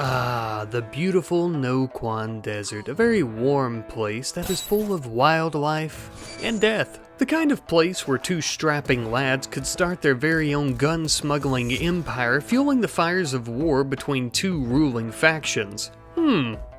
Ah, the beautiful No Quan Desert, a very warm place that is full of wildlife and death. The kind of place where two strapping lads could start their very own gun-smuggling empire, fueling the fires of war between two ruling factions.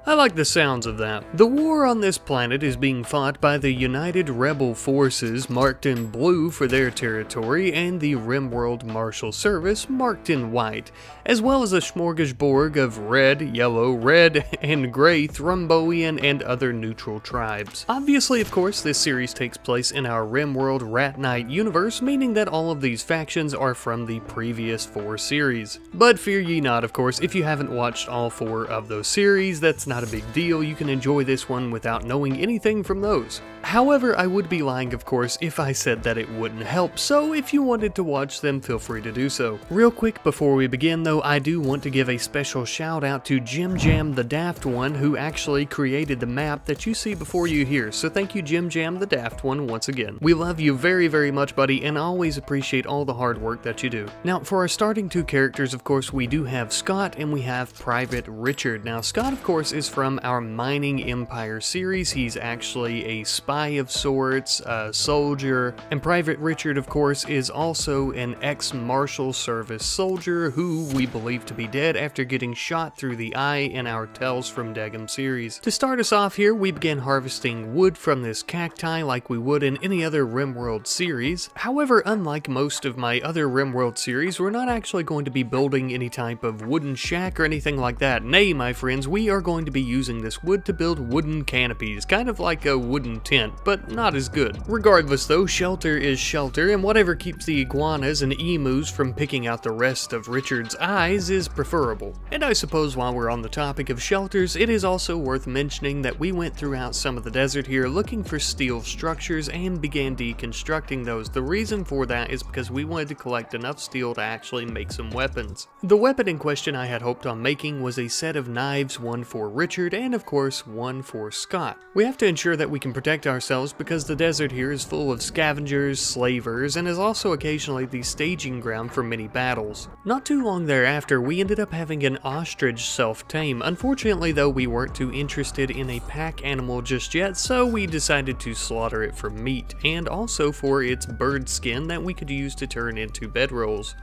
I like the sounds of that. The war on this planet is being fought by the United Rebel Forces, marked in blue for their territory, and the RimWorld Marshal Service, marked in white, as well as a smorgasbord of red, yellow, red, and gray Thrumboian and other neutral tribes. Obviously, of course, this series takes place in our RimWorld Rat Knight universe, meaning that all of these factions are from the previous 4 series. But fear ye not, of course, if you haven't watched all 4 of those series, that's not a big deal. You can enjoy this one without knowing anything from those. However, I would be lying, of course, if I said that it wouldn't help, so if you wanted to watch them, feel free to do so. Real quick before we begin though, I do want to give a special shout out to Jim Jam the Daft One, who actually created the map that you see before you here, so thank you Jim Jam the Daft One once again. We love you very, very much, buddy, and always appreciate all the hard work that you do. Now, for our starting 2 characters, of course, we do have Scott and we have Private Richard. Now, Scott, of course, is from our Mining Empire series. He's actually a spy of sorts, a soldier, and Private Richard, of course, is also an ex-Marshal Service soldier who we believe to be dead after getting shot through the eye in our Tales from Daggum series. To start us off here, we began harvesting wood from this cacti like we would in any other RimWorld series. However, unlike most of my other RimWorld series, we're not actually going to be building any type of wooden shack or anything like that. Nay, my friends, we are going to be using this wood to build wooden canopies, kind of like a wooden tent, but not as good. Regardless though, shelter is shelter, and whatever keeps the iguanas and emus from picking out the rest of Richard's eyes is preferable. And I suppose while we're on the topic of shelters, it is also worth mentioning that we went throughout some of the desert here looking for steel structures and began deconstructing those. The reason for that is because we wanted to collect enough steel to actually make some weapons. The weapon in question I had hoped on making was a set of knives, one for Richard and of course one for Scott. We have to ensure that we can protect ourselves because the desert here is full of scavengers, slavers, and is also occasionally the staging ground for many battles. Not too long thereafter, we ended up having an ostrich self-tame. Unfortunately though, we weren't too interested in a pack animal just yet, so we decided to slaughter it for meat, and also for its bird skin that we could use to turn into bedrolls.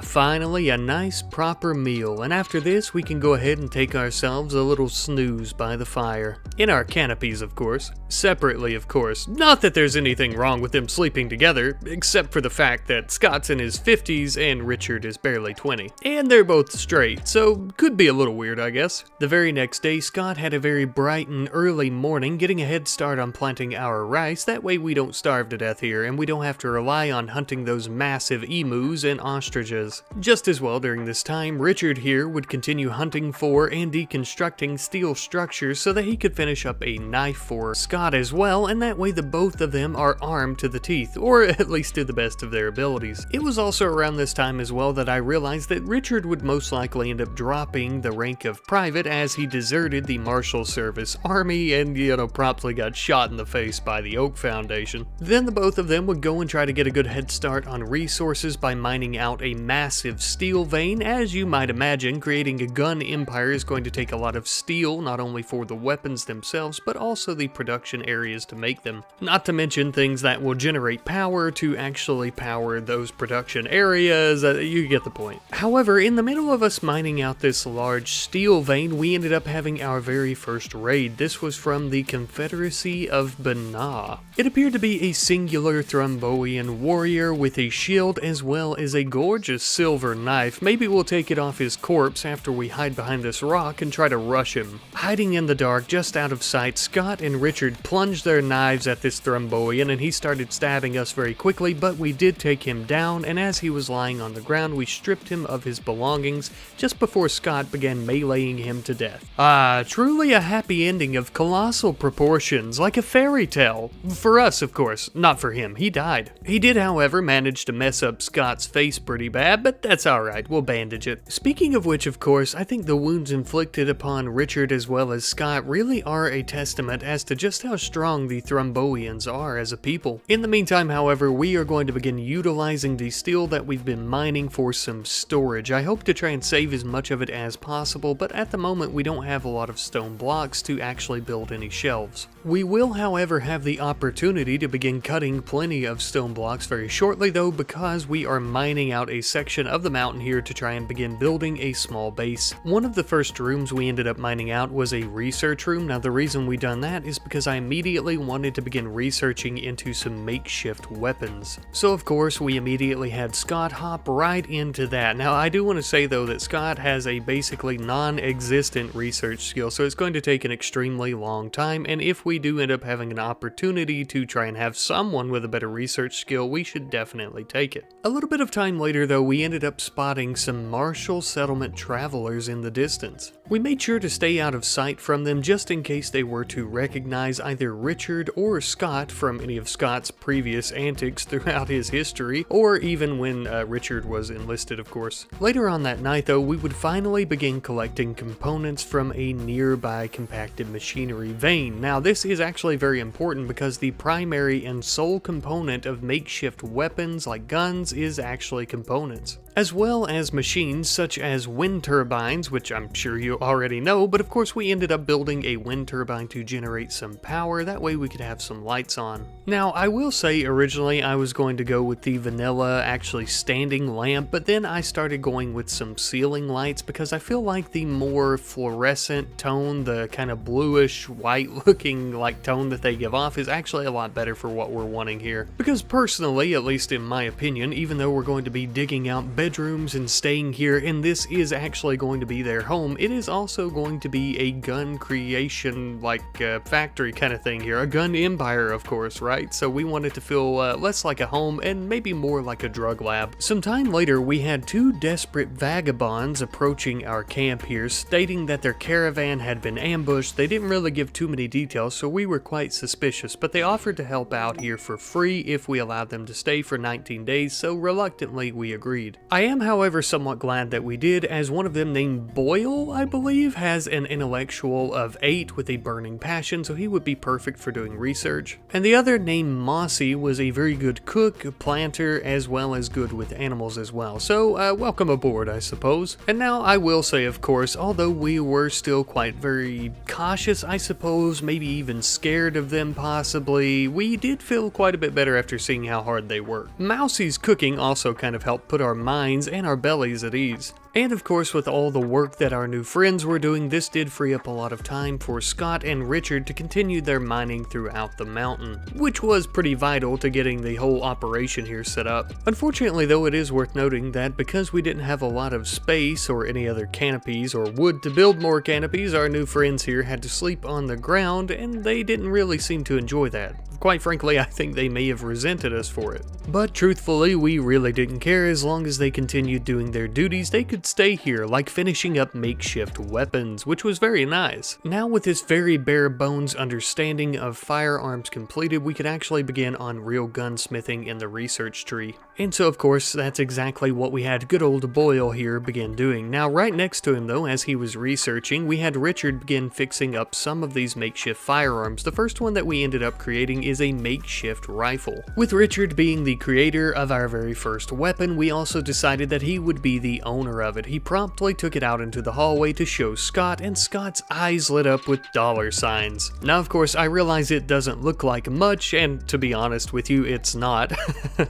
Finally a nice proper meal, and after this we can go ahead and take ourselves a little snooze by the fire. In our canopies, of course. Separately, of course. Not that there's anything wrong with them sleeping together, except for the fact that Scott's in his 50s and Richard is barely 20. And they're both straight, so could be a little weird, I guess. The very next day, Scott had a very bright and early morning, getting a head start on planting our rice. That way we don't starve to death here, and we don't have to rely on hunting those massive emus and ostriches. Just as well during this time, Richard here would continue hunting for and deconstructing steel structures so that he could finish up a knife for Scott as well, and that way the both of them are armed to the teeth, or at least to the best of their abilities. It was also around this time as well that I realized that Richard would most likely end up dropping the rank of private as he deserted the Marshal Service army and, promptly got shot in the face by the Oak Foundation. Then the both of them would go and try to get a good head start on resources by mining out a massive steel vein. As you might imagine, creating a gun empire is going to take a lot of steel, not only for the weapons themselves, but also the production areas to make them. Not to mention things that will generate power to actually power those production areas. You get the point. However, in the middle of us mining out this large steel vein, we ended up having our very first raid. This was from the Confederacy of Banah. It appeared to be a singular Thrumboian warrior with a shield as well as a gorgeous silver knife. Maybe we'll take it off his corpse after we hide behind this rock and try to rush him. Hiding in the dark just out of sight, Scott and Richard plunged their knives at this Thrumboian and he started stabbing us very quickly, but we did take him down, and as he was lying on the ground we stripped him of his belongings just before Scott began meleeing him to death. Truly a happy ending of colossal proportions, like a fairy tale. For us, of course, not for him. He died. He did, however, manage to mess up Scott's face pretty bad, but that's alright, we'll bandage it. Speaking of which, of course, I think the wounds inflicted upon Richard as well as Scott really are a testament as to just how strong the Thrumboians are as a people. In the meantime, however, we are going to begin utilizing the steel that we've been mining for some storage. I hope to try and save as much of it as possible, but at the moment we don't have a lot of stone blocks to actually build any shelves. We will, however, have the opportunity to begin cutting plenty of stone blocks very shortly though, because we are mining out a section of the mountain here to try and begin building a small base. One of the first rooms we ended up mining out was a research room. Now the reason we done that is because I immediately wanted to begin researching into some makeshift weapons. So of course we immediately had Scott hop right into that. Now I do want to say though that Scott has a basically non-existent research skill, so it's going to take an extremely long time, and if we do end up having an opportunity to try and have someone with a better research skill, we should definitely take it. A little bit of time later though, we ended up spotting some Martial settlement travelers in the distance. We made sure to stay out of sight from them just in case they were to recognize either Richard or Scott from any of Scott's previous antics throughout his history, or even when Richard was enlisted, of course. Later on that night though, we would finally begin collecting components from a nearby compacted machinery vein. Now this is actually very important because the primary and sole component of makeshift weapons like guns is actually components, as well as machines such as wind turbines, which I'm sure you already know, but of course we ended up building a wind turbine to generate some power, that way we could have some lights on. Now I will say originally I was going to go with the vanilla actually standing lamp, but then I started going with some ceiling lights because I feel like the more fluorescent tone, the kind of bluish white looking like tone that they give off, is actually a lot better for what we're wanting here. Because personally, at least in my opinion, even though we're going to be digging out bedrooms and staying here, and this is actually going to be their home, it is also going to be a gun creation, like factory kind of thing here. A gun empire, of course, right? So we want it to feel less like a home and maybe more like a drug lab. Some time later, we had two desperate vagabonds approaching our camp here, stating that their caravan had been ambushed. They didn't really give too many details, so we were quite suspicious, but they offered to help out here for free if we allowed them to stay for 19 days, so reluctantly we agreed. I am, however, somewhat glad that we did, as one of them named Boyle, I believe, has an intellectual of 8 with a burning passion, so he would be perfect for doing research. And the other, named Mossy, was a very good cook, planter, as well as good with animals as well. So, welcome aboard, I suppose. And now I will say, of course, although we were still quite very cautious, I suppose, maybe even scared of them possibly, we did feel quite a bit better after seeing how hard they worked. Mousy's cooking also kind of helped put our minds and our bellies at ease. And of course, with all the work that our new friends were doing, this did free up a lot of time for Scott and Richard to continue their mining throughout the mountain, which was pretty vital to getting the whole operation here set up. Unfortunately though, it is worth noting that because we didn't have a lot of space or any other canopies or wood to build more canopies, our new friends here had to sleep on the ground, and they didn't really seem to enjoy that. Quite frankly, I think they may have resented us for it. But truthfully, we really didn't care. As long as they continued doing their duties, they could stay here, like finishing up makeshift weapons, which was very nice. Now with this very bare bones understanding of firearms completed, we could actually begin on real gunsmithing in the research tree. And so of course, that's exactly what we had good old Boyle here begin doing. Now right next to him though, as he was researching, we had Richard begin fixing up some of these makeshift firearms. The first one that we ended up creating is a makeshift rifle. With Richard being the creator of our very first weapon, we also decided that he would be the owner of it. He promptly took it out into the hallway to show Scott, and Scott's eyes lit up with dollar signs. Now of course I realize it doesn't look like much, and to be honest with you, it's not,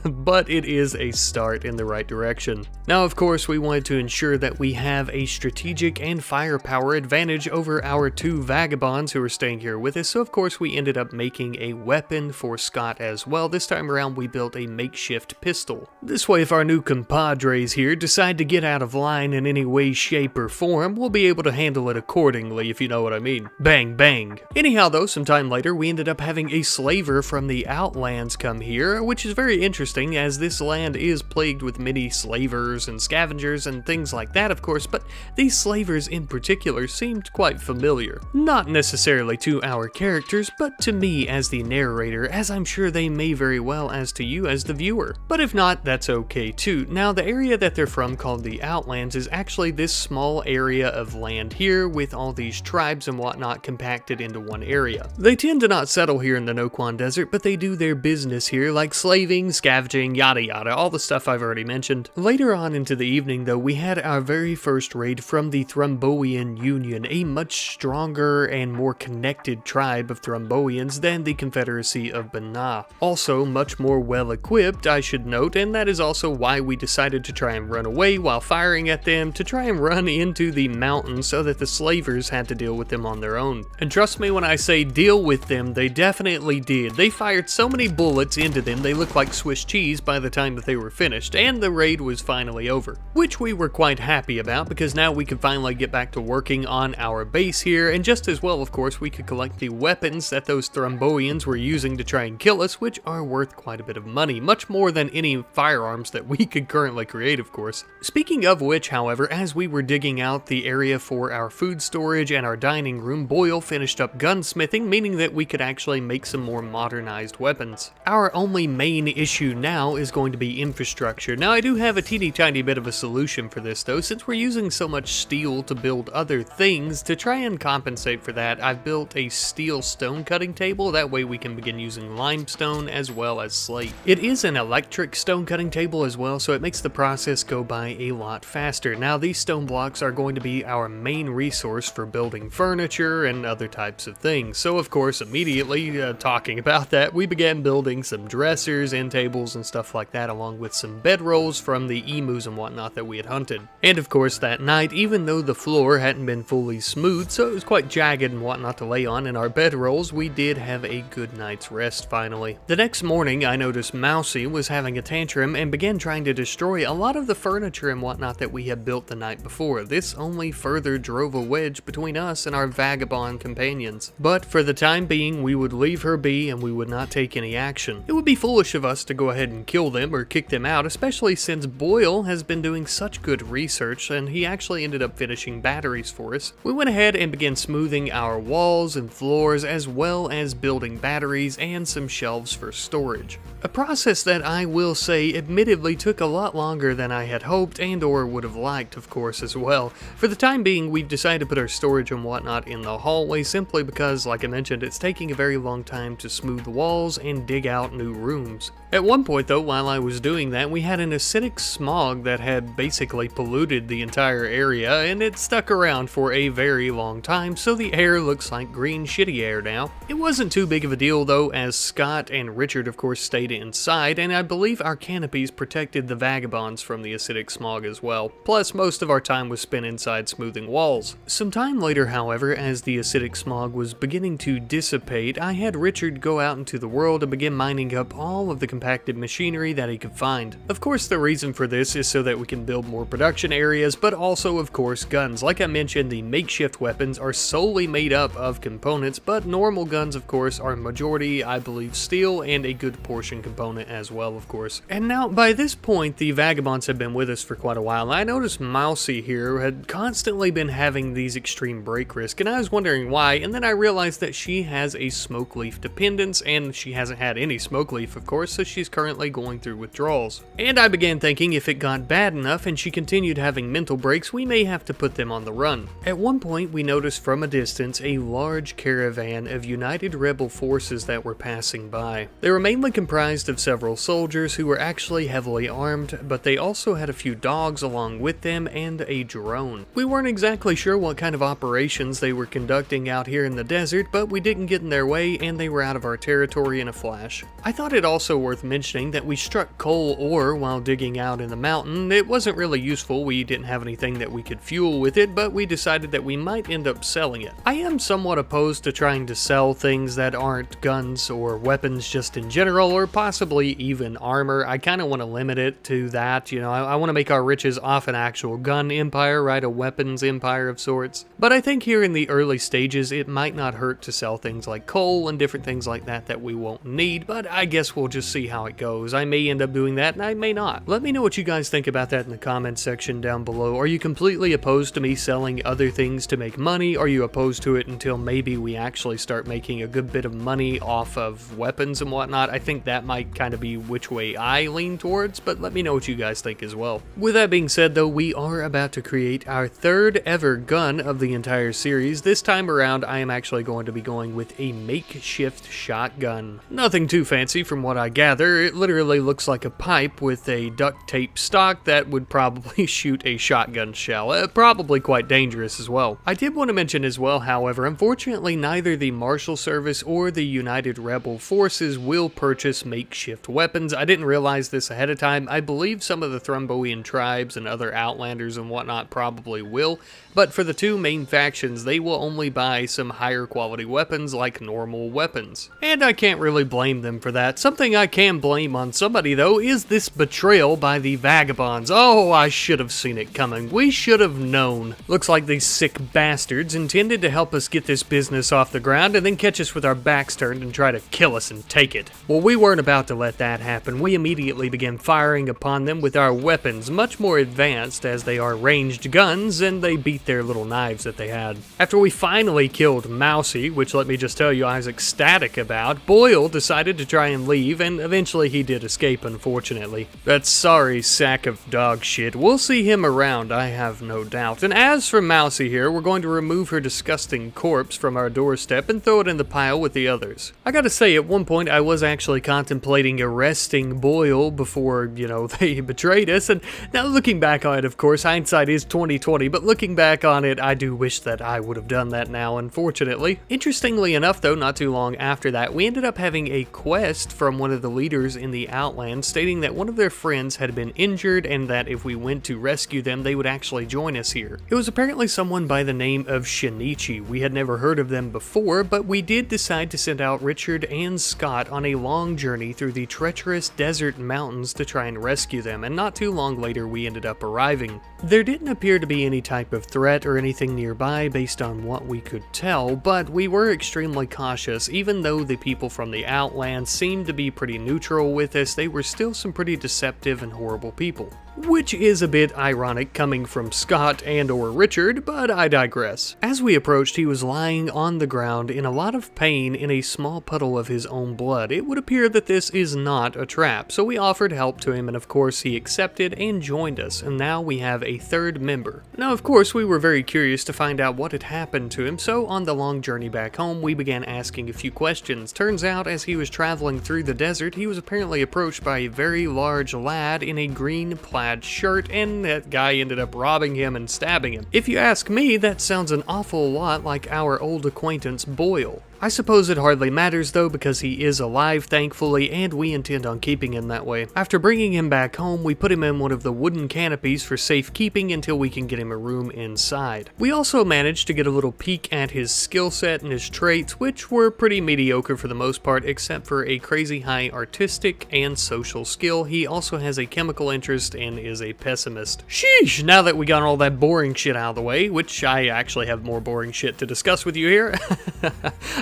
but it is a start in the right direction. Now of course we wanted to ensure that we have a strategic and firepower advantage over our two vagabonds who are staying here with us, so of course we ended up making a weapon for Scott as well. This time around we built a makeshift pistol. This way, if our new compadres here decide to get out of line in any way, shape, or form, we'll be able to handle it accordingly, if you know what I mean. Bang, bang. Anyhow though, sometime later we ended up having a slaver from the Outlands come here, which is very interesting as this land is plagued with many slavers and scavengers and things like that, of course, but these slavers in particular seemed quite familiar. Not necessarily to our characters, but to me as the narrator narrator, as I'm sure they may very well as to you as the viewer. But if not, that's okay too. Now, the area that they're from, called the Outlands, is actually this small area of land here with all these tribes and whatnot compacted into one area. They tend to not settle here in the Noquan Desert, but they do their business here, like slaving, scavenging, yada yada, all the stuff I've already mentioned. Later on into the evening though, we had our very first raid from the Thrumboian Union, a much stronger and more connected tribe of Thrumboians than the Confederacy of Banah. Also much more well equipped, I should note, and that is also why we decided to try and run away while firing at them, to try and run into the mountains so that the slavers had to deal with them on their own. And trust me when I say deal with them, they definitely did. They fired so many bullets into them they looked like Swiss cheese by the time that they were finished, and the raid was finally over. Which we were quite happy about, because now we could finally get back to working on our base here, and just as well, of course, we could collect the weapons that those Thrumboians were using to try and kill us, which are worth quite a bit of money, much more than any firearms that we could currently create, of course. Speaking of which, however, as we were digging out the area for our food storage and our dining room, Boyle finished up gunsmithing, meaning that we could actually make some more modernized weapons. Our only main issue now is going to be infrastructure. Now, I do have a teeny tiny bit of a solution for this though, since we're using so much steel to build other things. To try and compensate for that, I've built a steel stone cutting table, that way we can begin using limestone as well as slate. It is an electric stone cutting table as well, so it makes the process go by a lot faster. Now, these stone blocks are going to be our main resource for building furniture and other types of things. So of course, immediately talking about that, we began building some dressers, end tables, and stuff like that, along with some bedrolls from the emus and whatnot that we had hunted. And of course, that night, even though the floor hadn't been fully smooth, so it was quite jagged and whatnot to lay on in our bedrolls, we did have a good night's rest finally. The next morning, I noticed Mousy was having a tantrum and began trying to destroy a lot of the furniture and whatnot that we had built the night before. This only further drove a wedge between us and our Vagabond companions. But for the time being, we would leave her be and we would not take any action. It would be foolish of us to go ahead and kill them or kick them out, especially since Boyle has been doing such good research and he actually ended up finishing batteries for us. We went ahead and began smoothing our walls and floors, as well as building batteries and some shelves for storage. A process that I will say admittedly took a lot longer than I had hoped and or would have liked, of course, as well. For the time being, we've decided to put our storage and whatnot in the hallway simply because, like I mentioned, it's taking a very long time to smooth the walls and dig out new rooms. At one point though, while I was doing that, we had an acidic smog that had basically polluted the entire area, and it stuck around for a very long time, so the air looks like green shitty air now. It wasn't too big of a deal though, as Scott and Richard of course stayed inside, and I believe our canopies protected the Vagabonds from the acidic smog as well. Plus, most of our time was spent inside smoothing walls. Some time later, however, as the acidic smog was beginning to dissipate, I had Richard go out into the world and begin mining up all of the compacted machinery that he could find. Of course, the reason for this is so that we can build more production areas, but also, of course, guns. Like I mentioned, the makeshift weapons are solely made up of components, but normal guns, of course, are majority, I believe, steel, and a good portion component as well, of course. And now, by this point, the Vagabonds have been with us for quite a while, and I noticed Mousy here had constantly been having these extreme break risk, and I was wondering why, and then I realized that she has a smoke leaf dependence, and she hasn't had any smoke leaf, of course, so she's currently going through withdrawals. And I began thinking if it got bad enough and she continued having mental breaks, we may have to put them on the run. At one point, we noticed from a distance a large caravan of United Rebel forces that were passing by. They were mainly comprised of several soldiers who were actually heavily armed, but they also had a few dogs along with them and a drone. We weren't exactly sure what kind of operations they were conducting out here in the desert, but we didn't get in their way and they were out of our territory in a flash. I thought it also worth mentioning that we struck coal ore while digging out in the mountain. It wasn't really useful, we didn't have anything that we could fuel with it, but we decided that we might end up selling it. I am somewhat opposed to trying to sell things that aren't guns or weapons just in general, or possibly even armor. I kind of want to limit it to that, you know, I want to make our riches off an actual gun empire, right, a weapons empire of sorts. But I think here in the early stages, it might not hurt to sell things like coal and different things like that that we won't need, but I guess we'll just see how it goes. I may end up doing that, and I may not. Let me know what you guys think about that in the comments section down below. Are you completely opposed to me selling other things to make money? Are you opposed to it until maybe we actually start making a good bit of money off of weapons and whatnot. I think that might kind of be which way I lean towards, but let me know what you guys think as well. With that being said though, we are about to create our third ever gun of the entire series. This time around, I am actually going to be going with a makeshift shotgun. Nothing too fancy from what I gather. It literally looks like a pipe with a duct tape stock that would probably shoot a shotgun shell. Probably quite dangerous as well. I did want to mention as well, however, unfortunately neither the Marshal Service or the United Rebel Forces will purchase makeshift weapons. I didn't realize this ahead of time. I believe some of the Thrumboian tribes and other outlanders and whatnot probably will, but for the two main factions, they will only buy some higher quality weapons like normal weapons. And I can't really blame them for that. Something I can blame on somebody though is this betrayal by the Vagabonds. Oh, I should have seen it coming. We should have known. Looks like these sick bastards intended to help us get this business off the ground and then catch us with our backs turned and try to kill us and take it. Well, we weren't about to let that happen. We immediately began firing upon them with our weapons, much more advanced as they are ranged guns, and they beat their little knives that they had. After we finally killed Mousy, which let me just tell you I was ecstatic about, Boyle decided to try and leave, and eventually he did escape, unfortunately. That sorry sack of dog shit. We'll see him around, I have no doubt. And as for Mousy here, we're going to remove her disgusting corpse from our doorstep and throw it in the pile with the others. I gotta say, at one point I was actually contemplating arresting Boyle before, they betrayed us, and now looking back on it, of course, hindsight is 20/20, but looking back on it, I do wish that I would have done that now, unfortunately. Interestingly enough, though, not too long after that, we ended up having a quest from one of the leaders in the Outland stating that one of their friends had been injured and that if we went to rescue them, they would actually join us here. It was apparently someone by the name of Shinichi. We had never heard of them before, but we did decide to send out Richard and Scott on a long journey through the treacherous desert mountains to try and rescue them, and not too long later we ended up arriving. There didn't appear to be any type of threat or anything nearby based on what we could tell, but we were extremely cautious. Even though the people from the Outland seemed to be pretty neutral with us, they were still some pretty deceptive and horrible people. Which is a bit ironic coming from Scott and or Richard, but I digress. As we approached, he was lying on the ground in a lot of pain in a small puddle of his own blood. It would appear that this is not a trap, so we offered help to him and of course he accepted and joined us, and now we have a third member. Now of course we were very curious to find out what had happened to him, so on the long journey back home we began asking a few questions. Turns out as he was traveling through the desert, he was apparently approached by a very large lad in a green plaid shirt, and that guy ended up robbing him and stabbing him. If you ask me, that sounds an awful lot like our old acquaintance Boyle. I suppose it hardly matters though because he is alive thankfully, and we intend on keeping him that way. After bringing him back home, we put him in one of the wooden canopies for safekeeping until we can get him a room inside. We also managed to get a little peek at his skill set and his traits, which were pretty mediocre for the most part except for a crazy high artistic and social skill. He also has a chemical interest and is a pessimist. Sheesh! Now that we got all that boring shit out of the way, which I actually have more boring shit to discuss with you here,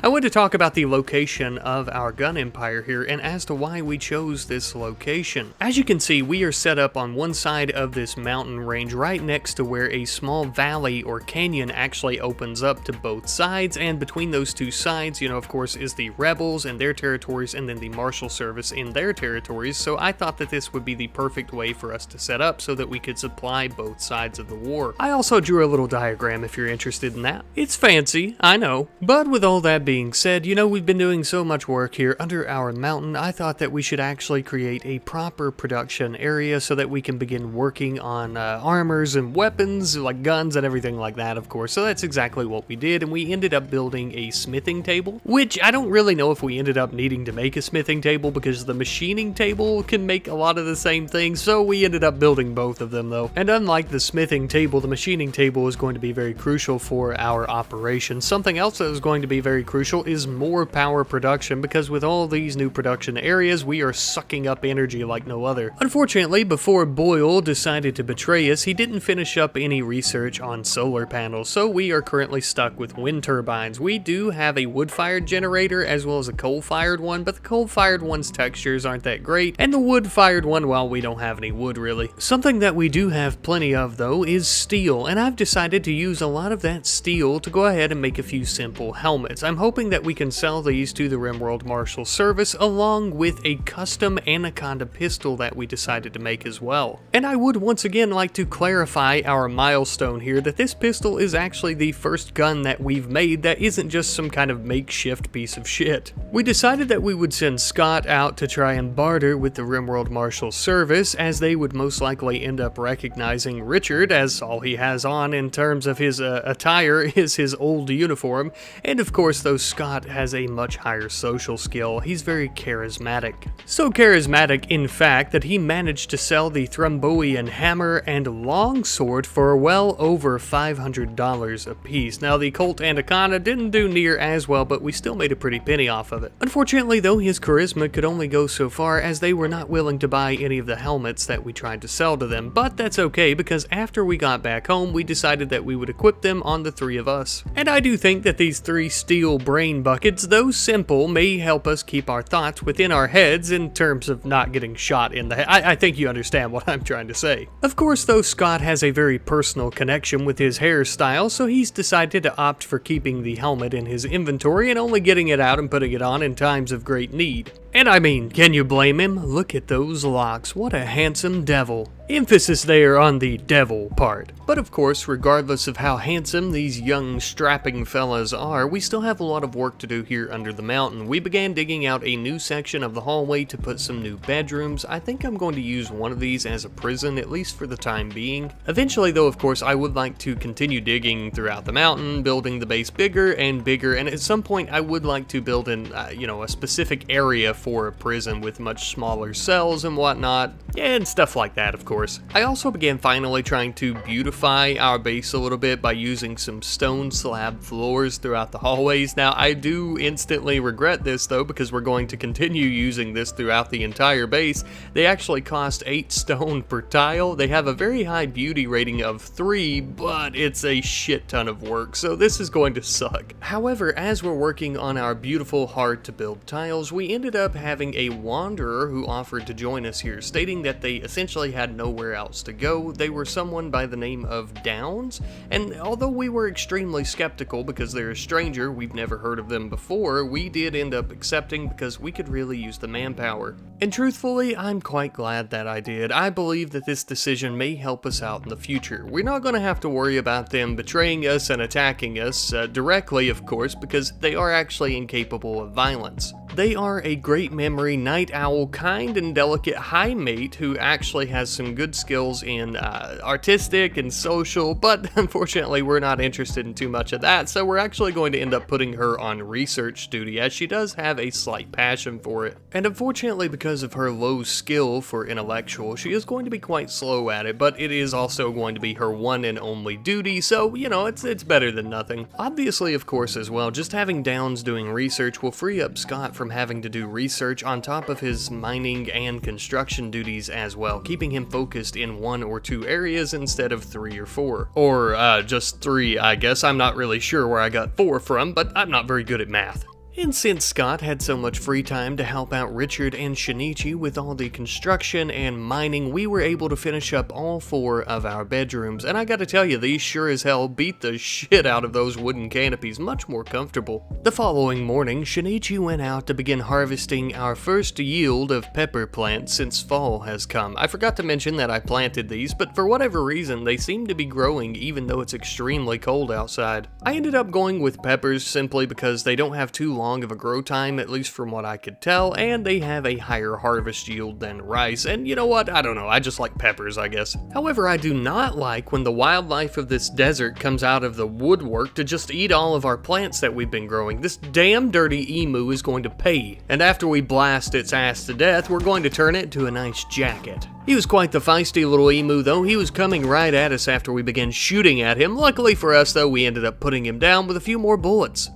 I want to talk about the location of our gun empire here and as to why we chose this location. As you can see, we are set up on one side of this mountain range right next to where a small valley or canyon actually opens up to both sides, and between those two sides, of course, is the rebels and their territories and then the Marshal Service in their territories, so I thought that this would be the perfect way for us to set up so that we could supply both sides of the war. I also drew a little diagram if you're interested in that. It's fancy, I know, but with all that being said, we've been doing so much work here under our mountain, I thought that we should actually create a proper production area so that we can begin working on armors and weapons, like guns and everything like that, of course. So that's exactly what we did, and we ended up building a smithing table, which I don't really know if we ended up needing to make a smithing table because the machining table can make a lot of the same things, so we ended up building both of them though. And unlike the smithing table, the machining table is going to be very crucial for our operation. Something else that is going to be very crucial is more power production, because with all these new production areas, we are sucking up energy like no other. Unfortunately, before Boyle decided to betray us, he didn't finish up any research on solar panels, so we are currently stuck with wind turbines. We do have a wood-fired generator as well as a coal-fired one, but the coal-fired one's textures aren't that great, and the wood-fired one, well, we don't have any wood really. Something that we do have plenty of though is steel, and I've decided to use a lot of that steel to go ahead and make a few simple helmets. I'm hoping hoping that we can sell these to the RimWorld Marshal Service along with a custom Anaconda pistol that we decided to make as well. And I would once again like to clarify our milestone here that this pistol is actually the first gun that we've made that isn't just some kind of makeshift piece of shit. We decided that we would send Scott out to try and barter with the RimWorld Marshal Service, as they would most likely end up recognizing Richard, as all he has on in terms of his attire is his old uniform, and of course though Scott has a much higher social skill, he's very charismatic. So charismatic in fact that he managed to sell the thrumboian hammer and longsword for well over $500 a piece. Now the Colt Anaconda didn't do near as well, but we still made a pretty penny off of it. Unfortunately though, his charisma could only go so far, as they were not willing to buy any of the helmets that we tried to sell to them, but that's okay because after we got back home we decided that we would equip them on the three of us. And I do think that these 3 steel brain buckets, though simple, may help us keep our thoughts within our heads in terms of not getting shot in the head. I think you understand what I'm trying to say. Of course though, Scott has a very personal connection with his hairstyle, so he's decided to opt for keeping the helmet in his inventory and only getting it out and putting it on in times of great need. And I mean, can you blame him? Look at those locks, what a handsome devil. Emphasis there on the devil part. But of course, regardless of how handsome these young strapping fellas are, we still have a lot of work to do here under the mountain. We began digging out a new section of the hallway to put some new bedrooms. I think I'm going to use one of these as a prison, at least for the time being. Eventually though, of course, I would like to continue digging throughout the mountain, building the base bigger and bigger, and at some point I would like to build in, a specific area for a prison with much smaller cells and whatnot, and stuff like that, of course. I also began finally trying to beautify our base a little bit by using some stone slab floors throughout the hallways. Now, I do instantly regret this though, because we're going to continue using this throughout the entire base. They actually cost 8 stone per tile. They have a very high beauty rating of 3, but it's a shit ton of work, so this is going to suck. However, as we're working on our beautiful, hard to build tiles, we ended up having a wanderer who offered to join us here, stating that they essentially had nowhere else to go. They were someone by the name of Downs, and although we were extremely skeptical because they're a stranger, we've never heard of them before, we did end up accepting because we could really use the manpower. And truthfully, I'm quite glad that I did. I believe that this decision may help us out in the future. We're not going to have to worry about them betraying us and attacking us directly, of course, because they are actually incapable of violence. They are a great memory, night owl, kind and delicate high mate who actually has some good skills in artistic and social, but unfortunately we're not interested in too much of that, so we're actually going to end up putting her on research duty, as she does have a slight passion for it. And unfortunately, because of her low skill for intellectual, she is going to be quite slow at it, but it is also going to be her one and only duty, so, it's better than nothing. Obviously, of course, as well, just having Downs doing research will free up Scott from having to do research on top of his mining and construction duties as well, keeping him focused in 1 or 2 areas instead of 3 or 4. Or just 3, I guess. I'm not really sure where I got 4 from, but I'm not very good at math. And since Scott had so much free time to help out Richard and Shinichi with all the construction and mining, we were able to finish up all 4 of our bedrooms, and I gotta tell you, these sure as hell beat the shit out of those wooden canopies, much more comfortable. The following morning, Shinichi went out to begin harvesting our first yield of pepper plants since fall has come. I forgot to mention that I planted these, but for whatever reason, they seem to be growing even though it's extremely cold outside. I ended up going with peppers simply because they don't have too long of a grow time, at least from what I could tell, and they have a higher harvest yield than rice, and you know what, I don't know, I just like peppers, I guess. However, I do not like when the wildlife of this desert comes out of the woodwork to just eat all of our plants that we've been growing. This damn dirty emu is going to pay, and after we blast its ass to death, we're going to turn it into a nice jacket. He was quite the feisty little emu though. He was coming right at us after we began shooting at him. Luckily for us though, we ended up putting him down with a few more bullets.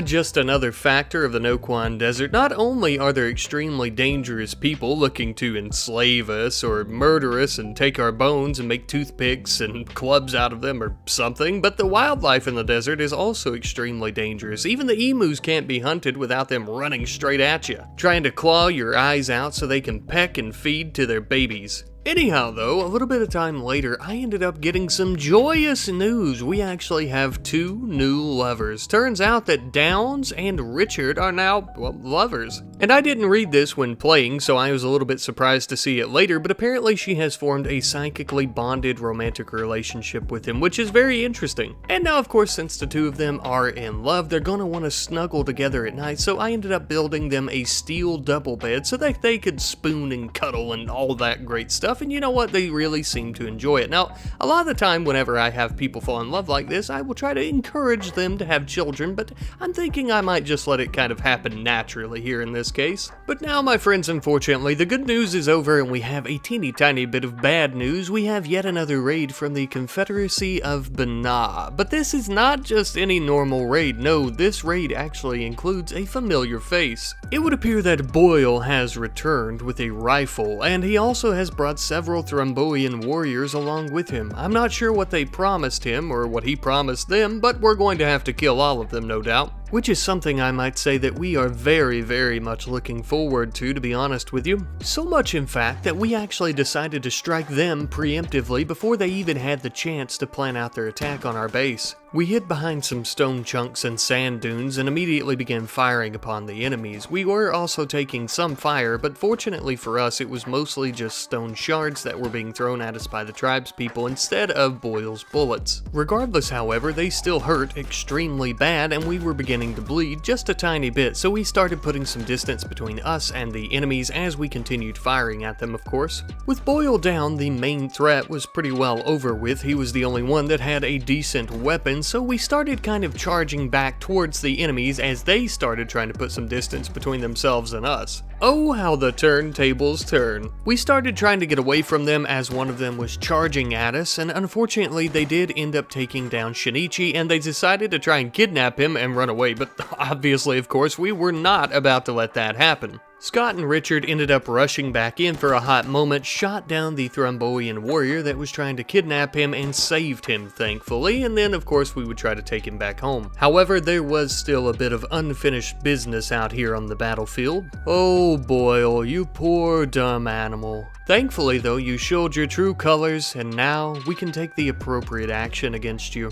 Just another factor of the Noquan Desert. Not only are there extremely dangerous people looking to enslave us or murder us and take our bones and make toothpicks and clubs out of them or something, but the wildlife in the desert is also extremely dangerous. Even the emus can't be hunted without them running straight at you, trying to claw your eyes out so they can peck and feed to their babies. Anyhow though, a little bit of time later, I ended up getting some joyous news. We actually have 2 new lovers. Turns out that Downs and Richard are now, well, lovers. And I didn't read this when playing, so I was a little bit surprised to see it later, but apparently she has formed a psychically bonded romantic relationship with him, which is very interesting. And now of course, since the 2 of them are in love, they're gonna want to snuggle together at night, so I ended up building them a steel double bed so that they could spoon and cuddle and all that great stuff. And you know what, they really seem to enjoy it. Now, a lot of the time whenever I have people fall in love like this, I will try to encourage them to have children, but I'm thinking I might just let it kind of happen naturally here in this case. But now, my friends, unfortunately, the good news is over and we have a teeny tiny bit of bad news. We have yet another raid from the Confederacy of Banah. But this is not just any normal raid. No, this raid actually includes a familiar face. It would appear that Boyle has returned with a rifle, and he also has brought several Thrumboian warriors along with him. I'm not sure what they promised him or what he promised them, but we're going to have to kill all of them, no doubt. Which is something I might say that we are very, very much looking forward to be honest with you. So much, in fact, that we actually decided to strike them preemptively before they even had the chance to plan out their attack on our base. We hid behind some stone chunks and sand dunes and immediately began firing upon the enemies. We were also taking some fire, but fortunately for us, it was mostly just stone shards that were being thrown at us by the tribespeople instead of Boyle's bullets. Regardless, however, they still hurt extremely bad, and we were beginning to bleed just a tiny bit, so we started putting some distance between us and the enemies as we continued firing at them, of course. With Boyle down, the main threat was pretty well over with. He was the only one that had a decent weapon, so we started kind of charging back towards the enemies as they started trying to put some distance between themselves and us. Oh, how the turntables turn. We started trying to get away from them as one of them was charging at us, and unfortunately they did end up taking down Shinichi, and they decided to try and kidnap him and run away, but obviously, of course, we were not about to let that happen. Scott and Richard ended up rushing back in for a hot moment, shot down the Thrumboian warrior that was trying to kidnap him and saved him, thankfully, and then of course we would try to take him back home. However, there was still a bit of unfinished business out here on the battlefield. Oh Boyle, you poor dumb animal. Thankfully though, you showed your true colors, and now we can take the appropriate action against you.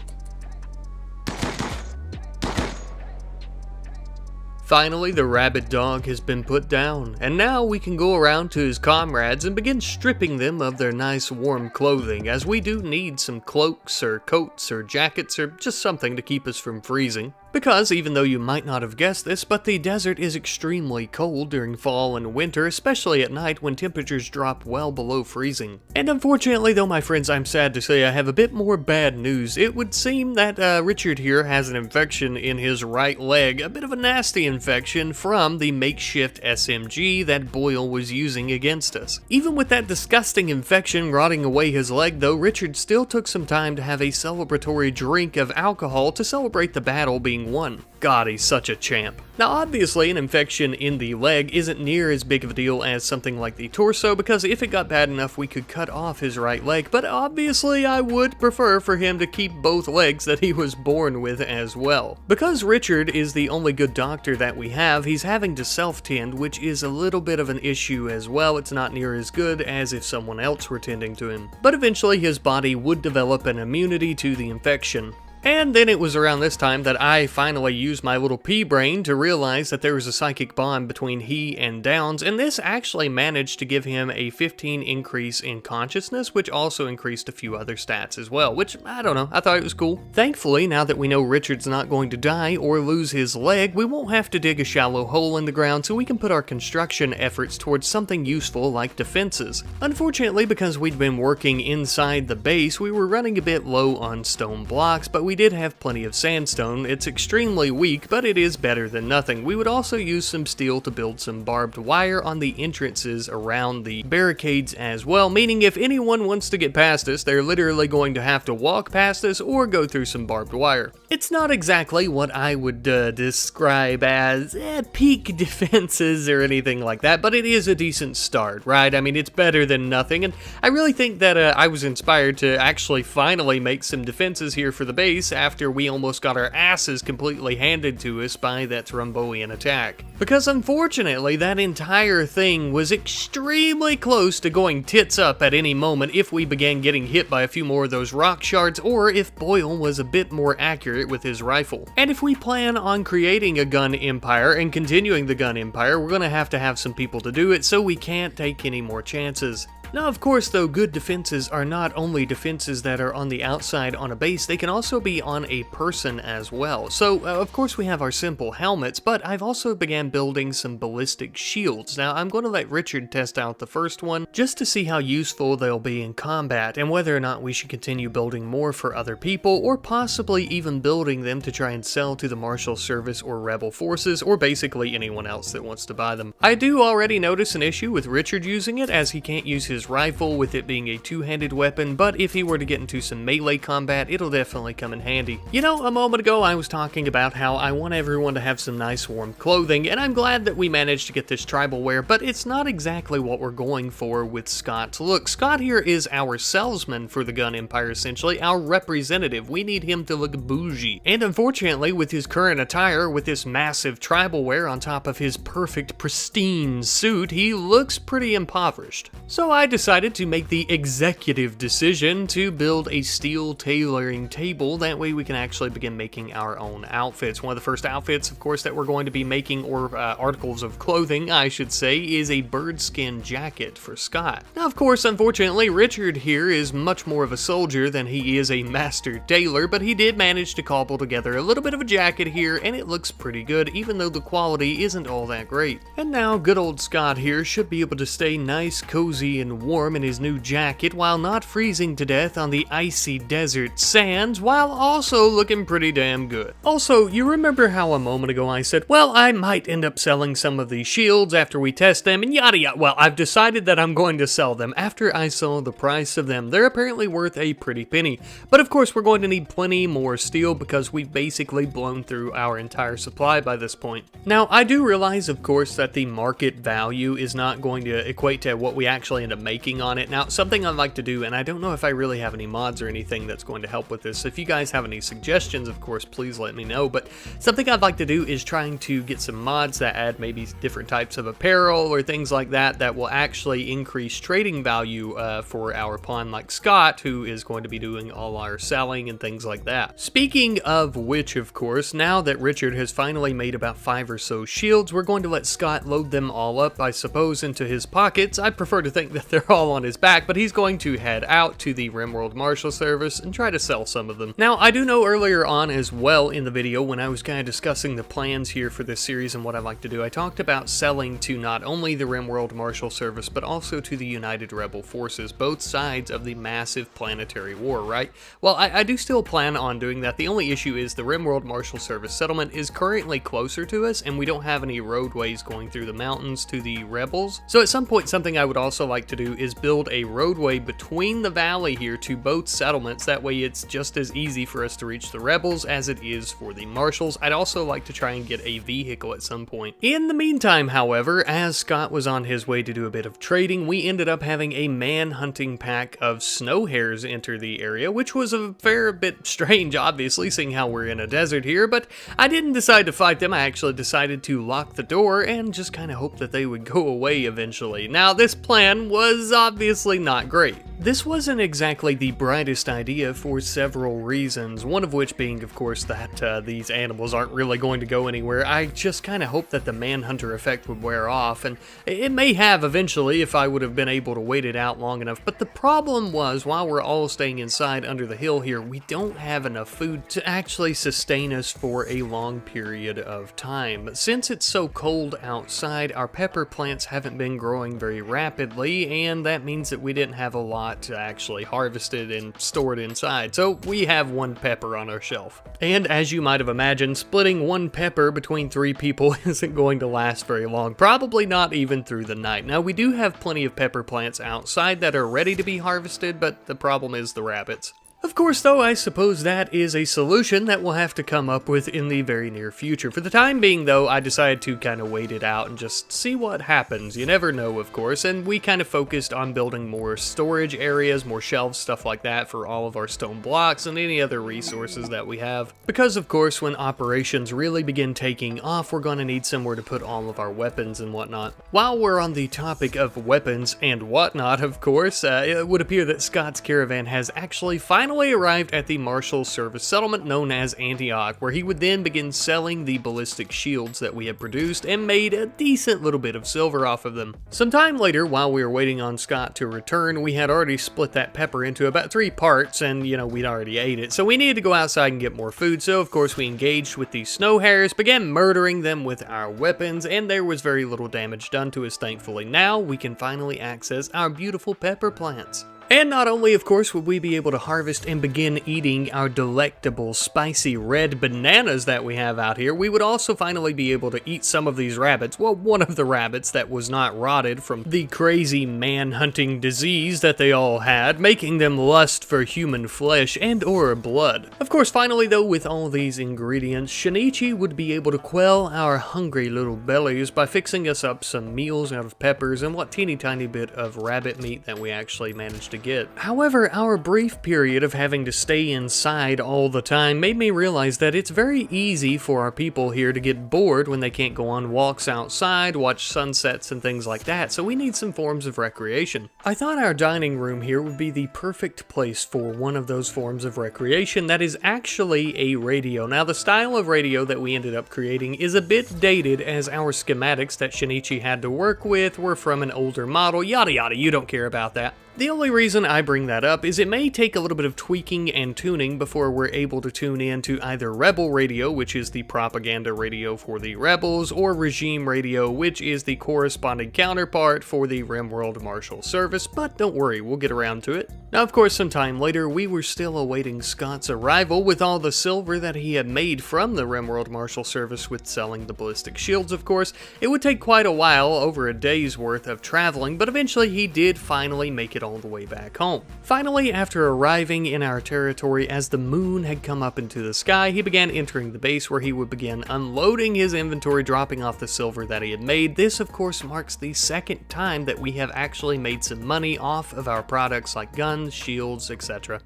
Finally, the rabid dog has been put down, and now we can go around to his comrades and begin stripping them of their nice warm clothing, as we do need some cloaks or coats or jackets or just something to keep us from freezing. Because, even though you might not have guessed this, but the desert is extremely cold during fall and winter, especially at night when temperatures drop well below freezing. And unfortunately though, my friends, I'm sad to say I have a bit more bad news. It would seem that Richard here has an infection in his right leg, a bit of a nasty infection from the makeshift SMG that Boyle was using against us. Even with that disgusting infection rotting away his leg though, Richard still took some time to have a celebratory drink of alcohol to celebrate the battle being won. God, he's such a champ. Now obviously an infection in the leg isn't near as big of a deal as something like the torso, because if it got bad enough we could cut off his right leg, but obviously I would prefer for him to keep both legs that he was born with as well. Because Richard is the only good doctor that we have, he's having to self-tend, which is a little bit of an issue as well. It's not near as good as if someone else were tending to him. But eventually his body would develop an immunity to the infection. And then it was around this time that I finally used my little pea brain to realize that there was a psychic bond between he and Downs, and this actually managed to give him a 15 increase in consciousness, which also increased a few other stats as well, which, I don't know, I thought it was cool. Thankfully, now that we know Richard's not going to die or lose his leg, we won't have to dig a shallow hole in the ground, so we can put our construction efforts towards something useful like defenses. Unfortunately, because we'd been working inside the base, we were running a bit low on stone blocks, but we did have plenty of sandstone. It's extremely weak, but it is better than nothing. We would also use some steel to build some barbed wire on the entrances around the barricades as well, meaning if anyone wants to get past us, they're literally going to have to walk past us or go through some barbed wire. It's not exactly what I would describe as peak defenses or anything like that, but it is a decent start, right? I mean, it's better than nothing, and I really think that I was inspired to actually finally make some defenses here for the base, base after we almost got our asses completely handed to us by that Thrumboian attack. Because unfortunately, that entire thing was extremely close to going tits up at any moment if we began getting hit by a few more of those rock shards, or if Boyle was a bit more accurate with his rifle. And if we plan on creating a gun empire and continuing the gun empire, we're gonna have to have some people to do it, so we can't take any more chances. Now, of course, though, good defenses are not only defenses that are on the outside on a base, they can also be on a person as well. So, of course, we have our simple helmets, but I've also began building some ballistic shields. Now, I'm going to let Richard test out the first one, just to see how useful they'll be in combat, and whether or not we should continue building more for other people, or possibly even building them to try and sell to the Marshal Service or Rebel Forces, or basically anyone else that wants to buy them. I do already notice an issue with Richard using it, as he can't use his rifle with it being a two-handed weapon, but if he were to get into some melee combat, it'll definitely come in handy. You know, a moment ago I was talking about how I want everyone to have some nice warm clothing, and I'm glad that we managed to get this tribal wear, but it's not exactly what we're going for with Scott. Look, Scott here is our salesman for the gun empire, essentially, our representative. We need him to look bougie. And unfortunately, with his current attire, with this massive tribal wear on top of his perfect, pristine suit, he looks pretty impoverished. So I decided to make the executive decision to build a steel tailoring table. That way we can actually begin making our own outfits. One of the first outfits, of course, that we're going to be making, or articles of clothing, I should say, is a bird skin jacket for Scott. Now, of course, unfortunately, Richard here is much more of a soldier than he is a master tailor, but he did manage to cobble together a little bit of a jacket here, and it looks pretty good, even though the quality isn't all that great. And now, good old Scott here should be able to stay nice, cozy, and warm in his new jacket while not freezing to death on the icy desert sands, while also looking pretty damn good. Also, you remember how a moment ago I said, well, I might end up selling some of these shields after we test them and yada yada. Well, I've decided that I'm going to sell them after I saw the price of them. They're apparently worth a pretty penny. But of course, we're going to need plenty more steel because we've basically blown through our entire supply by this point. Now, I do realize, of course, that the market value is not going to equate to what we actually end up making on it. Now, something I'd like to do, and I don't know if I really have any mods or anything that's going to help with this. If you guys have any suggestions, of course, please let me know. But something I'd like to do is trying to get some mods that add maybe different types of apparel or things like that that will actually increase trading value for our pawn like Scott, who is going to be doing all our selling and things like that. Speaking of which, of course, now that Richard has finally made about 5 or so shields, we're going to let Scott load them all up, I suppose, into his pockets. I prefer to think that they're all on his back, but he's going to head out to the RimWorld Marshal Service and try to sell some of them. Now, I do know earlier on as well in the video when I was kind of discussing the plans here for this series and what I'd like to do, I talked about selling to not only the RimWorld Marshal Service, but also to the United Rebel Forces, both sides of the massive planetary war, right? Well, I do still plan on doing that. The only issue is the RimWorld Marshal Service settlement is currently closer to us, and we don't have any roadways going through the mountains to the rebels. So at some point, something I would also like to do is build a roadway between the valley here to both settlements. That way it's just as easy for us to reach the rebels as it is for the marshals. I'd also like to try and get a vehicle at some point. In the meantime, however, as Scott was on his way to do a bit of trading, we ended up having a man-hunting pack of snow hares enter the area, which was a fair bit strange, obviously, seeing how we're in a desert here, but I didn't decide to fight them. I actually decided to lock the door and just kind of hope that they would go away eventually. Now, this plan was obviously not great. This wasn't exactly the brightest idea for several reasons, one of which being, of course, that these animals aren't really going to go anywhere. I just kind of hoped that the Manhunter effect would wear off, and it may have eventually if I would have been able to wait it out long enough, but the problem was, while we're all staying inside under the hill here, we don't have enough food to actually sustain us for a long period of time. Since it's so cold outside, our pepper plants haven't been growing very rapidly, and that means that we didn't have a lot actually harvested and stored inside, so we have 1 pepper on our shelf. And as you might have imagined, splitting 1 pepper between 3 people isn't going to last very long, probably not even through the night. Now, we do have plenty of pepper plants outside that are ready to be harvested, but the problem is the rabbits. Of course, though, I suppose that is a solution that we'll have to come up with in the very near future. For the time being, though, I decided to kind of wait it out and just see what happens. You never know, of course, and we kind of focused on building more storage areas, more shelves, stuff like that for all of our stone blocks and any other resources that we have. Because, of course, when operations really begin taking off, we're going to need somewhere to put all of our weapons and whatnot. While we're on the topic of weapons and whatnot, of course, it would appear that Scott's caravan has actually finally arrived at the Marshal Service settlement known as Antioch, where he would then begin selling the ballistic shields that we had produced and made a decent little bit of silver off of them. Sometime later, while we were waiting on Scott to return, we had already split that pepper into about 3 parts, and we'd already ate it, so we needed to go outside and get more food. So of course we engaged with the snow hares, began murdering them with our weapons, and there was very little damage done to us, thankfully. Now we can finally access our beautiful pepper plants. And not only, of course, would we be able to harvest and begin eating our delectable spicy red bananas that we have out here, we would also finally be able to eat some of these rabbits. Well, one of the rabbits that was not rotted from the crazy man-hunting disease that they all had, making them lust for human flesh and or blood. Of course, finally though, with all these ingredients, Shinichi would be able to quell our hungry little bellies by fixing us up some meals out of peppers and what teeny tiny bit of rabbit meat that we actually managed to get. However, our brief period of having to stay inside all the time made me realize that it's very easy for our people here to get bored when they can't go on walks outside, watch sunsets and things like that, so we need some forms of recreation. I thought our dining room here would be the perfect place for one of those forms of recreation that is actually a radio. Now, the style of radio that we ended up creating is a bit dated, as our schematics that Shinichi had to work with were from an older model, yada yada, you don't care about that. The only reason I bring that up is it may take a little bit of tweaking and tuning before we're able to tune in to either Rebel Radio, which is the propaganda radio for the rebels, or Regime Radio, which is the corresponding counterpart for the RimWorld Marshal Service, but don't worry, we'll get around to it. Now, of course, sometime later, we were still awaiting Scott's arrival with all the silver that he had made from the RimWorld Marshal Service with selling the ballistic shields, of course. It would take quite a while, over a day's worth of traveling, but eventually he did finally make it all the way back home. Finally, after arriving in our territory as the moon had come up into the sky, he began entering the base where he would begin unloading his inventory, dropping off the silver that he had made. This, of course, marks the second time that we have actually made some money off of our products like guns, shields, etc.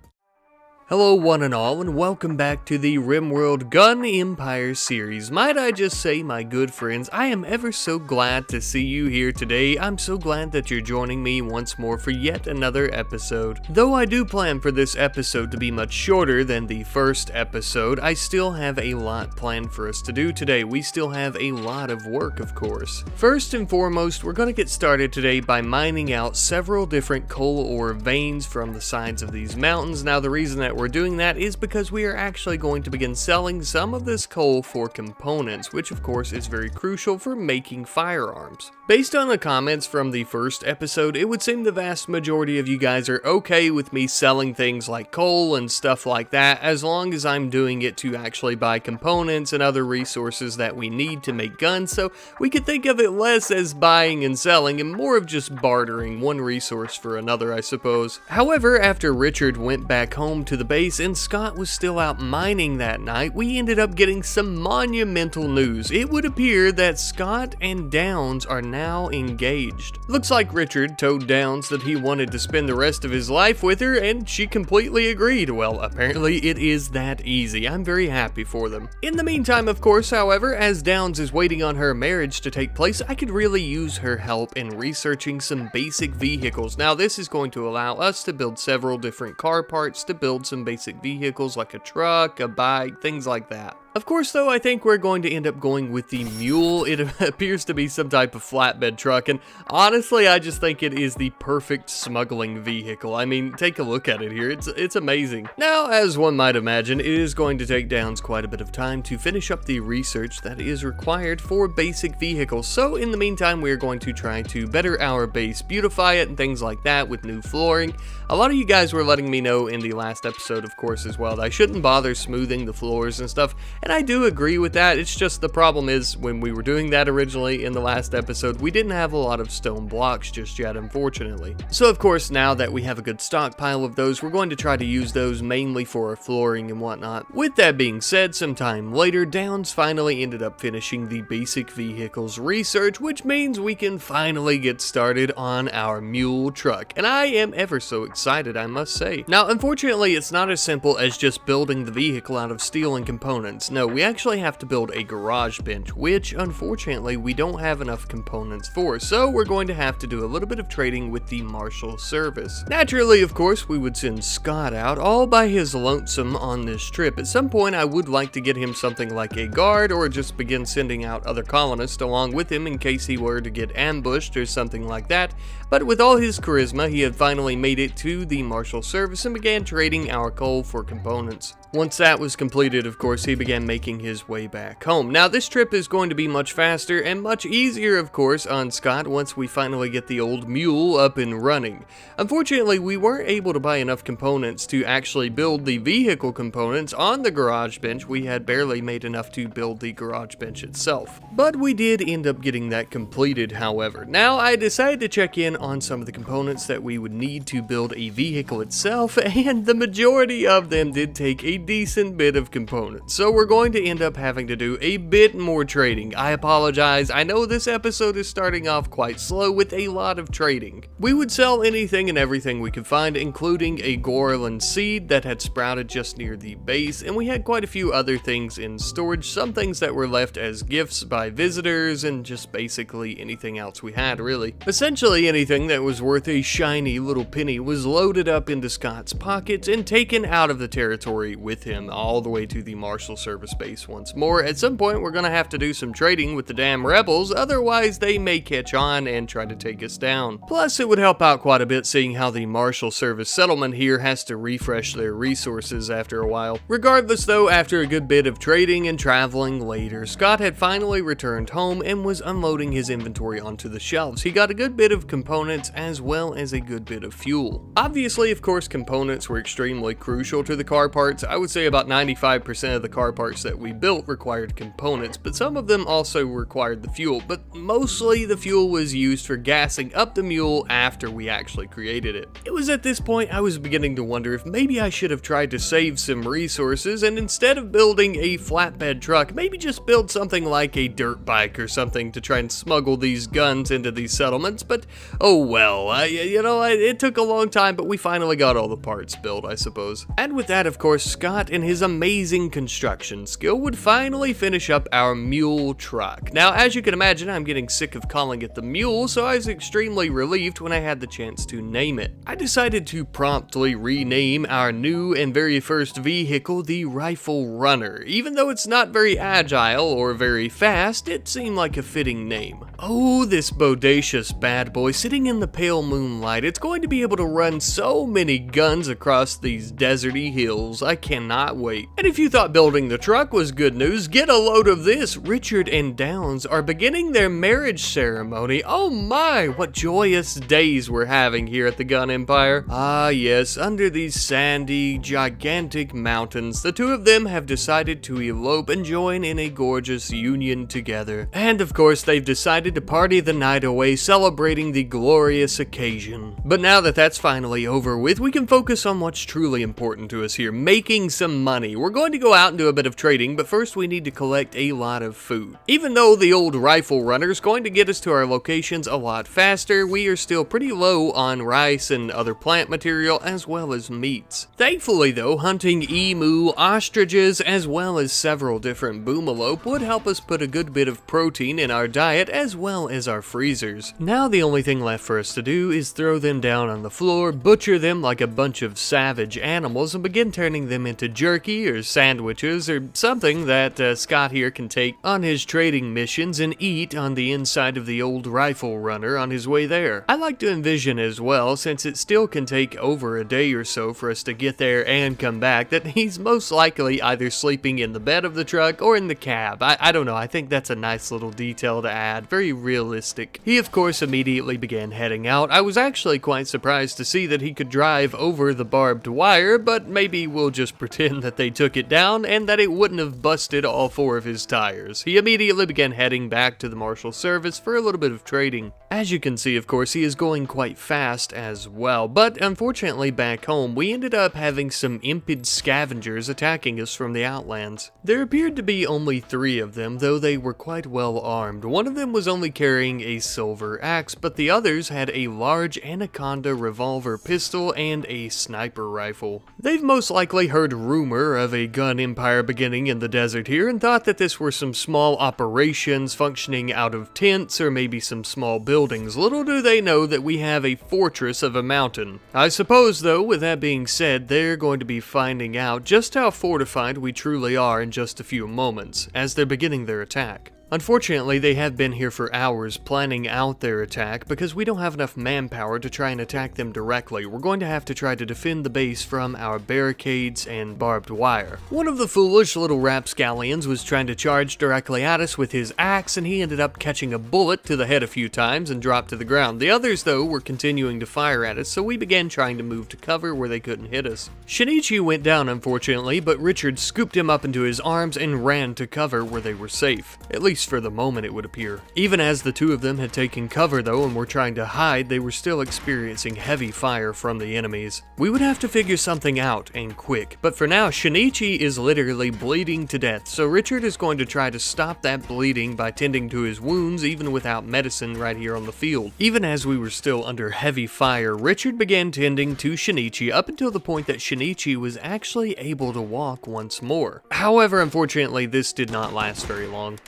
Hello one and all, and welcome back to the RimWorld Gun Empire series. Might I just say, my good friends, I am ever so glad to see you here today. I'm so glad that you're joining me once more for yet another episode. Though I do plan for this episode to be much shorter than the first episode, I still have a lot planned for us to do today. We still have a lot of work, of course. First and foremost, we're going to get started today by mining out several different coal ore veins from the sides of these mountains. Now, the reason that we're doing that is because we are actually going to begin selling some of this coal for components, which of course is very crucial for making firearms. Based on the comments from the first episode, it would seem the vast majority of you guys are okay with me selling things like coal and stuff like that, as long as I'm doing it to actually buy components and other resources that we need to make guns, so we could think of it less as buying and selling and more of just bartering one resource for another, I suppose. However, after Richard went back home to the base and Scott was still out mining that night, we ended up getting some monumental news. It would appear that Scott and Downs are now engaged. Looks like Richard told Downs that he wanted to spend the rest of his life with her, and she completely agreed. Well, apparently it is that easy. I'm very happy for them. In the meantime, of course, however, as Downs is waiting on her marriage to take place, I could really use her help in researching some basic vehicles. Now, this is going to allow us to build several different car parts to build some basic vehicles like a truck, a bike, things like that. Of course, though, I think we're going to end up going with the mule. It appears to be some type of flatbed truck, and honestly, I just think it is the perfect smuggling vehicle. I mean, take a look at it here. It's amazing. Now, as one might imagine, it is going to take Downs quite a bit of time to finish up the research that is required for basic vehicles. So, in the meantime, we're going to try to better our base, beautify it, and things like that with new flooring. A lot of you guys were letting me know in the last episode, of course, as well, that I shouldn't bother smoothing the floors and stuff. And I do agree with that. It's just the problem is when we were doing that originally in the last episode, we didn't have a lot of stone blocks just yet, unfortunately. So of course, now that we have a good stockpile of those, we're going to try to use those mainly for our flooring and whatnot. With that being said, sometime later, Downs finally ended up finishing the basic vehicles research, which means we can finally get started on our mule truck. And I am ever so excited, I must say. Now, unfortunately, it's not as simple as just building the vehicle out of steel and components. No, we actually have to build a garage bench, which unfortunately we don't have enough components for, so we're going to have to do a little bit of trading with the Marshal Service. Naturally, of course, we would send Scott out all by his lonesome on this trip. At some point, I would like to get him something like a guard, or just begin sending out other colonists along with him in case he were to get ambushed or something like that. But with all his charisma, he had finally made it to the Marshal Service and began trading our coal for components. Once that was completed, of course, he began making his way back home. Now, this trip is going to be much faster and much easier, of course, on Scott once we finally get the old mule up and running. Unfortunately, we weren't able to buy enough components to actually build the vehicle components on the garage bench. We had barely made enough to build the garage bench itself. But we did end up getting that completed, however. Now, I decided to check in on some of the components that we would need to build a vehicle itself, and the majority of them did take a decent bit of components, so we're going to end up having to do a bit more trading. I apologize, I know this episode is starting off quite slow with a lot of trading. We would sell anything and everything we could find, including a Gorlin seed that had sprouted just near the base, and we had quite a few other things in storage, some things that were left as gifts by visitors, and just basically anything else we had, really. Essentially anything that was worth a shiny little penny was loaded up into Scott's pockets and taken out of the territory with him all the way to the Marshal Service base once more. At some point, we're gonna have to do some trading with the damn rebels, otherwise they may catch on and try to take us down. Plus, it would help out quite a bit seeing how the Marshal Service settlement here has to refresh their resources after a while. Regardless though, after a good bit of trading and traveling later, Scott had finally returned home and was unloading his inventory onto the shelves. He got a good bit of components as well as a good bit of fuel. Obviously, of course, components were extremely crucial to the car parts. I would say about 95% of the car parts that we built required components, but some of them also required the fuel, but mostly the fuel was used for gassing up the mule after we actually created it. It was at this point I was beginning to wonder if maybe I should have tried to save some resources, and instead of building a flatbed truck, maybe just build something like a dirt bike or something to try and smuggle these guns into these settlements, but oh well, it took a long time, but we finally got all the parts built, I suppose. And with that, of course, Scott and his amazing construction skill would finally finish up our mule truck. Now, as you can imagine, I'm getting sick of calling it the mule, so I was extremely relieved when I had the chance to name it. I decided to promptly rename our new and very first vehicle the Rifle Runner. Even though it's not very agile or very fast, it seemed like a fitting name. Oh, this bodacious bad boy sitting in the pale moonlight. It's going to be able to run so many guns across these deserty hills. I cannot wait. And if you thought building the truck was good news, get a load of this. Richard and Downs are beginning their marriage ceremony. Oh my, what joyous days we're having here at the Gun Empire. Ah yes, under these sandy, gigantic mountains, the two of them have decided to elope and join in a gorgeous union together. And of course, they've decided to party the night away, celebrating the glorious occasion. But now that that's finally over with, we can focus on what's truly important to us here, making some money. We're going to go out and do a bit of trading, but first we need to collect a lot of food. Even though the old Rifle Runner is going to get us to our locations a lot faster, we are still pretty low on rice and other plant material as well as meats. Thankfully though, hunting emu, ostriches, as well as several different boomalope would help us put a good bit of protein in our diet as well as our freezers. Now the only thing left for us to do is throw them down on the floor, butcher them like a bunch of savage animals, and begin turning them into jerky or sandwiches or something that Scott here can take on his trading missions and eat on the inside of the old Rifle Runner on his way there. I like to envision as well, since it still can take over a day or so for us to get there and come back, that he's most likely either sleeping in the bed of the truck or in the cab. I don't know, I think that's a nice little detail to add, very realistic. He of course immediately began heading out. I was actually quite surprised to see that he could drive over the barbed wire, but maybe we'll just pretend that they took it down and that it wouldn't have busted all 4 of his tires. He immediately began heading back to the Marshal Service for a little bit of trading. As you can see, of course, he is going quite fast as well, but unfortunately back home, we ended up having some impid scavengers attacking us from the Outlands. There appeared to be only 3 of them, though they were quite well armed. One of them was only carrying a silver axe, but the others had a large Anaconda revolver pistol and a sniper rifle. They've most likely heard rumor of a gun empire beginning in the desert here and thought that this were some small operations functioning out of tents or maybe some small buildings. Little do they know that we have a fortress of a mountain. I suppose, though, with that being said, they're going to be finding out just how fortified we truly are in just a few moments, as they're beginning their attack. Unfortunately, they have been here for hours planning out their attack because we don't have enough manpower to try and attack them directly. We're going to have to try to defend the base from our barricades and barbed wire. One of the foolish little rapscallions was trying to charge directly at us with his axe, and he ended up catching a bullet to the head a few times and dropped to the ground. The others, though, were continuing to fire at us, so we began trying to move to cover where they couldn't hit us. Shinichi went down, unfortunately, but Richard scooped him up into his arms and ran to cover where they were safe. At least for the moment, it would appear. Even as the 2 of them had taken cover, though, and were trying to hide, they were still experiencing heavy fire from the enemies. We would have to figure something out, and quick. But for now, Shinichi is literally bleeding to death, so Richard is going to try to stop that bleeding by tending to his wounds, even without medicine right here on the field. Even as we were still under heavy fire, Richard began tending to Shinichi up until the point that Shinichi was actually able to walk once more. However, unfortunately, this did not last very long.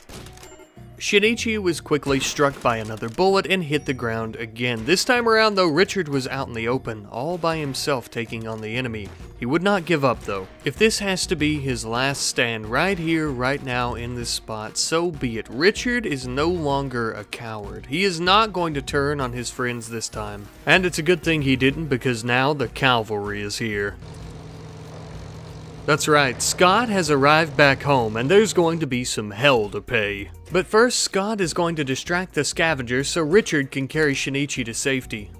Shinichi was quickly struck by another bullet and hit the ground again. This time around, though, Richard was out in the open, all by himself taking on the enemy. He would not give up, though. If this has to be his last stand right here, right now, in this spot, so be it. Richard is no longer a coward. He is not going to turn on his friends this time. And it's a good thing he didn't, because now the cavalry is here. That's right, Scott has arrived back home, and there's going to be some hell to pay. But first, Scott is going to distract the scavengers so Richard can carry Shinichi to safety.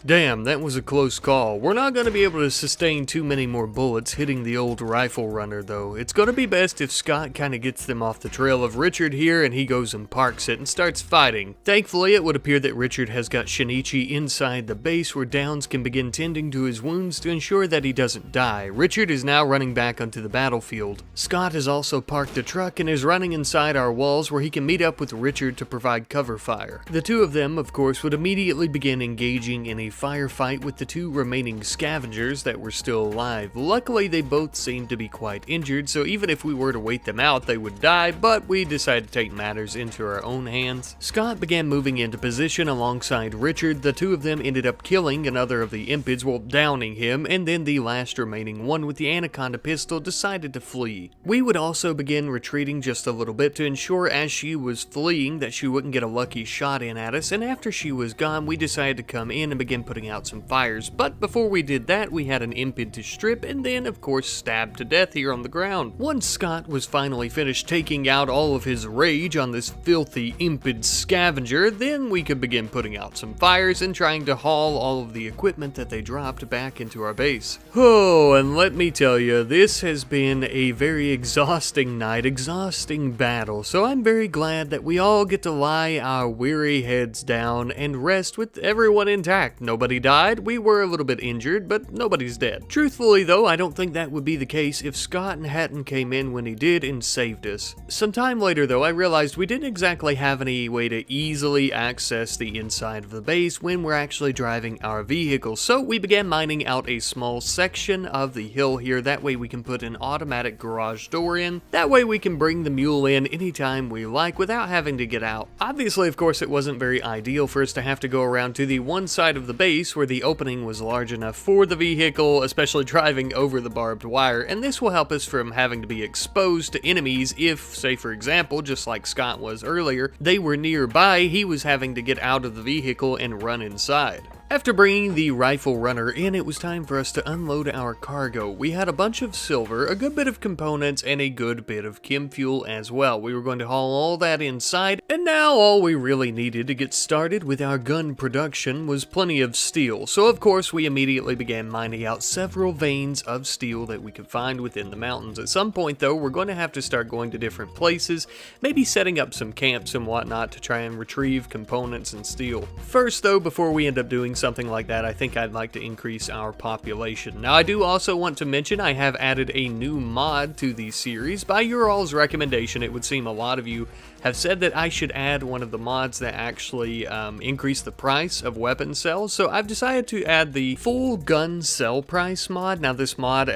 Damn, that was a close call. We're not going to be able to sustain too many more bullets hitting the old rifle runner, though. It's going to be best if Scott kind of gets them off the trail of Richard here and he goes and parks it and starts fighting. Thankfully, it would appear that Richard has got Shinichi inside the base where Downs can begin tending to his wounds to ensure that he doesn't die. Richard is now running back onto the battlefield. Scott has also parked the truck and is running inside our walls where he can meet up with Richard to provide cover fire. The 2 of them, of course, would immediately begin engaging in a firefight with the 2 remaining scavengers that were still alive. Luckily, they both seemed to be quite injured, so even if we were to wait them out, they would die, but we decided to take matters into our own hands. Scott began moving into position alongside Richard. The 2 of them ended up killing another of the impids while downing him, and then the last remaining one with the Anaconda pistol decided to flee. We would also begin retreating just a little bit to ensure as she was fleeing that she wouldn't get a lucky shot in at us, and after she was gone, we decided to come in and begin putting out some fires. But before we did that, we had an impid to strip and then, of course, stabbed to death here on the ground. Once Scott was finally finished taking out all of his rage on this filthy impid scavenger, then we could begin putting out some fires and trying to haul all of the equipment that they dropped back into our base. Oh, and let me tell you, this has been a very exhausting night, exhausting battle, so I'm very glad that we all get to lie our weary heads down and rest with everyone intact. Nobody died. We were a little bit injured, but nobody's dead. Truthfully, though, I don't think that would be the case if Scott and Hatton came in when he did and saved us. Sometime later, though, I realized we didn't exactly have any way to easily access the inside of the base when we're actually driving our vehicle, so we began mining out a small section of the hill here. That way we can put an automatic garage door in. That way we can bring the mule in anytime we like without having to get out. Obviously, of course, it wasn't very ideal for us to have to go around to the one side of the base where the opening was large enough for the vehicle, especially driving over the barbed wire, and this will help us from having to be exposed to enemies if, say for example, just like Scott was earlier, they were nearby, he was having to get out of the vehicle and run inside. After bringing the rifle runner in, it was time for us to unload our cargo. We had a bunch of silver, a good bit of components, and a good bit of chem fuel as well. We were going to haul all that inside, and now all we really needed to get started with our gun production was plenty of steel. So of course we immediately began mining out several veins of steel that we could find within the mountains. At some point though, we're going to have to start going to different places, maybe setting up some camps and whatnot to try and retrieve components and steel. First though, before we end up doing something like that, I think I'd like to increase our population. Now I do also want to mention I have added a new mod to the series. By your all's recommendation, it would seem a lot of you have said that I should add one of the mods that actually increase the price of weapon cells. So I've decided to add the full gun cell price mod. Now this mod,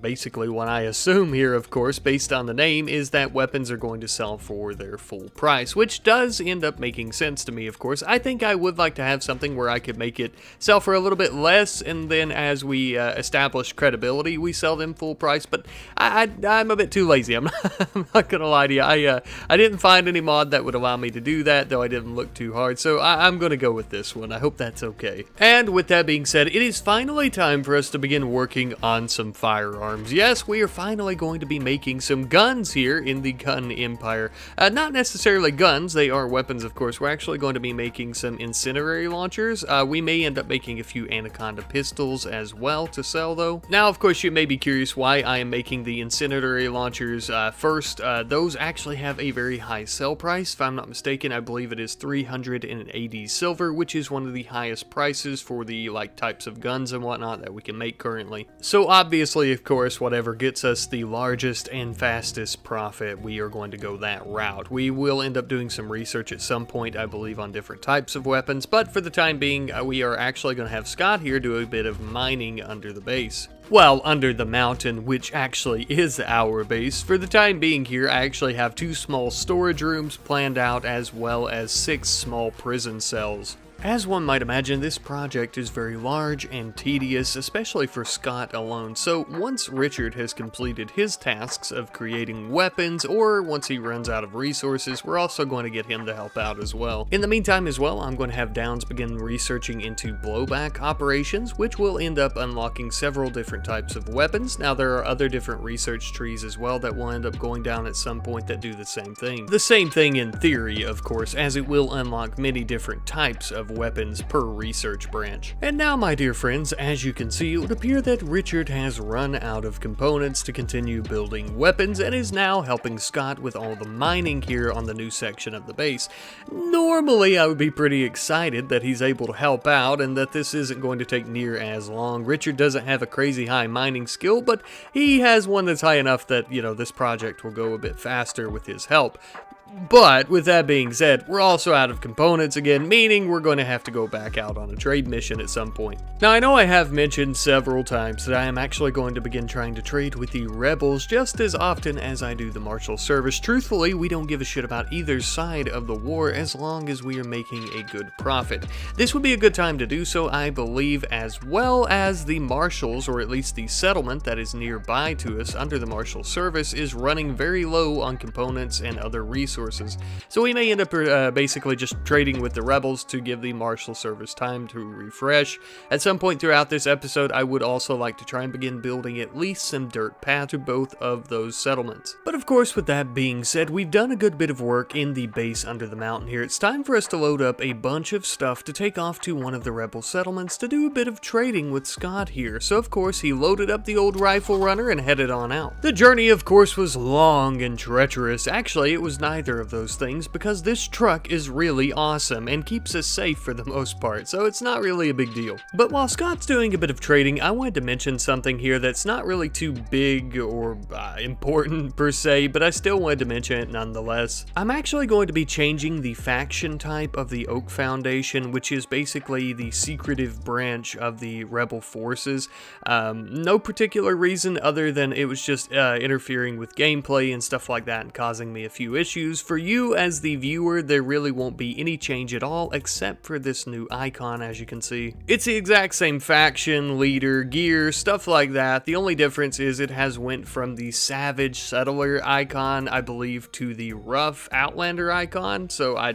basically what I assume here, of course, based on the name, is that weapons are going to sell for their full price, which does end up making sense to me, of course. I think I would like to have something where I could make it sell for a little bit less, and then as we establish credibility, we sell them full price, but I'm a bit too lazy. I'm not gonna lie to you. I didn't find any mod that would allow me to do that, though I didn't look too hard, so I'm gonna go with this one. I hope that's okay. And with that being said, it is finally time for us to begin working on some firearms. Yes, we are finally going to be making some guns here in the gun empire. Not necessarily guns, they are weapons, of course. We're actually going to be making some incendiary launchers. We may end up making a few anaconda pistols as well to sell, though. Now, of course, you may be curious why I am making the incendiary launchers first. Those actually have a very high sell price. If I'm not mistaken, I believe it is 380 silver, which is one of the highest prices for the types of guns and whatnot that we can make currently. So obviously, of course, whatever gets us the largest and fastest profit, we are going to go that route. We will end up doing some research at some point, I believe, on different types of weapons, but for the time being, we are actually going to have Scott here do a bit of mining under the base. Well, under the mountain, which actually is our base. For the time being here, I actually have 2 small storage rooms planned out, as well as 6 small prison cells. As one might imagine, this project is very large and tedious, especially for Scott alone, so once Richard has completed his tasks of creating weapons, or once he runs out of resources, we're also going to get him to help out as well. In the meantime as well, I'm going to have Downs begin researching into blowback operations, which will end up unlocking several different types of weapons. Now there are other different research trees as well that will end up going down at some point that do the same thing. The same thing in theory, of course, as it will unlock many different types of weapons per research branch. And now, my dear friends, as you can see, it would appear that Richard has run out of components to continue building weapons and is now helping Scott with all the mining here on the new section of the base. Normally, I would be pretty excited that he's able to help out and that this isn't going to take near as long. Richard doesn't have a crazy high mining skill, but he has one that's high enough that, this project will go a bit faster with his help. But, with that being said, we're also out of components again, meaning we're going to have to go back out on a trade mission at some point. Now, I know I have mentioned several times that I am actually going to begin trying to trade with the rebels just as often as I do the martial service. Truthfully, we don't give a shit about either side of the war as long as we are making a good profit. This would be a good time to do so, I believe, as well as the marshals, or at least the settlement that is nearby to us under the martial service, is running very low on components and other resources. So we may end up basically just trading with the rebels to give the martial service time to refresh. At some point throughout this episode, I would also like to try and begin building at least some dirt path to both of those settlements. But of course, with that being said, we've done a good bit of work in the base under the mountain here. It's time for us to load up a bunch of stuff to take off to one of the rebel settlements to do a bit of trading with Scott here. So of course, he loaded up the old rifle runner and headed on out. The journey, of course, was long and treacherous. Actually, it was neither of those things, because this truck is really awesome and keeps us safe for the most part, so it's not really a big deal. But while Scott's doing a bit of trading, I wanted to mention something here that's not really too big or important per se, but I still wanted to mention it nonetheless. I'm actually going to be changing the faction type of the Oak Foundation, which is basically the secretive branch of the rebel forces. No particular reason other than it was just interfering with gameplay and stuff like that and causing me a few issues for you as the viewer, there really won't be any change at all except for this new icon, as you can see. It's the exact same faction, leader, gear, stuff like that. The only difference is it has went from the savage settler icon, I believe, to the rough outlander icon. So I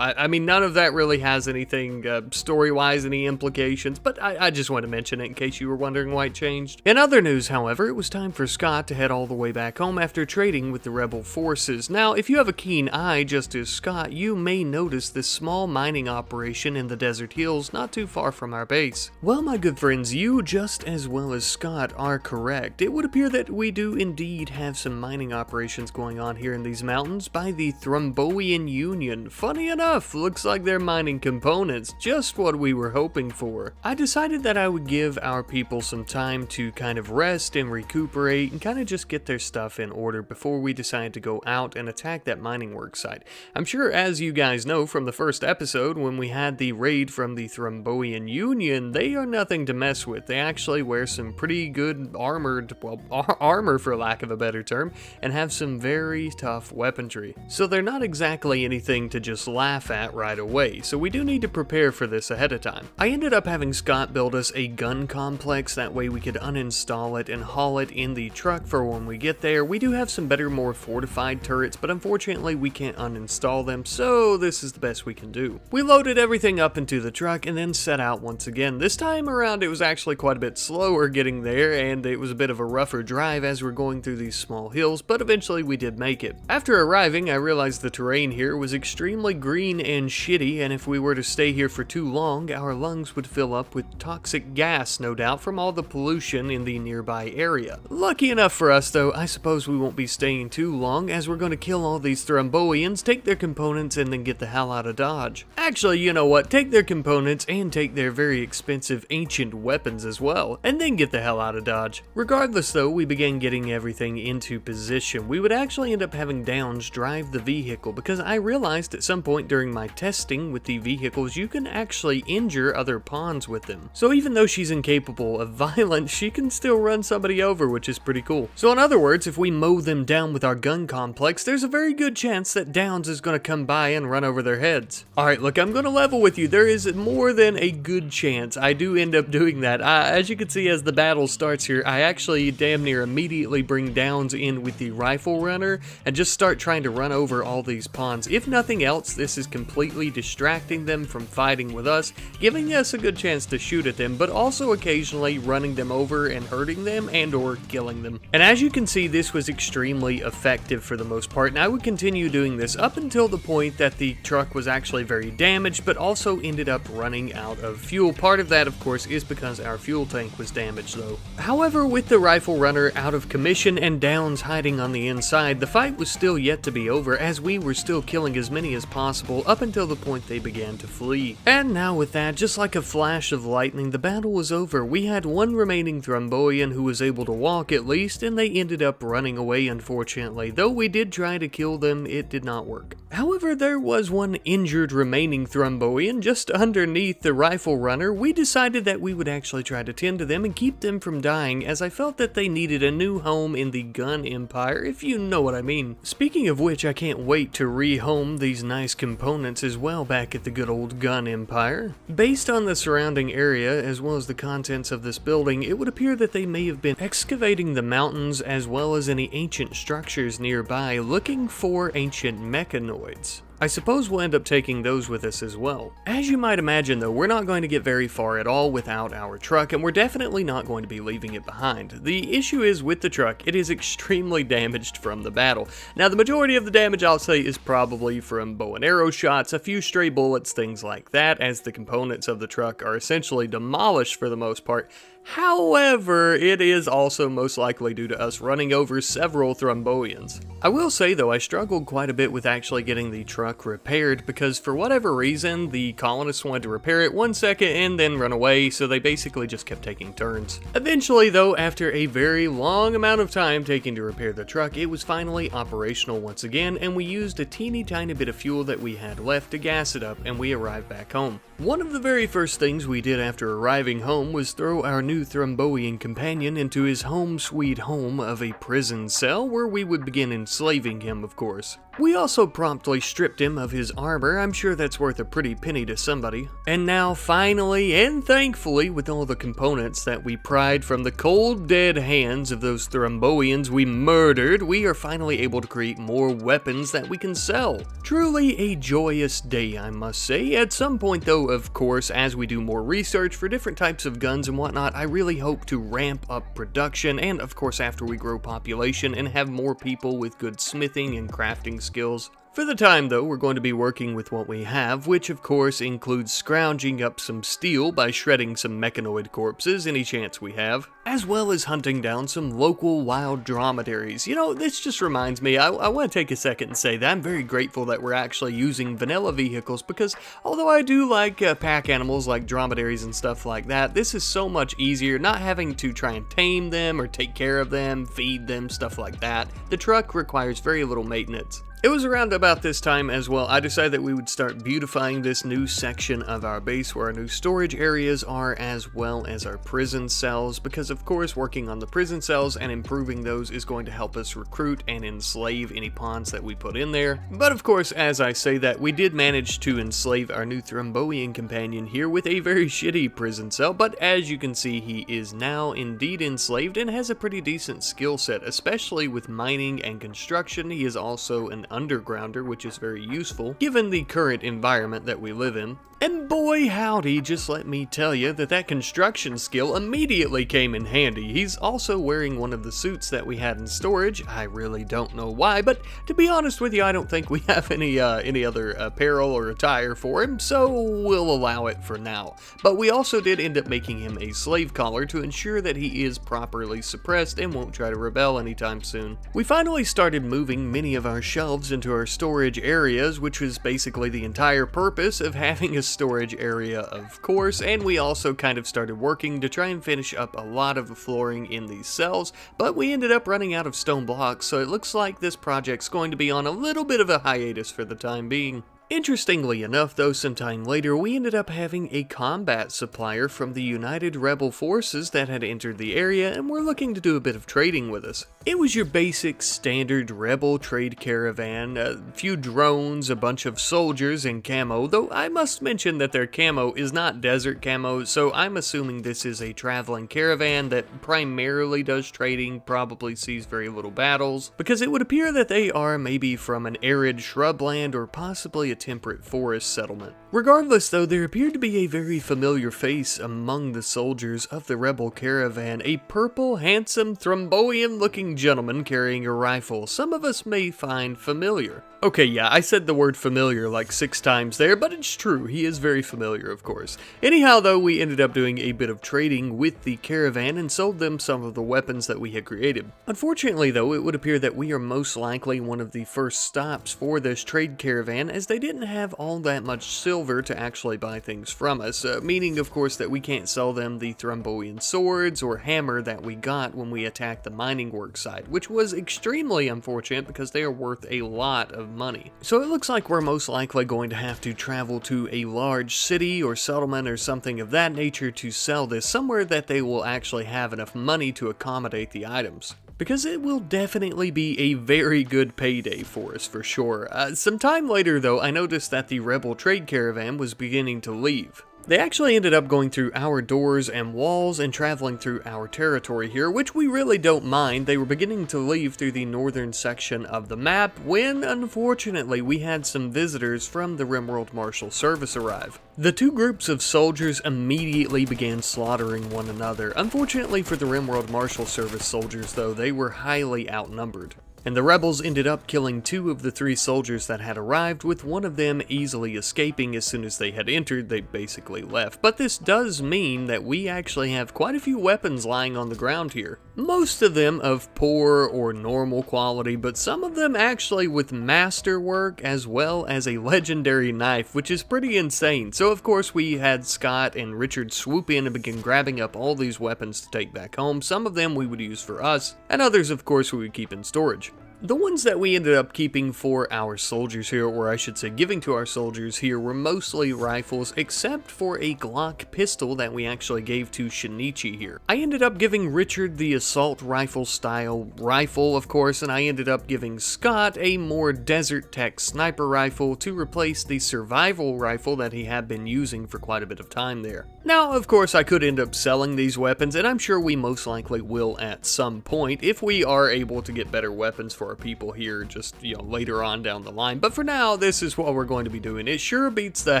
mean, none of that really has anything story-wise, any implications, but I just want to mention it in case you were wondering why it changed. In other news, however, it was time for Scott to head all the way back home after trading with the rebel forces. Now, if you have a keen eye, just as Scott, you may notice this small mining operation in the desert hills not too far from our base. Well, my good friends, you, just as well as Scott, are correct. It would appear that we do indeed have some mining operations going on here in these mountains by the Thrumboian Union. Funny enough, looks like they're mining components, just what we were hoping for. I decided that I would give our people some time to kind of rest and recuperate and kind of just get their stuff in order before we decide to go out and attack that mining work site. I'm sure, as you guys know from the first episode when we had the raid from the Thrumboian Union, they are nothing to mess with. They actually wear some pretty good armored, well, armor for lack of a better term, and have some very tough weaponry. So they're not exactly anything to just laugh at right away, so we do need to prepare for this ahead of time. I ended up having Scott build us a gun complex, that way we could uninstall it and haul it in the truck for when we get there. We do have some better, more fortified turrets, but unfortunately we can't uninstall them, so this is the best we can do. We loaded everything up into the truck and then set out once again. This time around it was actually quite a bit slower getting there, and it was a bit of a rougher drive as we're going through these small hills, but eventually we did make it. After arriving, I realized the terrain here was extremely green and shitty, and if we were to stay here for too long, our lungs would fill up with toxic gas, no doubt, from all the pollution in the nearby area. Lucky enough for us, though, I suppose we won't be staying too long, as we're going to kill all these Thrumboians, take their components, and then get the hell out of Dodge. Actually, you know what? Take their components and take their very expensive ancient weapons as well, and then get the hell out of Dodge. Regardless, though, we began getting everything into position. We would actually end up having Downs drive the vehicle, because I realized at some point during my testing with the vehicles, you can actually injure other pawns with them. So even though she's incapable of violence, she can still run somebody over, which is pretty cool. So in other words, if we mow them down with our gun complex, there's a very good chance that Downs is going to come by and run over their heads. Alright, look, I'm going to level with you. There is more than a good chance I do end up doing that. As you can see, as the battle starts here, I actually damn near immediately bring Downs in with the rifle runner and just start trying to run over all these pawns. If nothing else, this is completely distracting them from fighting with us, giving us a good chance to shoot at them, but also occasionally running them over and hurting them and or killing them. And as you can see, this was extremely effective for the most part, and I would continue doing this up until the point that the truck was actually very damaged, but also ended up running out of fuel. Part of that, of course, is because our fuel tank was damaged, though. However, with the rifle runner out of commission and Downs hiding on the inside, the fight was still yet to be over, as we were still killing as many as possible up until the point they began to flee. And now with that, just like a flash of lightning, the battle was over. We had one remaining Thrumboian who was able to walk at least, and they ended up running away, unfortunately. Though we did try to kill them, it did not work. However, there was one injured remaining Thrumboian just underneath the rifle runner. We decided that we would actually try to tend to them and keep them from dying, as I felt that they needed a new home in the gun empire, if you know what I mean. Speaking of which, I can't wait to rehome these nice components as well back at the good old gun empire. Based on the surrounding area, as well as the contents of this building, it would appear that they may have been excavating the mountains as well as any ancient structures nearby, looking for ancient mechanoids. I suppose we'll end up taking those with us as well. As you might imagine, though, we're not going to get very far at all without our truck, and we're definitely not going to be leaving it behind. The issue is with the truck, it is extremely damaged from the battle. Now, the majority of the damage, I'll say, is probably from bow and arrow shots, a few stray bullets, things like that, as the components of the truck are essentially demolished for the most part. However, it is also most likely due to us running over several Thrumboians. I will say, though, I struggled quite a bit with actually getting the truck repaired, because for whatever reason, the colonists wanted to repair it 1 second and then run away, so they basically just kept taking turns. Eventually, though, after a very long amount of time taking to repair the truck, it was finally operational once again, and we used a teeny tiny bit of fuel that we had left to gas it up, and we arrived back home. One of the very first things we did after arriving home was throw our new Thrumboian companion into his home sweet home of a prison cell, where we would begin enslaving him, of course. We also promptly stripped him of his armor. I'm sure that's worth a pretty penny to somebody. And now finally and thankfully, with all the components that we pried from the cold dead hands of those thrumboians we murdered, we are finally able to create more weapons that we can sell. Truly a joyous day, I must say. At some point though, of course, as we do more research for different types of guns and whatnot, I really hope to ramp up production, and of course after we grow population and have more people with good smithing and crafting skills. For the time though, we're going to be working with what we have, which of course includes scrounging up some steel by shredding some mechanoid corpses any chance we have, as well as hunting down some local wild dromedaries. You know, this just reminds me, I want to take a second and say that I'm very grateful that we're actually using vanilla vehicles, because although I do like pack animals like dromedaries and stuff like that, this is so much easier not having to try and tame them or take care of them, feed them, stuff like that. The truck requires very little maintenance. It was around about this time as well I decided that we would start beautifying this new section of our base where our new storage areas are, as well as our prison cells, because of course working on the prison cells and improving those is going to help us recruit and enslave any pawns that we put in there. But of course, as I say that, we did manage to enslave our new thrumboian companion here with a very shitty prison cell, but as you can see, he is now indeed enslaved and has a pretty decent skill set, especially with mining and construction. He is also an undergrounder, which is very useful given the current environment that we live in. And boy howdy, just let me tell you that construction skill immediately came in handy. He's also wearing one of the suits that we had in storage. I really don't know why, but to be honest with you, I don't think we have any other apparel or attire for him, so we'll allow it for now. But we also did end up making him a slave collar to ensure that he is properly suppressed and won't try to rebel anytime soon. We finally started moving many of our shelves into our storage areas, which was basically the entire purpose of having a storage area, of course, and we also kind of started working to try and finish up a lot of the flooring in these cells, but we ended up running out of stone blocks, so it looks like this project's going to be on a little bit of a hiatus for the time being. Interestingly enough though, sometime later we ended up having a combat supplier from the United Rebel Forces that had entered the area and were looking to do a bit of trading with us. It was your basic standard Rebel trade caravan, a few drones, a bunch of soldiers in camo, though I must mention that their camo is not desert camo, so I'm assuming this is a traveling caravan that primarily does trading, probably sees very little battles, because it would appear that they are maybe from an arid shrubland or possibly a temperate forest settlement. Regardless though, there appeared to be a very familiar face among the soldiers of the rebel caravan, a purple, handsome, thrumboian looking gentleman carrying a rifle some of us may find familiar. Okay, yeah, I said the word familiar like 6 times there, but it's true, he is very familiar, of course. Anyhow though, we ended up doing a bit of trading with the caravan and sold them some of the weapons that we had created. Unfortunately though, it would appear that we are most likely one of the first stops for this trade caravan, as they didn't have all that much silver to actually buy things from us, meaning of course that we can't sell them the thrumboian swords or hammer that we got when we attacked the mining work site, which was extremely unfortunate because they are worth a lot of money. So it looks like we're most likely going to have to travel to a large city or settlement or something of that nature to sell this, somewhere that they will actually have enough money to accommodate the items, because it will definitely be a very good payday for us for sure. Some time later though, I noticed that the rebel trade caravan was beginning to leave. They actually ended up going through our doors and walls and traveling through our territory here, which we really don't mind. They were beginning to leave through the northern section of the map when, unfortunately, we had some visitors from the RimWorld Marshal Service arrive. The two groups of soldiers immediately began slaughtering one another. Unfortunately for the RimWorld Marshal Service soldiers, though, they were highly outnumbered. And the rebels ended up killing 2 of the 3 soldiers that had arrived, with one of them easily escaping as soon as they had entered. They basically left. But this does mean that we actually have quite a few weapons lying on the ground here. Most of them of poor or normal quality, but some of them actually with masterwork, as well as a legendary knife, which is pretty insane. So of course we had Scott and Richard swoop in and begin grabbing up all these weapons to take back home. Some of them we would use for us, and others of course we would keep in storage. The ones that we ended up keeping for our soldiers here, or I should say giving to our soldiers here, were mostly rifles, except for a Glock pistol that we actually gave to Shinichi here. I ended up giving Richard the assault rifle style rifle, of course, and I ended up giving Scott a more desert tech sniper rifle to replace the survival rifle that he had been using for quite a bit of time there. Now, of course, I could end up selling these weapons, and I'm sure we most likely will at some point if we are able to get better weapons for our people here just, later on down the line. But for now, this is what we're going to be doing. It sure beats the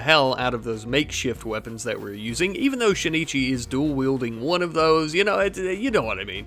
hell out of those makeshift weapons that we're using, even though Shinichi is dual wielding one of those, you know what I mean.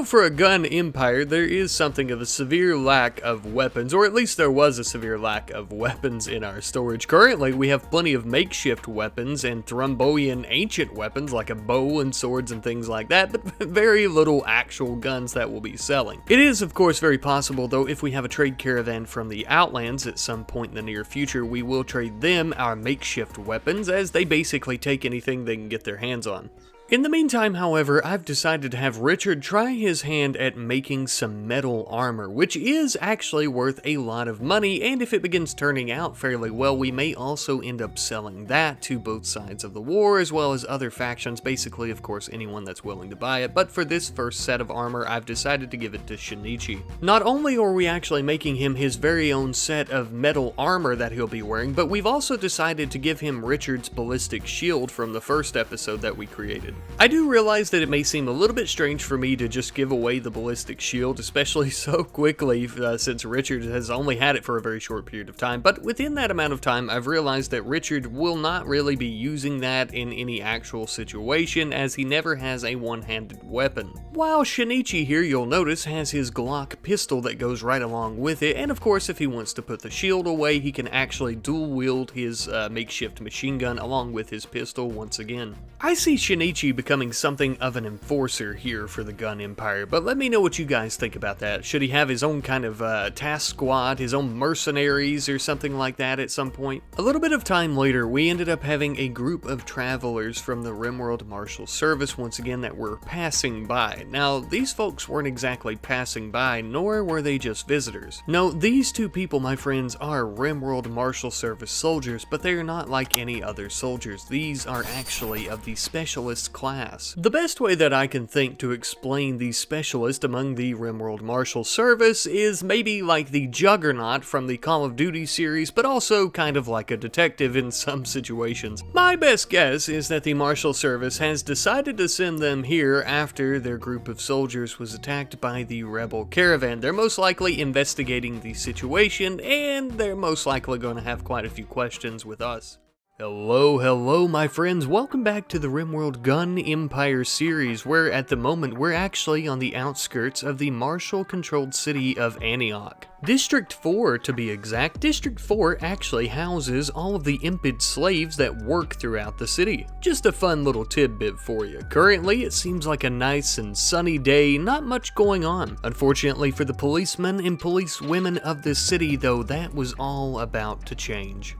For a gun empire, there is something of a severe lack of weapons, or at least there was a severe lack of weapons in our storage. Currently, we have plenty of makeshift weapons and Thrumboian ancient weapons like a bow and swords and things like that, but very little actual guns that we'll be selling. It is, of course, very possible, though, if we have a trade caravan from the Outlands at some point in the near future, we will trade them our makeshift weapons, as they basically take anything they can get their hands on. In the meantime, however, I've decided to have Richard try his hand at making some metal armor, which is actually worth a lot of money, and if it begins turning out fairly well, we may also end up selling that to both sides of the war, as well as other factions, basically, of course, anyone that's willing to buy it. But for this first set of armor, I've decided to give it to Shinichi. Not only are we actually making him his very own set of metal armor that he'll be wearing, but we've also decided to give him Richard's ballistic shield from the first episode that we created. I do realize that it may seem a little bit strange for me to just give away the ballistic shield, especially so quickly since Richard has only had it for a very short period of time, but within that amount of time I've realized that Richard will not really be using that in any actual situation, as he never has a one-handed weapon. While Shinichi here, you'll notice, has his Glock pistol that goes right along with it, and of course if he wants to put the shield away, he can actually dual wield his makeshift machine gun along with his pistol once again. I see Shinichi becoming something of an enforcer here for the gun empire, but let me know what you guys think about that. Should he have his own kind of task squad, his own mercenaries or something like that at some point? A little bit of time later, we ended up having a group of travelers from the RimWorld Marshal Service once again that were passing by. Now, these folks weren't exactly passing by, nor were they just visitors. No, these two people, my friends, are RimWorld Marshal Service soldiers, but they are not like any other soldiers. These are actually of the specialist class. The best way that I can think to explain the specialist among the RimWorld Marshal Service is maybe like the Juggernaut from the Call of Duty series, but also kind of like a detective in some situations. My best guess is that the Marshal Service has decided to send them here after their group of soldiers was attacked by the rebel caravan. They're most likely investigating the situation, and they're most likely going to have quite a few questions with us. Hello my friends, welcome back to the RimWorld Gun Empire series, where at the moment we're actually on the outskirts of the Marshal-controlled city of Antioch. District 4 to be exact. District 4 actually houses all of the impid slaves that work throughout the city. Just a fun little tidbit for you. Currently it seems like a nice and sunny day, not much going on. Unfortunately for the policemen and policewomen of this city though, that was all about to change.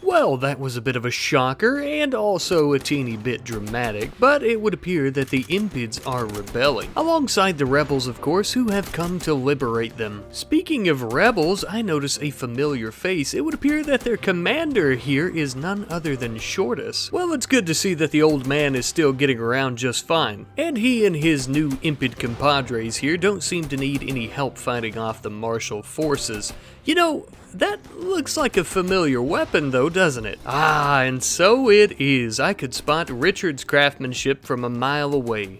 Well, that was a bit of a shocker, and also a teeny bit dramatic, but it would appear that the Impids are rebelling, alongside the rebels, of course, who have come to liberate them. Speaking of rebels, I notice a familiar face. It would appear that their commander here is none other than Shortus. Well, it's good to see that the old man is still getting around just fine, and he and his new Impid compadres here don't seem to need any help fighting off the Marshal forces. You know, that looks like a familiar weapon though, doesn't it? Ah, and so it is. I could spot Richard's craftsmanship from a mile away.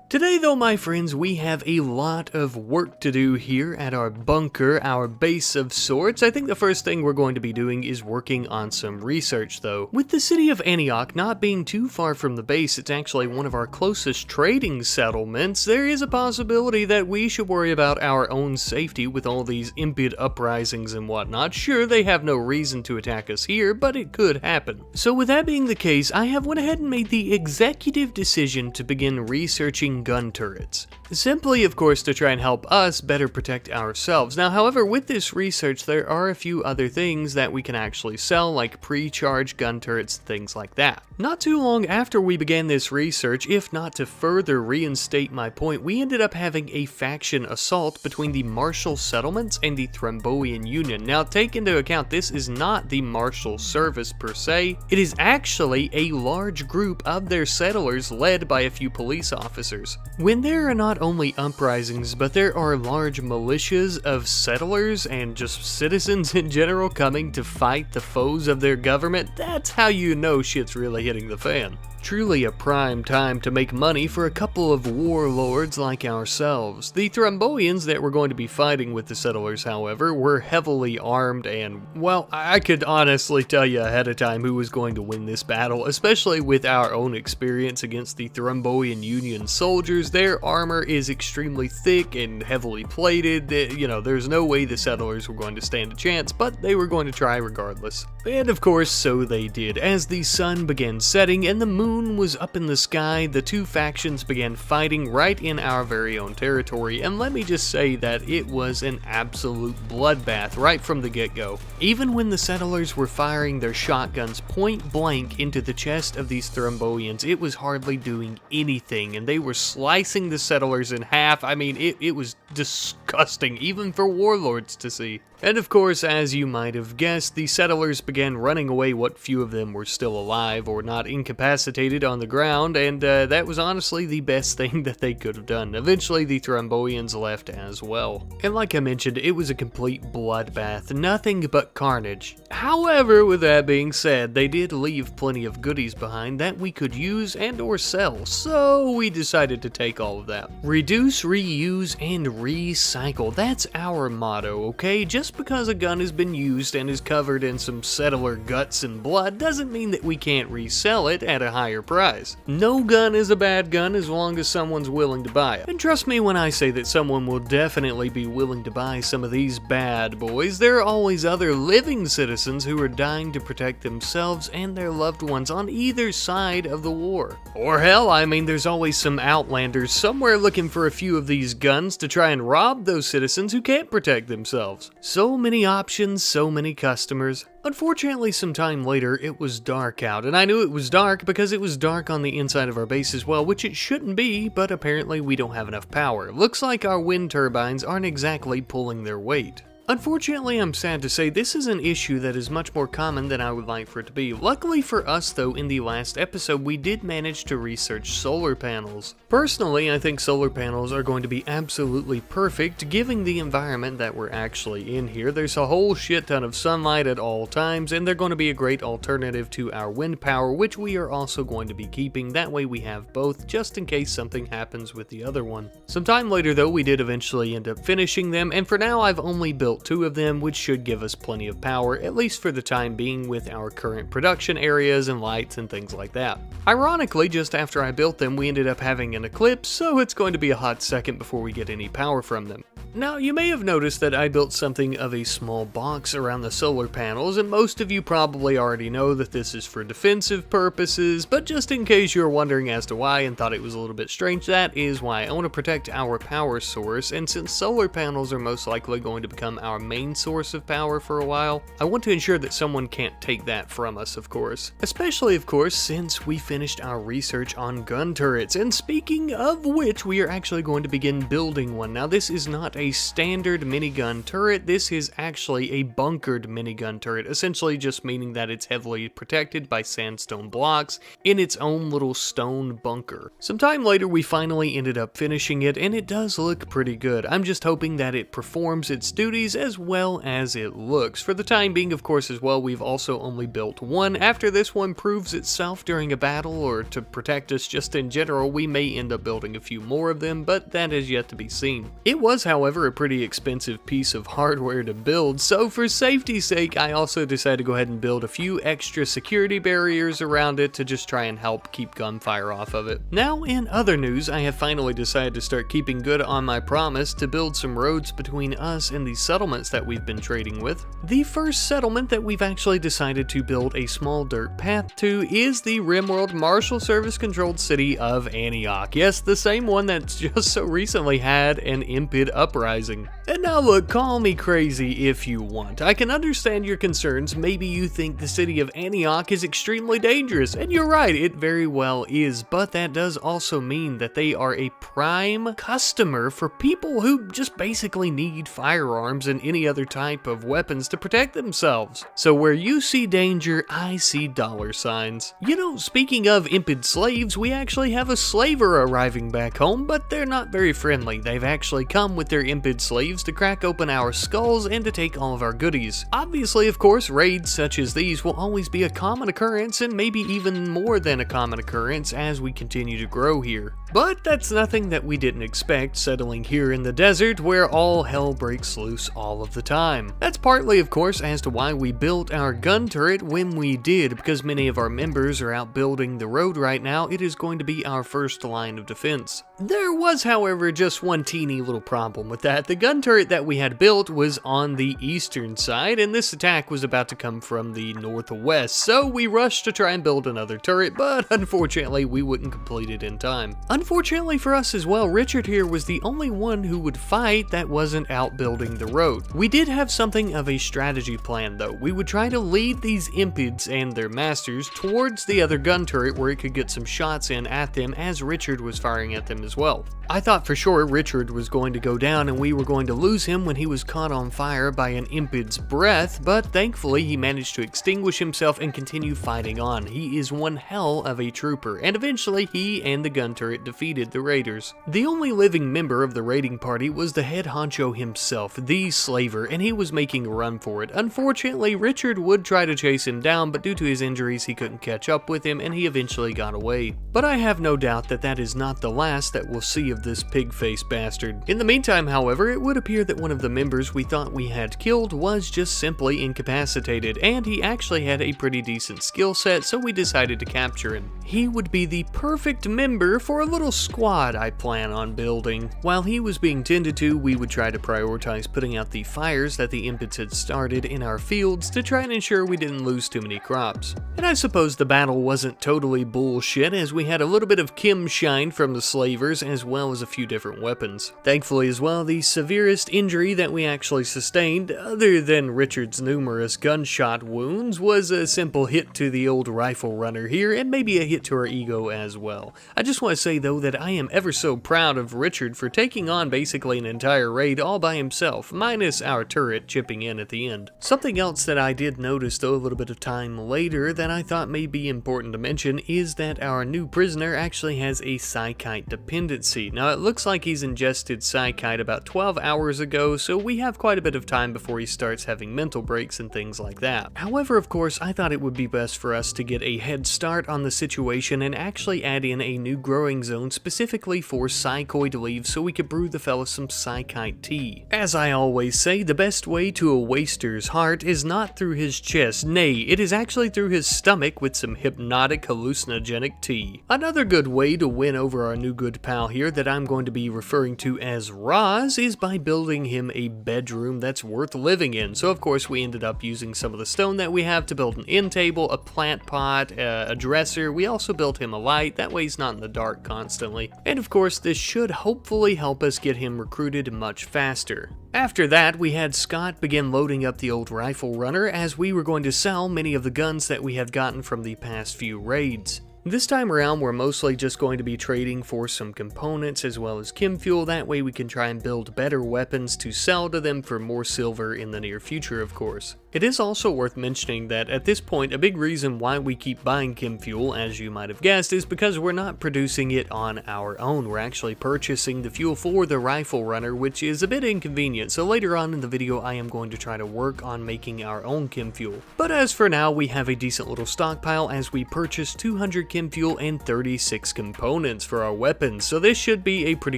Today though, my friends, we have a lot of work to do here at our bunker, our base of sorts. I think the first thing we're going to be doing is working on some research though. With the city of Antioch not being too far from the base, it's actually one of our closest trading settlements. There is a possibility that we should worry about our own safety with all these impid uprisings and whatnot. Sure, they have no reason to attack us here, but it could happen. So with that being the case, I have went ahead and made the executive decision to begin researching gun turrets. Simply, of course, to try and help us better protect ourselves. Now, however, with this research, there are a few other things that we can actually sell, like pre-charge gun turrets, things like that. Not too long after we began this research, if not to further reinstate my point, we ended up having a faction assault between the Marshall Settlements and the Thrumboian Union. Now, take into account, this is not the Marshall Service per se, it is actually a large group of their settlers led by a few police officers. When there are not only uprisings, but there are large militias of settlers and just citizens in general coming to fight the foes of their government, that's how you know shit's really hitting the fan. Truly a prime time to make money for a couple of warlords like ourselves. The Thrumboians that were going to be fighting with the settlers, however, were heavily armed and, well, I could honestly tell you ahead of time who was going to win this battle, especially with our own experience against the Thrumboian Union soldiers. Their armor is extremely thick and heavily plated. You know, there's no way the settlers were going to stand a chance, but they were going to try regardless. And of course, so they did. As the sun began setting and the moon was up in the sky, the two factions began fighting right in our very own territory, and let me just say that it was an absolute bloodbath right from the get-go. Even when the settlers were firing their shotguns point blank into the chest of these Thrumboians, it was hardly doing anything, and they were slicing the settlers in half. I mean, it was disgusting, even for warlords to see. And of course, as you might have guessed, the settlers began running away what few of them were still alive or not incapacitated on the ground, and that was honestly the best thing that they could have done. Eventually, the Thrumboians left as well. And like I mentioned, it was a complete bloodbath, nothing but carnage. However, with that being said, they did leave plenty of goodies behind that we could use and or sell, so we decided to take all of that. Reduce, reuse, and recycle. That's our motto, okay? Just because a gun has been used and is covered in some settler guts and blood doesn't mean that we can't resell it at a higher price. No gun is a bad gun as long as someone's willing to buy it. And trust me when I say that someone will definitely be willing to buy some of these bad boys. There are always other living citizens who are dying to protect themselves and their loved ones on either side of the war. Or hell, I mean, there's always some outlanders somewhere looking for a few of these guns to try and rob those citizens who can't protect themselves. So many options, so many customers. Unfortunately, some time later, it was dark out, and I knew it was dark because it was dark on the inside of our base as well, which it shouldn't be, but apparently we don't have enough power. Looks like our wind turbines aren't exactly pulling their weight. Unfortunately, I'm sad to say this is an issue that is much more common than I would like for it to be. Luckily for us though, in the last episode, we did manage to research solar panels. Personally, I think solar panels are going to be absolutely perfect given the environment that we're actually in here. There's a whole shit ton of sunlight at all times, and they're going to be a great alternative to our wind power, which we are also going to be keeping. That way we have both, just in case something happens with the other one. Sometime later though, we did eventually end up finishing them, and for now I've only built 2 of them, which should give us plenty of power, at least for the time being with our current production areas and lights and things like that. Ironically, just after I built them, we ended up having an eclipse, so it's going to be a hot second before we get any power from them. Now, you may have noticed that I built something of a small box around the solar panels, and most of you probably already know that this is for defensive purposes, but just in case you're wondering as to why and thought it was a little bit strange, that is why. I want to protect our power source, and since solar panels are most likely going to become our main source of power for a while, I want to ensure that someone can't take that from us, of course. Especially, of course, since we finished our research on gun turrets, and speaking of which, we are actually going to begin building one. Now, this is not a standard minigun turret, this is actually a bunkered minigun turret, essentially just meaning that it's heavily protected by sandstone blocks in its own little stone bunker. Sometime later we finally ended up finishing it, and it does look pretty good. I'm just hoping that it performs its duties as well as it looks. For the time being, of course, as well, we've also only built one. After this one proves itself during a battle or to protect us just in general, we may end up building a few more of them, but that is yet to be seen. It was, however, however, a pretty expensive piece of hardware to build, so for safety's sake, I also decided to go ahead and build a few extra security barriers around it to just try and help keep gunfire off of it. Now, in other news, I have finally decided to start keeping good on my promise to build some roads between us and the settlements that we've been trading with. The first settlement that we've actually decided to build a small dirt path to is the RimWorld Marshal Service controlled city of Antioch. Yes, the same one that's just so recently had an impid uprising. And now look, call me crazy if you want. I can understand your concerns. Maybe you think the city of Antioch is extremely dangerous, and you're right, it very well is, but that does also mean that they are a prime customer for people who just basically need firearms and any other type of weapons to protect themselves. So where you see danger, I see dollar signs. You know, speaking of impid slaves, we actually have a slaver arriving back home, but they're not very friendly. They've actually come with their impid slaves to crack open our skulls and to take all of our goodies. Obviously, of course, raids such as these will always be a common occurrence, and maybe even more than a common occurrence as we continue to grow here. But that's nothing that we didn't expect settling here in the desert where all hell breaks loose all of the time. That's partly, of course, as to why we built our gun turret when we did, because many of our members are out building the road right now. It is going to be our first line of defense. There was, however, just one teeny little problem with that. The gun turret that we had built was on the eastern side, and this attack was about to come from the northwest, so we rushed to try and build another turret, but unfortunately we wouldn't complete it in time. Unfortunately for us as well, Richard here was the only one who would fight that wasn't out building the road. We did have something of a strategy plan though. We would try to lead these impids and their masters towards the other gun turret where it could get some shots in at them as Richard was firing at them as well. I thought for sure Richard was going to go down and we were going to lose him when he was caught on fire by an impid's breath, but thankfully he managed to extinguish himself and continue fighting on. He is one hell of a trooper, and eventually he and the gun turret defeated the raiders. The only living member of the raiding party was the head honcho himself, the slaver, and he was making a run for it. Unfortunately, Richard would try to chase him down, but due to his injuries he couldn't catch up with him and he eventually got away. But I have no doubt that that is not the last that we'll see of this pig-faced bastard. In the meantime, however, it would appear that one of the members we thought we had killed was just simply incapacitated, and he actually had a pretty decent skill set, so we decided to capture him. He would be the perfect member for a little squad I plan on building. While he was being tended to, we would try to prioritize putting out the fires that the impids had started in our fields to try and ensure we didn't lose too many crops. And I suppose the battle wasn't totally bullshit, as we had a little bit of Kim shine from the slavers as well as a few different weapons. Thankfully as well, the severest injury that we actually sustained, other than Richard's numerous gunshot wounds, was a simple hit to the old rifle runner here, and maybe a hit to our ego as well. I just want to say though that I am ever so proud of Richard for taking on basically an entire raid all by himself, minus our turret chipping in at the end. Something else that I did notice though a little bit of time later that I thought may be important to mention is that our new prisoner actually has a psychite dependency. Now it looks like he's ingested psychite about 12 hours ago, so we have quite a bit of time before he starts having mental breaks and things like that. However, of course, I thought it would be best for us to get a head start on the situation and actually add in a new growing zone specifically for psychoid leaves so we could brew the fella some psychite tea. As I always say, the best way to a waster's heart is not through his chest, nay, it is actually through his stomach with some hypnotic hallucinogenic tea. Another good way to win over our new good pal here that I'm going to be referring to as Roz is by building him a bedroom that's worth living in. So of course we ended up using some of the stone that we have to build an end table, a plant pot, a dresser. We also built him a light, that way he's not in the dark constantly. And of course this should hopefully help us get him recruited much faster. After that, we had Scott begin loading up the old rifle runner as we were going to sell many of the guns that we had gotten from the past few raids. This time around, we're mostly just going to be trading for some components as well as chem fuel. That way we can try and build better weapons to sell to them for more silver in the near future, of course. It is also worth mentioning that at this point, a big reason why we keep buying chem fuel, as you might have guessed, is because we're not producing it on our own. We're actually purchasing the fuel for the rifle runner, which is a bit inconvenient. So later on in the video, I am going to try to work on making our own chem fuel. But as for now, we have a decent little stockpile as we purchased 200 chem fuel and 36 components for our weapons, so this should be a pretty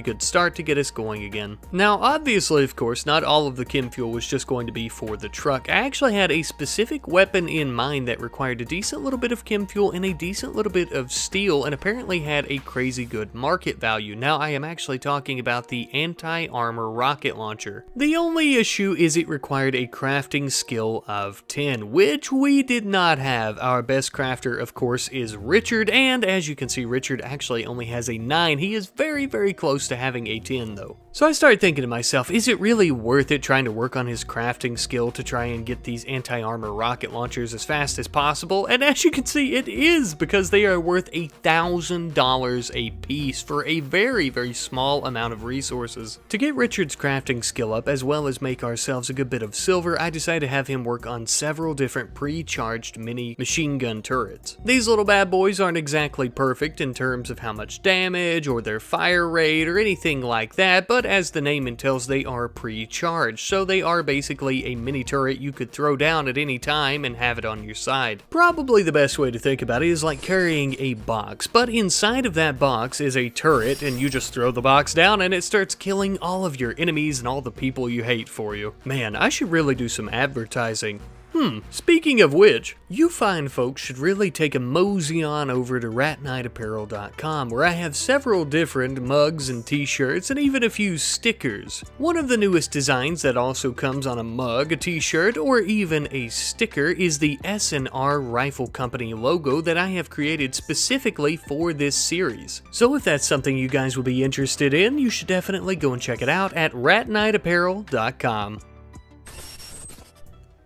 good start to get us going again. Now obviously, of course, not all of the chem fuel was just going to be for the truck. I actually had a specific weapon in mind that required a decent little bit of chem fuel and a decent little bit of steel, and apparently had a crazy good market value. Now I am actually talking about the anti-armor rocket launcher. The only issue is it required a crafting skill of 10, which we did not have. Our best crafter, of course, is Richard, and as you can see, Richard actually only has a 9. He is very, very close to having a 10 though. So I started thinking to myself, is it really worth it trying to work on his crafting skill to try and get these anti-armor rocket launchers as fast as possible? And as you can see, it is, because they are worth $1,000 a piece for a very, very small amount of resources. To get Richard's crafting skill up, as well as make ourselves a good bit of silver, I decided to have him work on several different pre-charged mini machine gun turrets. These little bad boys aren't exactly perfect in terms of how much damage or their fire rate or anything like that, but as the name entails, they are pre-charged, so they are basically a mini turret you could throw down at any time and have it on your side. Probably the best way to think about it is like carrying a box, but inside of that box is a turret, and you just throw the box down and it starts killing all of your enemies and all the people you hate for you. Man, I should really do some advertising. Speaking of which, you fine folks should really take a mosey on over to ratknightapparel.com, where I have several different mugs and t-shirts and even a few stickers. One of the newest designs that also comes on a mug, a t-shirt, or even a sticker is the S&R Rifle Company logo that I have created specifically for this series. So if that's something you guys would be interested in, you should definitely go and check it out at ratknightapparel.com.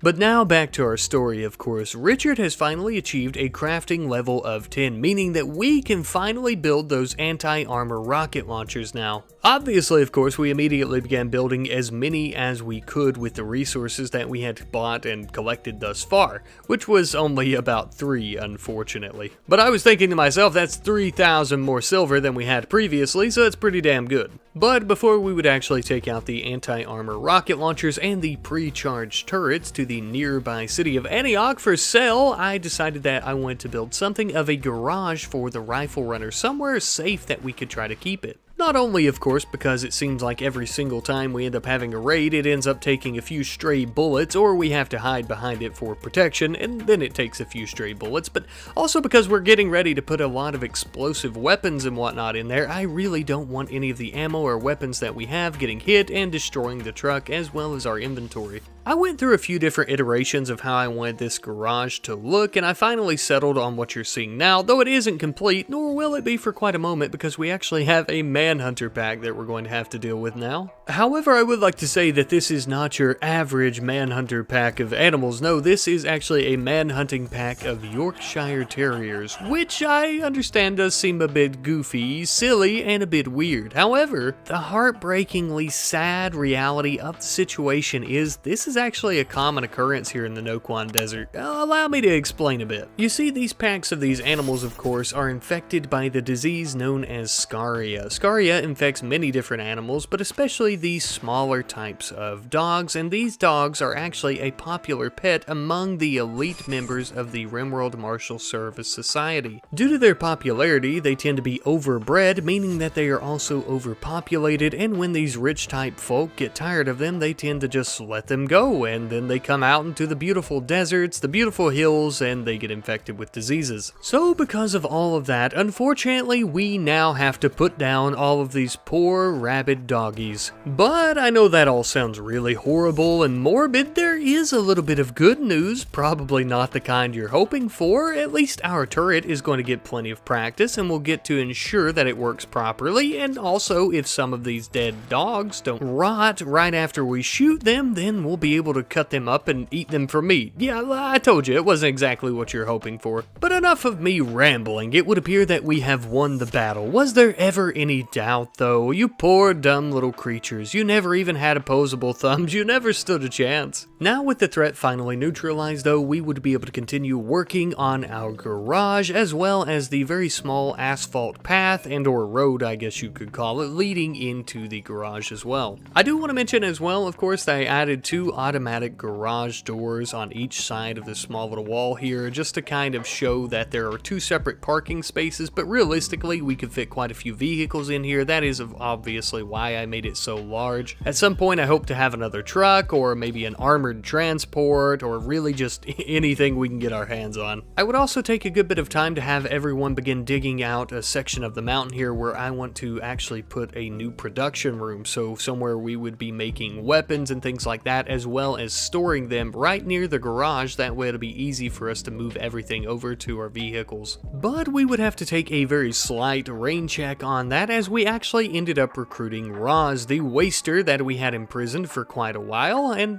But now back to our story, of course. Richard has finally achieved a crafting level of 10, meaning that we can finally build those anti-armor rocket launchers now. Obviously, of course, we immediately began building as many as we could with the resources that we had bought and collected thus far, which was only about 3, unfortunately. But I was thinking to myself, that's 3,000 more silver than we had previously, so that's pretty damn good. But before we would actually take out the anti-armor rocket launchers and the pre-charged turrets to the nearby city of Antioch for sale, I decided that I wanted to build something of a garage for the rifle runner, somewhere safe that we could try to keep it. Not only, of course, because it seems like every single time we end up having a raid, it ends up taking a few stray bullets, or we have to hide behind it for protection, and then it takes a few stray bullets, but also because we're getting ready to put a lot of explosive weapons and whatnot in there. I really don't want any of the ammo or weapons that we have getting hit and destroying the truck, as well as our inventory. I went through a few different iterations of how I wanted this garage to look, and I finally settled on what you're seeing now, though it isn't complete, nor will it be for quite a moment, because we actually have a Manhunter pack that we're going to have to deal with now. However, I would like to say that this is not your average Manhunter pack of animals. No, this is actually a manhunting pack of Yorkshire Terriers, which I understand does seem a bit goofy, silly, and a bit weird. However, the heartbreakingly sad reality of the situation is this is actually a common occurrence here in the Noquan Desert. Allow me to explain a bit. You see, these packs of these animals, of course, are infected by the disease known as scaria. Scaria infects many different animals, but especially these smaller types of dogs, and these dogs are actually a popular pet among the elite members of the RimWorld Marshal Service Society. Due to their popularity, they tend to be overbred, meaning that they are also overpopulated, and when these rich type folk get tired of them, they tend to just let them go, and then they come out into the beautiful deserts, the beautiful hills, and they get infected with diseases. So because of all of that, unfortunately, we now have to put down all of these poor rabid doggies. But I know that all sounds really horrible and morbid. There is a little bit of good news, probably not the kind you're hoping for. At least our turret is going to get plenty of practice, and we'll get to ensure that it works properly, and also if some of these dead dogs don't rot right after we shoot them, then we'll be able to cut them up and eat them for meat. Yeah, I told you, it wasn't exactly what you're hoping for. But enough of me rambling. It would appear that we have won the battle. Was there ever any doubt, though? You poor dumb little creatures. You never even had opposable thumbs. You never stood a chance. Now with the threat finally neutralized, though, we would be able to continue working on our garage, as well as the very small asphalt path and or road, I guess you could call it, leading into the garage as well. I do want to mention as well, of course, that I added 2 automatic garage doors on each side of this small little wall here, just to kind of show that there are 2 separate parking spaces, but realistically we could fit quite a few vehicles in here. That is obviously why I made it so large. At some point I hope to have another truck, or maybe an armored transport, or really just anything we can get our hands on. I would also take a good bit of time to have everyone begin digging out a section of the mountain here where I want to actually put a new production room, so somewhere we would be making weapons and things like that, as well as storing them right near the garage. That way it'll be easy for us to move everything over to our vehicles. But we would have to take a very slight rain check on that, as we actually ended up recruiting Roz, the waster that we had imprisoned for quite a while, and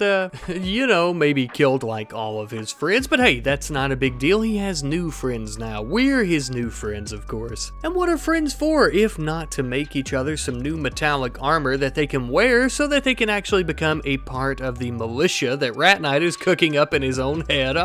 you know, maybe killed like all of his friends, but hey, that's not a big deal. He has new friends now. We're his new friends, of course. And what are friends for, if not to make each other some new metallic armor that they can wear so that they can actually become a part of the militia that Rat Knight is cooking up in his own head.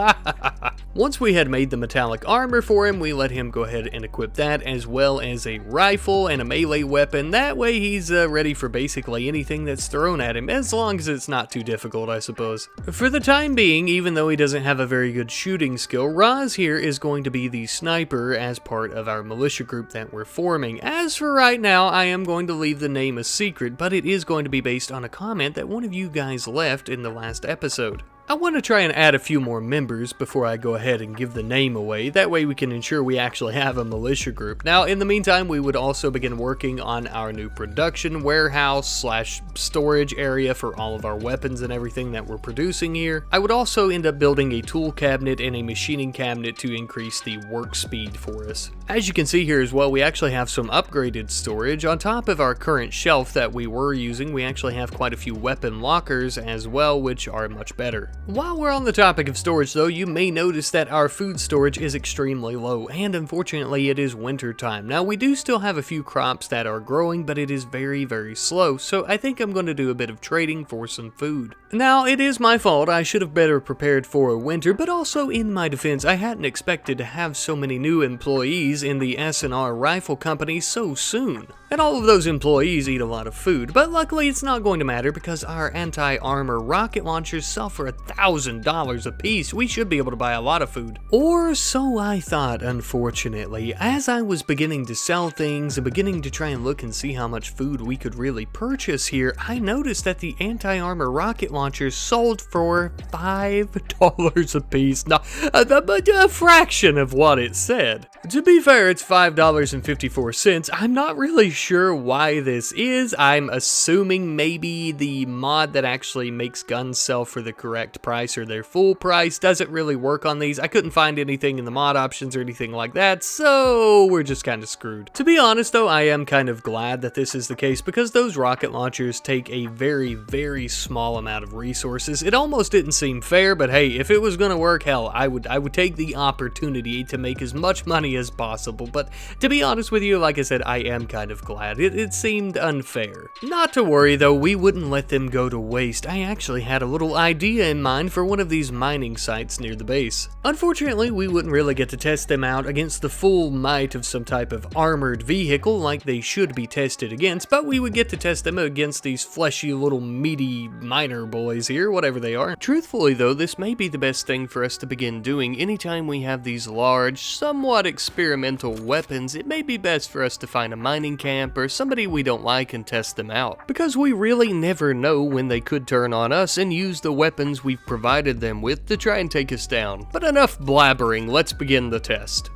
Once we had made the metallic armor for him, we let him go ahead and equip that, as well as a rifle and a melee weapon. That way he's ready for basically anything that's thrown at him, as long as it's not too difficult, I suppose. For the time being, even though he doesn't have a very good shooting skill, Roz here is going to be the sniper as part of our militia group that we're forming. As for right now, I am going to leave the name a secret, but it is going to be based on a comment that one of you guys left in the last episode. I want to try and add a few more members before I go ahead and give the name away. That way we can ensure we actually have a militia group. Now, in the meantime, we would also begin working on our new production warehouse / storage area for all of our weapons and everything that we're producing here. I would also end up building a tool cabinet and a machining cabinet to increase the work speed for us. As you can see here as well, we actually have some upgraded storage. On top of our current shelf that we were using, we actually have quite a few weapon lockers as well, which are much better. While we're on the topic of storage though, you may notice that our food storage is extremely low, and unfortunately it is winter time. Now, we do still have a few crops that are growing, but it is very, very slow, so I think I'm going to do a bit of trading for some food. Now, it is my fault. I should have better prepared for winter, but also in my defense, I hadn't expected to have so many new employees in the S&R rifle company so soon. And all of those employees eat a lot of food, but luckily it's not going to matter because our anti-armor rocket launchers sell for $1,000 a piece. We should be able to buy a lot of food. Or so I thought, unfortunately. As I was beginning to sell things and beginning to try and look and see how much food we could really purchase here, I noticed that the anti-armor rocket launchers sold for $5 a piece. Now, a fraction of what it said. To be fair, it's $5.54. I'm not really sure why this is. I'm assuming maybe the mod that actually makes guns sell for the correct price or their full price doesn't really work on these. I couldn't find anything in the mod options or anything like that, so we're just kind of screwed. To be honest though, I am kind of glad that this is the case because those rocket launchers take a very, very small amount of resources. It almost didn't seem fair, but hey, if it was gonna work, hell, I would take the opportunity to make as much money as possible. But to be honest with you, like I said, I am kind of glad. It seemed unfair. Not to worry though, we wouldn't let them go to waste. I actually had a little idea in mind for one of these mining sites near the base. Unfortunately, we wouldn't really get to test them out against the full might of some type of armored vehicle like they should be tested against, but we would get to test them against these fleshy little meaty miner boys here, whatever they are. Truthfully though, this may be the best thing for us to begin doing anytime we have these large, somewhat experimental weapons. It may be best for us to find a mining camp or somebody we don't like and test them out, because we really never know when they could turn on us and use the weapons we've provided them with to try and take us down. But enough blabbering, let's begin the test.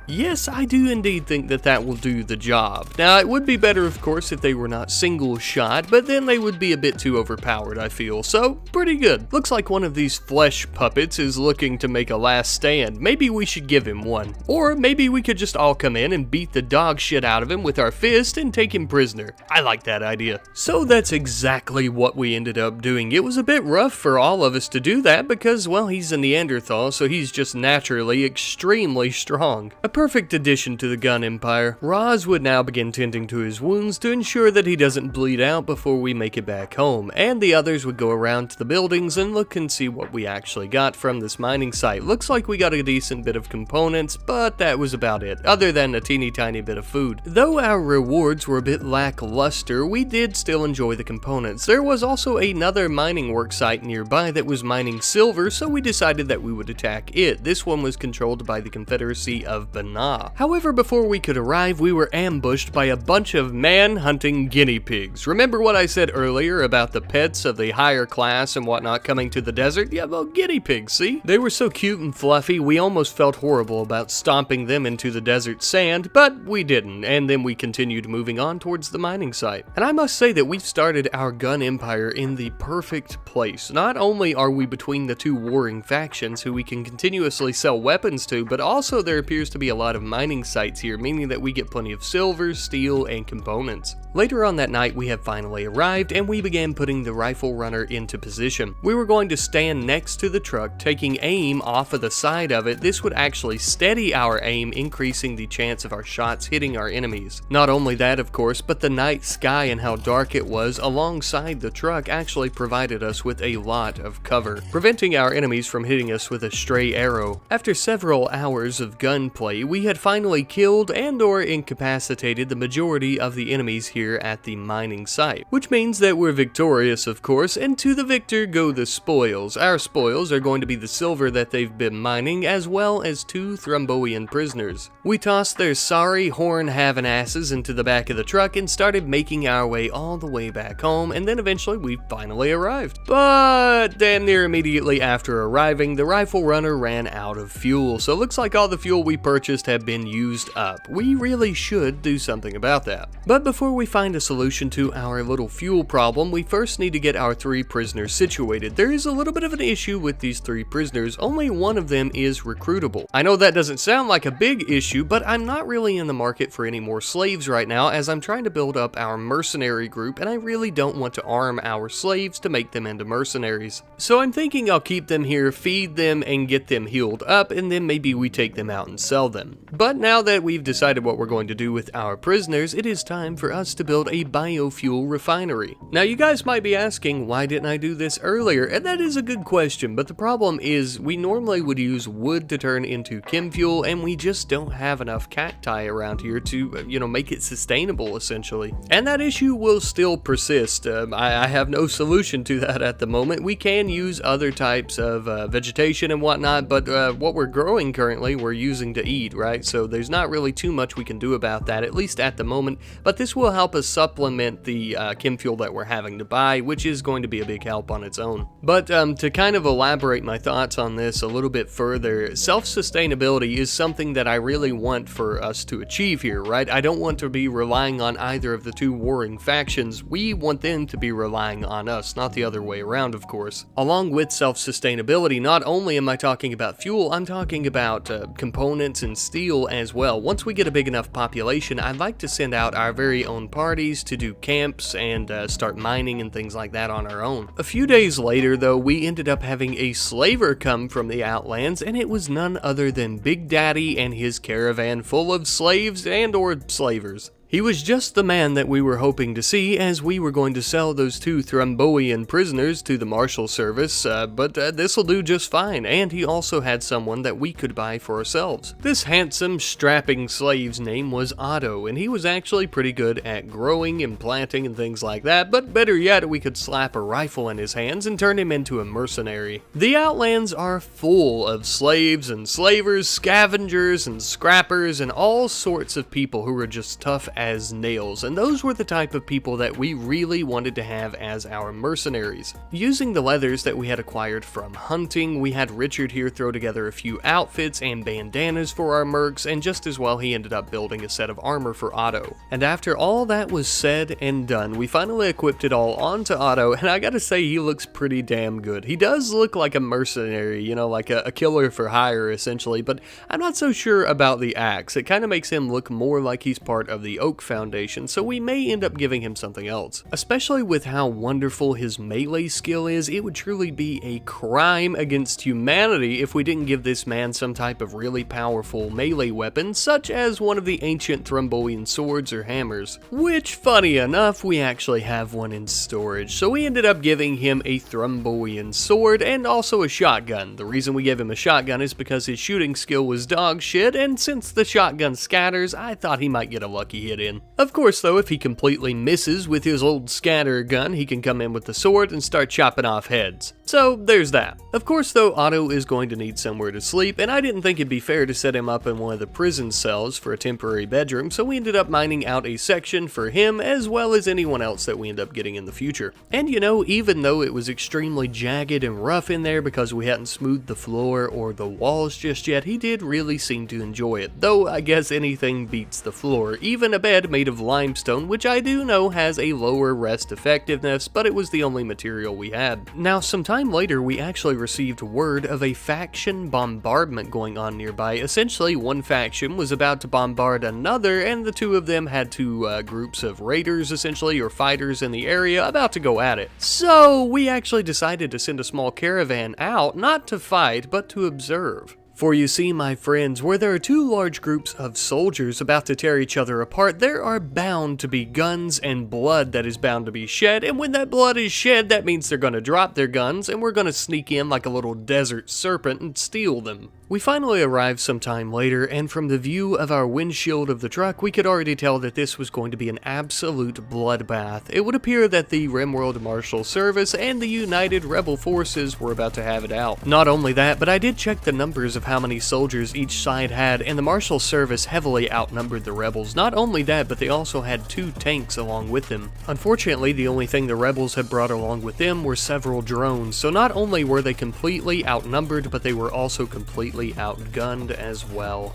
Yes, I do indeed think that that will do the job. Now, it would be better, of course, if they were not single shot, but then they would be a bit too overpowered, I feel, so pretty good. Looks like one of these flesh puppets is looking to make a last stand. Maybe we should give him one. Or maybe we could just all come in and beat the dog shit out of him with our fist and take him prisoner. I like that idea. So that's exactly what we ended up doing. It was a bit rough for all of us to do that because, well, he's a Neanderthal, so he's just naturally extremely strong. perfect addition to the gun empire. Roz would now begin tending to his wounds to ensure that he doesn't bleed out before we make it back home, and the others would go around to the buildings and look and see what we actually got from this mining site. Looks like we got a decent bit of components, but that was about it, other than a teeny tiny bit of food. Though our rewards were a bit lackluster, we did still enjoy the components. There was also another mining work site nearby that was mining silver, so we decided that we would attack it. This one was controlled by the Confederacy of Banah. However, before we could arrive, we were ambushed by a bunch of man-hunting guinea pigs. Remember what I said earlier about the pets of the higher class and whatnot coming to the desert? Yeah, well, guinea pigs, see? They were so cute and fluffy, we almost felt horrible about stomping them into the desert sand, but we didn't, and then we continued moving on towards the mining site. And I must say that we've started our gun empire in the perfect place. Not only are we between the two warring factions who we can continuously sell weapons to, but also there appears to be a lot of mining sites here, meaning that we get plenty of silver, steel, and components. Later on that night, we have finally arrived, and we began putting the rifle runner into position. We were going to stand next to the truck, taking aim off of the side of it. This would actually steady our aim, increasing the chance of our shots hitting our enemies. Not only that, of course, but the night sky and how dark it was alongside the truck actually provided us with a lot of cover, preventing our enemies from hitting us with a stray arrow. After several hours of gunplay, we had finally killed and/or incapacitated the majority of the enemies here at the mining site, which means that we're victorious, of course, and to the victor go the spoils. Our spoils are going to be the silver that they've been mining, as well as 2 Thrumboian prisoners. We tossed their sorry horn-having asses into the back of the truck and started making our way all the way back home, and then eventually we finally arrived. But damn near immediately after arriving, the rifle runner ran out of fuel, so it looks like all the fuel we purchased had been used up. We really should do something about that. But before we find a solution to our little fuel problem, we first need to get our 3 prisoners situated. There is a little bit of an issue with these 3 prisoners. Only one of them is recruitable. I know that doesn't sound like a big issue, but I'm not really in the market for any more slaves right now, as I'm trying to build up our mercenary group, and I really don't want to arm our slaves to make them into mercenaries. So I'm thinking I'll keep them here, feed them, and get them healed up, and then maybe we take them out and sell them. But now that we've decided what we're going to do with our prisoners, it is time for us to build a biofuel refinery. Now you guys might be asking, why didn't I do this earlier? And that is a good question, but the problem is we normally would use wood to turn into chem fuel, and we just don't have enough cacti around here to, make it sustainable, essentially. And that issue will still persist. I have no solution to that at the moment. We can use other types of vegetation and whatnot, but what we're growing currently, we're using to eat, right? So there's not really too much we can do about that, at least at the moment, but this will help us supplement the chem fuel that we're having to buy, which is going to be a big help on its own. But to kind of elaborate my thoughts on this a little bit further, self-sustainability is something that I really want for us to achieve here, right? I don't want to be relying on either of the two warring factions. We want them to be relying on us, not the other way around, of course. Along with self-sustainability, not only am I talking about fuel, I'm talking about components and steel as well. Once we get a big enough population, I'd like to send out our very own parties to do camps and start mining and things like that on our own. A few days later, though, we ended up having a slaver come from the Outlands, and it was none other than Big Daddy and his caravan full of slaves and/or slavers. He was just the man that we were hoping to see, as we were going to sell those 2 Thrumboian prisoners to the Marshal Service, but this'll do just fine, and he also had someone that we could buy for ourselves. This handsome, strapping slave's name was Otto, and he was actually pretty good at growing and planting and things like that, but better yet, we could slap a rifle in his hands and turn him into a mercenary. The Outlands are full of slaves and slavers, scavengers and scrappers, and all sorts of people who are just tough as nails, and those were the type of people that we really wanted to have as our mercenaries. Using the leathers that we had acquired from hunting, we had Richard here throw together a few outfits and bandanas for our mercs, and just as well he ended up building a set of armor for Otto. And after all that was said and done, we finally equipped it all onto Otto, and I gotta say he looks pretty damn good. He does look like a mercenary, like a killer for hire essentially, but I'm not so sure about the axe. It kind of makes him look more like he's part of the oak foundation, so we may end up giving him something else. Especially with how wonderful his melee skill is, it would truly be a crime against humanity if we didn't give this man some type of really powerful melee weapon, such as one of the ancient thrumboian swords or hammers, which, funny enough, we actually have one in storage. So we ended up giving him a thrumboian sword and also a shotgun. The reason we gave him a shotgun is because his shooting skill was dog shit, and since the shotgun scatters, I thought he might get a lucky hit in. Of course though, if he completely misses with his old scatter gun, he can come in with the sword and start chopping off heads. So there's that. Of course though, Otto is going to need somewhere to sleep, and I didn't think it'd be fair to set him up in one of the prison cells for a temporary bedroom, so we ended up mining out a section for him as well as anyone else that we end up getting in the future. And you know, even though it was extremely jagged and rough in there because we hadn't smoothed the floor or the walls just yet, he did really seem to enjoy it. Though I guess anything beats the floor, even a bed made of limestone, which I do know has a lower rest effectiveness, but it was the only material we had. Now, some time later, we actually received word of a faction bombardment going on nearby. Essentially, one faction was about to bombard another, and the two of them had two groups of raiders, essentially, or fighters in the area, about to go at it. So, we actually decided to send a small caravan out, not to fight, but to observe. For you see, my friends, where there are two large groups of soldiers about to tear each other apart, there are bound to be guns and blood that is bound to be shed, and when that blood is shed, that means they're going to drop their guns, and we're going to sneak in like a little desert serpent and steal them. We finally arrived some time later, and from the view of our windshield of the truck, we could already tell that this was going to be an absolute bloodbath. It would appear that the RimWorld Marshal Service and the United Rebel Forces were about to have it out. Not only that, but I did check the numbers of how many soldiers each side had, and the Marshal Service heavily outnumbered the rebels. Not only that, but they also had 2 tanks along with them. Unfortunately, the only thing the rebels had brought along with them were several drones, so not only were they completely outnumbered, but they were also completely outgunned as well.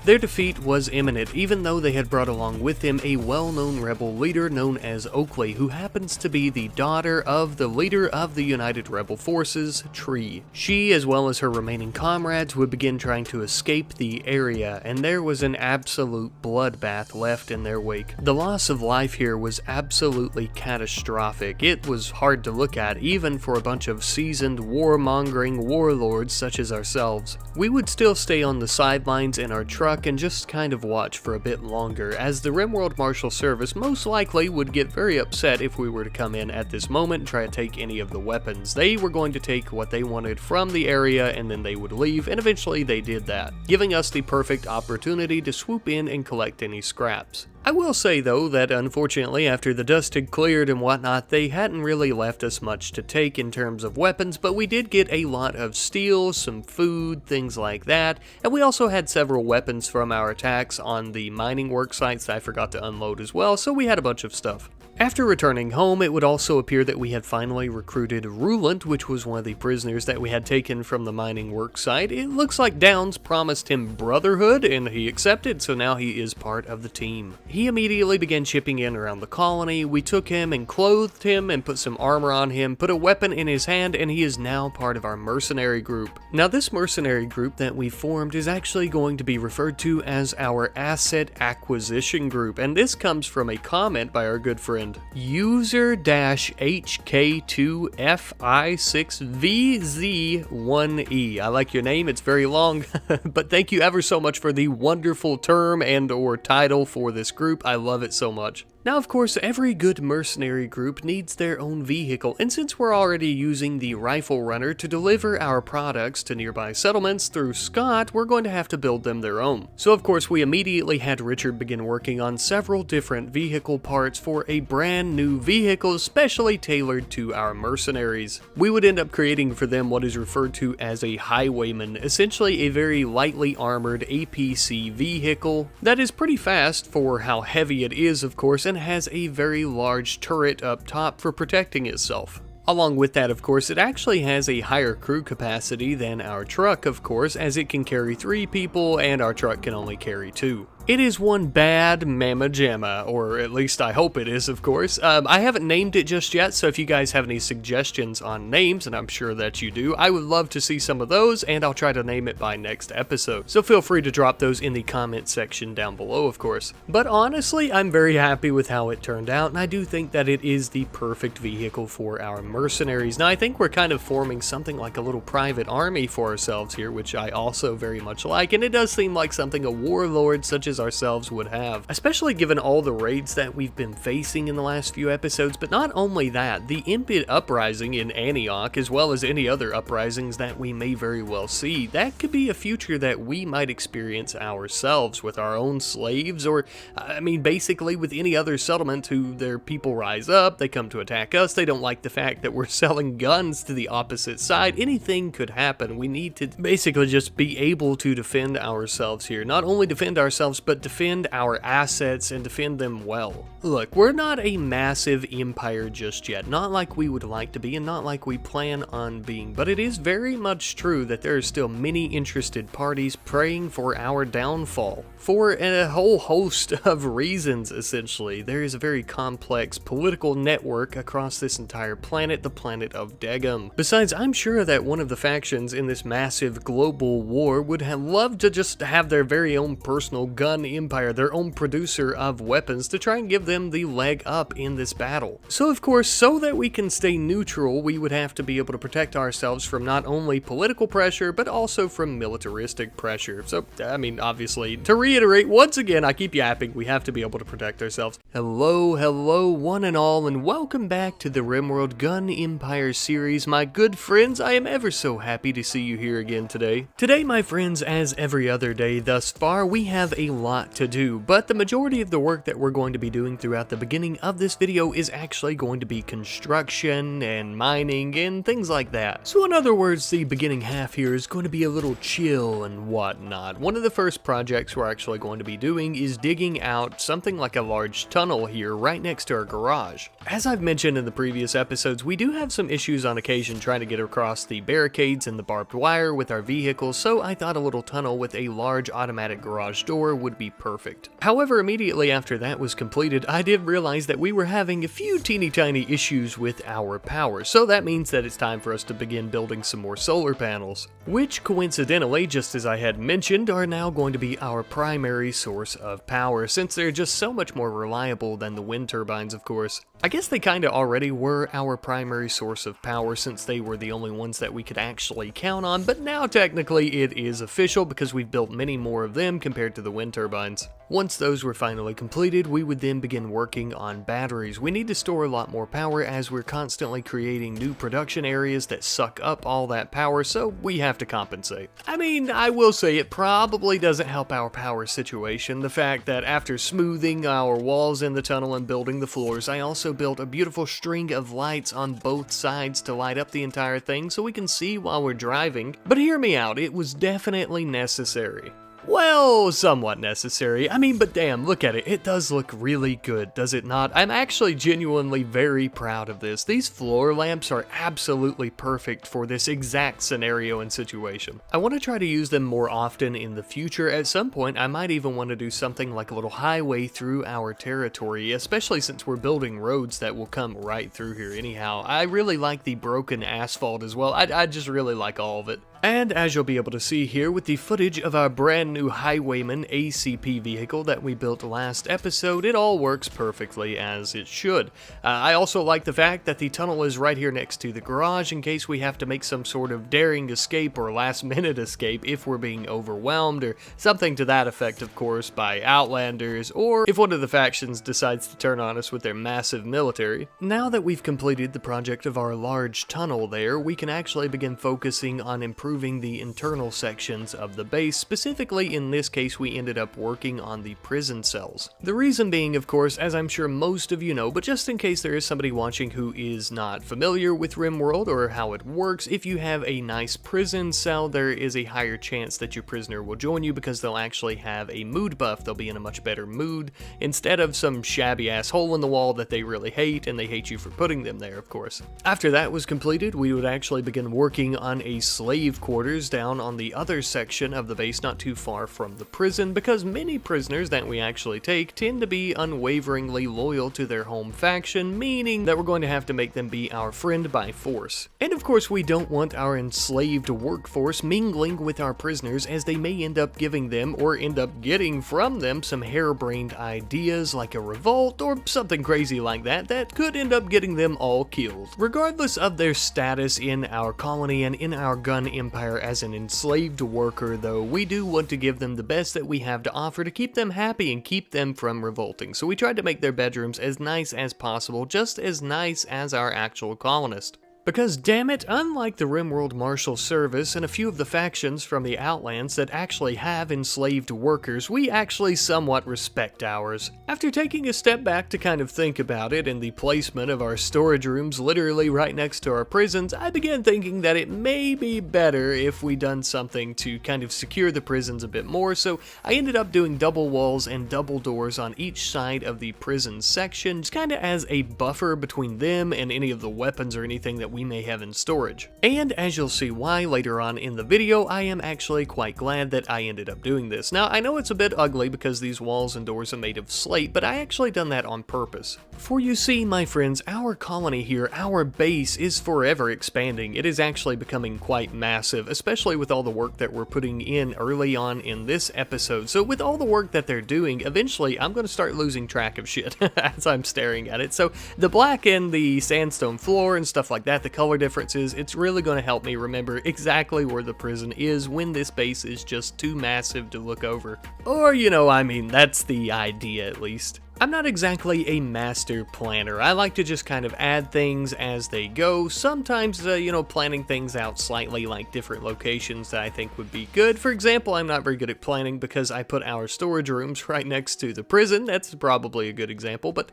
Their defeat was imminent, even though they had brought along with them a well-known rebel leader known as Oakley, who happens to be the daughter of the leader of the United Rebel Forces, Tree. She, as well as her remaining comrades, would begin trying to escape the area, and there was an absolute bloodbath left in their wake. The loss of life here was absolutely catastrophic. It was hard to look at, even for a bunch of seasoned, warmongering warlords such as ourselves. We would still stay on the sidelines in our truck and just kind of watch for a bit longer, as the RimWorld Marshal Service most likely would get very upset if we were to come in at this moment and try to take any of the weapons. They were going to take what they wanted from the area and then they would leave, and eventually they did that, giving us the perfect opportunity to swoop in and collect any scraps. I will say though that unfortunately after the dust had cleared and whatnot, they hadn't really left us much to take in terms of weapons, but we did get a lot of steel, some food, things like that, and we also had several weapons from our attacks on the mining work sites that I forgot to unload as well, so we had a bunch of stuff. After returning home, it would also appear that we had finally recruited Rulant, which was one of the prisoners that we had taken from the mining work site. It looks like Downs promised him brotherhood, and he accepted, so now he is part of the team. He immediately began chipping in around the colony. We took him and clothed him and put some armor on him, put a weapon in his hand, and he is now part of our mercenary group. Now this mercenary group that we formed is actually going to be referred to as our asset acquisition group, and this comes from a comment by our good friend user-HK2FI6VZ1E. I like your name, it's very long, but thank you ever so much for the wonderful term and or title for this group. I love it so much. Now, of course, every good mercenary group needs their own vehicle, and since we're already using the rifle runner to deliver our products to nearby settlements through Scott, we're going to have to build them their own. So, of course, we immediately had Richard begin working on several different vehicle parts for a brand new vehicle specially tailored to our mercenaries. We would end up creating for them what is referred to as a highwayman, essentially a very lightly armored APC vehicle that is pretty fast for how heavy it is, of course, and has a very large turret up top for protecting itself. Along with that, of course, it actually has a higher crew capacity than our truck, of course, as it can carry 3 people and our truck can only carry 2. It is one bad mamma jamma, or at least I hope it is, of course. I haven't named it just yet, so if you guys have any suggestions on names, and I'm sure that you do, I would love to see some of those, and I'll try to name it by next episode. So feel free to drop those in the comment section down below, of course. But honestly, I'm very happy with how it turned out, and I do think that it is the perfect vehicle for our mercenaries. Now, I think we're kind of forming something like a little private army for ourselves here, which I also very much like, and it does seem like something a warlord such as ourselves would have, especially given all the raids that we've been facing in the last few episodes. But not only that, the Impid uprising in Antioch, as well as any other uprisings that we may very well see, that could be a future that we might experience ourselves with our own slaves, or I mean basically with any other settlement who their people rise up, they come to attack us, they don't like the fact that we're selling guns to the opposite side. Anything could happen. We need to basically just be able to defend ourselves here. Not only defend ourselves, but defend our assets and defend them well. Look, we're not a massive empire just yet, not like we would like to be and not like we plan on being, but it is very much true that there are still many interested parties praying for our downfall. For a whole host of reasons, essentially. There is a very complex political network across this entire planet, the planet of Degum. Besides, I'm sure that one of the factions in this massive global war would have loved to just have their very own personal gun empire, their own producer of weapons, to try and give them the leg up in this battle. So of course, so that we can stay neutral, we would have to be able to protect ourselves from not only political pressure, but also from militaristic pressure. So, I mean, obviously, to reiterate, once again, I keep yapping, we have to be able to protect ourselves. Hello, one and all, and welcome back to the RimWorld Gun Empire series. My good friends, I am ever so happy to see you here again today. Today, my friends, as every other day thus far, we have a lot to do, but the majority of the work that we're going to be doing throughout the beginning of this video is actually going to be construction and mining and things like that. So in other words, the beginning half here is going to be a little chill and whatnot. One of the first projects we're actually going to be doing is digging out something like a large tunnel here right next to our garage. As I've mentioned in the previous episodes, we do have some issues on occasion trying to get across the barricades and the barbed wire with our vehicles, so I thought a little tunnel with a large automatic garage door would be perfect. However, immediately after that was completed, I did realize that we were having a few teeny tiny issues with our power, so that means that it's time for us to begin building some more solar panels, which coincidentally, just as I had mentioned, are now going to be our primary source of power, since they're just so much more reliable than the wind turbines, of course. I guess they kinda already were our primary source of power since they were the only ones that we could actually count on, but now technically it is official because we've built many more of them compared to the wind turbines. Once those were finally completed, we would then begin working on batteries. We need to store a lot more power as we're constantly creating new production areas that suck up all that power, so we have to compensate. I mean, I will say it probably doesn't help our power situation, the fact that after smoothing our walls in the tunnel and building the floors, I also built a beautiful string of lights on both sides to light up the entire thing so we can see while we're driving. But hear me out, it was definitely necessary. Well, somewhat necessary. I mean, but damn, look at it. It does look really good, does it not? I'm actually genuinely very proud of this. These floor lamps are absolutely perfect for this exact scenario and situation. I want to try to use them more often in the future. At some point, I might even want to do something like a little highway through our territory, especially since we're building roads that will come right through here anyhow. I really like the broken asphalt as well. I just really like all of it. And as you'll be able to see here with the footage of our brand new Highwayman ACP vehicle that we built last episode, it all works perfectly as it should. I also like the fact that the tunnel is right here next to the garage in case we have to make some sort of daring escape or last minute escape if we're being overwhelmed or something to that effect, of course, by outlanders, or if one of the factions decides to turn on us with their massive military. Now that we've completed the project of our large tunnel there, we can actually begin focusing on improving the internal sections of the base. Specifically, in this case, we ended up working on the prison cells. The reason being, of course, as I'm sure most of you know, but just in case there is somebody watching who is not familiar with RimWorld or how it works, if you have a nice prison cell, there is a higher chance that your prisoner will join you because they'll actually have a mood buff. They'll be in a much better mood instead of some shabby ass hole in the wall that they really hate, and they hate you for putting them there, of course. After that was completed, we would actually begin working on a slave slave quarters down on the other section of the base not too far from the prison, because many prisoners that we actually take tend to be unwaveringly loyal to their home faction, meaning that we're going to have to make them be our friend by force. And of course we don't want our enslaved workforce mingling with our prisoners, as they may end up giving them, or end up getting from them, some harebrained ideas like a revolt or something crazy like that could end up getting them all killed. Regardless of their status in our colony and in our gun empire as an enslaved worker though, we do want to give them the best that we have to offer to keep them happy and keep them from revolting. So we tried to make their bedrooms as nice as possible, just as nice as our actual colonist. Because damn it, unlike the RimWorld Marshal Service and a few of the factions from the Outlands that actually have enslaved workers, we actually somewhat respect ours. After taking a step back to kind of think about it and the placement of our storage rooms literally right next to our prisons, I began thinking that it may be better if we done something to kind of secure the prisons a bit more, so I ended up doing double walls and double doors on each side of the prison section, just kind of as a buffer between them and any of the weapons or anything that we may have in storage. And as you'll see why later on in the video, I am actually quite glad that I ended up doing this. Now, I know it's a bit ugly because these walls and doors are made of slate, but I actually done that on purpose. For you see, my friends, our colony here, our base, is forever expanding. It is actually becoming quite massive, especially with all the work that we're putting in early on in this episode. So with all the work that they're doing, eventually I'm going to start losing track of shit as I'm staring at it. So the black and the sandstone floor and stuff like that, the color differences, it's really going to help me remember exactly where the prison is when this base is just too massive to look over. Or, you know, I mean, that's the idea at least. I'm not exactly a master planner. I like to just kind of add things as they go, sometimes, you know, planning things out slightly, like different locations that I think would be good. For example, I'm not very good at planning because I put our storage rooms right next to the prison. That's probably a good example, but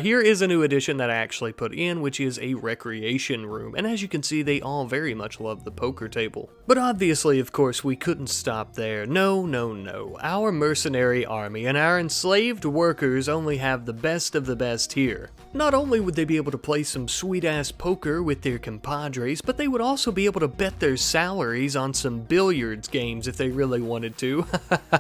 here is a new addition that I actually put in, which is a recreation room, and as you can see, they all very much love the poker table. But obviously, of course, we couldn't stop there. No, no, no. Our mercenary army and our enslaved workers only have the best of the best here. Not only would they be able to play some sweet-ass poker with their compadres, but they would also be able to bet their salaries on some billiards games if they really wanted to.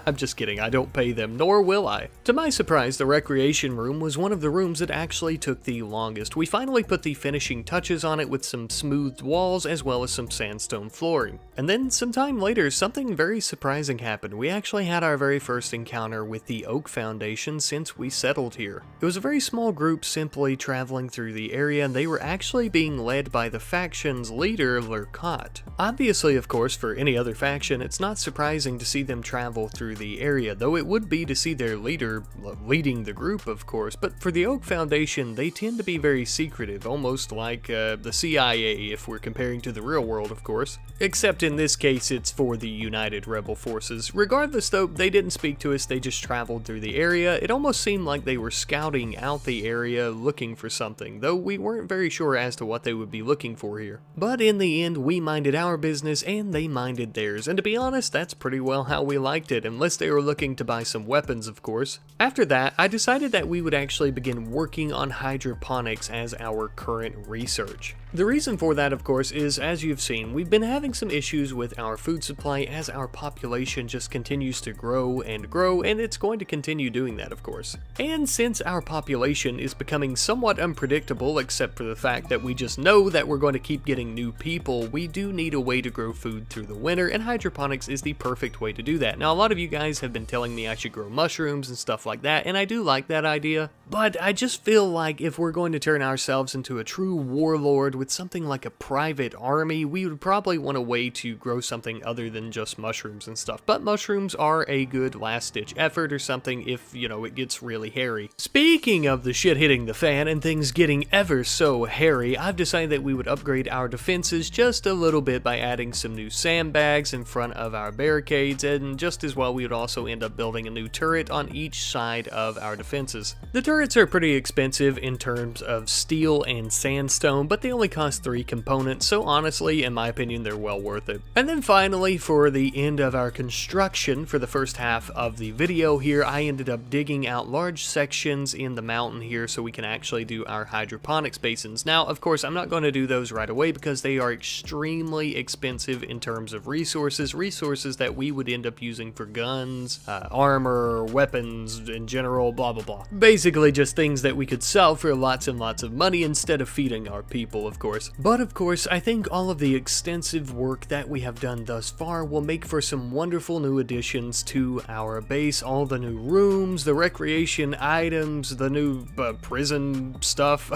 I'm just kidding, I don't pay them, nor will I. To my surprise, the recreation room was one of the rooms that actually took the longest. We finally put the finishing touches on it with some smoothed walls as well as some sandstone flooring. And then some time later, something very surprising happened. We actually had our very first encounter with the Oak Foundation since we settled here. It was a very small group simply traveling through the area, and they were actually being led by the faction's leader, Lurkot. Obviously, of course, for any other faction, it's not surprising to see them travel through the area, though it would be to see their leader leading the group, of course. But for the Oak Foundation, they tend to be very secretive, almost like the CIA if we're comparing to the real world, of course. Except in this case, it's for the United Rebel Forces. Regardless, though, they didn't speak to us, they just traveled through the area. It almost seemed like they were scouting out the area, looking for something, though we weren't very sure as to what they would be looking for here. But in the end, we minded our business and they minded theirs, and to be honest, that's pretty well how we liked it, unless they were looking to buy some weapons, of course. After that, I decided that we would actually begin working on hydroponics as our current research. The reason for that, of course, is, as you've seen, we've been having some issues with our food supply as our population just continues to grow, and it's going to continue doing that, of course. And since our population is becoming somewhat unpredictable, except for the fact that we just know that we're going to keep getting new people, we do need a way to grow food through the winter, and hydroponics is the perfect way to do that. Now, a lot of you guys have been telling me I should grow mushrooms and stuff like that, and I do like that idea, but I just feel like if we're going to turn ourselves into a true warlord with something like a private army, we would probably want a way to grow something other than just mushrooms and stuff. But mushrooms are a good last-ditch effort or something if, you know, it gets really hairy. Speaking of the shit hitting the fan and things getting ever so hairy, I've decided that we would upgrade our defenses just a little bit by adding some new sandbags in front of our barricades, and just as well we would also end up building a new turret on each side of our defenses. The turret turrets are pretty expensive in terms of steel and sandstone, but they only cost 3 components, so honestly, in my opinion, they're well worth it. And then finally, for the end of our construction for the first half of the video here, I ended up digging out large sections in the mountain here so we can actually do our hydroponics basins. Now, of course, I'm not going to do those right away because they are extremely expensive in terms of resources that we would end up using for guns, armor, weapons in general, blah blah blah. Basically just things that we could sell for lots and lots of money instead of feeding our people, of course. But of course, I think all of the extensive work that we have done thus far will make for some wonderful new additions to our base. All the new rooms, the recreation items, the new prison stuff,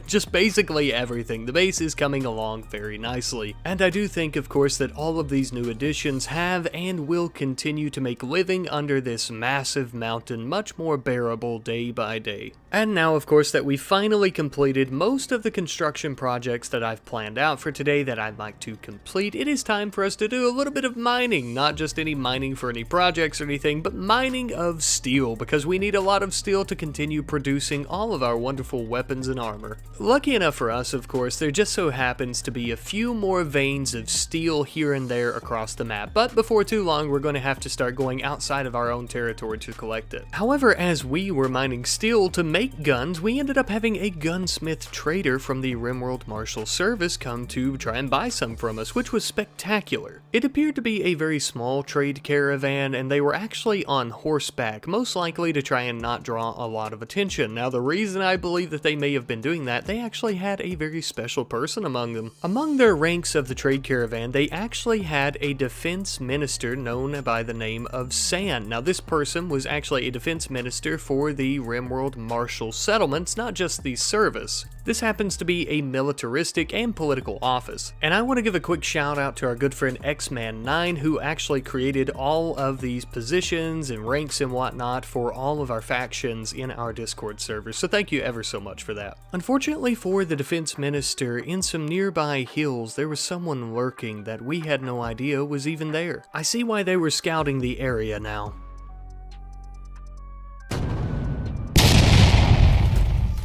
just basically everything. The base is coming along very nicely. And I do think, of course, that all of these new additions have and will continue to make living under this massive mountain much more bearable day by day. And now, of course, that we've finally completed most of the construction projects that I've planned out for today that I'd like to complete, it is time for us to do a little bit of mining. Not just any mining for any projects or anything, but mining of steel, because we need a lot of steel to continue producing all of our wonderful weapons and armor. Lucky enough for us, of course, there just so happens to be a few more veins of steel here and there across the map, but before too long we're going to have to start going outside of our own territory to collect it. However, as we were mining steel to make guns, we ended up having a gunsmith trader from the RimWorld Marshal Service come to try and buy some from us, which was spectacular. It appeared to be a very small trade caravan, and they were actually on horseback, most likely to try and not draw a lot of attention. Now, the reason I believe that they may have been doing that, they actually had a very special person among them. Among their ranks of the trade caravan, they actually had a defense minister known by the name of San. Now, this person was actually a defense minister for the RimWorld Marshal Settlements, not just the service. This happens to be a militaristic and political office. And I want to give a quick shout out to our good friend X-Man9, who actually created all of these positions and ranks and whatnot for all of our factions in our Discord server. So thank you ever so much for that. Unfortunately for the defense minister, in some nearby hills, there was someone lurking that we had no idea was even there. I see why they were scouting the area now.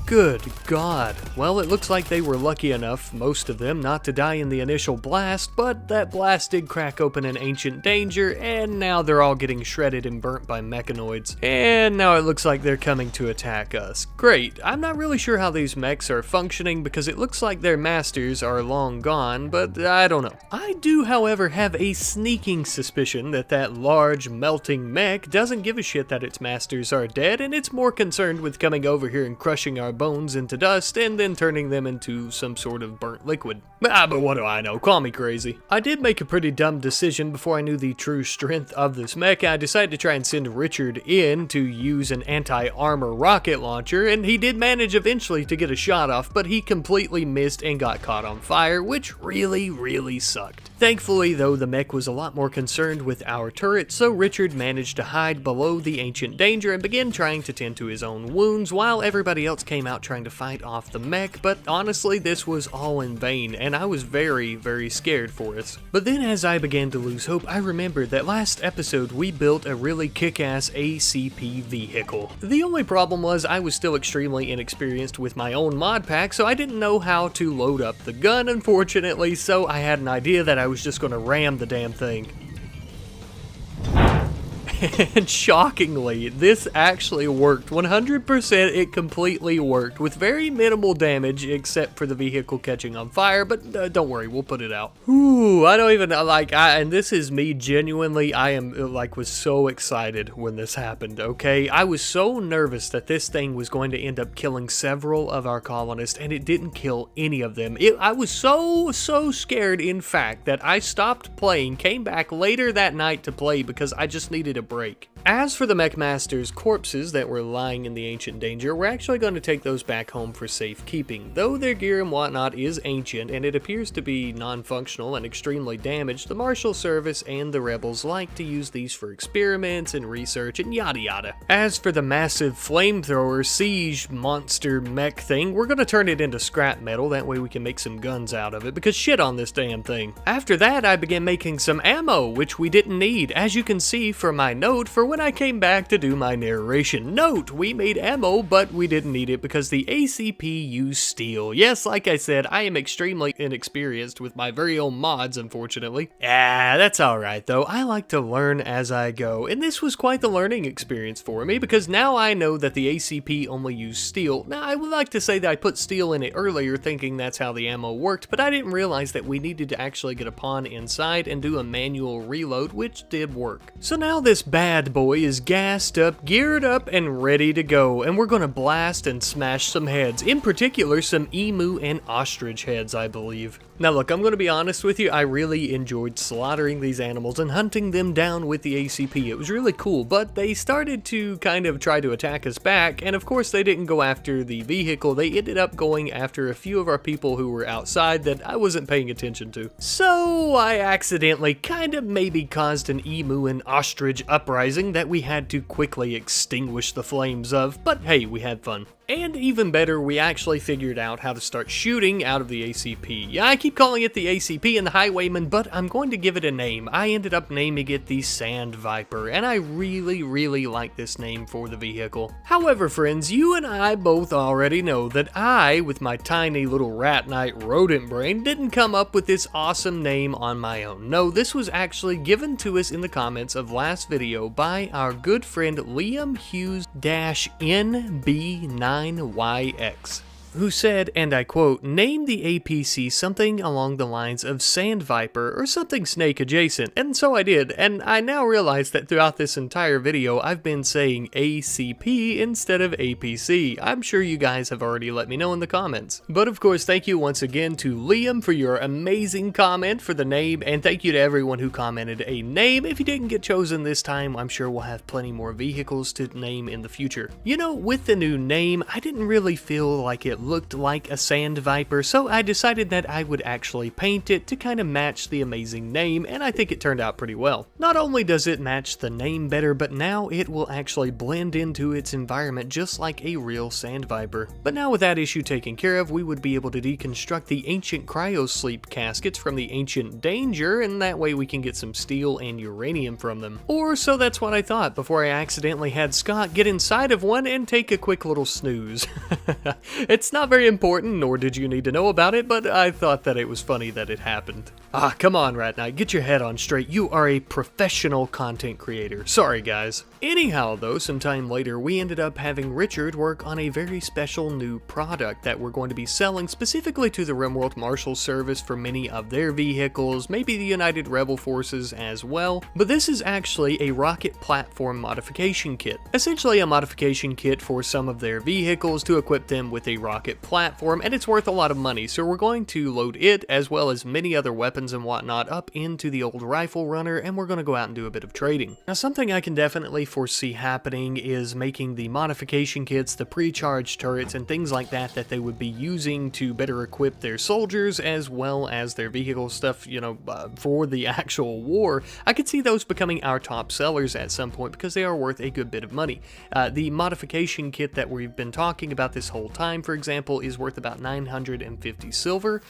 Good God. Well, it looks like they were lucky enough, most of them, not to die in the initial blast, but that blast did crack open an ancient danger, and now they're all getting shredded and burnt by mechanoids. And now it looks like they're coming to attack us. Great. I'm not really sure how these mechs are functioning because it looks like their masters are long gone, but I don't know. I do, however, have a sneaking suspicion that that large melting mech doesn't give a shit that its masters are dead, and it's more concerned with coming over here and crushing our bones into dust and then turning them into some sort of burnt liquid. But what do I know? Call me crazy. I did make a pretty dumb decision before I knew the true strength of this mech. I decided to try and send Richard in to use an anti-armor rocket launcher, and he did manage eventually to get a shot off, but he completely missed and got caught on fire, which really sucked. Thankfully, though, the mech was a lot more concerned with our turret, so Richard managed to hide below the ancient danger and begin trying to tend to his own wounds while everybody else came out trying to fight off the mech. But honestly, this was all in vain, and I was very scared for us. But then as I began to lose hope, I remembered that last episode we built a really kick-ass ACP vehicle. The only problem was I was still extremely inexperienced with my own mod pack, so I didn't know how to load up the gun, unfortunately, so I had an idea that I was just going to ram the damn thing. And shockingly, this actually worked. 100% it completely worked, with very minimal damage except for the vehicle catching on fire, but don't worry, we'll put it out. Ooh, I don't even, and this is me genuinely, was so excited when this happened, okay? I was so nervous that this thing was going to end up killing several of our colonists, and it didn't kill any of them. I was so scared, in fact, that I stopped playing, came back later that night to play because I just needed a break. As for the mechmaster's corpses that were lying in the ancient danger, we're actually going to take those back home for safekeeping. Though their gear and whatnot is ancient and it appears to be non-functional and extremely damaged, the Marshal Service and the rebels like to use these for experiments and research and yada yada. As for the massive flamethrower siege monster mech thing, we're going to turn it into scrap metal, that way we can make some guns out of it, because shit on this damn thing. After that, I began making some ammo, which we didn't need. As you can see from my note for when I came back to do my narration. Note, we made ammo, but we didn't need it because the ACP used steel. Yes, like I said, I am extremely inexperienced with my very own mods, unfortunately. That's alright though. I like to learn as I go, and this was quite the learning experience for me because now I know that the ACP only used steel. Now, I would like to say that I put steel in it earlier thinking that's how the ammo worked, but I didn't realize that we needed to actually get a pawn inside and do a manual reload, which did work. So now this bad boy is gassed up, geared up, and ready to go, and we're gonna blast and smash some heads, in particular some emu and ostrich heads, I believe. Now look, I'm gonna be honest with you, I really enjoyed slaughtering these animals and hunting them down with the ACP. It was really cool, but they started to kind of try to attack us back, and of course they didn't go after the vehicle, they ended up going after a few of our people who were outside that I wasn't paying attention to. So I accidentally kind of maybe caused an emu and ostrich uprising that we had to quickly extinguish the flames of, but hey, we had fun. And even better, we actually figured out how to start shooting out of the ACP. Yeah, I keep calling it the ACP and the Highwayman, but I'm going to give it a name. I ended up naming it the Sand Viper, and I really like this name for the vehicle. However, friends, you and I both already know that I, with my tiny little rat knight rodent brain, didn't come up with this awesome name on my own. No, this was actually given to us in the comments of last video by our good friend Liam Hughes-NB9YX. Who said, and I quote, "Name the APC something along the lines of Sand Viper or something snake adjacent," and so I did, and I now realize that throughout this entire video I've been saying ACP instead of APC. I'm sure you guys have already let me know in the comments. But of course, thank you once again to Liam for your amazing comment for the name, and thank you to everyone who commented a name. If you didn't get chosen this time, I'm sure we'll have plenty more vehicles to name in the future. You know, with the new name, I didn't really feel like it looked like a Sand Viper, so I decided that I would actually paint it to kind of match the amazing name, and I think it turned out pretty well. Not only does it match the name better, but now it will actually blend into its environment just like a real Sand Viper. But now with that issue taken care of, we would be able to deconstruct the ancient cryosleep caskets from the ancient danger, and that way we can get some steel and uranium from them. Or so that's what I thought before I accidentally had Scott get inside of one and take a quick little snooze. It's not very important, nor did you need to know about it, but I thought that it was funny that it happened. Ah, come on, Rat Knight, get your head on straight. You are a professional content creator. Sorry, guys. Anyhow, though, sometime later, we ended up having Richard work on a very special new product that we're going to be selling specifically to the RimWorld Marshal Service for many of their vehicles, maybe the United Rebel Forces as well. But this is actually a rocket platform modification kit. Essentially a modification kit for some of their vehicles to equip them with a rocket platform, and it's worth a lot of money, so we're going to load it as well as many other weapons and whatnot up into the old rifle runner, and we're going to go out and do a bit of trading. Now, something I can definitely foresee happening is making the modification kits, the pre-charged turrets, and things like that that they would be using to better equip their soldiers as well as their vehicle stuff, you know, for the actual war. I could see those becoming our top sellers at some point because they are worth a good bit of money. The modification kit that we've been talking about this whole time, for example, is worth about 950 silver,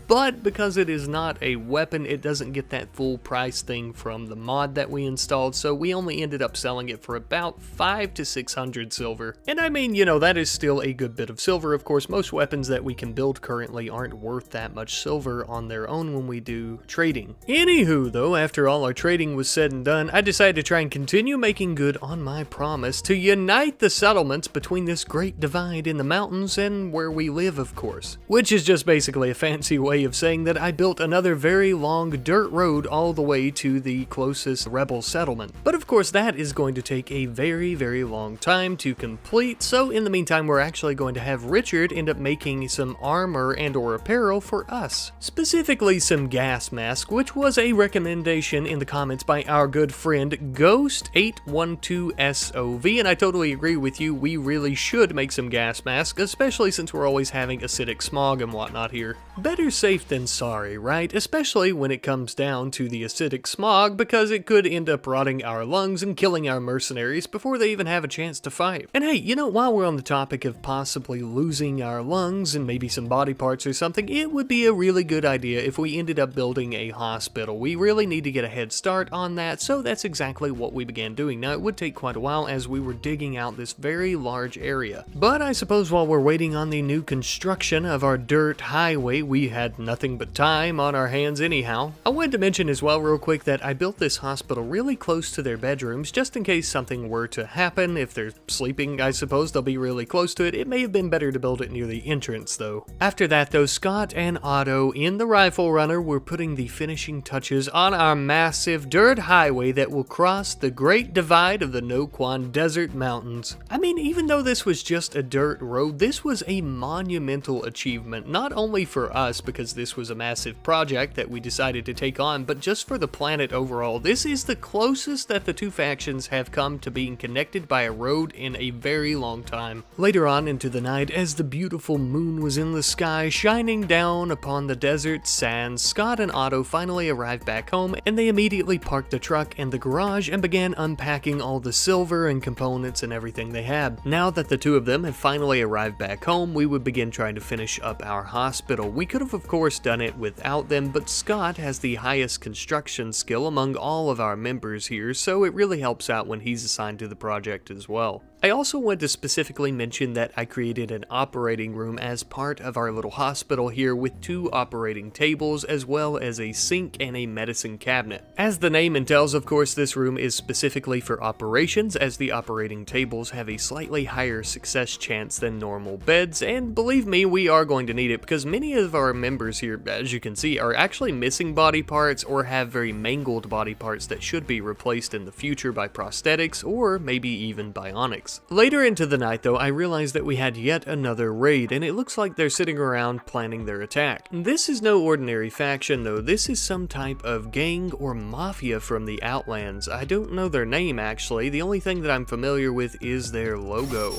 but because it is not a weapon, it doesn't get that full price thing from the mod that we installed, so we only ended up selling it for about 500 to 600 silver. And I mean, you know, that is still a good bit of silver. Of course, most weapons that we can build currently aren't worth that much silver on their own when we do trading. Anywho, though, after all our trading was said and done, I decided to try and continue making good on my promise to unite the settlements between this great divide in the mountains and where we live, of course. Which is just basically a fancy way of saying that I built another very long dirt road all the way to the closest rebel settlement. But of course that is going to take a very long time to complete, so in the meantime we're actually going to have Richard end up making some armor and or apparel for us. Specifically some gas mask, which was a recommendation in the comments by our good friend Ghost812SOV, and I totally agree with you, we really should make some gas masks, especially since we're always having acidic smog and whatnot here. Better safe than sorry, right? Especially when it comes down to the acidic smog, because it could end up rotting our lungs and killing our mercenaries before they even have a chance to fight. And hey, you know, while we're on the topic of possibly losing our lungs and maybe some body parts or something, it would be a really good idea if we ended up building a hospital. We really need to get a head start on that, so that's exactly what we began doing. Now, it would take quite a while as we were digging out this very large area. But I suppose while we're waiting on the new construction of our dirt highway, we had nothing but time on our hands anyhow. I wanted to mention as well real quick that I built this hospital really close to their bedrooms just in case something were to happen. If they're sleeping, I suppose they'll be really close to it. It may have been better to build it near the entrance though. After that though, Scott and Otto in the rifle runner were putting the finishing touches on our massive dirt highway that will cross the Great Divide of the Noquan Desert Mountains. I mean, even though this was just a dirt road, this was a monumental achievement, not only for us because this was a massive project that we decided to take on, but just for the planet overall. This is the closest that the two factions have come to being connected by a road in a very long time. Later on into the night, as the beautiful moon was in the sky shining down upon the desert sands, Scott and Otto finally arrived back home, and they immediately parked the truck in the garage and began unpacking all the silver and components and everything they had. Now that the two of them have finally arrived back home, we would begin trying to finish up our hospital. We could have of course done it without them, but Scott has the highest construction skill among all of our members here, so it really helps out when he's assigned to the project as well. I also want to specifically mention that I created an operating room as part of our little hospital here with 2 operating tables as well as a sink and a medicine cabinet. As the name entails, of course, this room is specifically for operations, as the operating tables have a slightly higher success chance than normal beds, and believe me, we are going to need it because many of our members here, as you can see, are actually missing body parts or have very mangled body parts that should be replaced in the future by prosthetics or maybe even bionics. Later into the night though, I realized that we had yet another raid, and it looks like they're sitting around planning their attack. This is no ordinary faction though, this is some type of gang or mafia from the Outlands. I don't know their name actually, the only thing that I'm familiar with is their logo.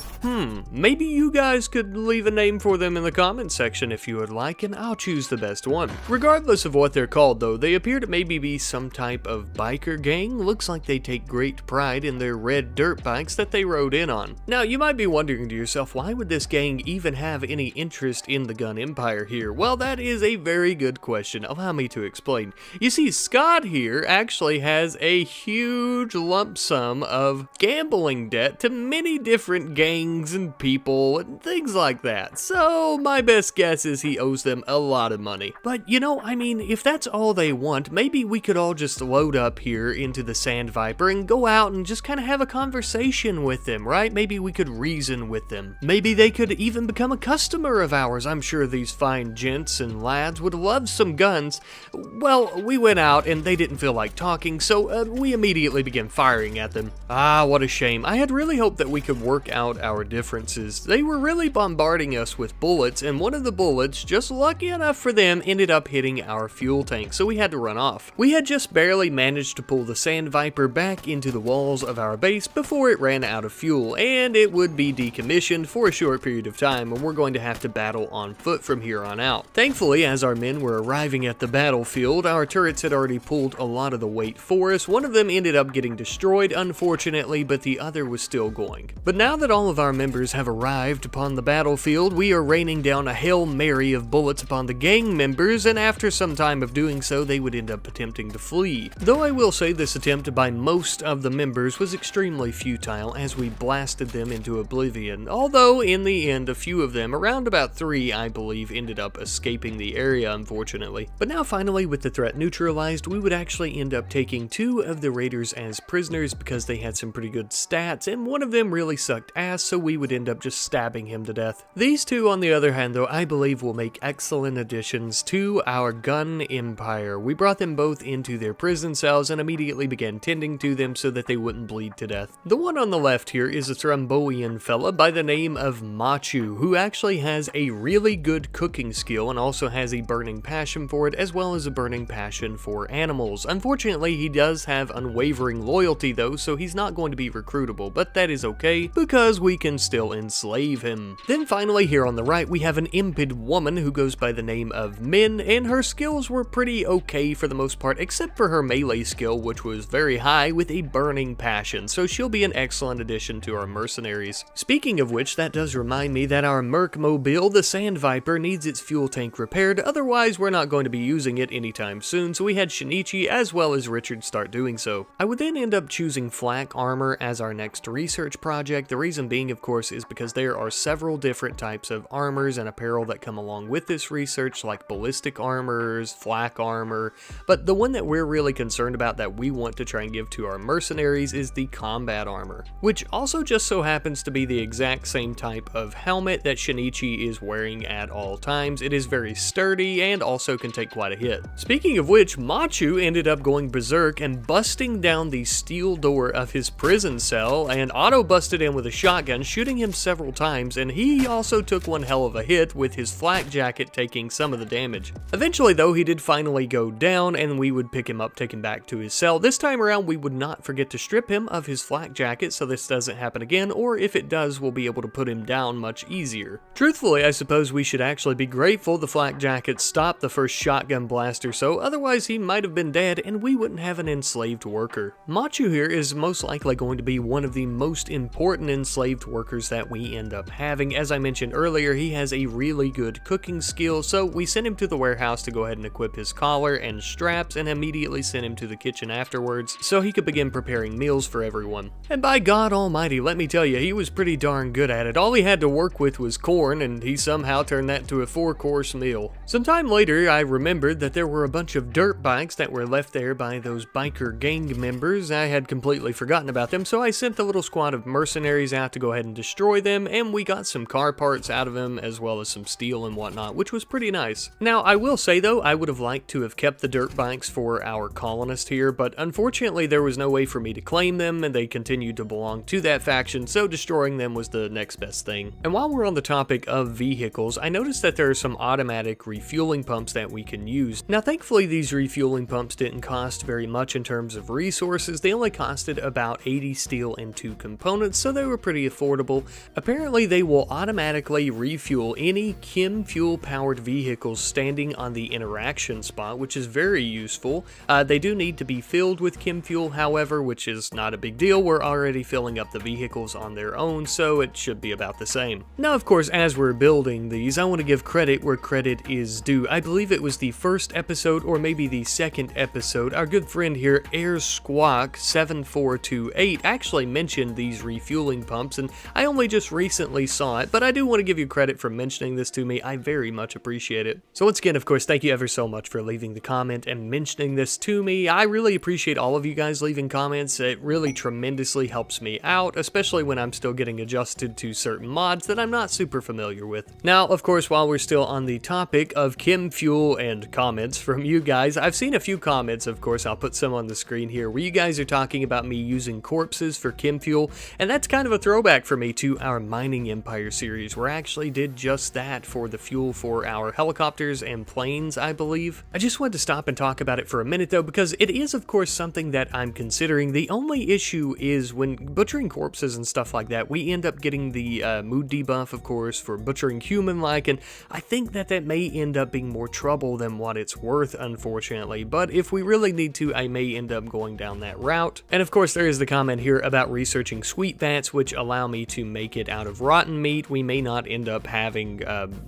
Maybe you guys could leave a name for them in the comment section if you would like, and I'll choose the best one. Regardless of what they're called though, they appear to maybe be some type of biker gang. Looks like they take great pride in their red dirt bikes that they rode in on. Now, you might be wondering to yourself, why would this gang even have any interest in the gun empire here? Well, that is a very good question. Allow me to explain. You see, Scott here actually has a huge lump sum of gambling debt to many different gangs and people and things like that. So, my best guess is he owes them a lot of money. But, you know, I mean, if that's all they want, maybe we could all just load up here into the Sand Viper and go out and just kind of have a conversation with them, right? Maybe we could reason with them. Maybe they could even become a customer of ours. I'm sure these fine gents and lads would love some guns. Well, we went out and they didn't feel like talking, so we immediately began firing at them. Ah, what a shame. I had really hoped that we could work out our differences. They were really bombarding us with bullets, and one of the bullets, just lucky enough for them, ended up hitting our fuel tank, so we had to run off. We had just barely managed to pull the Sand Viper back into the walls of our base before it ran out of fuel, and it would be decommissioned for a short period of time, and we're going to have to battle on foot from here on out. Thankfully, as our men were arriving at the battlefield, our turrets had already pulled a lot of the weight for us. One of them ended up getting destroyed, unfortunately, but the other was still going. But now that all of our members have arrived upon the battlefield, we are raining down a Hail Mary of bullets upon the gang members, and after some time of doing so, they would end up attempting to flee. Though I will say this attempt by most of the members was extremely futile, as we blasted them into oblivion, although in the end a few of them, around about 3 I believe, ended up escaping the area unfortunately. But now finally, with the threat neutralized, we would actually end up taking 2 of the raiders as prisoners because they had some pretty good stats, and one of them really sucked ass, so we would end up just stabbing him to death. These 2 on the other hand though, I believe will make excellent additions to our gun empire. We brought them both into their prison cells and immediately began tending to them so that they wouldn't bleed to death. The one on the left here is a Thrumboian fella by the name of Machu, who actually has a really good cooking skill and also has a burning passion for it, as well as a burning passion for animals. Unfortunately, he does have unwavering loyalty though, so he's not going to be recruitable, but that is okay, because we can still enslave him. Then finally, here on the right, we have an impid woman who goes by the name of Min, and her skills were pretty okay for the most part, except for her melee skill, which was very high with a burning passion, so she'll be an excellent addition to our mercenaries. Speaking of which, that does remind me that our Merc-mobile, the Sand Viper, needs its fuel tank repaired, otherwise we're not going to be using it anytime soon, so we had Shinichi as well as Richard start doing so. I would then end up choosing flak armor as our next research project. The reason being, of course, is because there are several different types of armors and apparel that come along with this research, like ballistic armors, flak armor, but the one that we're really concerned about that we want to try and give to our mercenaries is the combat armor, which also just so happens to be the exact same type of helmet that Shinichi is wearing at all times. It is very sturdy and also can take quite a hit. Speaking of which, Machu ended up going berserk and busting down the steel door of his prison cell and auto-busted in with a shotgun, shooting him several times, and he also took one hell of a hit with his flak jacket taking some of the damage. Eventually though, he did finally go down and we would pick him up, take him back to his cell. This time around, we would not forget to strip him of his flak jacket so this doesn't happen again, or if it does, we'll be able to put him down much easier. Truthfully, I suppose we should actually be grateful the flak jacket stopped the first shotgun blast or so, otherwise he might have been dead and we wouldn't have an enslaved worker. Machu here is most likely going to be one of the most important enslaved workers that we end up having. As I mentioned earlier, he has a really good cooking skill, so we sent him to the warehouse to go ahead and equip his collar and straps and immediately sent him to the kitchen afterwards so he could begin preparing meals for everyone. And by God almighty, let me tell you, he was pretty darn good at it. All he had to work with was corn, and he somehow turned that into a 4-course meal. Sometime later, I remembered that there were a bunch of dirt bikes that were left there by those biker gang members. I had completely forgotten about them, so I sent the little squad of mercenaries out to go ahead and destroy them, and we got some car parts out of them, as well as some steel and whatnot, which was pretty nice. Now, I will say though, I would have liked to have kept the dirt bikes for our colonist here, but unfortunately there was no way for me to claim them, and they continued to belong to that faction, so destroying them was the next best thing. And while we're on the topic of vehicles, I noticed that there are some automatic refueling pumps that we can use. Now, thankfully, these refueling pumps didn't cost very much in terms of resources. They only costed about 80 steel and 2 components, so they were pretty affordable. Apparently, they will automatically refuel any chem fuel powered vehicles standing on the interaction spot, which is very useful. They do need to be filled with chem fuel, however, which is not a big deal. We're already filling up the vehicles on their own, so it should be about the same. Now, of course, as we're building these, I want to give credit where credit is due. I believe it was the first episode, or maybe the second episode, our good friend here, Air Squawk 7428, actually mentioned these refueling pumps, and I only just recently saw it, but I do want to give you credit for mentioning this to me. I very much appreciate it. So once again, of course, thank you ever so much for leaving the comment and mentioning this to me. I really appreciate all of you guys leaving comments. It really tremendously helps me out, especially when I'm still getting adjusted to certain mods that I'm not super familiar with. Now, of course, while we're still on the topic of chem fuel and comments from you guys, I've seen a few comments, of course, I'll put some on the screen here, where you guys are talking about me using corpses for chem fuel, and that's kind of a throwback for me to our Mining Empire series, where I actually did just that for the fuel for our helicopters and planes, I believe. I just wanted to stop and talk about it for a minute though, because it is of course something that I'm considering. The only issue is when butchering corpses and stuff like that, we end up getting the mood debuff, of course, for butchering human-like, and I think that that may end up being more trouble than what it's worth, unfortunately. But if we really need to, I may end up going down that route. And of course, there is the comment here about researching sweet vats, which allow me to make it out of rotten meat. We may not end up having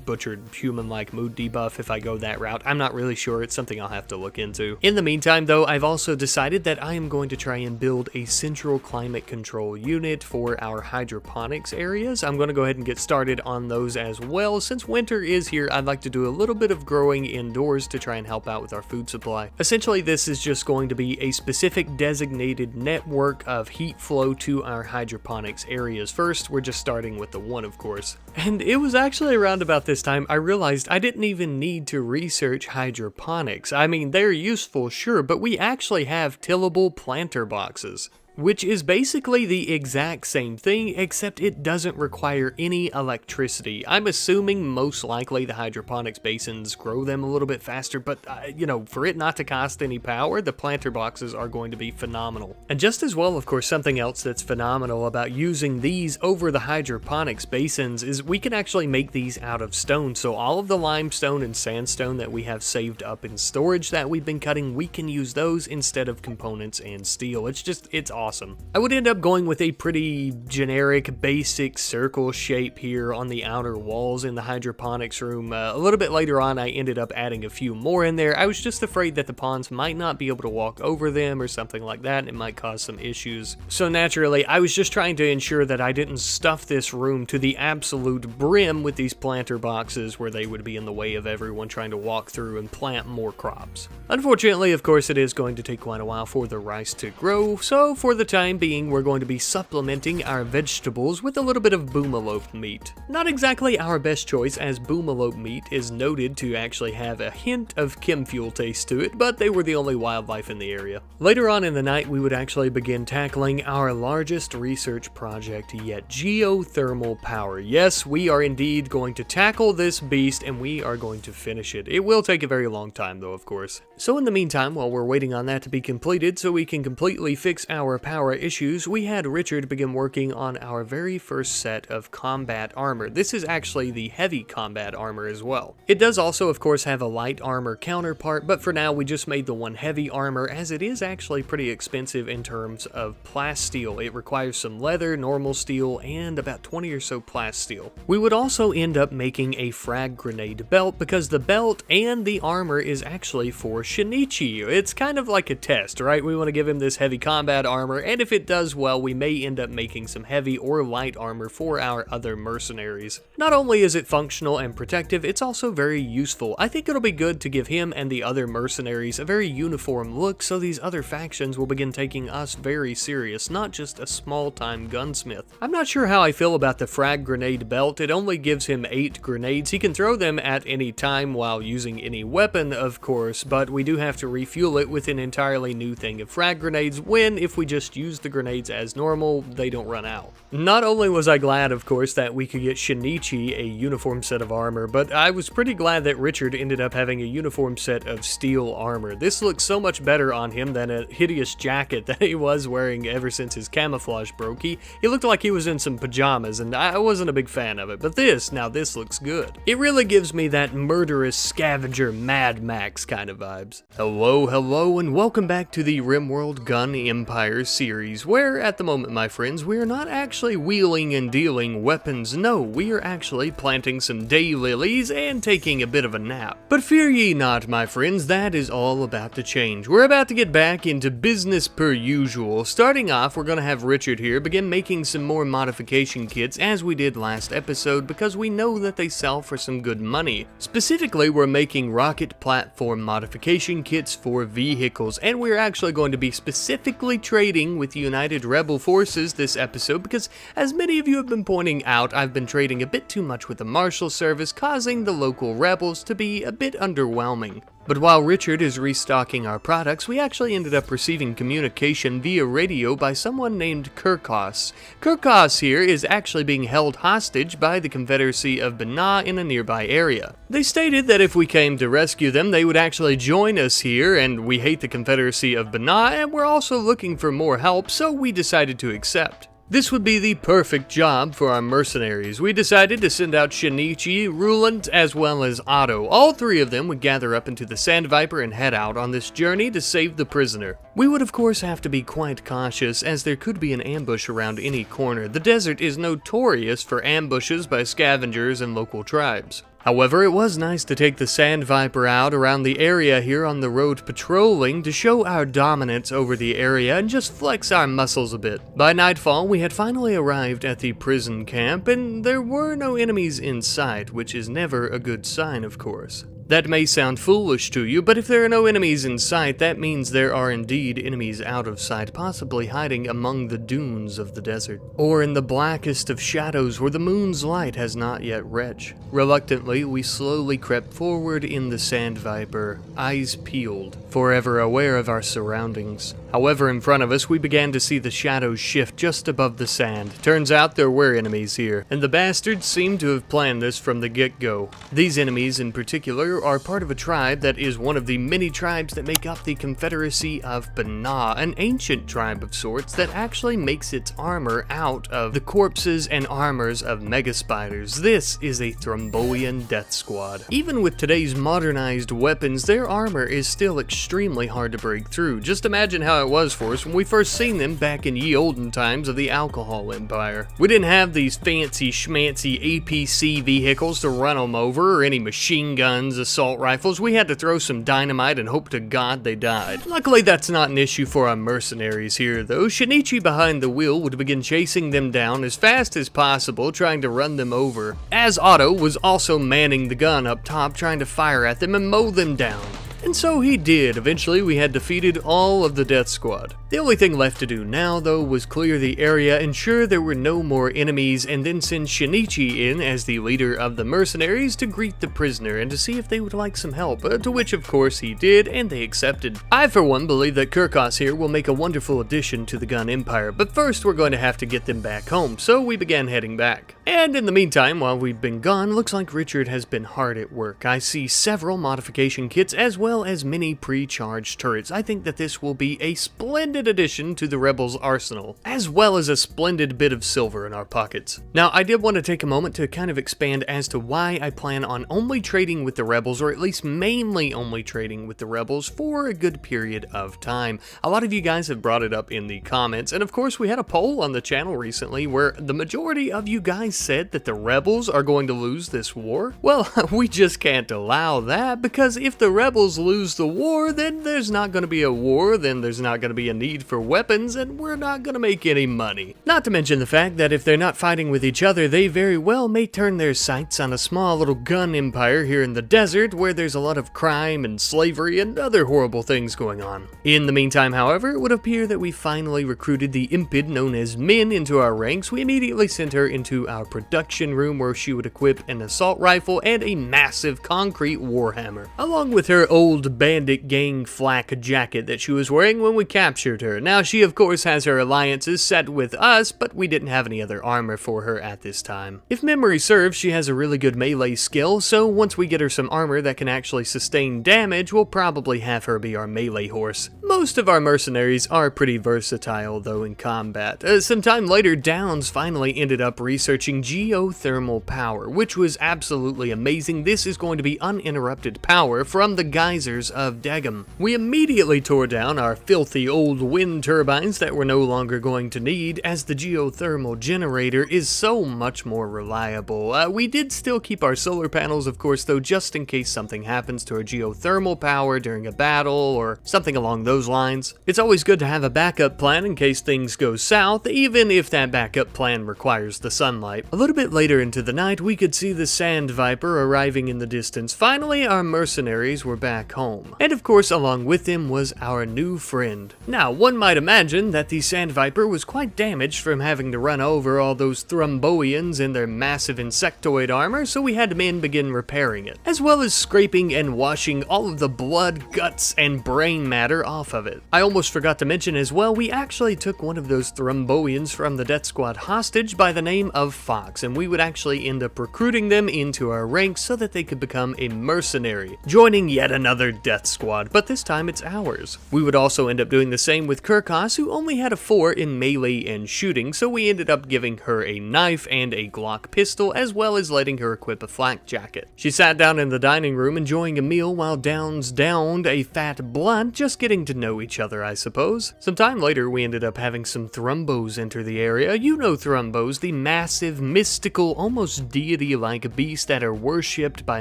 butchered human-like mood debuff if I go that route. I'm not really sure. It's something I'll have to look into. In the meantime, though, I've also decided that I am going to try and build a central climate control unit for our hydroponics areas. I'm going to go ahead and get started on those as well. Since winter is here, I'd like to do a little bit of growing indoors to try and help out with our food supply. Essentially, this is just going to be a specific designated network of heat flow to our hydroponics areas. First, we're just starting with the one, of course. And it was actually around about this time I realized I didn't even need to research hydroponics. I mean, they're useful, sure, but we actually have tillable planter boxes. which is basically the exact same thing, except it doesn't require any electricity. I'm assuming most likely the hydroponics basins grow them a little bit faster, but you know, for it not to cost any power, the planter boxes are going to be phenomenal. And just as well, of course, something else that's phenomenal about using these over the hydroponics basins is we can actually make these out of stone. So all of the limestone and sandstone that we have saved up in storage that we've been cutting, we can use those instead of components and steel. It's awesome. I would end up going with a pretty generic, basic circle shape here on the outer walls in the hydroponics room. A little bit later on, I ended up adding a few more in there. I was just afraid that the pawns might not be able to walk over them or something like that, and it might cause some issues. So naturally, I was just trying to ensure that I didn't stuff this room to the absolute brim with these planter boxes where they would be in the way of everyone trying to walk through and plant more crops. Unfortunately, of course, it is going to take quite a while for the rice to grow, so for the time being, we're going to be supplementing our vegetables with a little bit of boomalope meat. Not exactly our best choice, as boomalope meat is noted to actually have a hint of chem fuel taste to it, but they were the only wildlife in the area. Later on in the night, we would actually begin tackling our largest research project yet, geothermal power. Yes, we are indeed going to tackle this beast, and we are going to finish it. It will take a very long time, though, of course. So in the meantime, while we're waiting on that to be completed so we can completely fix our power issues, we had Richard begin working on our very first set of combat armor. This is actually the heavy combat armor as well. It does also, of course, have a light armor counterpart, but for now we just made the one heavy armor, as it is actually pretty expensive in terms of plasteel. It requires some leather, normal steel, and about 20 or so plasteel. We would also end up making a frag grenade belt, because the belt and the armor is actually for Shinichi. It's kind of like a test, right? We want to give him this heavy combat armor, and if it does well, we may end up making some heavy or light armor for our other mercenaries. Not only is it functional and protective, it's also very useful. I think it'll be good to give him and the other mercenaries a very uniform look, so these other factions will begin taking us very serious, not just a small-time gunsmith. I'm not sure how I feel about the frag grenade belt. It only gives him 8 grenades. He can throw them at any time while using any weapon, of course, but we do have to refuel it with an entirely new thing of frag grenades when, if we just use the grenades as normal, they don't run out. Not only was I glad, of course, that we could get Shinichi a uniform set of armor, but I was pretty glad that Richard ended up having a uniform set of steel armor. This looks so much better on him than a hideous jacket that he was wearing ever since his camouflage broke. He looked like he was in some pajamas, and I wasn't a big fan of it, but this looks good. It really gives me that murderous scavenger Mad Max kind of vibes. Hello, and welcome back to the RimWorld Gun Empire series, where at the moment, my friends, we are not actually wheeling and dealing weapons. No, we are actually planting some daylilies and taking a bit of a nap. But fear ye not, my friends, that is all about to change. We're about to get back into business per usual. Starting off, we're going to have Richard here begin making some more modification kits as we did last episode, because we know that they sell for some good money. Specifically, we're making rocket platform modification kits for vehicles, and we're actually going to be specifically trading with United Rebel Forces this episode, because as many of you have been pointing out, I've been trading a bit too much with the Marshal Service, causing the local rebels to be a bit underwhelming. But while Richard is restocking our products, we actually ended up receiving communication via radio by someone named Kirkos. Kirkos here is actually being held hostage by the Confederacy of Banah in a nearby area. They stated that if we came to rescue them, they would actually join us here, and we hate the Confederacy of Banah, and we're also looking for more help, so we decided to accept. This would be the perfect job for our mercenaries. We decided to send out Shinichi, Rulant, as well as Otto. All three of them would gather up into the Sand Viper and head out on this journey to save the prisoner. We would of course have to be quite cautious, as there could be an ambush around any corner. The desert is notorious for ambushes by scavengers and local tribes. However, it was nice to take the Sand Viper out around the area here on the road patrolling to show our dominance over the area and just flex our muscles a bit. By nightfall, we had finally arrived at the prison camp, and there were no enemies in sight, which is never a good sign, of course. That may sound foolish to you, but if there are no enemies in sight, that means there are indeed enemies out of sight, possibly hiding among the dunes of the desert, or in the blackest of shadows where the moon's light has not yet reached. Reluctantly, we slowly crept forward in the Sand Viper, eyes peeled, forever aware of our surroundings. However, in front of us, we began to see the shadows shift just above the sand. Turns out there were enemies here, and the bastards seemed to have planned this from the get-go. These enemies in particular are part of a tribe that is one of the many tribes that make up the Confederacy of Banah, an ancient tribe of sorts that actually makes its armor out of the corpses and armors of mega spiders. This is a Thrumboian death squad. Even with today's modernized weapons, their armor is still extremely hard to break through. Just imagine how it was for us when we first seen them back in ye olden times of the alcohol empire. We didn't have these fancy schmancy APC vehicles to run them over, or any machine guns, assault rifles. We had to throw some dynamite and hope to God they died. Luckily, that's not an issue for our mercenaries here, though. Shinichi behind the wheel would begin chasing them down as fast as possible, trying to run them over, as Otto was also manning the gun up top, trying to fire at them and mow them down. And so he did. Eventually, we had defeated all of the death squad. The only thing left to do now, though, was clear the area, ensure there were no more enemies, and then send Shinichi in as the leader of the mercenaries to greet the prisoner and to see if they would like some help, to which of course he did, and they accepted. I, for one, believe that Kirkos here will make a wonderful addition to the gun empire, but first we're going to have to get them back home, so we began heading back. And in the meantime, while we've been gone, looks like Richard has been hard at work. I see several modification kits as well as many pre-charged turrets. I think that this will be a splendid addition to the Rebels' arsenal, as well as a splendid bit of silver in our pockets. Now, I did want to take a moment to kind of expand as to why I plan on only trading with the Rebels, or at least mainly only trading with the Rebels for a good period of time. A lot of you guys have brought it up in the comments, and of course we had a poll on the channel recently where the majority of you guys said that the Rebels are going to lose this war. Well, we just can't allow that, because if the Rebels lose the war, then there's not going to be a war, then there's not going to be a need for weapons, and we're not going to make any money. Not to mention the fact that if they're not fighting with each other, they very well may turn their sights on a small little gun empire here in the desert where there's a lot of crime and slavery and other horrible things going on. In the meantime, however, it would appear that we finally recruited the impid known as Min into our ranks. We immediately sent her into our production room where she would equip an assault rifle and a massive concrete warhammer, along with her old bandit gang flak jacket that she was wearing when we captured her. Now, she of course has her alliances set with us, but we didn't have any other armor for her at this time. If memory serves, she has a really good melee skill, so once we get her some armor that can actually sustain damage, we'll probably have her be our melee horse. Most of our mercenaries are pretty versatile, though, in combat. Sometime later, Downs finally ended up researching geothermal power, which was absolutely amazing. This is going to be uninterrupted power from the geysers of Dagum. We immediately tore down our filthy old wind turbines that we're no longer going to need, as the geothermal generator is so much more reliable. We did still keep our solar panels, of course, though, just in case something happens to our geothermal power during a battle or something along those lines. It's always good to have a backup plan in case things go south, even if that backup plan requires the sunlight. A little bit later into the night, we could see the Sand Viper arriving in the distance. Finally, our mercenaries were back home. And of course, along with him was our new friend. Now, one might imagine that the Sand Viper was quite damaged from having to run over all those Thrumboians in their massive insectoid armor, so we had men begin repairing it, as well as scraping and washing all of the blood, guts, and brain matter off of it. I almost forgot to mention as well, we actually took one of those Thrumboians from the Death Squad hostage by the name of Fox, and we would actually end up recruiting them into our ranks so that they could become a mercenary, joining yet another Death Squad, but this time it's ours. We would also end up doing the same with Kirkos, who only had a 4 in melee and shooting, so we ended up giving her a knife and a Glock pistol, as well as letting her equip a flak jacket. She sat down in the dining room enjoying a meal while Downs downed a fat blunt, just getting to know each other, I suppose. Sometime later, we ended up having some Thrumbos enter the area. You know Thrumbos, the massive, mystical, almost deity-like beasts that are worshipped by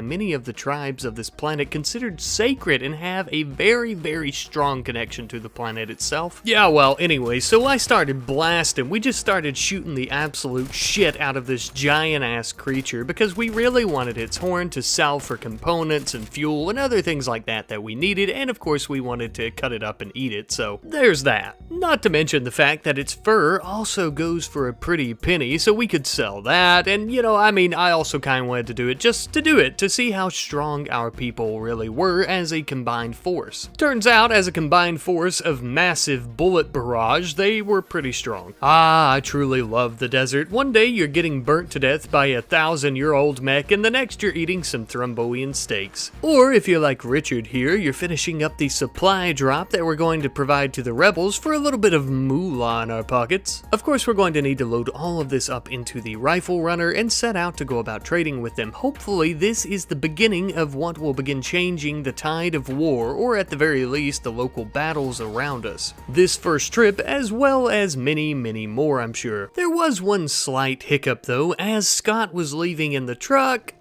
many of the tribes of this planet, considered sacred sacred and have a very, very strong connection to the planet itself. Yeah, well, anyway, so I started blasting. We just started shooting the absolute shit out of this giant-ass creature because we really wanted its horn to sell for components and fuel and other things like that we needed, and of course we wanted to cut it up and eat it, so there's that. Not to mention the fact that its fur also goes for a pretty penny, so we could sell that, and you know, I mean, I also kind of wanted to do it just to do it, to see how strong our people really were as a combined force. Turns out, as a combined force of massive bullet barrage, they were pretty strong. Ah, I truly love the desert. One day you're getting burnt to death by a 1,000-year-old mech, and the next you're eating some thrumboian steaks. Or if you're like Richard here, you're finishing up the supply drop that we're going to provide to the rebels for a little bit of moolah in our pockets. Of course, we're going to need to load all of this up into the rifle runner and set out to go about trading with them. Hopefully, this is the beginning of what will begin changing the tide of war, or at the very least, the local battles around us. This first trip, as well as many, many more, I'm sure. There was one slight hiccup though. As Scott was leaving in the truck,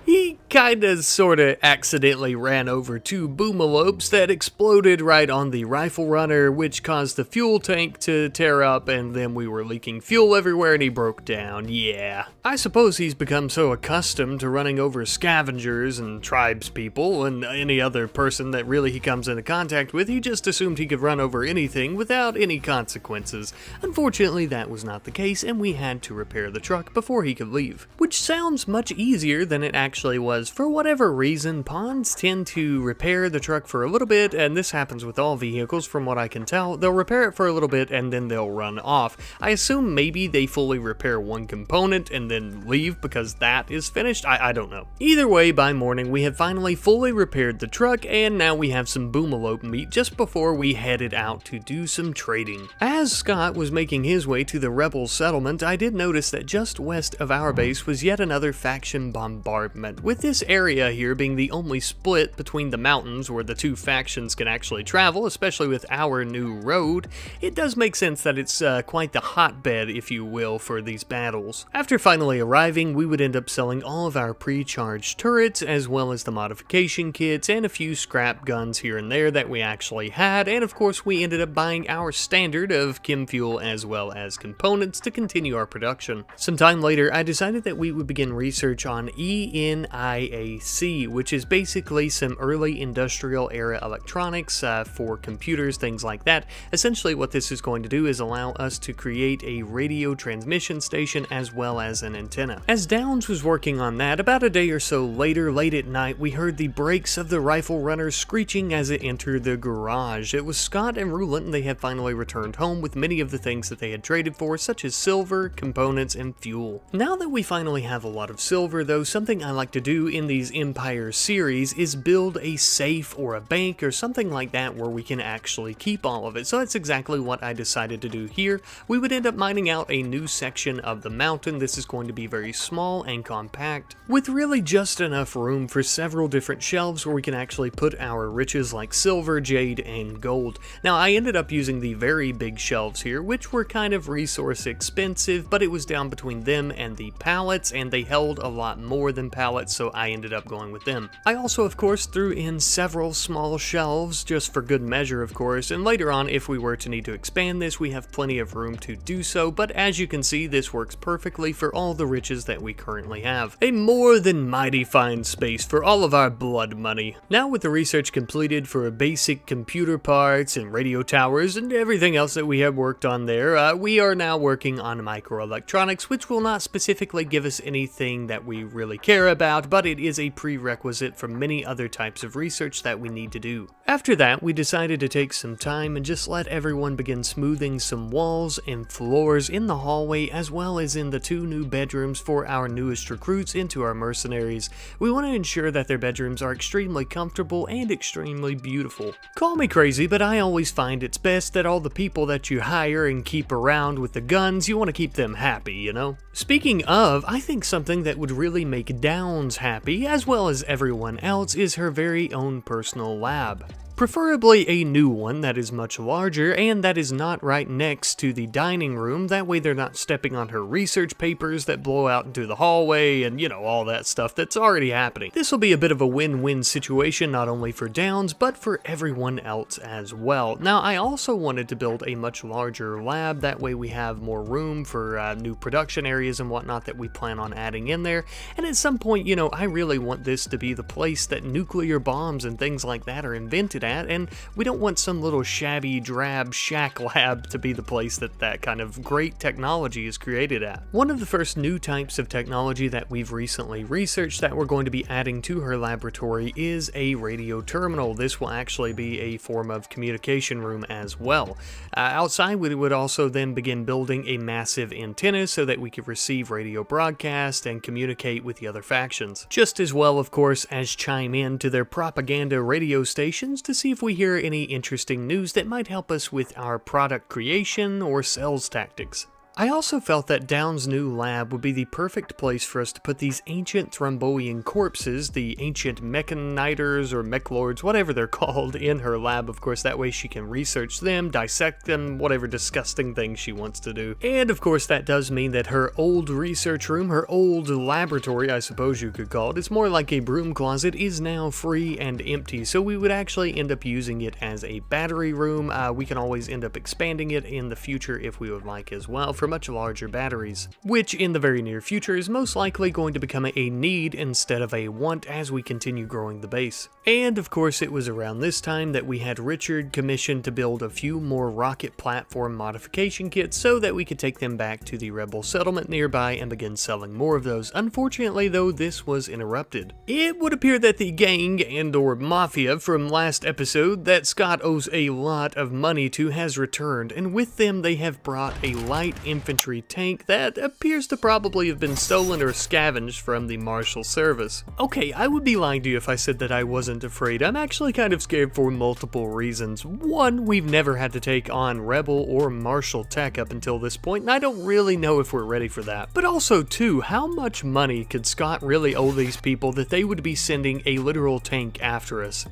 he kinda sorta accidentally ran over two boomalopes that exploded right on the rifle runner, which caused the fuel tank to tear up, and then we were leaking fuel everywhere and he broke down. Yeah. I suppose he's become so accustomed to running over scavengers and tribespeople and any other person that really he comes into contact with, he just assumed he could run over anything without any consequences. Unfortunately, that was not the case, and we had to repair the truck before he could leave, which sounds much easier than it actually was. For whatever reason, pawns tend to repair the truck for a little bit, and this happens with all vehicles from what I can tell. They'll repair it for a little bit and then they'll run off. I assume maybe they fully repair one component and then leave because that is finished. I don't know. Either way, by morning we have finally fully repaired the truck, and now we have some boomalope meat just before we headed out to do some trading. As Scott was making his way to the rebel settlement, I did notice that just west of our base was yet another faction bombardment, with this area here being the only split between the mountains where the two factions can actually travel, especially with our new road. It does make sense that it's quite the hotbed, if you will, for these battles. After finally arriving, we would end up selling all of our pre-charged turrets, as well as the modification kits and a few scrap guns here and there that we actually had, and of course we ended up buying our standard of chem fuel as well as components to continue our production. Sometime later, I decided that we would begin research on ENIAC, which is basically some early industrial era electronics for computers, things like that. Essentially what this is going to do is allow us to create a radio transmission station as well as an antenna. As Downs was working on that, about a day or so later, late at night, we heard the brakes of the rifle runner screeching as it entered the garage. It was Scott and Rulant, and they had finally returned home with many of the things that they had traded for, such as silver, components, and fuel. Now that we finally have a lot of silver though, something I like to do in these Empire series is build a safe or a bank or something like that where we can actually keep all of it. So that's exactly what I decided to do here. We would end up mining out a new section of the mountain. This is going to be very small and compact, with really just enough room for several different shelves where we can actually put our riches like silver, jade, and gold. Now I ended up using the very big shelves here, which were kind of resource expensive, but it was down between them and the pallets, and they held a lot more than pallets, so I ended up going with them. I also, of course, threw in several small shelves, just for good measure, of course, and later on, if we were to need to expand this, we have plenty of room to do so, but as you can see, this works perfectly for all the riches that we currently have. A more than mighty fine space for all of our blood money. Now with the research completed for basic computer parts and radio towers and everything else that we have worked on there, we are now working on microelectronics, which will not specifically give us anything that we really care about, but it is a prerequisite for many other types of research that we need to do. After that, we decided to take some time and just let everyone begin smoothing some walls and floors in the hallway, as well as in the two new bedrooms for our newest recruits into our mercenaries. We want to ensure that their bedrooms are extremely comfortable and extremely beautiful. Call me crazy, but I always find it's best that all the people that you hire and keep around with the guns, you want to keep them happy, you know? Speaking of, I think something that would really make Downs happy, as well as everyone else, is her very own personal lab. preferably a new one that is much larger and that is not right next to the dining room. That way they're not stepping on her research papers that blow out into the hallway and, you know, all that stuff that's already happening. This will be a bit of a win-win situation, not only for Downs, but for everyone else as well. Now, I also wanted to build a much larger lab. That way we have more room for new production areas and whatnot that we plan on adding in there. And at some point, you know, I really want this to be the place that nuclear bombs and things like that are invented at, and we don't want some little shabby, drab shack lab to be the place that that kind of great technology is created at. One of the first new types of technology that we've recently researched that we're going to be adding to her laboratory is a radio terminal. This will actually be a form of communication room as well. Outside, we would also then begin building a massive antenna so that we could receive radio broadcast and communicate with the other factions. Just as well, of course, as chime in to their propaganda radio stations to see if we hear any interesting news that might help us with our product creation or sales tactics. I also felt that Downs' new lab would be the perfect place for us to put these ancient Thrumboian corpses, the ancient mechanizers or mech lords, whatever they're called, in her lab. Of course, that way she can research them, dissect them, whatever disgusting things she wants to do. And of course, that does mean that her old research room, her old laboratory, I suppose you could call it, it's more like a broom closet, is now free and empty. So we would actually end up using it as a battery room. We can always end up expanding it in the future if we would like as well, for much larger batteries, which in the very near future is most likely going to become a need instead of a want as we continue growing the base. And of course, it was around this time that we had Richard commissioned to build a few more rocket platform modification kits so that we could take them back to the rebel settlement nearby and begin selling more of those. Unfortunately though, this was interrupted. It would appear that the gang and or mafia from last episode that Scott owes a lot of money to has returned, and with them they have brought a light infantry tank that appears to probably have been stolen or scavenged from the Marshal Service. Okay, I would be lying to you if I said that I wasn't afraid. I'm actually kind of scared for multiple reasons. One, we've never had to take on Rebel or Marshal tech up until this point, and I don't really know if we're ready for that. But also two, how much money could Scott really owe these people that they would be sending a literal tank after us?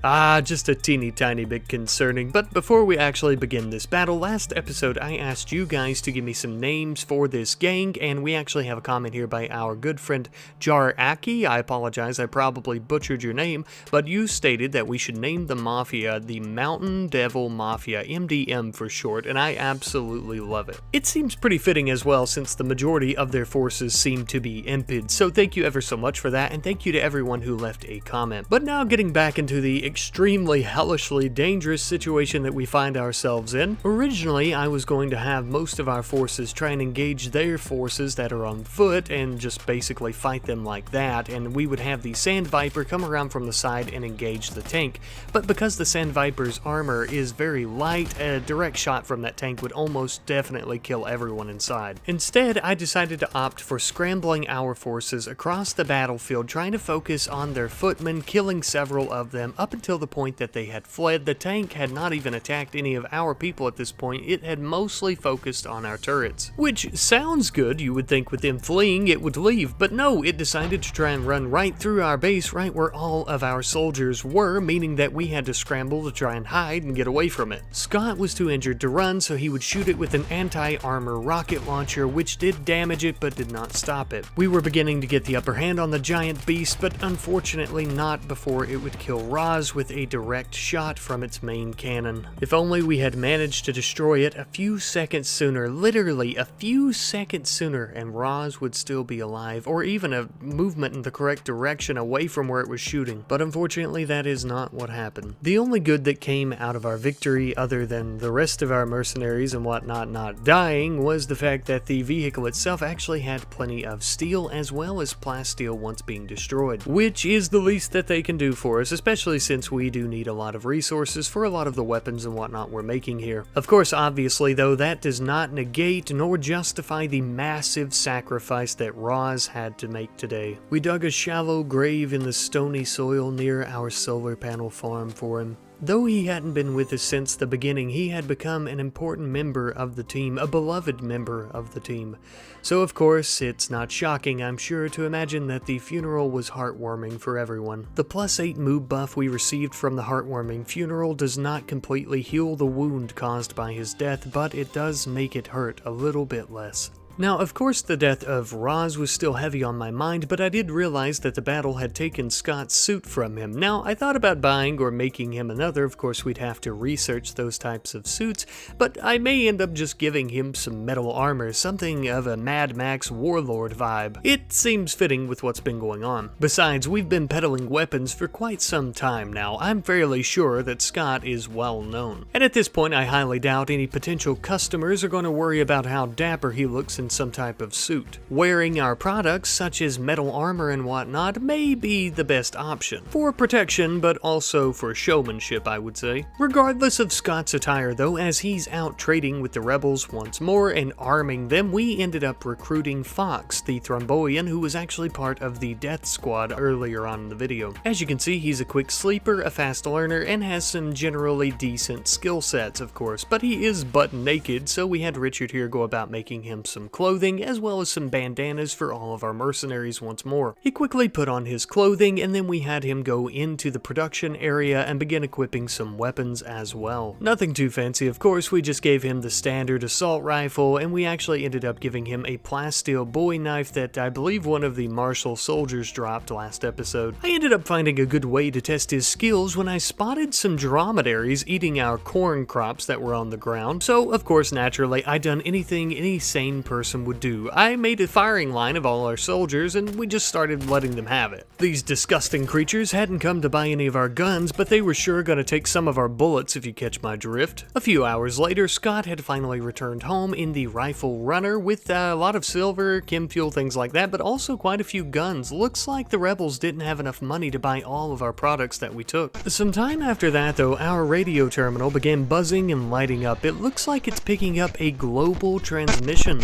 Just a teeny tiny bit concerning. But before we actually begin this battle, last episode I asked you guys to give me some names for this gang, and we actually have a comment here by our good friend Jar Aki. I apologize, I probably butchered your name, but you stated that we should name the Mafia the Mountain Devil Mafia, MDM for short, and I absolutely love it. It seems pretty fitting as well, since the majority of their forces seem to be impid, so thank you ever so much for that, and thank you to everyone who left a comment. But now getting back into the extremely hellishly dangerous situation that we find ourselves in. Originally, I was going to have most of our forces try and engage their forces that are on foot and just basically fight them like that, and we would have the Sand Viper come around from the side and engage the tank. But because the Sand Viper's armor is very light, a direct shot from that tank would almost definitely kill everyone inside. Instead, I decided to opt for scrambling our forces across the battlefield, trying to focus on their footmen, killing several of them up until the point that they had fled. The tank had not even attacked any of our people at this point, it had mostly focused on our turrets. Which sounds good, you would think with them fleeing it would leave, but no, it decided to try and run right through our base, right where all of our soldiers were, meaning that we had to scramble to try and hide and get away from it. Scott was too injured to run, so he would shoot it with an anti-armor rocket launcher, which did damage it but did not stop it. We were beginning to get the upper hand on the giant beast, but unfortunately not before it would kill Roz with a direct shot from its main cannon. If only we had managed to destroy it a few seconds sooner, literally a few seconds sooner, and Roz would still be alive, or even a movement in the correct direction away from where it was shooting. But unfortunately that is not what happened. The only good that came out of our victory, other than the rest of our mercenaries and whatnot not dying, was the fact that the vehicle itself actually had plenty of steel as well as plasteel once being destroyed, which is the least that they can do for us, especially since we do need a lot of resources for a lot of the weapons and whatnot we're making here. Of course, obviously though, that does not negate nor justify the massive sacrifice that Roz had to make today. We dug a shallow grave in the stony soil near our solar panel farm for him. Though he hadn't been with us since the beginning, he had become an important member of the team, a beloved member of the team. So of course, it's not shocking, I'm sure, to imagine that the funeral was heartwarming for everyone. The +8 move buff we received from the heartwarming funeral does not completely heal the wound caused by his death, but it does make it hurt a little bit less. Now, of course, the death of Roz was still heavy on my mind, but I did realize that the battle had taken Scott's suit from him. Now, I thought about buying or making him another. Of course, we'd have to research those types of suits, but I may end up just giving him some metal armor, something of a Mad Max Warlord vibe. It seems fitting with what's been going on. Besides, we've been peddling weapons for quite some time now. I'm fairly sure that Scott is well known. And at this point, I highly doubt any potential customers are going to worry about how dapper he looks in some type of suit. Wearing our products, such as metal armor and whatnot, may be the best option. For protection, but also for showmanship, I would say. Regardless of Scott's attire though, as he's out trading with the rebels once more and arming them, we ended up recruiting Fox, the Thromboian, who was actually part of the Death Squad earlier on in the video. As you can see, he's a quick sleeper, a fast learner, and has some generally decent skill sets, of course, but he is butt naked, so we had Richard here go about making him some clothing, as well as some bandanas for all of our mercenaries once more. He quickly put on his clothing, and then we had him go into the production area and begin equipping some weapons as well. Nothing too fancy, of course, we just gave him the standard assault rifle, and we actually ended up giving him a plasteel bowie knife that I believe one of the martial soldiers dropped last episode. I ended up finding a good way to test his skills when I spotted some dromedaries eating our corn crops that were on the ground, so of course naturally I done anything any sane person would do. I made a firing line of all our soldiers and we just started letting them have it. These disgusting creatures hadn't come to buy any of our guns, but they were sure gonna take some of our bullets, if you catch my drift. A few hours later, Scott had finally returned home in the rifle runner with a lot of silver, chem fuel, things like that, but also quite a few guns. Looks like the rebels didn't have enough money to buy all of our products that we took. Some time after that though, our radio terminal began buzzing and lighting up. It looks like it's picking up a global transmission.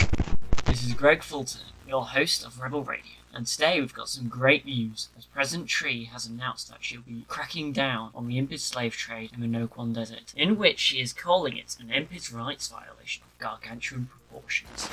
This is Greg Fulton, your host of Rebel Radio, and today we've got some great news, as President Tree has announced that she'll be cracking down on the Impid slave trade in the Nuke Desert, in which she is calling it an Impid rights violation of gargantuan proportions.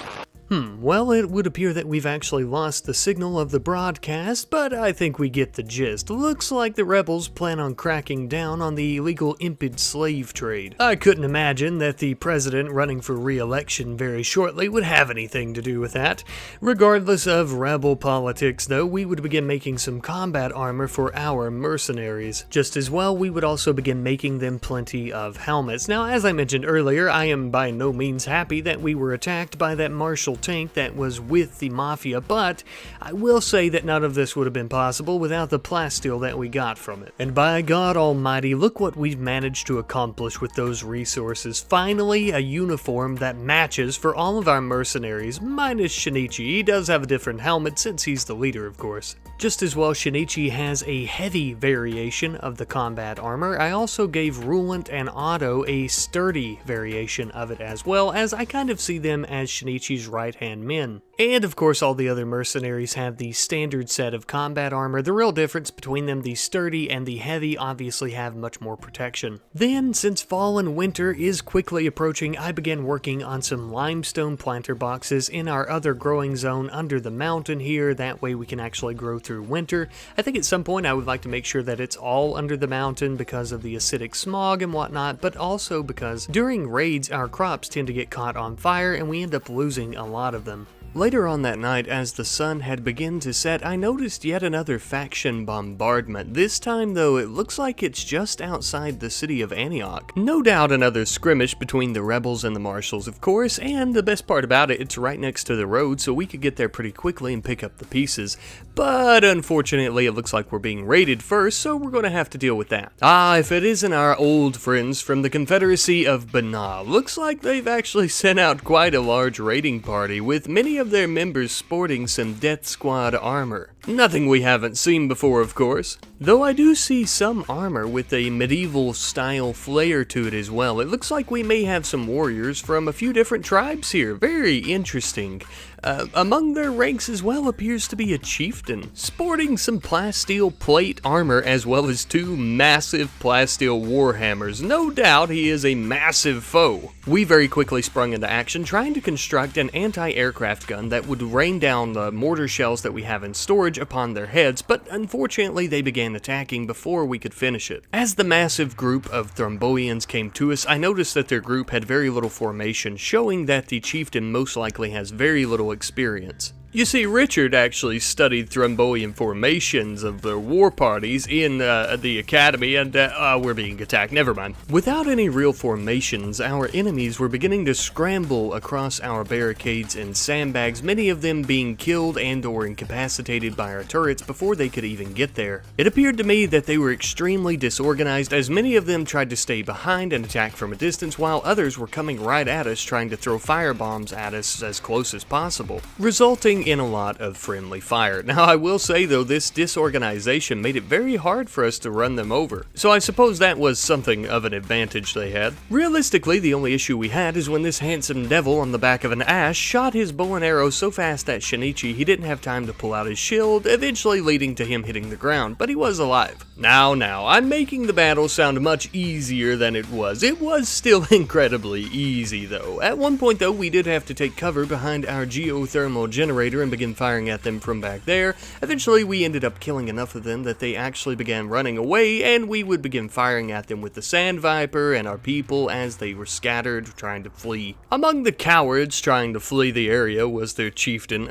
Well, it would appear that we've actually lost the signal of the broadcast, but I think we get the gist. Looks like the rebels plan on cracking down on the illegal Impid slave trade. I couldn't imagine that the president running for re-election very shortly would have anything to do with that. Regardless of rebel politics though, we would begin making some combat armor for our mercenaries. Just as well, we would also begin making them plenty of helmets. Now, as I mentioned earlier, I am by no means happy that we were attacked by that Marshal tank that was with the Mafia, but I will say that none of this would have been possible without the plasteel that we got from it. And by God almighty, look what we've managed to accomplish with those resources. Finally, a uniform that matches for all of our mercenaries, minus Shinichi. He does have a different helmet since he's the leader, of course. Just as well, Shinichi has a heavy variation of the combat armor. I also gave Rulant and Otto a sturdy variation of it as well, as I kind of see them as Shinichi's right-hand men. And of course, all the other mercenaries have the standard set of combat armor. The real difference between them, the sturdy and the heavy, obviously have much more protection. Then, since fall and winter is quickly approaching, I began working on some limestone planter boxes in our other growing zone under the mountain here. That way we can actually grow through winter. I think at some point I would like to make sure that it's all under the mountain because of the acidic smog and whatnot, but also because during raids our crops tend to get caught on fire and we end up losing a lot of them. Later on that night, as the sun had begun to set, I noticed yet another faction bombardment. This time, though, it looks like it's just outside the city of Antioch. No doubt another skirmish between the rebels and the marshals, of course, and the best part about it, it's right next to the road, so we could get there pretty quickly and pick up the pieces. But unfortunately, it looks like we're being raided first, so we're going to have to deal with that. If it isn't our old friends from the Confederacy of Banah. Looks like they've actually sent out quite a large raiding party, with many of their members sporting some Death Squad armor. Nothing we haven't seen before, of course. Though I do see some armor with a medieval style flair to it as well. It looks like we may have some warriors from a few different tribes here. Very interesting. Among their ranks as well appears to be a chieftain, sporting some plasteel plate armor as well as 2 massive plasteel warhammers. No doubt he is a massive foe. We very quickly sprung into action trying to construct an anti-aircraft gun that would rain down the mortar shells that we have in storage upon their heads, but unfortunately they began attacking before we could finish it. As the massive group of Thrumboians came to us, I noticed that their group had very little formation, showing that the chieftain most likely has very little experience. You see, Richard actually studied Thrumboian formations of their war parties in the academy, and we're being attacked, never mind. Without any real formations, our enemies were beginning to scramble across our barricades and sandbags, many of them being killed and or incapacitated by our turrets before they could even get there. It appeared to me that they were extremely disorganized, as many of them tried to stay behind and attack from a distance, while others were coming right at us trying to throw firebombs at us as close as possible, resulting in a lot of friendly fire. Now I will say though, this disorganization made it very hard for us to run them over, so I suppose that was something of an advantage they had. Realistically, the only issue we had is when this handsome devil on the back of an ash shot his bow and arrow so fast at Shinichi he didn't have time to pull out his shield, eventually leading to him hitting the ground, but he was alive. Now, I'm making the battle sound much easier than it was. It was still incredibly easy though. At one point though, we did have to take cover behind our geothermal generator and begin firing at them from back there. Eventually we ended up killing enough of them that they actually began running away, and we would begin firing at them with the Sand Viper and our people as they were scattered trying to flee. Among the cowards trying to flee the area was their chieftain.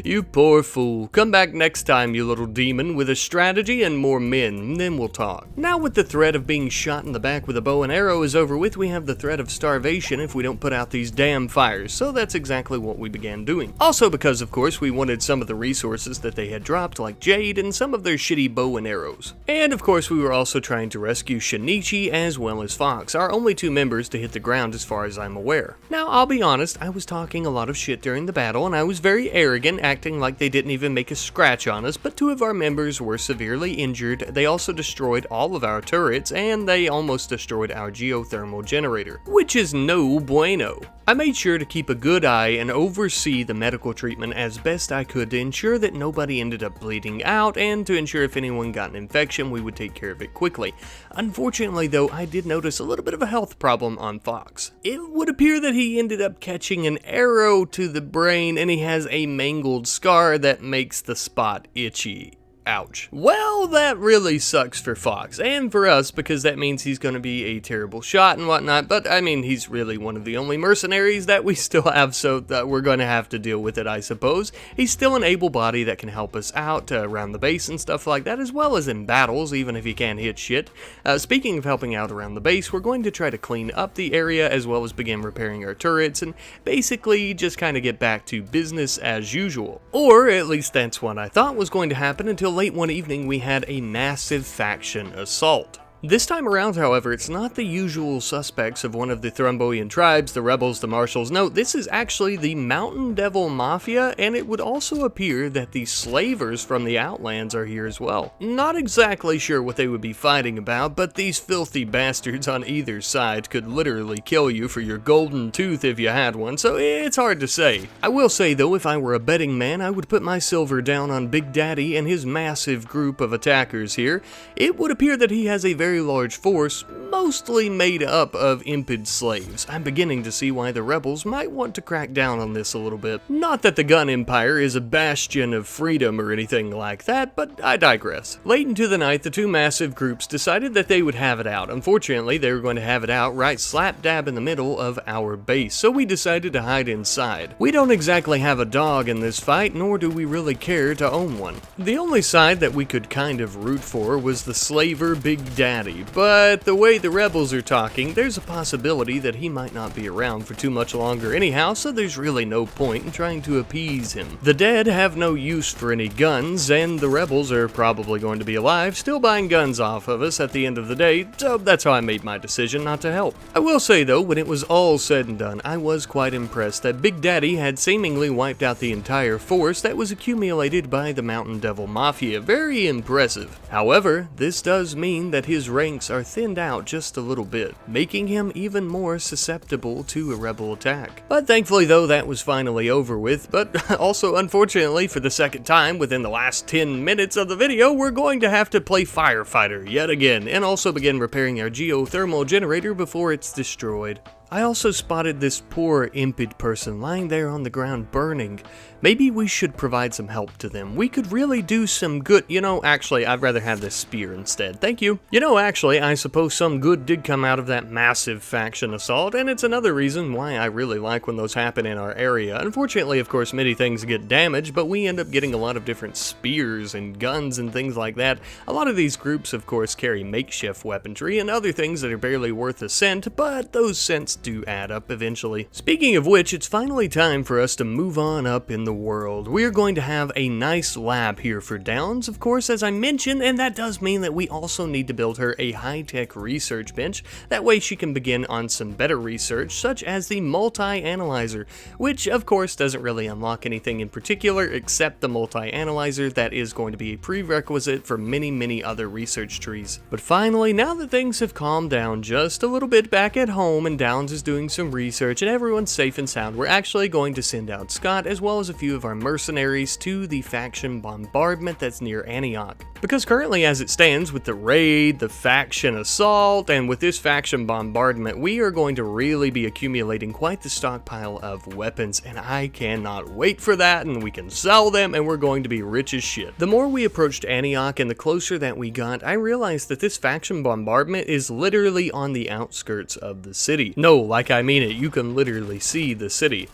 You poor fool. Come back next time, you little demon, with a strategy and more men, then we'll talk. Now with the threat of being shot in the back with a bow and arrow is over with, we have the threat of starvation if we don't put out these damn fires, so that's exactly what we began doing. Also because, of course, we wanted some of the resources that they had dropped, like jade and some of their shitty bow and arrows. And of course, we were also trying to rescue Shinichi as well as Fox, our only 2 members to hit the ground as far as I'm aware. Now, I'll be honest, I was talking a lot of shit during the battle, and I was very arrogant, acting like they didn't even make a scratch on us, but 2 of our members were severely injured. They also destroyed all of our turrets, and they almost destroyed our geothermal generator, which is no bueno. I made sure to keep a good eye and oversee the medical treatment as best I could to ensure that nobody ended up bleeding out, and to ensure if anyone got an infection we would take care of it quickly. Unfortunately though, I did notice a little bit of a health problem on Fox. It would appear that he ended up catching an arrow to the brain, and he has a mangled scar that makes the spot itchy. Ouch. Well, that really sucks for Fox, and for us, because that means he's going to be a terrible shot and whatnot, but I mean, he's really one of the only mercenaries that we still have, so that we're going to have to deal with it, I suppose. He's still an able body that can help us out around the base and stuff like that, as well as in battles, even if he can't hit shit. Speaking of helping out around the base, we're going to try to clean up the area, as well as begin repairing our turrets, and basically just kind of get back to business as usual. Or, at least that's what I thought was going to happen, until late one evening we had a massive faction assault. This time around, however, it's not the usual suspects of one of the Thrumboian tribes, the rebels, the marshals. No, this is actually the Mountain Devil Mafia, and it would also appear that the slavers from the Outlands are here as well. Not exactly sure what they would be fighting about, but these filthy bastards on either side could literally kill you for your golden tooth if you had one, so it's hard to say. I will say though, if I were a betting man, I would put my silver down on Big Daddy and his massive group of attackers here. It would appear that he has a very large force, mostly made up of impid slaves. I'm beginning to see why the rebels might want to crack down on this a little bit. Not that the gun empire is a bastion of freedom or anything like that, but I digress. Late into the night, the 2 massive groups decided that they would have it out. Unfortunately, they were going to have it out right slap dab in the middle of our base, so we decided to hide inside. We don't exactly have a dog in this fight, nor do we really care to own one. The only side that we could kind of root for was the slaver Big Daddy, but the way the rebels are talking, there's a possibility that he might not be around for too much longer anyhow, so there's really no point in trying to appease him. The dead have no use for any guns, and the rebels are probably going to be alive, still buying guns off of us at the end of the day, so that's how I made my decision not to help. I will say though, when it was all said and done, I was quite impressed that Big Daddy had seemingly wiped out the entire force that was accumulated by the Mountain Devil Mafia. Very impressive. However, this does mean that his his ranks are thinned out just a little bit, making him even more susceptible to a rebel attack. But thankfully though, that was finally over with, but also unfortunately for the second time within the last 10 minutes of the video, we're going to have to play firefighter yet again, and also begin repairing our geothermal generator before it's destroyed. I also spotted this poor impid person lying there on the ground burning. Maybe we should provide some help to them. We could really do some good. Actually, I'd rather have this spear instead. Thank you. Actually, I suppose some good did come out of that massive faction assault, and it's another reason why I really like when those happen in our area. Unfortunately, of course, many things get damaged, but we end up getting a lot of different spears and guns and things like that. A lot of these groups, of course, carry makeshift weaponry and other things that are barely worth a cent, but those cents do add up eventually. Speaking of which, it's finally time for us to move on up in the world. We are going to have a nice lab here for Downs, of course, as I mentioned, and that does mean that we also need to build her a high-tech research bench. That way she can begin on some better research, such as the multi-analyzer, which of course doesn't really unlock anything in particular except the multi-analyzer that is going to be a prerequisite for many other research trees. But finally, now that things have calmed down just a little bit back at home and Downs is doing some research and everyone's safe and sound, we're actually going to send out Scott as well as a few of our mercenaries to the faction bombardment that's near Antioch. Because currently as it stands with the raid, the faction assault, and with this faction bombardment, we are going to really be accumulating quite the stockpile of weapons, and I cannot wait for that, and we can sell them and we're going to be rich as shit. The more we approached Antioch and the closer that we got, I realized that this faction bombardment is literally on the outskirts of the city. No, like I mean it, you can literally see the city.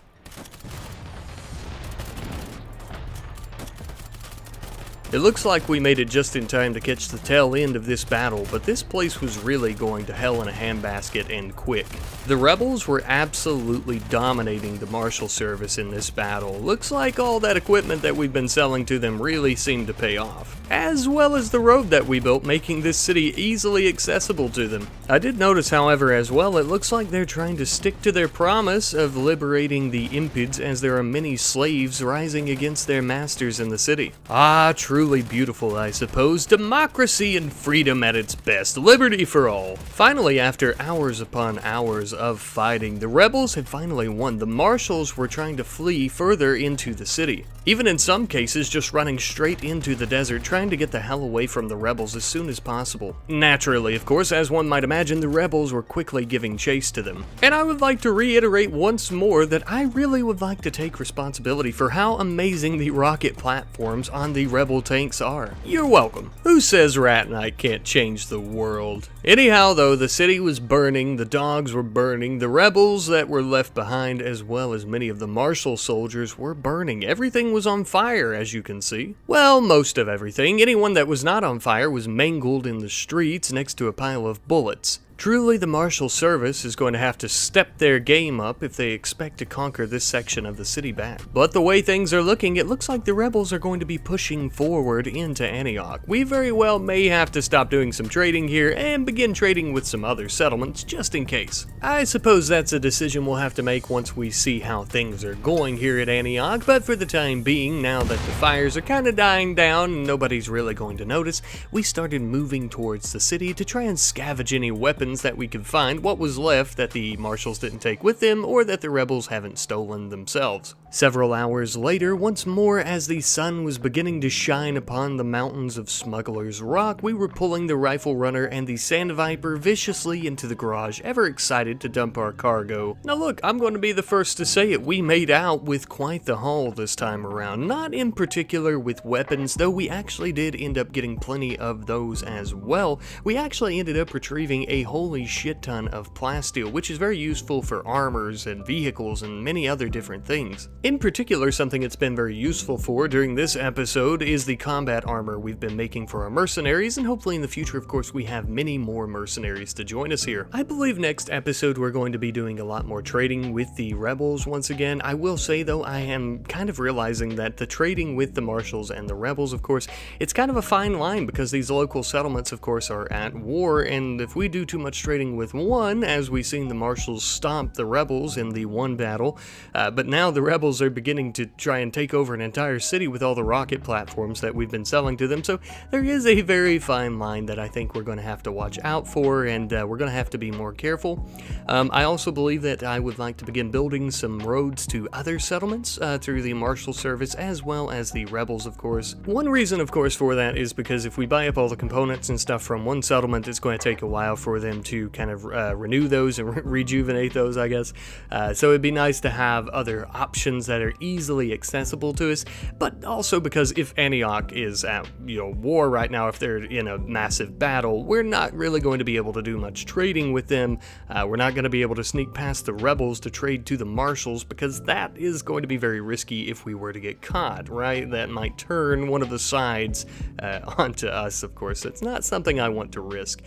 It looks like we made it just in time to catch the tail end of this battle, but this place was really going to hell in a handbasket and quick. The rebels were absolutely dominating the marshal service in this battle. Looks like all that equipment that we've been selling to them really seemed to pay off, as well as the road that we built, making this city easily accessible to them. I did notice, however, as well, it looks like they're trying to stick to their promise of liberating the impids, as there are many slaves rising against their masters in the city. Ah, truly beautiful, I suppose. Democracy and freedom at its best. Liberty for all. Finally, after hours upon hours of fighting, the rebels had finally won. The marshals were trying to flee further into the city, even in some cases just running straight into the desert, trying to get the hell away from the rebels as soon as possible. Naturally, of course, as one might imagine, the rebels were quickly giving chase to them. And I would like to reiterate once more that I really would like to take responsibility for how amazing the rocket platforms on the rebel tanks are. You're welcome. Who says Rat Knight can't change the world? Anyhow though, the city was burning, the dogs were burning, the rebels that were left behind as well as many of the marshal soldiers were burning. Everything was on fire, as you can see. Well, most of everything. Anyone that was not on fire was mangled in the streets next to a pile of bullets. Truly, the Marshal Service is going to have to step their game up if they expect to conquer this section of the city back. But the way things are looking, it looks like the rebels are going to be pushing forward into Antioch. We very well may have to stop doing some trading here and begin trading with some other settlements just in case. I suppose that's a decision we'll have to make once we see how things are going here at Antioch, but for the time being, now that the fires are kind of dying down and nobody's really going to notice, we started moving towards the city to try and scavenge any weapons that we could find, what was left that the marshals didn't take with them or that the rebels haven't stolen themselves. Several hours later, once more as the sun was beginning to shine upon the mountains of Smuggler's Rock, we were pulling the Rifle Runner and the Sand Viper viciously into the garage, ever excited to dump our cargo. Now look, I'm going to be the first to say it, we made out with quite the haul this time around. Not in particular with weapons, though we actually did end up getting plenty of those as well. We actually ended up retrieving a holy shit ton of plasteel, which is very useful for armors and vehicles and many other different things. In particular, something it's been very useful for during this episode is the combat armor we've been making for our mercenaries, and hopefully in the future, of course, we have many more mercenaries to join us here. I believe next episode we're going to be doing a lot more trading with the rebels once again. I will say though, I am kind of realizing that the trading with the marshals and the rebels, of course, it's kind of a fine line because these local settlements, of course, are at war, and if we do too much trading with one, as we've seen the marshals stomp the rebels in the one battle, but now the rebels are beginning to try and take over an entire city with all the rocket platforms that we've been selling to them, so there is a very fine line that I think we're going to have to watch out for, and we're going to have to be more careful. I also believe that I would like to begin building some roads to other settlements through the marshal service, as well as the rebels, of course. One reason, of course, for that is because if we buy up all the components and stuff from one settlement, it's going to take a while for them to kind of renew those and rejuvenate those, I guess. So it'd be nice to have other options that are easily accessible to us, but also because if Antioch is at, war right now, if they're in a massive battle, we're not really going to be able to do much trading with them. We're not going to be able to sneak past the rebels to trade to the marshals, because that is going to be very risky if we were to get caught, right? That might turn one of the sides onto us, of course. It's not something I want to risk.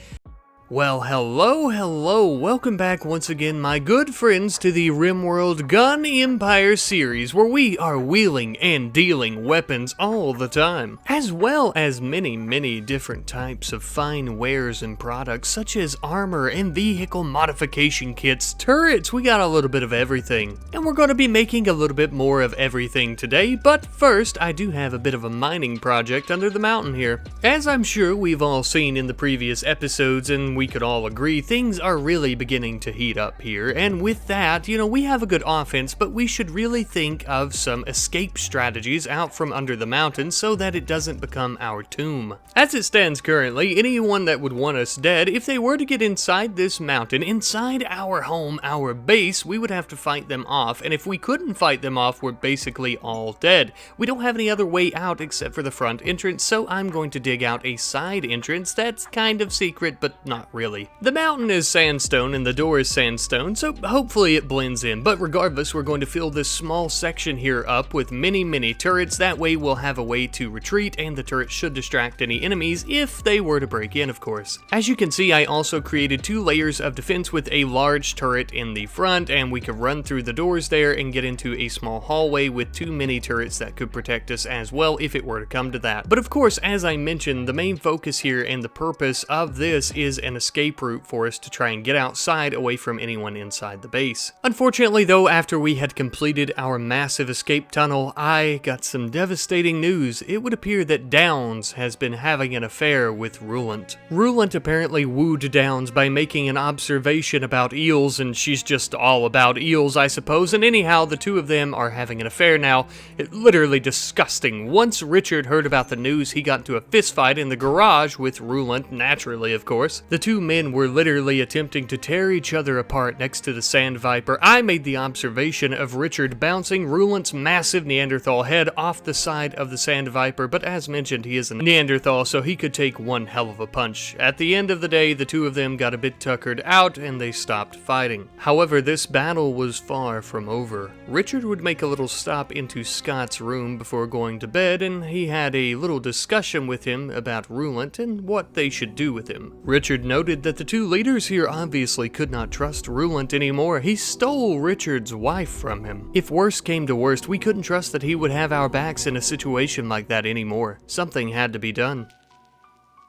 Well, hello, welcome back once again, my good friends, to the RimWorld Gun Empire series, where we are wheeling and dealing weapons all the time, as well as many different types of fine wares and products, such as armor and vehicle modification kits, turrets. We got a little bit of everything, and we're going to be making a little bit more of everything today, but first, I do have a bit of a mining project under the mountain here. As I'm sure we've all seen in the previous episodes, and we could all agree, things are really beginning to heat up here, and with that, we have a good offense, but we should really think of some escape strategies out from under the mountain so that it doesn't become our tomb. As it stands currently, anyone that would want us dead, if they were to get inside this mountain, inside our home, our base, we would have to fight them off, and if we couldn't fight them off, we're basically all dead. We don't have any other way out except for the front entrance, so I'm going to dig out a side entrance that's kind of secret, but not really. The mountain is sandstone and the door is sandstone, so hopefully it blends in, but regardless, we're going to fill this small section here up with many turrets. That way we'll have a way to retreat, and the turrets should distract any enemies if they were to break in, of course. As you can see, I also created 2 layers of defense with a large turret in the front, and we could run through the doors there and get into a small hallway with 2 mini turrets that could protect us as well if it were to come to that. But of course, as I mentioned, the main focus here and the purpose of this is an escape route for us to try and get outside away from anyone inside the base. Unfortunately though, after we had completed our massive escape tunnel, I got some devastating news. It would appear that Downs has been having an affair with Rulant. Rulant apparently wooed Downs by making an observation about eels, and she's just all about eels, I suppose, and anyhow, the two of them are having an affair now. It's literally disgusting. Once Richard heard about the news, he got into a fist fight in the garage with Rulant, naturally of course. The two men were literally attempting to tear each other apart next to the Sand Viper. I made the observation of Richard bouncing Rulant's massive Neanderthal head off the side of the Sand Viper, but as mentioned, he is a Neanderthal, so he could take one hell of a punch. At the end of the day, the two of them got a bit tuckered out and they stopped fighting. However, this battle was far from over. Richard would make a little stop into Scott's room before going to bed, and he had a little discussion with him about Rulant and what they should do with him. Richard noted that the two leaders here obviously could not trust Rulant anymore. He stole Richard's wife from him. If worst came to worst, we couldn't trust that he would have our backs in a situation like that anymore. Something had to be done.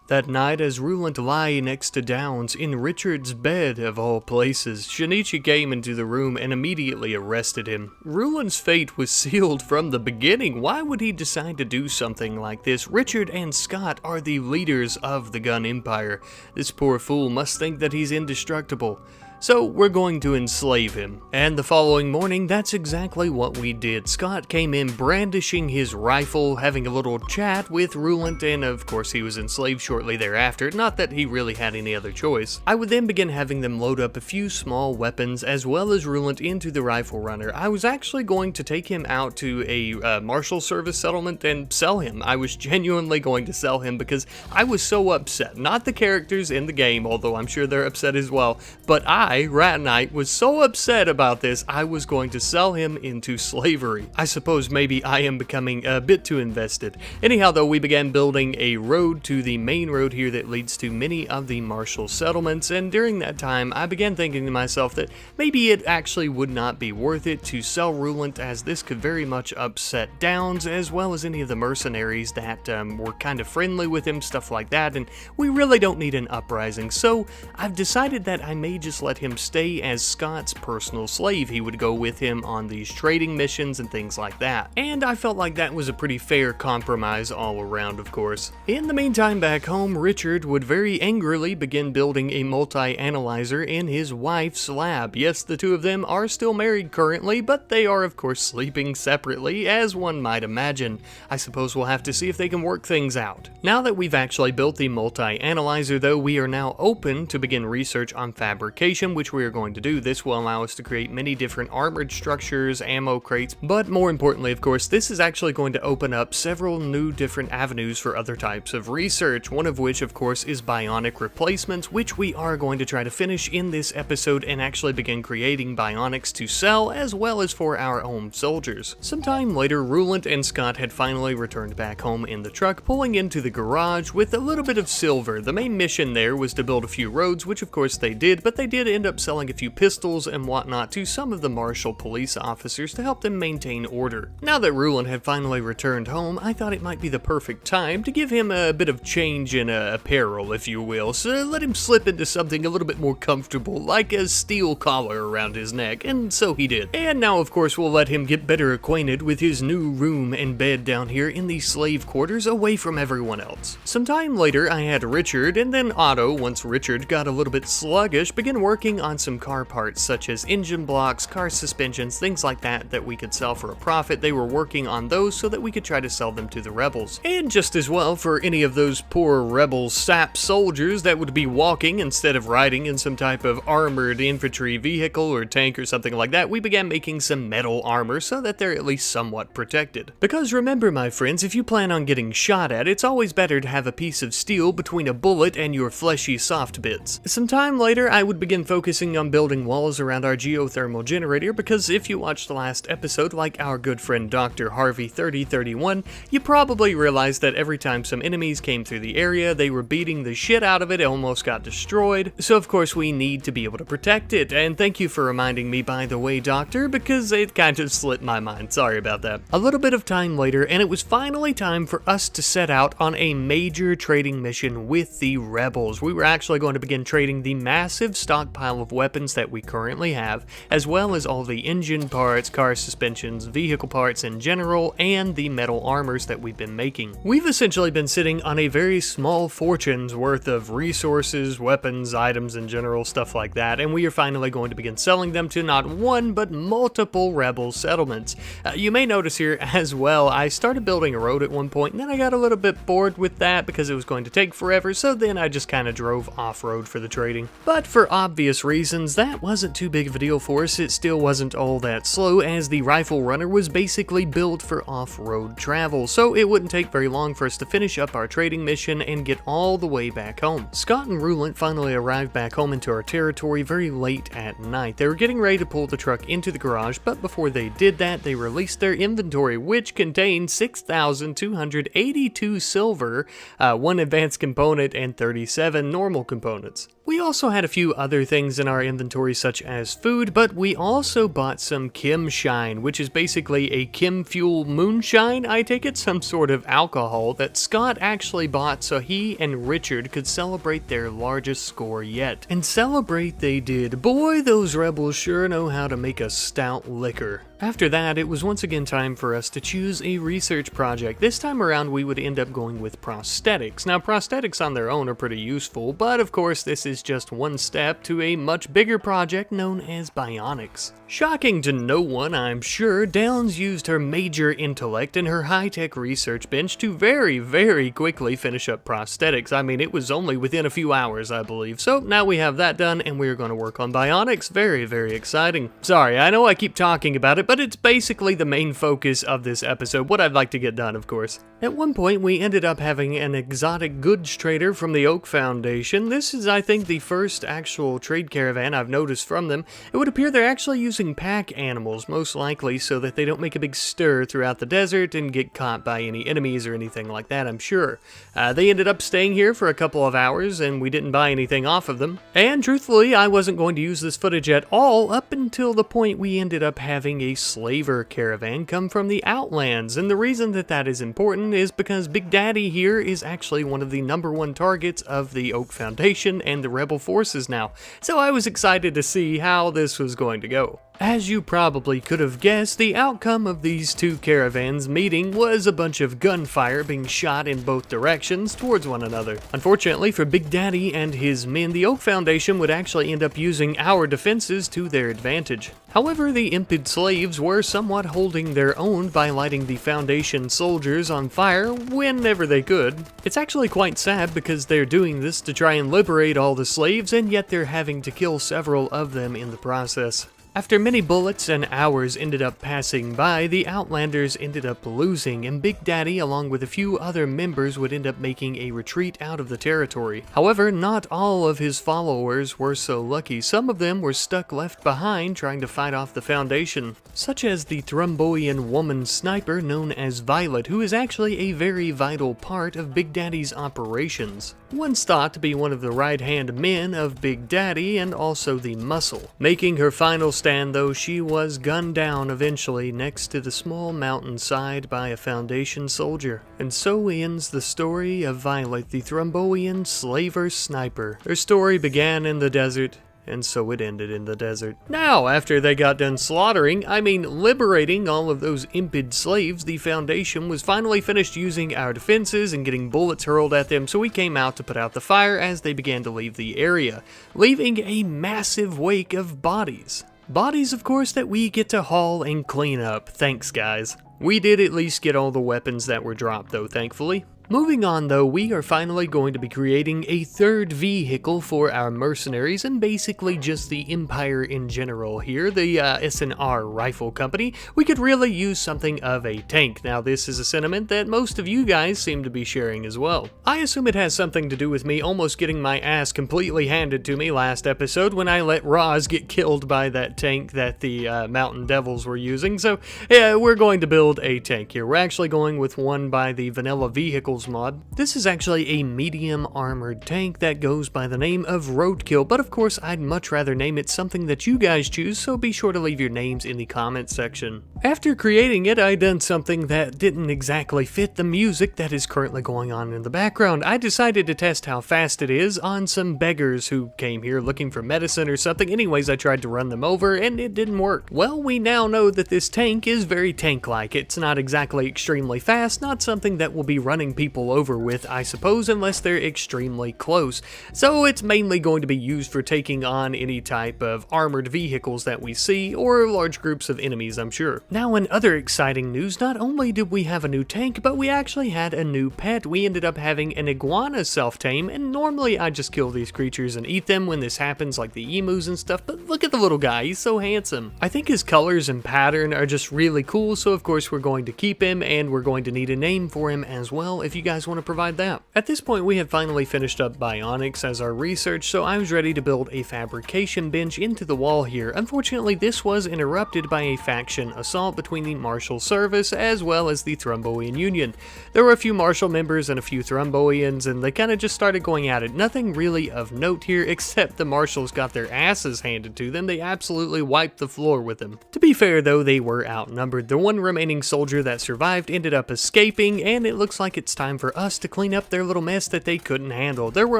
That night, as Rulant lay next to Downs in Richard's bed of all places, Shinichi came into the room and immediately arrested him. Rulant's fate was sealed from the beginning. Why would he decide to do something like this? Richard and Scott are the leaders of the Gun Empire. This poor fool must think that he's indestructible. So we're going to enslave him. And the following morning, that's exactly what we did. Scott came in brandishing his rifle, having a little chat with Rulant, and of course he was enslaved shortly thereafter, not that he really had any other choice. I would then begin having them load up a few small weapons as well as Rulant into the rifle runner. I was actually going to take him out to a marshal service settlement and sell him. I was genuinely going to sell him because I was so upset. Not the characters in the game, although I'm sure they're upset as well, but I I, Rat Knight, was so upset about this, I was going to sell him into slavery. I suppose maybe I am becoming a bit too invested. Anyhow though, we began building a road to the main road here that leads to many of the martial settlements, and during that time I began thinking to myself that maybe it actually would not be worth it to sell Rulant, as this could very much upset Downs as well as any of the mercenaries that were kind of friendly with him, stuff like that, and we really don't need an uprising. So I've decided that I may just let him stay as Scott's personal slave. He would go with him on these trading missions and things like that. And I felt like that was a pretty fair compromise all around, of course. In the meantime, back home, Richard would very angrily begin building a multi-analyzer in his wife's lab. Yes, the two of them are still married currently, but they are of course sleeping separately, as one might imagine. I suppose we'll have to see if they can work things out. Now that we've actually built the multi-analyzer though, we are now open to begin research on fabrication, which we are going to do. This will allow us to create many different armored structures, ammo crates, but more importantly, of course, this is actually going to open up several new different avenues for other types of research, one of which, of course, is bionic replacements, which we are going to try to finish in this episode and actually begin creating bionics to sell, as well as for our own soldiers. Sometime later, Rulant and Scott had finally returned back home in the truck, pulling into the garage with a little bit of silver. The main mission there was to build a few roads, which of course they did, but they did end up selling a few pistols and whatnot to some of the martial police officers to help them maintain order. Now that Rulant had finally returned home, I thought it might be the perfect time to give him a bit of change in apparel, if you will, so let him slip into something a little bit more comfortable, like a steel collar around his neck, and so he did. And now of course we'll let him get better acquainted with his new room and bed down here in the slave quarters, away from everyone else. Sometime later I had Richard and then Otto, once Richard got a little bit sluggish, begin working on some car parts such as engine blocks, car suspensions, things like that we could sell for a profit. They were working on those so that we could try to sell them to the rebels. And just as well for any of those poor rebel sap soldiers that would be walking instead of riding in some type of armored infantry vehicle or tank or something like that, we began making some metal armor so that they're at least somewhat protected. Because remember my friends, if you plan on getting shot at, it's always better to have a piece of steel between a bullet and your fleshy soft bits. Some time later I would begin focusing on building walls around our geothermal generator, because if you watched the last episode, like our good friend Dr. Harvey 3031, you probably realized that every time some enemies came through the area, they were beating the shit out of it, almost got destroyed. So of course we need to be able to protect it, and thank you for reminding me, by the way, Doctor, because it kind of slipped my mind, sorry about that. A little bit of time later, and it was finally time for us to set out on a major trading mission with the rebels. We were actually going to begin trading the massive stockpile of weapons that we currently have, as well as all the engine parts, car suspensions, vehicle parts in general, and the metal armors that we've been making. We've essentially been sitting on a very small fortune's worth of resources, weapons, items in general, stuff like that, and we are finally going to begin selling them to not one, but multiple rebel settlements. You may notice here as well, I started building a road at one point, and then I got a little bit bored with that because it was going to take forever, so then I just kind of drove off-road for the trading. But for obvious reasons, that wasn't too big of a deal for us. It still wasn't all that slow, as the rifle runner was basically built for off-road travel, so it wouldn't take very long for us to finish up our trading mission and get all the way back home. Scott and Rulant finally arrived back home into our territory very late at night. They were getting ready to pull the truck into the garage, but before they did that, they released their inventory, which contained 6,282 silver, 1 advanced component, and 37 normal components. We also had a few other things in our inventory such as food, but we also bought some Chem Shine, which is basically a Chem Fuel moonshine, I take it, some sort of alcohol that Scott actually bought so he and Richard could celebrate their largest score yet. And celebrate they did. Boy, those rebels sure know how to make a stout liquor. After that, it was once again time for us to choose a research project. This time around, we would end up going with prosthetics. Now, prosthetics on their own are pretty useful, but of course, this is just one step to a much bigger project known as Bionics. Shocking to no one, I'm sure, Downs used her major intellect and her high-tech research bench to very, very quickly finish up prosthetics. I mean, it was only within a few hours, I believe. So now we have that done, and we're going to work on Bionics. Very, very exciting. Sorry, I know I keep talking about it, but it's basically the main focus of this episode, what I'd like to get done, of course. At one point, we ended up having an exotic goods trader from the Oak Foundation. This is, I think, the first actual trading trade caravan I've noticed from them, it would appear they're actually using pack animals, most likely so that they don't make a big stir throughout the desert and get caught by any enemies or anything like that, I'm sure. They ended up staying here for a couple of hours, and we didn't buy anything off of them. And truthfully, I wasn't going to use this footage at all up until the point we ended up having a slaver caravan come from the Outlands, and the reason that is important is because Big Daddy here is actually one of the #1 targets of the Oak Foundation and the rebel forces now, so I was excited to see how this was going to go. As you probably could have guessed, the outcome of these two caravans meeting was a bunch of gunfire being shot in both directions towards one another. Unfortunately for Big Daddy and his men, the Oak Foundation would actually end up using our defenses to their advantage. However, the impid slaves were somewhat holding their own by lighting the Foundation soldiers on fire whenever they could. It's actually quite sad because they're doing this to try and liberate all the slaves, and yet they're having to kill several of them in the process. After many bullets and hours ended up passing by, the Outlanders ended up losing, and Big Daddy, along with a few other members, would end up making a retreat out of the territory. However, not all of his followers were so lucky. Some of them were stuck left behind trying to fight off the Foundation, such as the Thrumboian woman sniper known as Violet, who is actually a very vital part of Big Daddy's operations. Once thought to be one of the right-hand men of Big Daddy and also the muscle. Making her final stand though, she was gunned down eventually next to the small mountainside by a Foundation soldier. And so ends the story of Violet, the Thrumboian slaver sniper. Her story began in the desert, and so it ended in the desert. Now, after they got done liberating all of those impid slaves, the Foundation was finally finished using our defenses and getting bullets hurled at them, so we came out to put out the fire as they began to leave the area, leaving a massive wake of bodies. Bodies, of course, that we get to haul and clean up. Thanks, guys. We did at least get all the weapons that were dropped, though, thankfully. Moving on though, we are finally going to be creating a third vehicle for our mercenaries and basically just the Empire in general here, the S&R Rifle Company. We could really use something of a tank. Now this is a sentiment that most of you guys seem to be sharing as well. I assume it has something to do with me almost getting my ass completely handed to me last episode when I let Roz get killed by that tank that the Mountain Devils were using. So yeah, we're going to build a tank here. We're actually going with one by the Vanilla Vehicles mod. This is actually a medium armored tank that goes by the name of Roadkill, but of course I'd much rather name it something that you guys choose, so be sure to leave your names in the comments section. After creating it, I done something that didn't exactly fit the music that is currently going on in the background. I decided to test how fast it is on some beggars who came here looking for medicine or something. Anyways, I tried to run them over and it didn't work. Well, we now know that this tank is very tank-like. It's not exactly extremely fast, not something that will be running people over with, I suppose, unless they're extremely close. So it's mainly going to be used for taking on any type of armored vehicles that we see, or large groups of enemies, I'm sure. Now, in other exciting news, not only did we have a new tank, but we actually had a new pet. We ended up having an iguana self-tame, and normally I just kill these creatures and eat them when this happens, like the emus and stuff, but look at the little guy, he's so handsome. I think his colors and pattern are just really cool, so of course we're going to keep him, and we're going to need a name for him as well if you guys want to provide that. At this point, we have finally finished up Bionics as our research, so I was ready to build a fabrication bench into the wall here. Unfortunately, this was interrupted by a faction assault between the Marshal Service as well as the Thrumboian Union. There were a few Marshal members and a few Thrumboians, and they kind of just started going at it. Nothing really of note here, except the Marshals got their asses handed to them. They absolutely wiped the floor with them. To be fair, though, they were outnumbered. The one remaining soldier that survived ended up escaping, and it looks like it's time for us to clean up their little mess that they couldn't handle. There were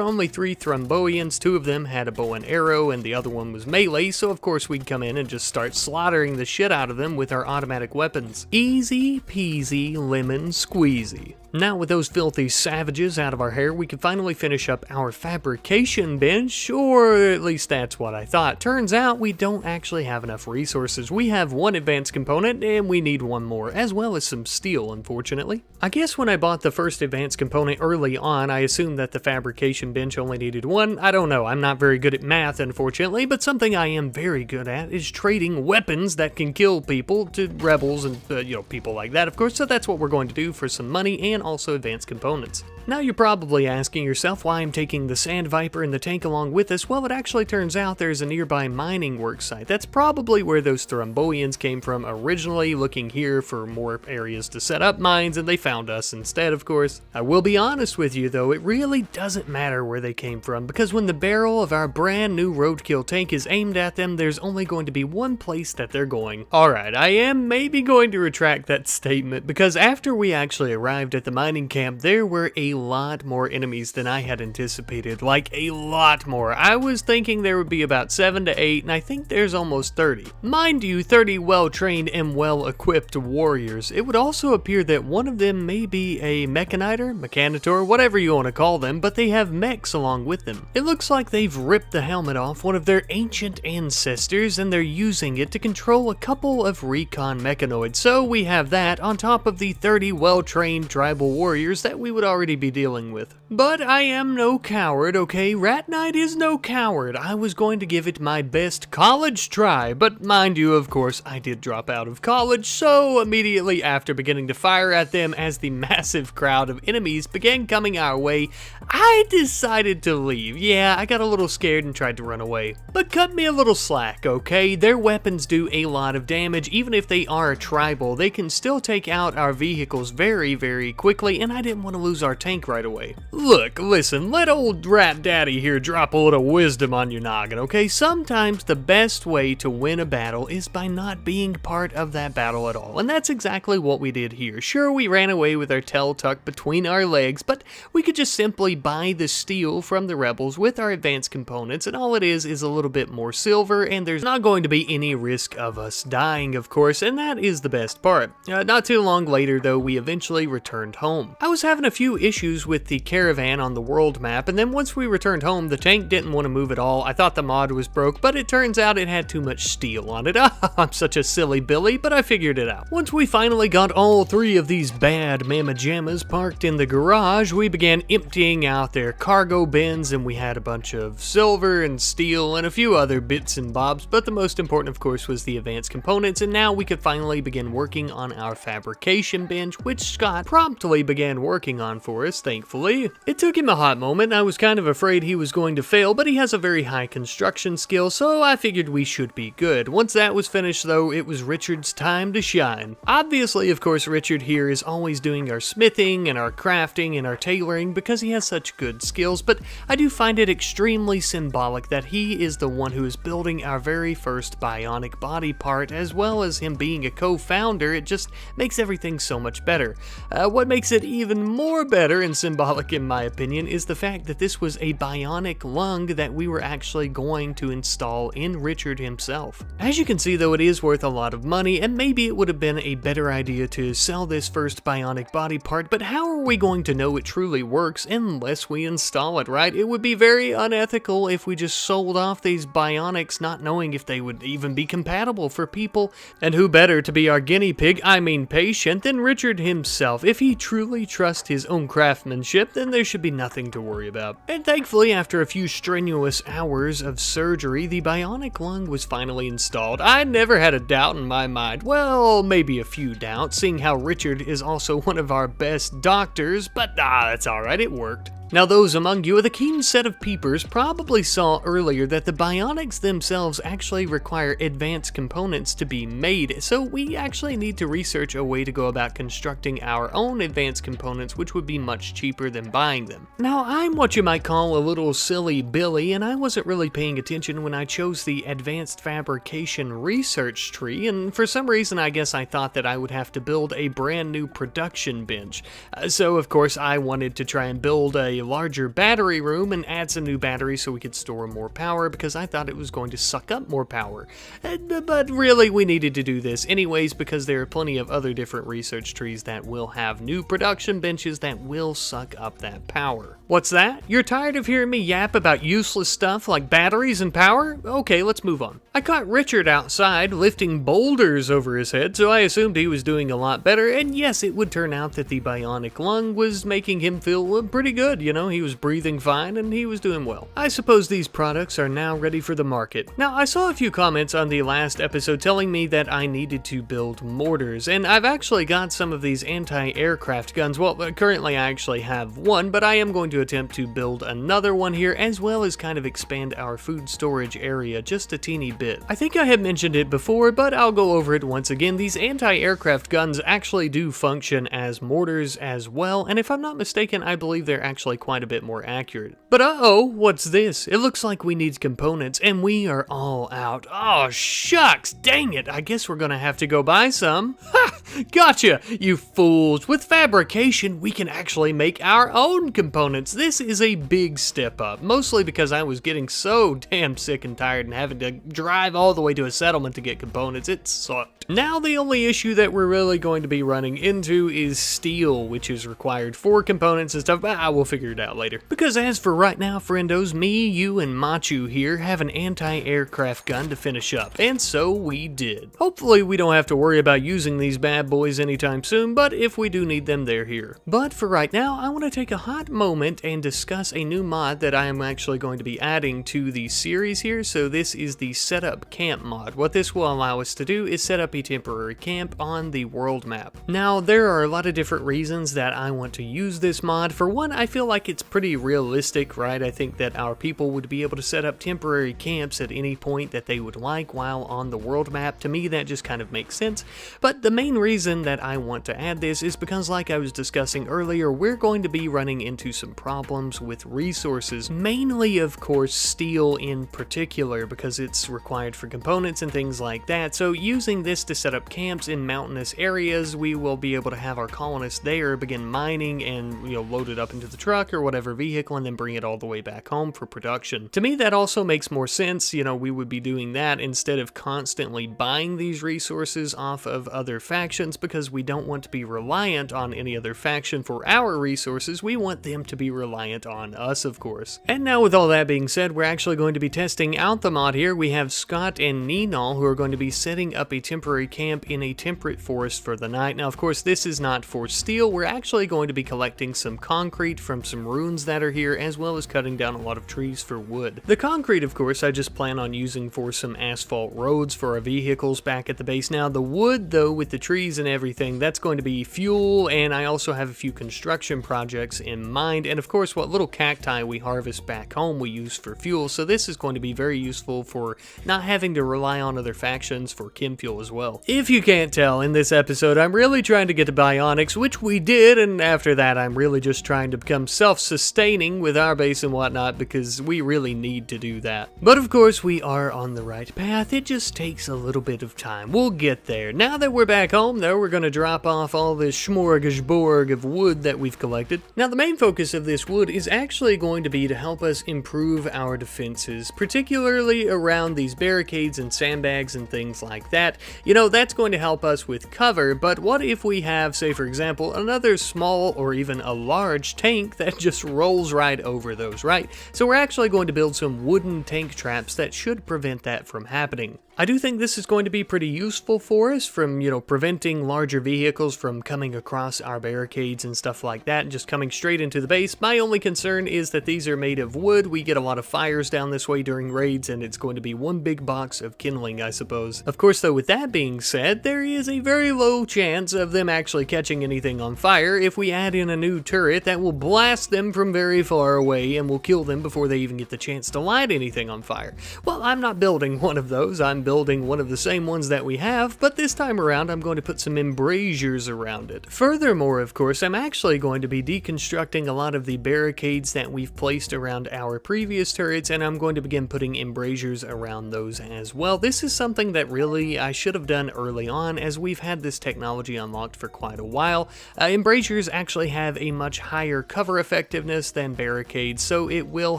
only 3 Thrumboians, 2 of them had a bow and arrow, and the other one was melee, so of course we'd come in and just start slaughtering the shit out of them with our automatic weapons. Easy peasy lemon squeezy. Now with those filthy savages out of our hair, we can finally finish up our fabrication bench, or at least that's what I thought. Turns out we don't actually have enough resources. We have 1 advanced component and we need 1 more, as well as some steel, unfortunately. I guess when I bought the first advanced component early on, I assumed that the fabrication bench only needed 1. I don't know, I'm not very good at math, unfortunately, but something I am very good at is trading weapons that can kill people to rebels and, people like that, of course, so that's what we're going to do for some money and also advanced components. Now you're probably asking yourself why I'm taking the Sand Viper and the tank along with us. Well, it actually turns out there's a nearby mining work site. That's probably where those Thrumboians came from originally, looking here for more areas to set up mines, and they found us instead, of course. I will be honest with you though, it really doesn't matter where they came from, because when the barrel of our brand new roadkill tank is aimed at them, there's only going to be one place that they're going. Alright, I am maybe going to retract that statement, because after we actually arrived at the mining camp, there were a lot more enemies than I had anticipated, like a lot more. I was thinking there would be about 7 to 8, and I think there's almost 30. Mind you, 30 well-trained and well-equipped warriors. It would also appear that one of them may be a mechanitor, whatever you want to call them, but they have mechs along with them. It looks like they've ripped the helmet off one of their ancient ancestors, and they're using it to control a couple of recon mechanoids. So we have that on top of the 30 well-trained tribal warriors that we would already be dealing with. But I am no coward, okay? Rat Knight is no coward. I was going to give it my best college try, but mind you, of course, I did drop out of college, so immediately after beginning to fire at them as the massive crowd of enemies began coming our way, I decided to leave. Yeah, I got a little scared and tried to run away. But cut me a little slack, okay? Their weapons do a lot of damage. Even if they are tribal, they can still take out our vehicles very, very quickly, and I didn't want to lose our tank right away. Look, listen, let old Rat Daddy here drop a little wisdom on your noggin, okay? Sometimes the best way to win a battle is by not being part of that battle at all, and that's exactly what we did here. Sure, we ran away with our tail tucked between our legs, but we could just simply buy the steel from the rebels with our advanced components, and all it is a little bit more silver, and there's not going to be any risk of us dying, of course, and that is the best part. Not too long later, though, we eventually returned home. I was having a few issues with the caravan on the world map, and then once we returned home, the tank didn't want to move at all. I thought the mod was broke, but it turns out it had too much steel on it. I'm such a silly Billy, but I figured it out. Once we finally got all 3 of these bad mamma jammas parked in the garage, we began emptying out their cargo bins, and we had a bunch of silver and steel and a few other bits and bobs, but the most important, of course, was the advanced components, and now we could finally begin working on our fabrication bench, which Scott promptly began working on for us, thankfully. It took him a hot moment. I was kind of afraid he was going to fail, but he has a very high construction skill, so I figured we should be good. Once that was finished, though, it was Richard's time to shine. Obviously, of course, Richard here is always doing our smithing and our crafting and our tailoring because he has such good skills, but I do find it extremely symbolic that he is the one who is building our very first bionic body part, as well as him being a co-founder. It just makes everything so much better. What makes it even more better and symbolic in my opinion is the fact that this was a bionic lung that we were actually going to install in Richard himself. As you can see though, it is worth a lot of money, and maybe it would have been a better idea to sell this first bionic body part, but how are we going to know it truly works unless we install it, right? It would be very unethical if we just sold off these bionics not knowing if they would even be compatible for people, and who better to be our guinea pig, I mean patient, than Richard himself. If he truly trusts his own craftsmanship, then there should be nothing to worry about. And thankfully, after a few strenuous hours of surgery, the bionic lung was finally installed. I never had a doubt in my mind. Well, maybe a few doubts, seeing how Richard is also one of our best doctors, but that's alright, it worked. Now those among you with a keen set of peepers probably saw earlier that the bionics themselves actually require advanced components to be made, so we actually need to research a way to go about constructing our own advanced components, which would be much cheaper than buying them. Now I'm what you might call a little silly Billy, and I wasn't really paying attention when I chose the advanced fabrication research tree, and for some reason I guess I thought that I would have to build a brand new production bench. So of course I wanted to try and build a larger battery room and add some new batteries so we could store more power, because I thought it was going to suck up more power. But really we needed to do this anyways because there are plenty of other different research trees that will have new production benches that will suck up that power. What's that? You're tired of hearing me yap about useless stuff like batteries and power? Okay, let's move on. I caught Richard outside lifting boulders over his head, so I assumed he was doing a lot better, and yes, it would turn out that the bionic lung was making him feel pretty good, you know, he was breathing fine and he was doing well. I suppose these products are now ready for the market. Now, I saw a few comments on the last episode telling me that I needed to build mortars, and I've actually got some of these anti-aircraft guns. Well, currently I actually have one, but I am going to attempt to build another one here, as well as kind of expand our food storage area just a teeny bit. I think I have mentioned it before, but I'll go over it once again. These anti-aircraft guns actually do function as mortars as well, and if I'm not mistaken, I believe they're actually quite a bit more accurate. But uh-oh, what's this? It looks like we need components, and we are all out. Oh, shucks, dang it, I guess we're gonna have to go buy some. Ha! Gotcha, you fools. With fabrication, we can actually make our own components. This is a big step up, mostly because I was getting so damn sick and tired and having to drive all the way to a settlement to get components. It sucked. Now the only issue that we're really going to be running into is steel, which is required for components and stuff, but we'll figure it out later. Because as for right now, friendos, me, you, and Machu here have an anti-aircraft gun to finish up, and so we did. Hopefully we don't have to worry about using these bad boys anytime soon, but if we do need them, they're here. But for right now, I want to take a hot moment and discuss a new mod that I am actually going to be adding to the series here. So this is the setup camp mod. What this will allow us to do is set up a temporary camp on the world map. Now, there are a lot of different reasons that I want to use this mod. For one, I feel like it's pretty realistic, right? I think that our people would be able to set up temporary camps at any point that they would like while on the world map. To me, that just kind of makes sense. But the main reason that I want to add this is because, like I was discussing earlier, we're going to be running into some problems with resources, mainly of course steel in particular, because it's required for components and things like that. So using this to set up camps in mountainous areas, we will be able to have our colonists there begin mining and, you know, load it up into the truck or whatever vehicle and then bring it all the way back home for production. To me, that also makes more sense. You know, we would be doing that instead of constantly buying these resources off of other factions, because we don't want to be reliant on any other faction for our resources. We want them to be reliant on us, of course. And now with all that being said, we're actually going to be testing out the mod here. We have Scott and Ninal who are going to be setting up a temporary camp in a temperate forest for the night. Now, of course, this is not for steel. We're actually going to be collecting some concrete from some ruins that are here, as well as cutting down a lot of trees for wood. The concrete, of course, I just plan on using for some asphalt roads for our vehicles back at the base. Now, the wood, though, with the trees and everything, that's going to be fuel, and I also have a few construction projects in mind, and of course what little cacti we harvest back home we use for fuel, so this is going to be very useful for not having to rely on other factions for chem fuel as well. If you can't tell, in this episode I'm really trying to get to Bionics, which we did, and after that I'm really just trying to become self-sustaining with our base and whatnot, because we really need to do that. But of course we are on the right path, it just takes a little bit of time. We'll get there. Now that we're back home though, we're going to drop off all this smorgasbord of wood that we've collected. Now the main focus of this wood is actually going to be to help us improve our defenses, particularly around these barricades and sandbags and things like that. You know, that's going to help us with cover, but what if we have, say for example, another small or even a large tank that just rolls right over those, right? So we're actually going to build some wooden tank traps that should prevent that from happening. I do think this is going to be pretty useful for us from, you know, preventing larger vehicles from coming across our barricades and stuff like that and just coming straight into the base. My only concern is that these are made of wood. We get a lot of fires down this way during raids, and it's going to be one big box of kindling, I suppose. Of course, though, with that being said, there is a very low chance of them actually catching anything on fire if we add in a new turret that will blast them from very far away and will kill them before they even get the chance to light anything on fire. Well, I'm not building one of those. I'm building one of the same ones that we have, but this time around I'm going to put some embrasures around it. Furthermore, of course, I'm actually going to be deconstructing a lot of the barricades that we've placed around our previous turrets, and I'm going to begin putting embrasures around those as well. This is something that really I should have done early on, as we've had this technology unlocked for quite a while. Embrasures actually have a much higher cover effectiveness than barricades, so it will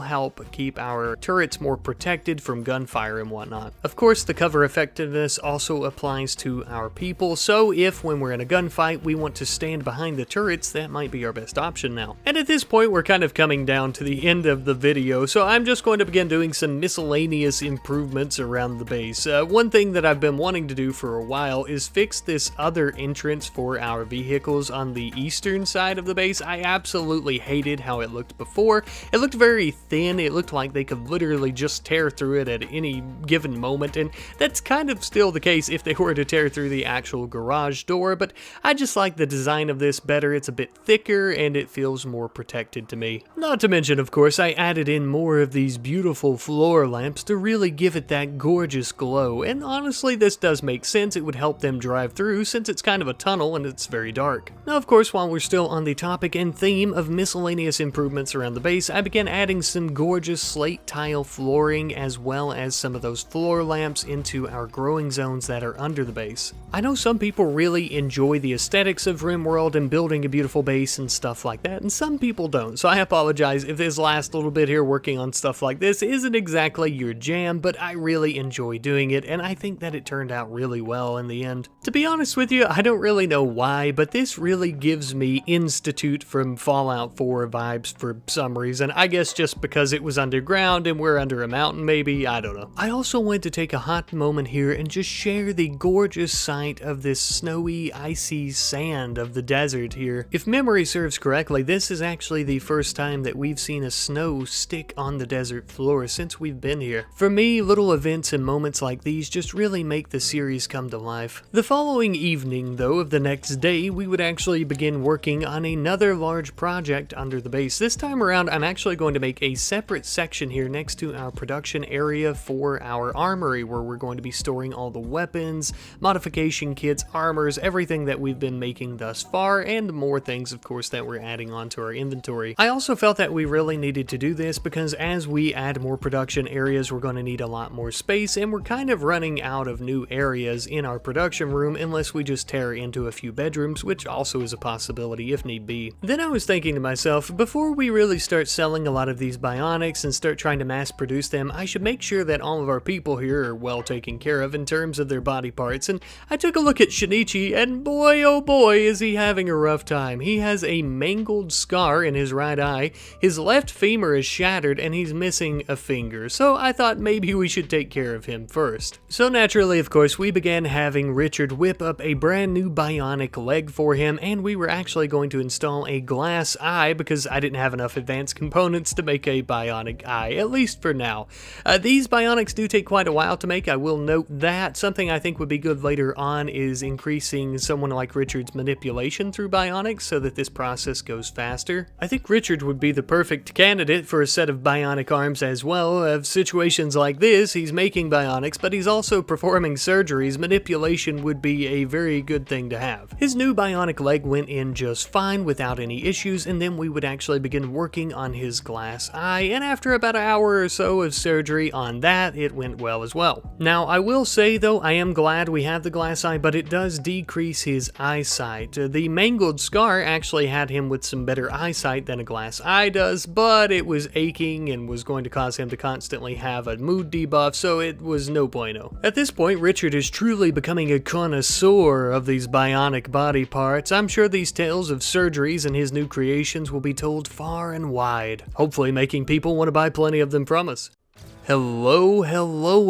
help keep our turrets more protected from gunfire and whatnot. Of course, the cover effectiveness also applies to our people, so if when we're in a gunfight we want to stand behind the turrets, that might be our best option now. And at this point we're kind of coming down to the end of the video, so I'm just going to begin doing some miscellaneous improvements around the base. One thing that I've been wanting to do for a while is fix this other entrance for our vehicles on the eastern side of the base. I absolutely hated how it looked before. It looked very thin. It looked like they could literally just tear through it at any given moment, and that's kind of still the case if they were to tear through the actual garage door, but I just like the design of this better. It's a bit thicker and it feels more protected to me. Not to mention, of course, I added in more of these beautiful floor lamps to really give it that gorgeous glow, and honestly this does make sense. It would help them drive through since it's kind of a tunnel and it's very dark. Now of course, while we're still on the topic and theme of miscellaneous improvements around the base, I began adding some gorgeous slate tile flooring as well as some of those floor lamps into our growing zones that are under the base. I know some people really enjoy the aesthetics of RimWorld and building a beautiful base and stuff like that, and some people don't, so I apologize if this last little bit here working on stuff like this isn't exactly your jam, but I really enjoy doing it, and I think that it turned out really well in the end. To be honest with you, I don't really know why, but this really gives me Institute from Fallout 4 vibes for some reason. I guess just because it was underground and we're under a mountain maybe, I don't know. I also wanted to take a hot moment here and just share the gorgeous sight of this snowy, icy sand of the desert here. If memory serves correctly, this is actually the first time that we've seen a snow stick on the desert floor since we've been here. For me, little events and moments like these just really make the series come to life. The following evening, though, of the next day, we would actually begin working on another large project under the base. This time around, I'm actually going to make a separate section here next to our production area for our armory, where we're going to be storing all the weapons, modification kits, armors, everything that we've been making thus far, and more things, of course, that we're adding onto our inventory. I also felt that we really needed to do this because as we add more production areas, we're going to need a lot more space, and we're kind of running out of new areas in our production room unless we just tear into a few bedrooms, which also is a possibility if need be. Then I was thinking to myself, before we really start selling a lot of these bionics and start trying to mass produce them, I should make sure that all of our people here are well taken care of in terms of their body parts. And I took a look at Shinichi, and boy oh boy is he having a rough time. He has a mangled scar in his right eye, his left femur is shattered, and he's missing a finger. So I thought maybe we should take care of him first. So naturally, of course, we began having Richard whip up a brand new bionic leg for him, and we were actually going to install a glass eye because I didn't have enough advanced components to make a bionic eye, at least for now. These bionics do take quite a while to make, I will note that. Something I think would be good later on is increasing someone like Richard's manipulation through bionics so that this process goes faster. I think Richard would be the perfect candidate for a set of bionic arms as well. Of situations like this, he's making bionics, but he's also performing surgeries. Manipulation would be a very good thing to have. His new bionic leg went in just fine without any issues, and then we would actually begin working on his glass eye, and after about an hour or so of surgery on that, it went well as well. Now, I will say though, I am glad we have the glass eye, but it does decrease his eyesight. The mangled scar actually had him with some better eyesight than a glass eye does, but it was aching and was going to cause him to constantly have a mood debuff, so it was no bueno. At this point, Richard is truly becoming a connoisseur of these bionic body parts. I'm sure these tales of surgeries and his new creations will be told far and wide, hopefully making people want to buy plenty of them from us. Hello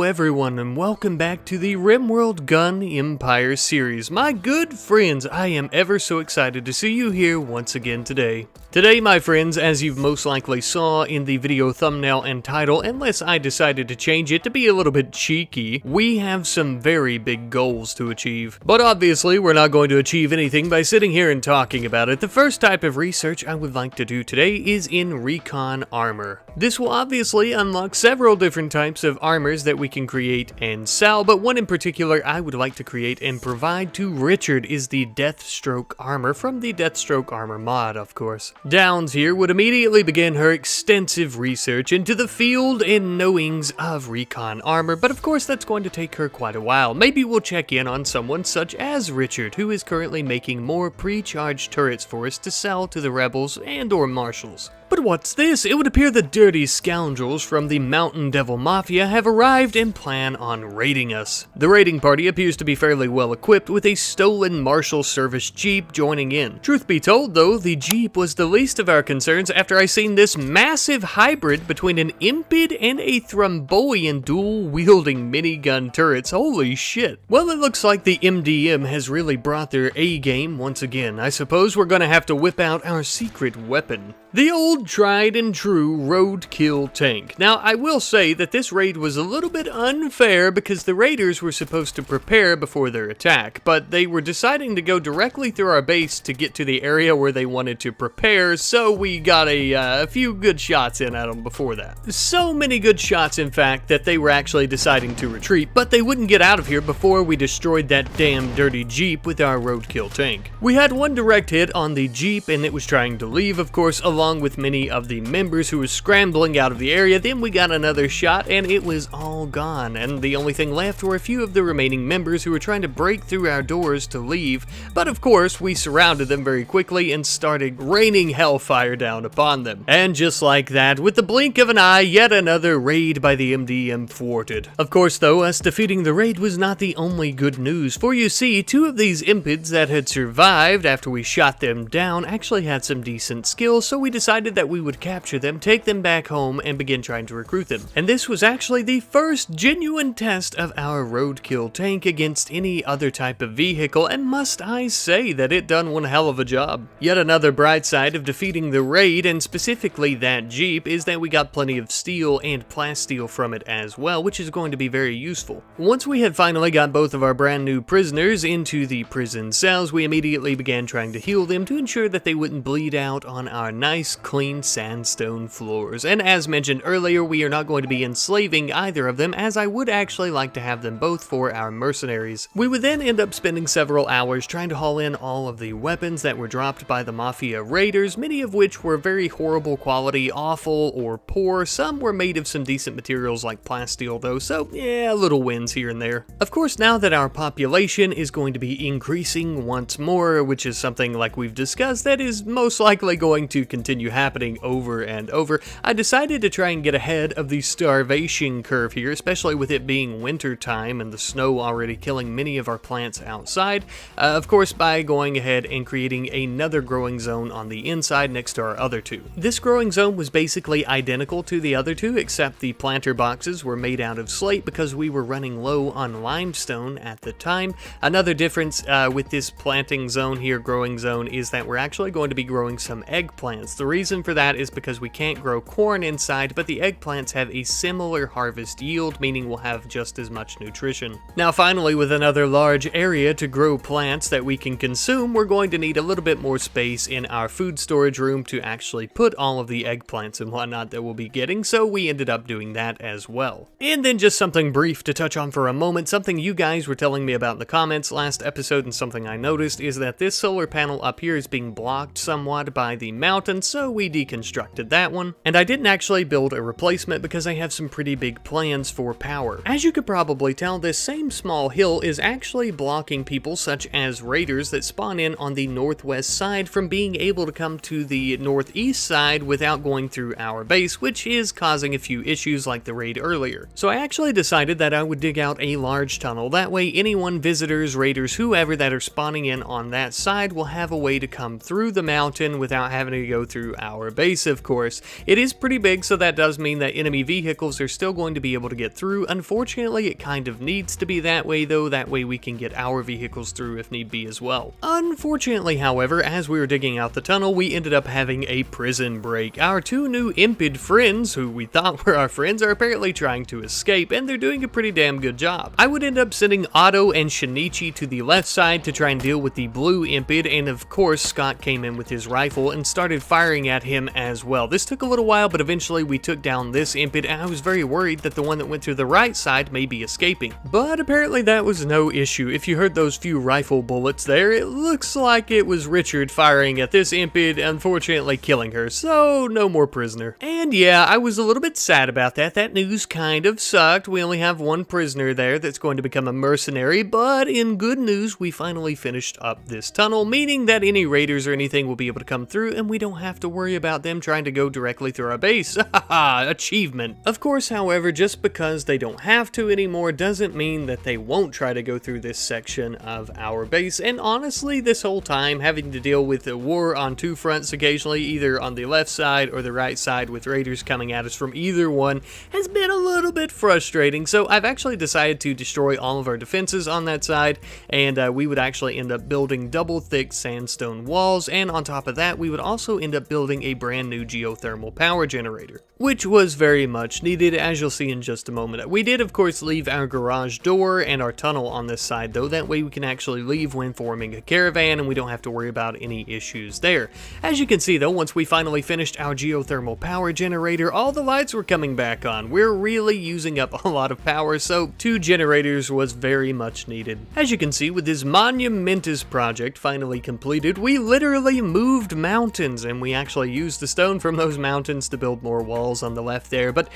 everyone, and welcome back to the RimWorld Gun Empire series. My good friends, I am ever so excited to see you here once again today. Today, my friends, as you've most likely saw in the video thumbnail and title, unless I decided to change it to be a little bit cheeky, we have some very big goals to achieve. But obviously, we're not going to achieve anything by sitting here and talking about it. The first type of research I would like to do today is in recon armor. This will obviously unlock several different types of armors that we can create and sell, but one in particular I would like to create and provide to Richard is the Deathstroke armor from the Deathstroke armor mod, of course. Downs here would immediately begin her extensive research into the field and knowings of recon armor, but of course that's going to take her quite a while. Maybe we'll check in on someone such as Richard, who is currently making more pre-charged turrets for us to sell to the rebels and or marshals. But what's this? It would appear the dirty scoundrels from the Mountain Devil Mafia have arrived and plan on raiding us. The raiding party appears to be fairly well equipped with a stolen Marshal Service Jeep joining in. Truth be told though, the Jeep was the least of our concerns after I seen this massive hybrid between an Impid and a Thrumboian dual-wielding minigun turrets. Holy shit. Well, it looks like the MDM has really brought their A-game once again. I suppose we're gonna have to whip out our secret weapon. The old tried and true roadkill tank. Now, I will say that this raid was a little bit unfair because the raiders were supposed to prepare before their attack, but they were deciding to go directly through our base to get to the area where they wanted to prepare, so we got a few good shots in at them before that. So many good shots, in fact, that they were actually deciding to retreat, but they wouldn't get out of here before we destroyed that damn dirty Jeep with our roadkill tank. We had one direct hit on the Jeep and it was trying to leave, of course, along with many of the members who were scrambling out of the area. Then we got another shot and it was all gone, and the only thing left were a few of the remaining members who were trying to break through our doors to leave, but of course we surrounded them very quickly and started raining hellfire down upon them. And just like that, with the blink of an eye, yet another raid by the MDM thwarted. Of course though, us defeating the raid was not the only good news, for you see, two of these impids that had survived after we shot them down actually had some decent skills, so we decided that we would capture them, take them back home, and begin trying to recruit them. And this was actually the first genuine test of our roadkill tank against any other type of vehicle, and must I say that it done one hell of a job. Yet another bright side of defeating the raid, and specifically that Jeep, is that we got plenty of steel and plasteel from it as well, which is going to be very useful. Once we had finally got both of our brand new prisoners into the prison cells, we immediately began trying to heal them to ensure that they wouldn't bleed out on our nice clean sandstone floors. And as mentioned earlier, we are not going to be enslaving either of them, as I would actually like to have them both for our mercenaries. We would then end up spending several hours trying to haul in all of the weapons that were dropped by the Mafia raiders, many of which were very horrible quality, awful, or poor. Some were made of some decent materials like plasteel though, so yeah, little wins here and there. Of course, now that our population is going to be increasing once more, which is something like we've discussed that is most likely going to continue happening over and over, I decided to try and get ahead of the starvation curve here, especially with it being winter time and the snow already killing many of our plants outside, of course by going ahead and creating another growing zone on the inside next to our other two. This growing zone was basically identical to the other two, except the planter boxes were made out of slate because we were running low on limestone at the time. Another difference with this planting zone here, growing zone, is that we're actually going to be growing some eggplants. The reason for that is because we can't grow corn inside, but the eggplants have a similar harvest yield, meaning we'll have just as much nutrition. Now finally, with another large area to grow plants that we can consume, we're going to need a little bit more space in our food storage room to actually put all of the eggplants and whatnot that we'll be getting, so we ended up doing that as well. And then just something brief to touch on for a moment, something you guys were telling me about in the comments last episode, and something I noticed is that this solar panel up here is being blocked somewhat by the mountain, so we deconstructed that one. And I didn't actually build a replacement because I have some pretty big plans for power. As you could probably tell, this same small hill is actually blocking people such as raiders that spawn in on the northwest side from being able to come to the northeast side without going through our base, which is causing a few issues like the raid earlier. So I actually decided that I would dig out a large tunnel. That way anyone, visitors, raiders, whoever that are spawning in on that side will have a way to come through the mountain without having to go through our base, of course. It is pretty big, so that does mean that enemy vehicles are still going to be able to get through. Unfortunately, it kind of needs to be that way though, that way we can get our vehicles through if need be as well. Unfortunately, however, as we were digging out the tunnel, we ended up having a prison break. Our two new impid friends, who we thought were our friends, are apparently trying to escape, and they're doing a pretty damn good job. I would end up sending Otto and Shinichi to the left side to try and deal with the blue impid, and of course Scott came in with his rifle and started firing at him as well. This took a little while, but eventually we took down this impid, and I was very worried that the one that went through the right side may be escaping. But apparently that was no issue. If you heard those few rifle bullets there, it looks like it was Richard firing at this impid, unfortunately killing her, so no more prisoner. And yeah, I was a little bit sad about that. That news kind of sucked. We only have one prisoner there that's going to become a mercenary, but in good news, we finally finished up this tunnel, meaning that any raiders or anything will be able to come through, and we don't have to worry about them trying to go directly through our base. Haha, achievement. Of course, however, just because they don't have to anymore doesn't mean that they won't try to go through this section of our base. And honestly, this whole time, having to deal with a war on two fronts occasionally, either on the left side or the right side with raiders coming at us from either one, has been a little bit frustrating. So I've actually decided to destroy all of our defenses on that side, and we would actually end up building double thick sandstone walls, and on top of that we would also end up building a brand new geothermal power generator, which was very much needed, as you'll see in just a moment. We did of course leave our garage door and our tunnel on this side though, that way we can actually leave when forming a caravan and we don't have to worry about any issues there. As you can see though, once we finally finished our geothermal power generator, all the lights were coming back on. We're really using up a lot of power, so 2 generators was very much needed. As you can see, with this monumentous project finally completed, we literally moved mountains, and we actually used the stone from those mountains to build more walls on the left there, but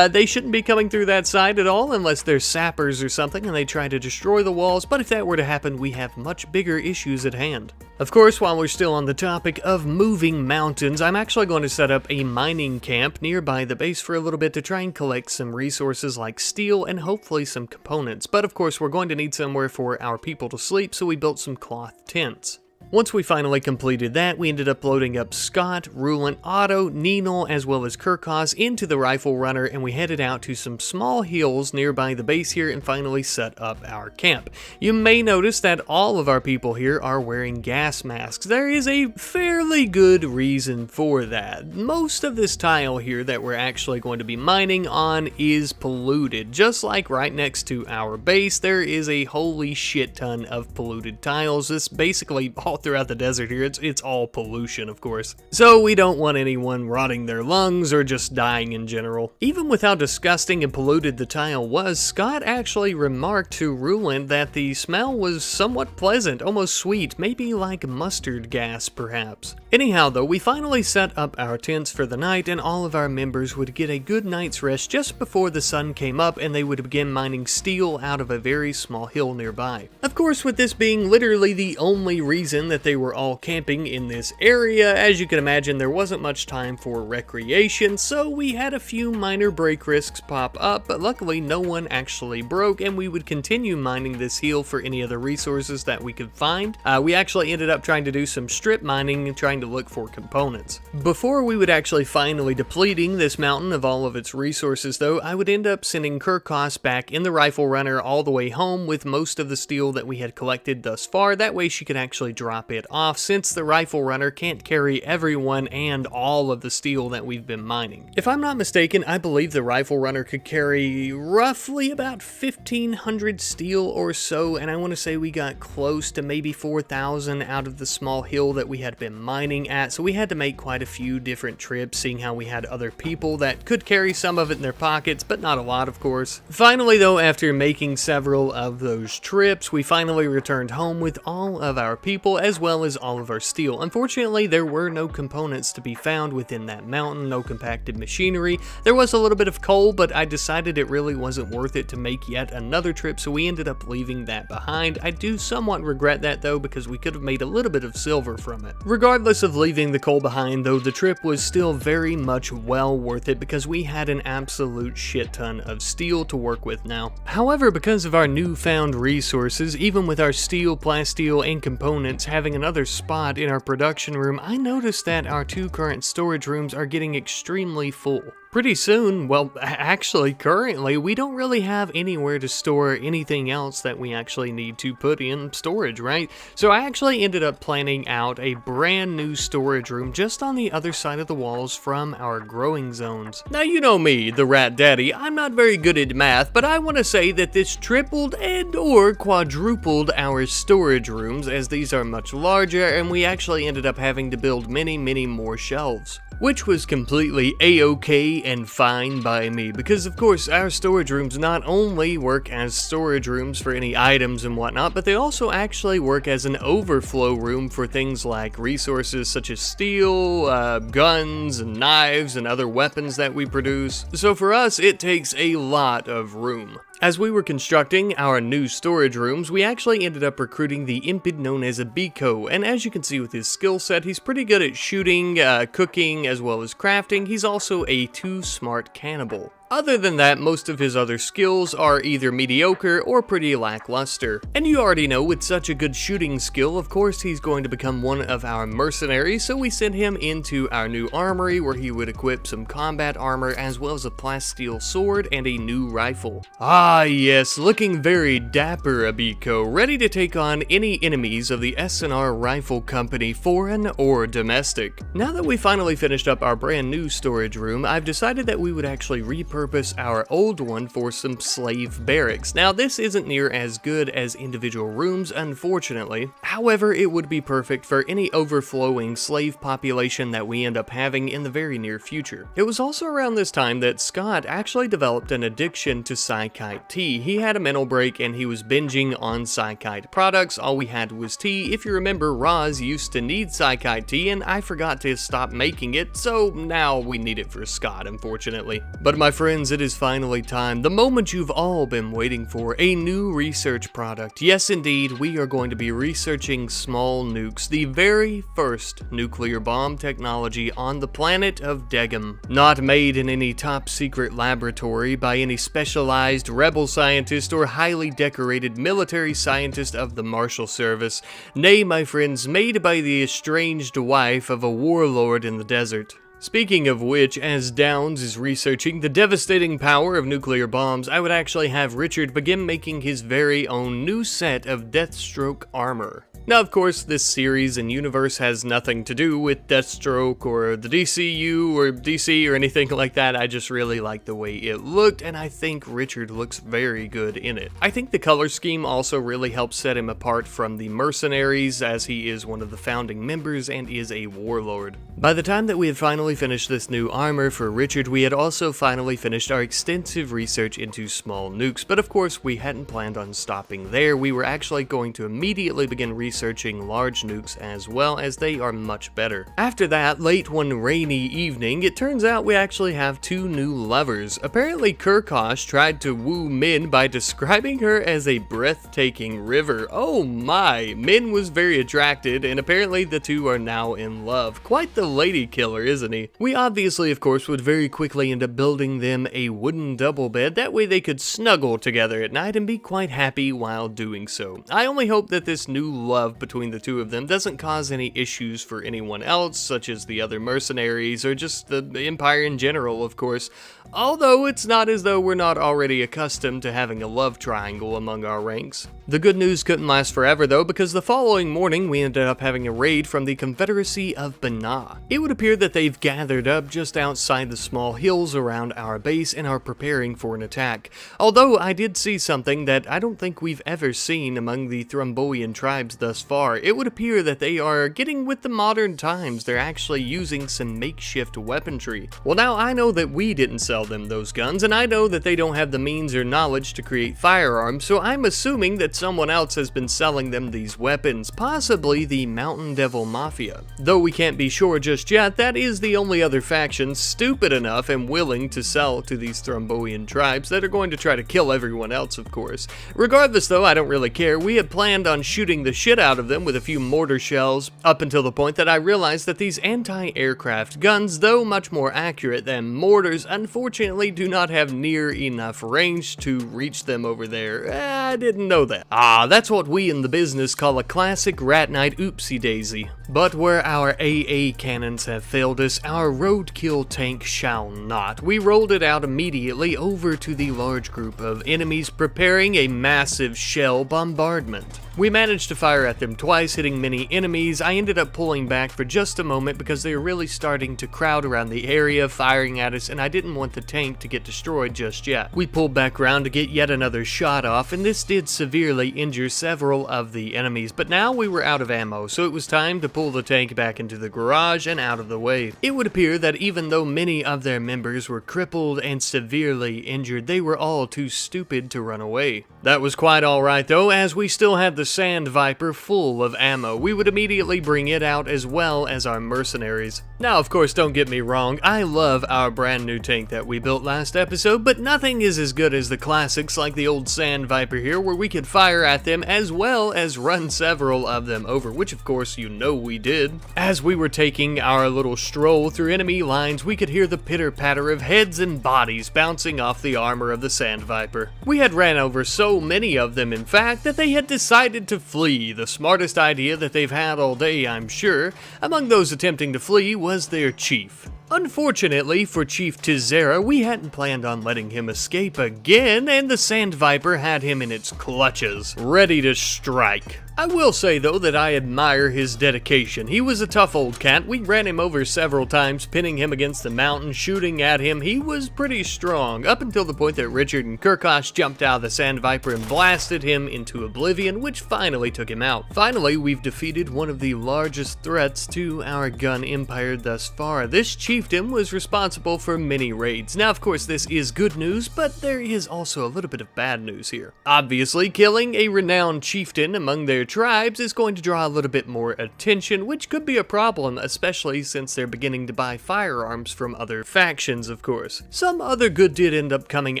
they shouldn't be coming through that side at all unless they're sappers or something and they try to destroy the walls, but if that were to happen, we have much bigger issues at hand. Of course, while we're still on the topic of moving mountains, I'm actually going to set up a mining camp nearby the base for a little bit to try and collect some resources like steel and hopefully some components. But of course, we're going to need somewhere for our people to sleep, so we built some cloth tents. Once we finally completed that, we ended up loading up Scott, Rulant, Otto, Nenal, as well as Kirkos into the rifle runner, and we headed out to some small hills nearby the base here and finally set up our camp. You may notice that all of our people here are wearing gas masks. There is a fairly good reason for that. Most of this tile here that we're actually going to be mining on is polluted. Just like right next to our base, there is a holy shit ton of polluted tiles. This basically all throughout the desert here, it's all pollution, of course. So we don't want anyone rotting their lungs or just dying in general. Even with how disgusting and polluted the tile was, Scott actually remarked to Rulant that the smell was somewhat pleasant, almost sweet, maybe like mustard gas perhaps. Anyhow though, we finally set up our tents for the night and all of our members would get a good night's rest just before the sun came up and they would begin mining steel out of a very small hill nearby. Of course, with this being literally the only reason that they were all camping in this area, as you can imagine, there wasn't much time for recreation, so we had a few minor break risks pop up, but luckily no one actually broke, and we would continue mining this hill for any other resources that we could find. We actually ended up trying to do some strip mining and trying to look for components. Before we would actually finally depleting this mountain of all of its resources though, I would end up sending Kirkos back in the rifle runner all the way home with most of the steel that we had collected thus far. That way she could actually drop it off, since the rifle runner can't carry everyone and all of the steel that we've been mining. If I'm not mistaken, I believe the rifle runner could carry roughly about 1,500 steel or so, and I want to say we got close to maybe 4,000 out of the small hill that we had been mining at, so we had to make quite a few different trips, seeing how we had other people that could carry some of it in their pockets, but not a lot, of course. Finally though, after making several of those trips, we finally returned home with all of our people as well as all of our steel. Unfortunately, there were no components to be found within that mountain, no compacted machinery. There was a little bit of coal, but I decided it really wasn't worth it to make yet another trip, so we ended up leaving that behind. I do somewhat regret that though, because we could have made a little bit of silver from it. Regardless of leaving the coal behind though, the trip was still very much well worth it because we had an absolute shit ton of steel to work with now. However, because of our newfound resources, even with our steel, plasteel, and components having another spot in our production room, I noticed that our 2 current storage rooms are getting extremely full. Pretty soon, well, actually currently, we don't really have anywhere to store anything else that we actually need to put in storage, right? So I actually ended up planning out a brand new storage room just on the other side of the walls from our growing zones. Now you know me, the rat daddy, I'm not very good at math, but I want to say that this tripled and or quadrupled our storage rooms, as these are much larger, and we actually ended up having to build many more shelves. Which was completely a-okay and fine by me, because of course our storage rooms not only work as storage rooms for any items and whatnot, but they also actually work as an overflow room for things like resources such as steel, guns, and knives, and other weapons that we produce. So for us, it takes a lot of room. As we were constructing our new storage rooms, we actually ended up recruiting the impid known as a Biko, and as you can see with his skill set, he's pretty good at shooting, cooking, as well as crafting. He's also a too smart cannibal. Other than that, most of his other skills are either mediocre or pretty lackluster. And you already know, with such a good shooting skill, of course he's going to become one of our mercenaries, so we sent him into our new armory where he would equip some combat armor as well as a plasteel sword and a new rifle. Ah yes, looking very dapper Abiko, ready to take on any enemies of the S&R Rifle Company, foreign or domestic. Now that we finally finished up our brand new storage room, I've decided that we would actually repurpose our old one for some slave barracks. Now this isn't near as good as individual rooms, unfortunately. However, it would be perfect for any overflowing slave population that we end up having in the very near future. It was also around this time that Scott actually developed an addiction to Psykite tea. He had a mental break and he was binging on Psykite products. All we had was tea. If you remember, Roz used to need Psykite tea and I forgot to stop making it, so now we need it for Scott, unfortunately. But my friends, it is finally time, the moment you've all been waiting for, a new research product. Yes indeed, we are going to be researching small nukes, the very first nuclear bomb technology on the planet of Degum. Not made in any top secret laboratory by any specialized rebel scientist or highly decorated military scientist of the Marshal Service. Nay, my friends, made by the estranged wife of a warlord in the desert. Speaking of which, as Downs is researching the devastating power of nuclear bombs, I would actually have Richard begin making his very own new set of Deathstroke armor. Now, of course, this series and universe has nothing to do with Deathstroke or the DCU or DC or anything like that. I just really like the way it looked, and I think Richard looks very good in it. I think the color scheme also really helps set him apart from the mercenaries, as he is one of the founding members and is a warlord. By the time that we had finally finished this new armor for Richard, we had also finally finished our extensive research into small nukes, but of course we hadn't planned on stopping there. We were actually going to immediately begin researching large nukes as well, as they are much better. After that, late one rainy evening, it turns out we actually have two new lovers. Apparently Kirkosh tried to woo Min by describing her as a breathtaking river. Oh my! Min was very attracted, and apparently the two are now in love. Quite the lady killer, isn't he? We obviously, of course, would very quickly end up building them a wooden double bed. That way they could snuggle together at night and be quite happy while doing so. I only hope that this new love between the two of them doesn't cause any issues for anyone else, such as the other mercenaries or just the Empire in general, of course. Although it's not as though we're not already accustomed to having a love triangle among our ranks. The good news couldn't last forever though, because the following morning we ended up having a raid from the Confederacy of Banah. It would appear that they've gathered up just outside the small hills around our base and are preparing for an attack. Although I did see something that I don't think we've ever seen among the Thrumboian tribes thus far. It would appear that they are getting with the modern times. They're actually using some makeshift weaponry. Well, now I know that we didn't sell them those guns, and I know that they don't have the means or knowledge to create firearms, so I'm assuming that someone else has been selling them these weapons, possibly the Mountain Devil Mafia. Though we can't be sure just yet, that is the only other faction stupid enough and willing to sell to these Thrumboian tribes that are going to try to kill everyone else, of course. Regardless though, I don't really care. We had planned on shooting the shit out of them with a few mortar shells, up until the point that I realized that these anti-aircraft guns, though much more accurate than mortars, unfortunately do not have near enough range to reach them over there. I didn't know that. Ah, that's what we in the business call a classic rat night oopsie daisy. But where our AA cannons have failed us, our roadkill tank shall not. We rolled it out immediately over to the large group of enemies preparing a massive shell bombardment. We managed to fire at them twice, hitting many enemies. I ended up pulling back for just a moment because they were really starting to crowd around the area, firing at us, and I didn't want the tank to get destroyed just yet. We pulled back around to get yet another shot off, and this did severely injure several of the enemies, but now we were out of ammo, so it was time to pull the tank back into the garage and out of the way. It would appear that even though many of their members were crippled and severely injured, they were all too stupid to run away. That was quite alright though, as we still had the Sand Viper full of ammo, we would immediately bring it out as well as our mercenaries. Now, of course, don't get me wrong, I love our brand new tank that we built last episode, but nothing is as good as the classics like the old Sand Viper here, where we could fire at them as well as run several of them over, which of course you know we did. As we were taking our little stroll through enemy lines, we could hear the pitter-patter of heads and bodies bouncing off the armor of the Sand Viper. We had ran over so many of them, in fact, that they had decided to flee. The smartest idea that they've had all day, I'm sure. Among those attempting to flee was their chief. Unfortunately for Chief Tizera, we hadn't planned on letting him escape again, and the Sand Viper had him in its clutches, ready to strike. I will say though that I admire his dedication. He was a tough old cat. We ran him over several times, pinning him against the mountain, shooting at him. He was pretty strong, up until the point that Richard and Kirkosh jumped out of the Sand Viper and blasted him into oblivion, which finally took him out. Finally, we've defeated one of the largest threats to our gun empire thus far. This chieftain was responsible for many raids. Now, of course, this is good news, but there is also a little bit of bad news here. Obviously, killing a renowned chieftain among their tribes is going to draw a little bit more attention, which could be a problem, especially since they're beginning to buy firearms from other factions, of course. Some other good did end up coming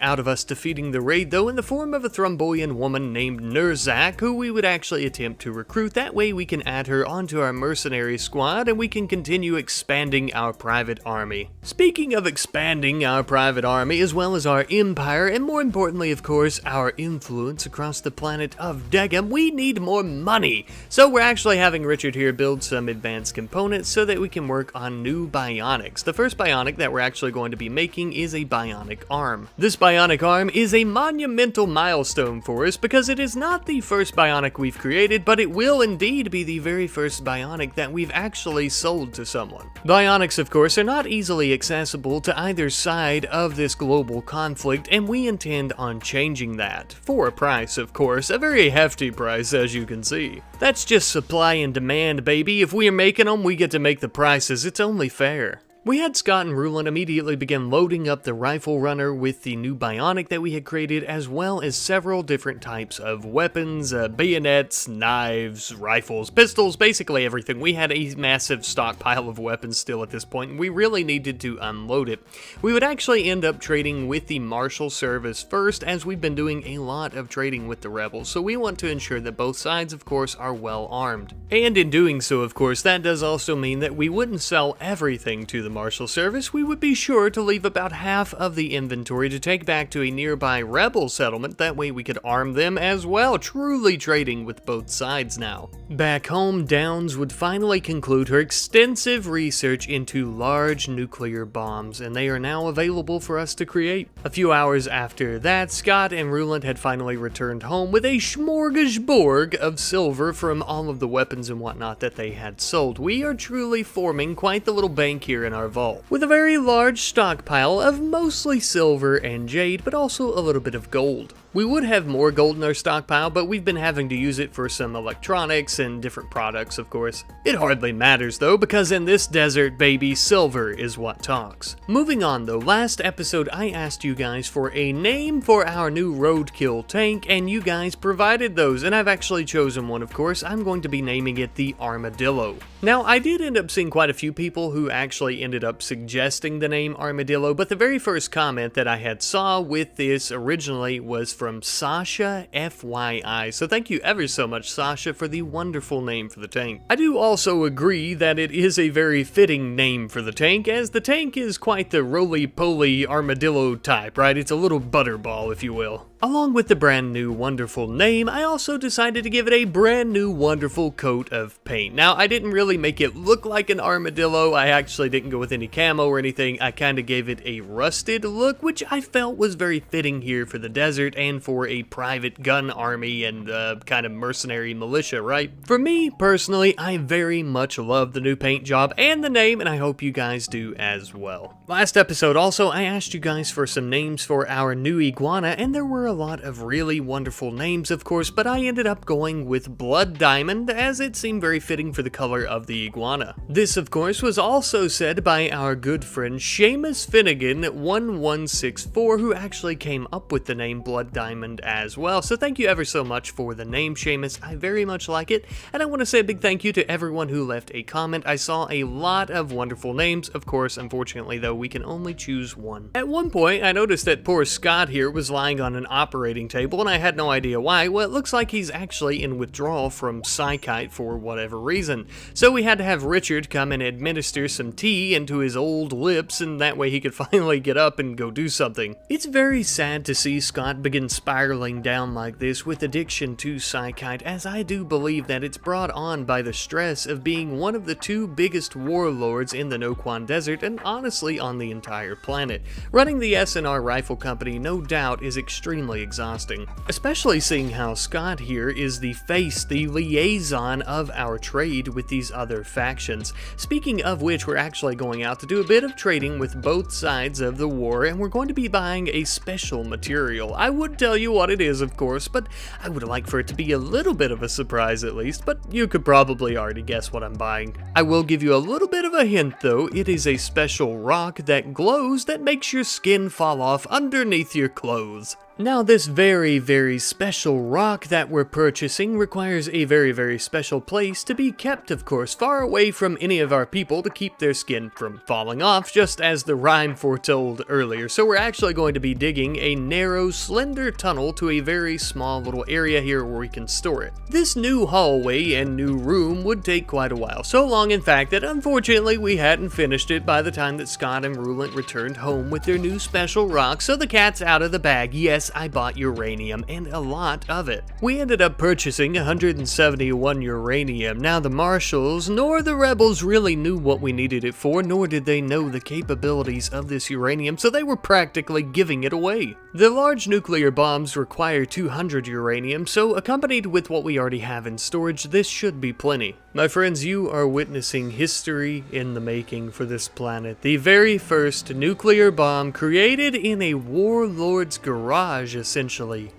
out of us defeating the raid, though, in the form of a Thrumboian woman named Nurzak, who we would actually attempt to recruit. That way we can add her onto our mercenary squad, and we can continue expanding our private army. Speaking of expanding our private army, as well as our empire, and more importantly, of course, our influence across the planet of Degam, we need more money. So we're actually having Richard here build some advanced components so that we can work on new bionics. The first bionic that we're actually going to be making is a bionic arm. This bionic arm is a monumental milestone for us because it is not the first bionic we've created, but it will indeed be the very first bionic that we've actually sold to someone. Bionics, of course, are not easily accessible to either side of this global conflict, and we intend on changing that. For a price, of course, a very hefty price, as you can see. That's just supply and demand, baby. If we are making them, we get to make the prices. It's only fair. We had Scott and Rulin immediately begin loading up the rifle runner with the new bionic that we had created, as well as several different types of weapons, bayonets, knives, rifles, pistols, basically everything. We had a massive stockpile of weapons still at this point, and we really needed to unload it. We would actually end up trading with the Marshal Service first, as we've been doing a lot of trading with the rebels, so we want to ensure that both sides, of course, are well armed. And in doing so, of course, that does also mean that we wouldn't sell everything to the Marshal Service. We would be sure to leave about half of the inventory to take back to a nearby rebel settlement. That way we could arm them as well, truly trading with both sides now. Back home, Downs would finally conclude her extensive research into large nuclear bombs, and they are now available for us to create. A few hours after that, Scott and Ruland had finally returned home with a smorgasbord of silver from all of the weapons and whatnot that they had sold. We are truly forming quite the little bank here in our vault, with a very large stockpile of mostly silver and jade, but also a little bit of gold. We would have more gold in our stockpile, but we've been having to use it for some electronics and different products, of course. It hardly matters though, because in this desert, baby, silver is what talks. Moving on though, last episode I asked you guys for a name for our new roadkill tank, and you guys provided those, and I've actually chosen one, of course. I'm going to be naming it the Armadillo. Now, I did end up seeing quite a few people who actually ended up suggesting the name Armadillo, but the very first comment that I had saw with this originally was from Sasha FYI, so thank you ever so much, Sasha, for the wonderful name for the tank. I do also agree that it is a very fitting name for the tank, as the tank is quite the roly-poly armadillo type, right? It's a little butterball, if you will. Along with the brand new wonderful name, I also decided to give it a brand new wonderful coat of paint. Now, I didn't really make it look like an armadillo. I actually didn't go with any camo or anything. I kind of gave it a rusted look, which I felt was very fitting here for the desert and for a private gun army and kind of mercenary militia, right? For me, personally, I very much love the new paint job and the name, and I hope you guys do as well. Last episode also, I asked you guys for some names for our new iguana, and there were a lot of really wonderful names, of course, but I ended up going with Blood Diamond as it seemed very fitting for the color of the iguana. This, of course, was also said by our good friend Seamus Finnegan 1164, who actually came up with the name Blood Diamond as well. So thank you ever so much for the name, Seamus. I very much like it, and I want to say a big thank you to everyone who left a comment. I saw a lot of wonderful names. Of course, unfortunately though, we can only choose one. At one point, I noticed that poor Scott here was lying on an operating table, and I had no idea why. Well, it looks like he's actually in withdrawal from Psychite for whatever reason. So we had to have Richard come and administer some tea into his old lips, and that way he could finally get up and go do something. It's very sad to see Scott begin spiraling down like this with addiction to Psychite, as I do believe that it's brought on by the stress of being one of the two biggest warlords in the Noquan Desert, and honestly on the entire planet. Running the SNR rifle company no doubt is extremely exhausting, especially seeing how Scott here is the face, the liaison of our trade with these other factions. Speaking of which, we're actually going out to do a bit of trading with both sides of the war, and we're going to be buying a special material. I would tell you what it is, of course, but I would like for it to be a little bit of a surprise at least, but you could probably already guess what I'm buying. I will give you a little bit of a hint though. It is a special rock that glows that makes your skin fall off underneath your clothes. Now, this very special rock that we're purchasing requires a very special place to be kept, of course, far away from any of our people to keep their skin from falling off, just as the rhyme foretold earlier. So we're actually going to be digging a narrow, slender tunnel to a very small little area here where we can store it. This new hallway and new room would take quite a while, so long in fact that unfortunately we hadn't finished it by the time that Scott and Rulant returned home with their new special rock, so the cat's out of the bag. Yes, I bought uranium, and a lot of it. We ended up purchasing 171 uranium. Now, the Marshals nor the Rebels really knew what we needed it for, nor did they know the capabilities of this uranium, so they were practically giving it away. The large nuclear bombs require 200 uranium, so accompanied with what we already have in storage, this should be plenty. My friends, you are witnessing history in the making for this planet. The very first nuclear bomb created in a warlord's garage, essentially.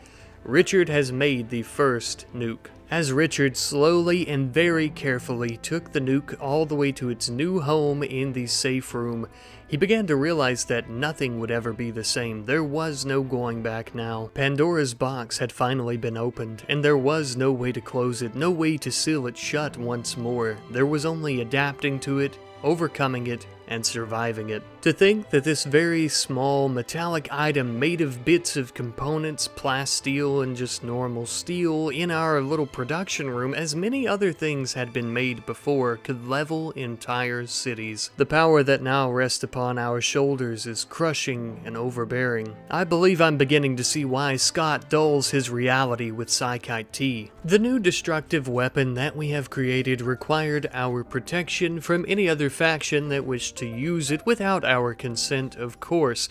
Richard has made the first nuke. As Richard slowly and very carefully took the nuke all the way to its new home in the safe room, he began to realize that nothing would ever be the same. There was no going back now. Pandora's box had finally been opened, and there was no way to close it, no way to seal it shut once more. There was only adapting to it, overcoming it, and surviving it. To think that this very small metallic item made of bits of components, plasteel, and just normal steel in our little production room, as many other things had been made before, could level entire cities. The power that now rests upon our shoulders is crushing and overbearing. I believe I'm beginning to see why Scott dulls his reality with Psychite T. The new destructive weapon that we have created required our protection from any other faction that wished to use it without our consent, of course.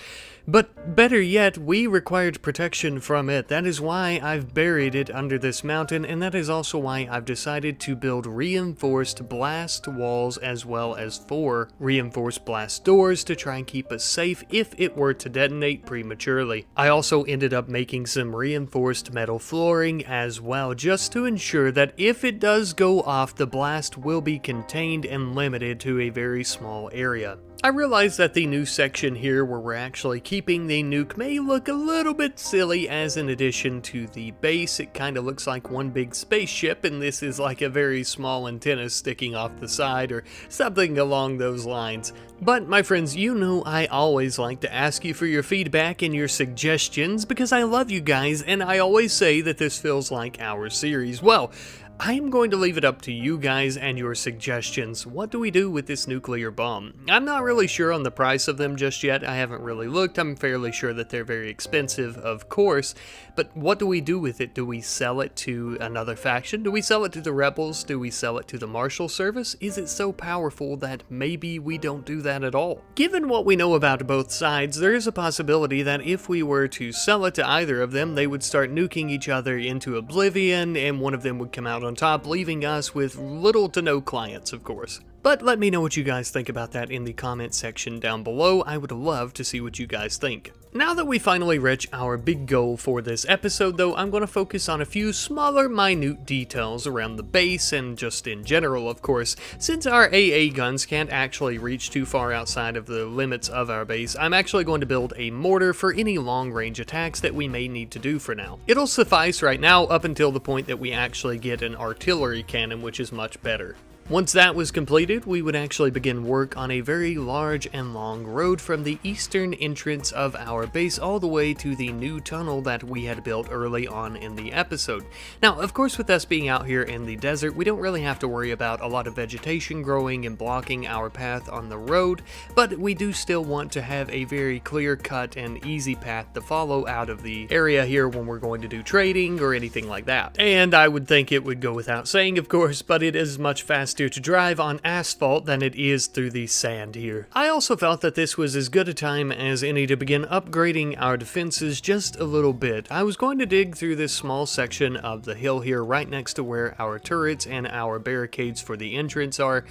But better yet, we required protection from it. That is why I've buried it under this mountain, and that is also why I've decided to build reinforced blast walls as well as 4 reinforced blast doors to try and keep us safe if it were to detonate prematurely. I also ended up making some reinforced metal flooring as well, just to ensure that if it does go off, the blast will be contained and limited to a very small area. I realize that the new section here where we're actually keeping the nuke may look a little bit silly, as in addition to the base, it kind of looks like one big spaceship, and this is like a very small antenna sticking off the side or something along those lines. But my friends, you know I always like to ask you for your feedback and your suggestions because I love you guys, and I always say that this feels like our series. Well, I'm going to leave it up to you guys and your suggestions. What do we do with this nuclear bomb? I'm not really sure on the price of them just yet. I haven't really looked. I'm fairly sure that they're very expensive, of course. But what do we do with it? Do we sell it to another faction? Do we sell it to the Rebels? Do we sell it to the Marshal Service? Is it so powerful that maybe we don't do that at all? Given what we know about both sides, there is a possibility that if we were to sell it to either of them, they would start nuking each other into oblivion, and one of them would come out on top, leaving us with little to no clients, of course. But let me know what you guys think about that in the comment section down below. I would love to see what you guys think. Now that we finally reach our big goal for this episode though, I'm going to focus on a few smaller minute details around the base and just in general of course. Since our AA guns can't actually reach too far outside of the limits of our base, I'm actually going to build a mortar for any long range attacks that we may need to do for now. It'll suffice right now up until the point that we actually get an artillery cannon, which is much better. Once that was completed, we would actually begin work on a very large and long road from the eastern entrance of our base all the way to the new tunnel that we had built early on in the episode. Now, of course, with us being out here in the desert, we don't really have to worry about a lot of vegetation growing and blocking our path on the road, but we do still want to have a very clear-cut and easy path to follow out of the area here when we're going to do trading or anything like that. And I would think it would go without saying, of course, but it is much faster to drive on asphalt than it is through the sand here. I also felt that this was as good a time as any to begin upgrading our defenses just a little bit. I was going to dig through this small section of the hill here right next to where our turrets and our barricades for the entrance are.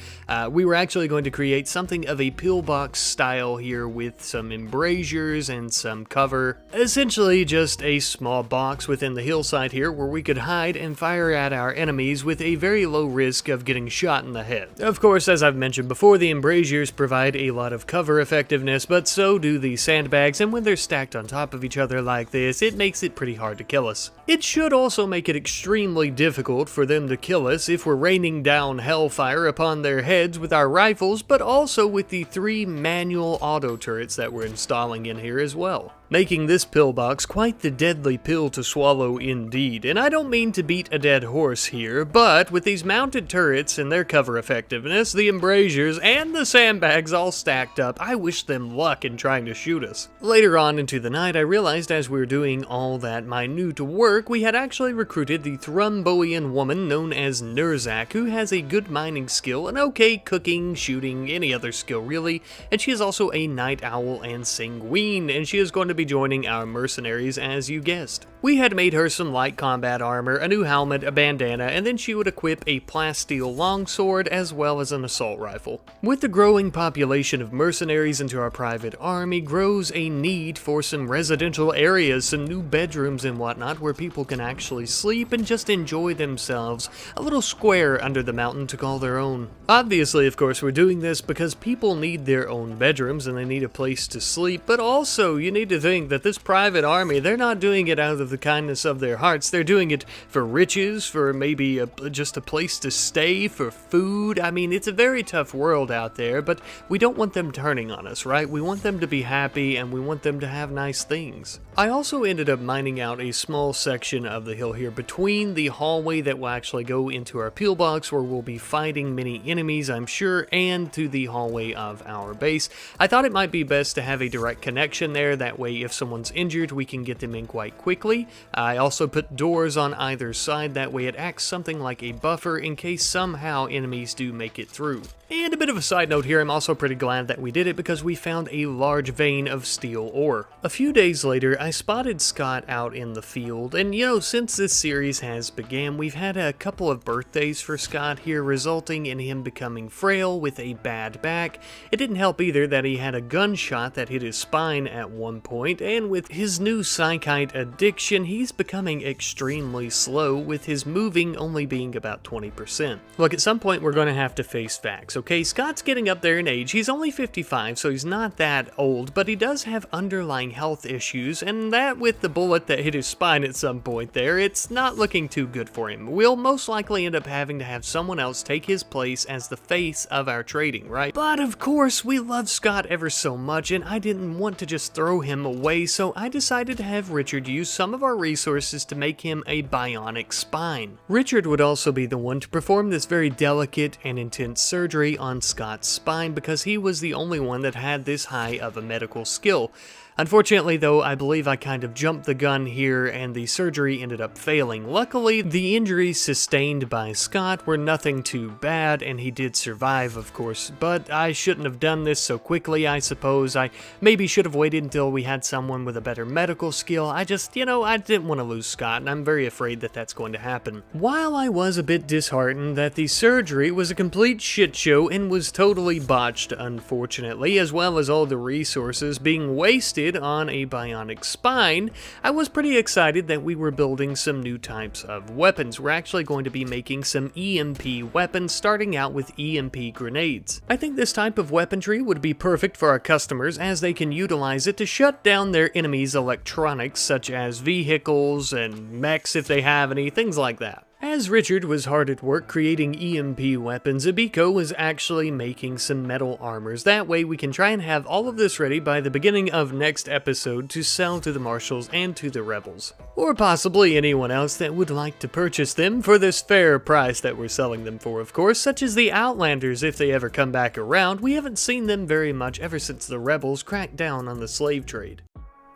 We were actually going to create something of a pillbox style here with some embrasures and some cover. Essentially just a small box within the hillside here where we could hide and fire at our enemies with a very low risk of getting shot in the head. Of course, as I've mentioned before, the embrasures provide a lot of cover effectiveness, but so do the sandbags, and when they're stacked on top of each other like this, it makes it pretty hard to kill us. It should also make it extremely difficult for them to kill us if we're raining down hellfire upon their heads with our rifles, but also with the 3 manual auto turrets that we're installing in here as well, making this pillbox quite the deadly pill to swallow indeed. And I don't mean to beat a dead horse here, but with these mounted turrets and their cover effectiveness, the embrasures, and the sandbags all stacked up, I wish them luck in trying to shoot us. Later on into the night, I realized as we were doing all that minute work, we had actually recruited the Thrumboian woman known as Nurzak, who has a good mining skill, and okay cooking, shooting, any other skill really, and she is also a night owl and sanguine, and she is going to be joining our mercenaries as you guessed. We had made her some light combat armor, a new helmet, a bandana, and then she would equip a plasteel longsword as well as an assault rifle. With the growing population of mercenaries into our private army grows a need for some residential areas, some new bedrooms and whatnot where people can actually sleep and just enjoy themselves, a little square under the mountain to call their own. Obviously, of course, we're doing this because people need their own bedrooms and they need a place to sleep, but also you need to think that this private army, they're not doing it out of the kindness of their hearts. They're doing it for riches, for maybe just a place to stay, for food. I mean, it's a very tough world out there, but we don't want them turning on us, right? We want them to be happy and we want them to have nice things. I also ended up mining out a small section of the hill here between the hallway that will actually go into our pillbox where we'll be fighting many enemies, I'm sure, and to the hallway of our base. I thought it might be best to have a direct connection there, that way if someone's injured we can get them in quite quickly. I also put doors on either side, that way it acts something like a buffer in case somehow enemies do make it through. And a bit of a side note here, I'm also pretty glad that we did it because we found a large vein of steel ore. A few days later, I spotted Scott out in the field, and you know, since this series has began, we've had a couple of birthdays for Scott here, resulting in him becoming frail with a bad back. It didn't help either that he had a gunshot that hit his spine at one point, and with his new psychite addiction, he's becoming extremely slow, with his moving only being about 20%. Look, at some point we're going to have to face facts. Okay, Scott's getting up there in age. He's only 55, so he's not that old, but he does have underlying health issues, and that with the bullet that hit his spine at some point there, it's not looking too good for him. We'll most likely end up having to have someone else take his place as the face of our trading, right? But of course, we love Scott ever so much, and I didn't want to just throw him away, so I decided to have Richard use some of our resources to make him a bionic spine. Richard would also be the one to perform this very delicate and intense surgery on Scott's spine because he was the only one that had this high of a medical skill. Unfortunately though, I believe I kind of jumped the gun here and the surgery ended up failing. Luckily, the injuries sustained by Scott were nothing too bad and he did survive, of course, but I shouldn't have done this so quickly, I suppose. I maybe should have waited until we had someone with a better medical skill. I just, I didn't want to lose Scott and I'm very afraid that that's going to happen. While I was a bit disheartened that the surgery was a complete shit show and was totally botched, unfortunately, as well as all the resources being wasted on a bionic spine, I was pretty excited that we were building some new types of weapons. We're actually going to be making some EMP weapons, starting out with EMP grenades. I think this type of weaponry would be perfect for our customers as they can utilize it to shut down their enemies' electronics, such as vehicles and mechs if they have any, things like that. As Richard was hard at work creating EMP weapons, Abiko was actually making some metal armors. That way we can try and have all of this ready by the beginning of next episode to sell to the Marshals and to the Rebels. Or possibly anyone else that would like to purchase them for this fair price that we're selling them for, of course, such as the Outlanders if they ever come back around. We haven't seen them very much ever since the Rebels cracked down on the slave trade.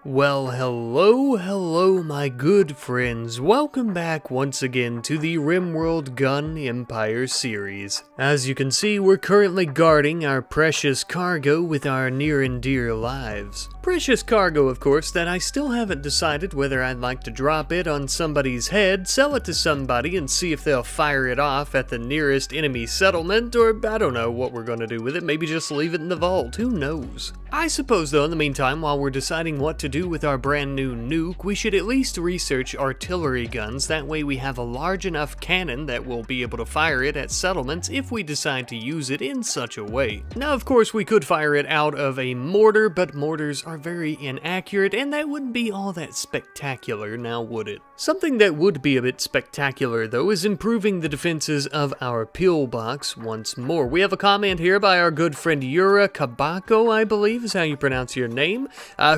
Well, hello my good friends. Welcome back once again to the RimWorld Gun Empire series. As you can see, we're currently guarding our precious cargo with our near and dear lives. Precious cargo, of course, that I still haven't decided whether I'd like to drop it on somebody's head, sell it to somebody, and see if they'll fire it off at the nearest enemy settlement, or I don't know what we're gonna do with it, maybe just leave it in the vault, who knows. I suppose though, in the meantime, while we're deciding what to do with our brand new nuke, we should at least research artillery guns. That way we have a large enough cannon that will be able to fire it at settlements if we decide to use it in such a way. Now, of course, we could fire it out of a mortar, but mortars are very inaccurate, and that wouldn't be all that spectacular, now would it? Something that would be a bit spectacular, though, is improving the defenses of our pillbox once more. We have a comment here by our good friend Yura Kabako, I believe is how you pronounce your name,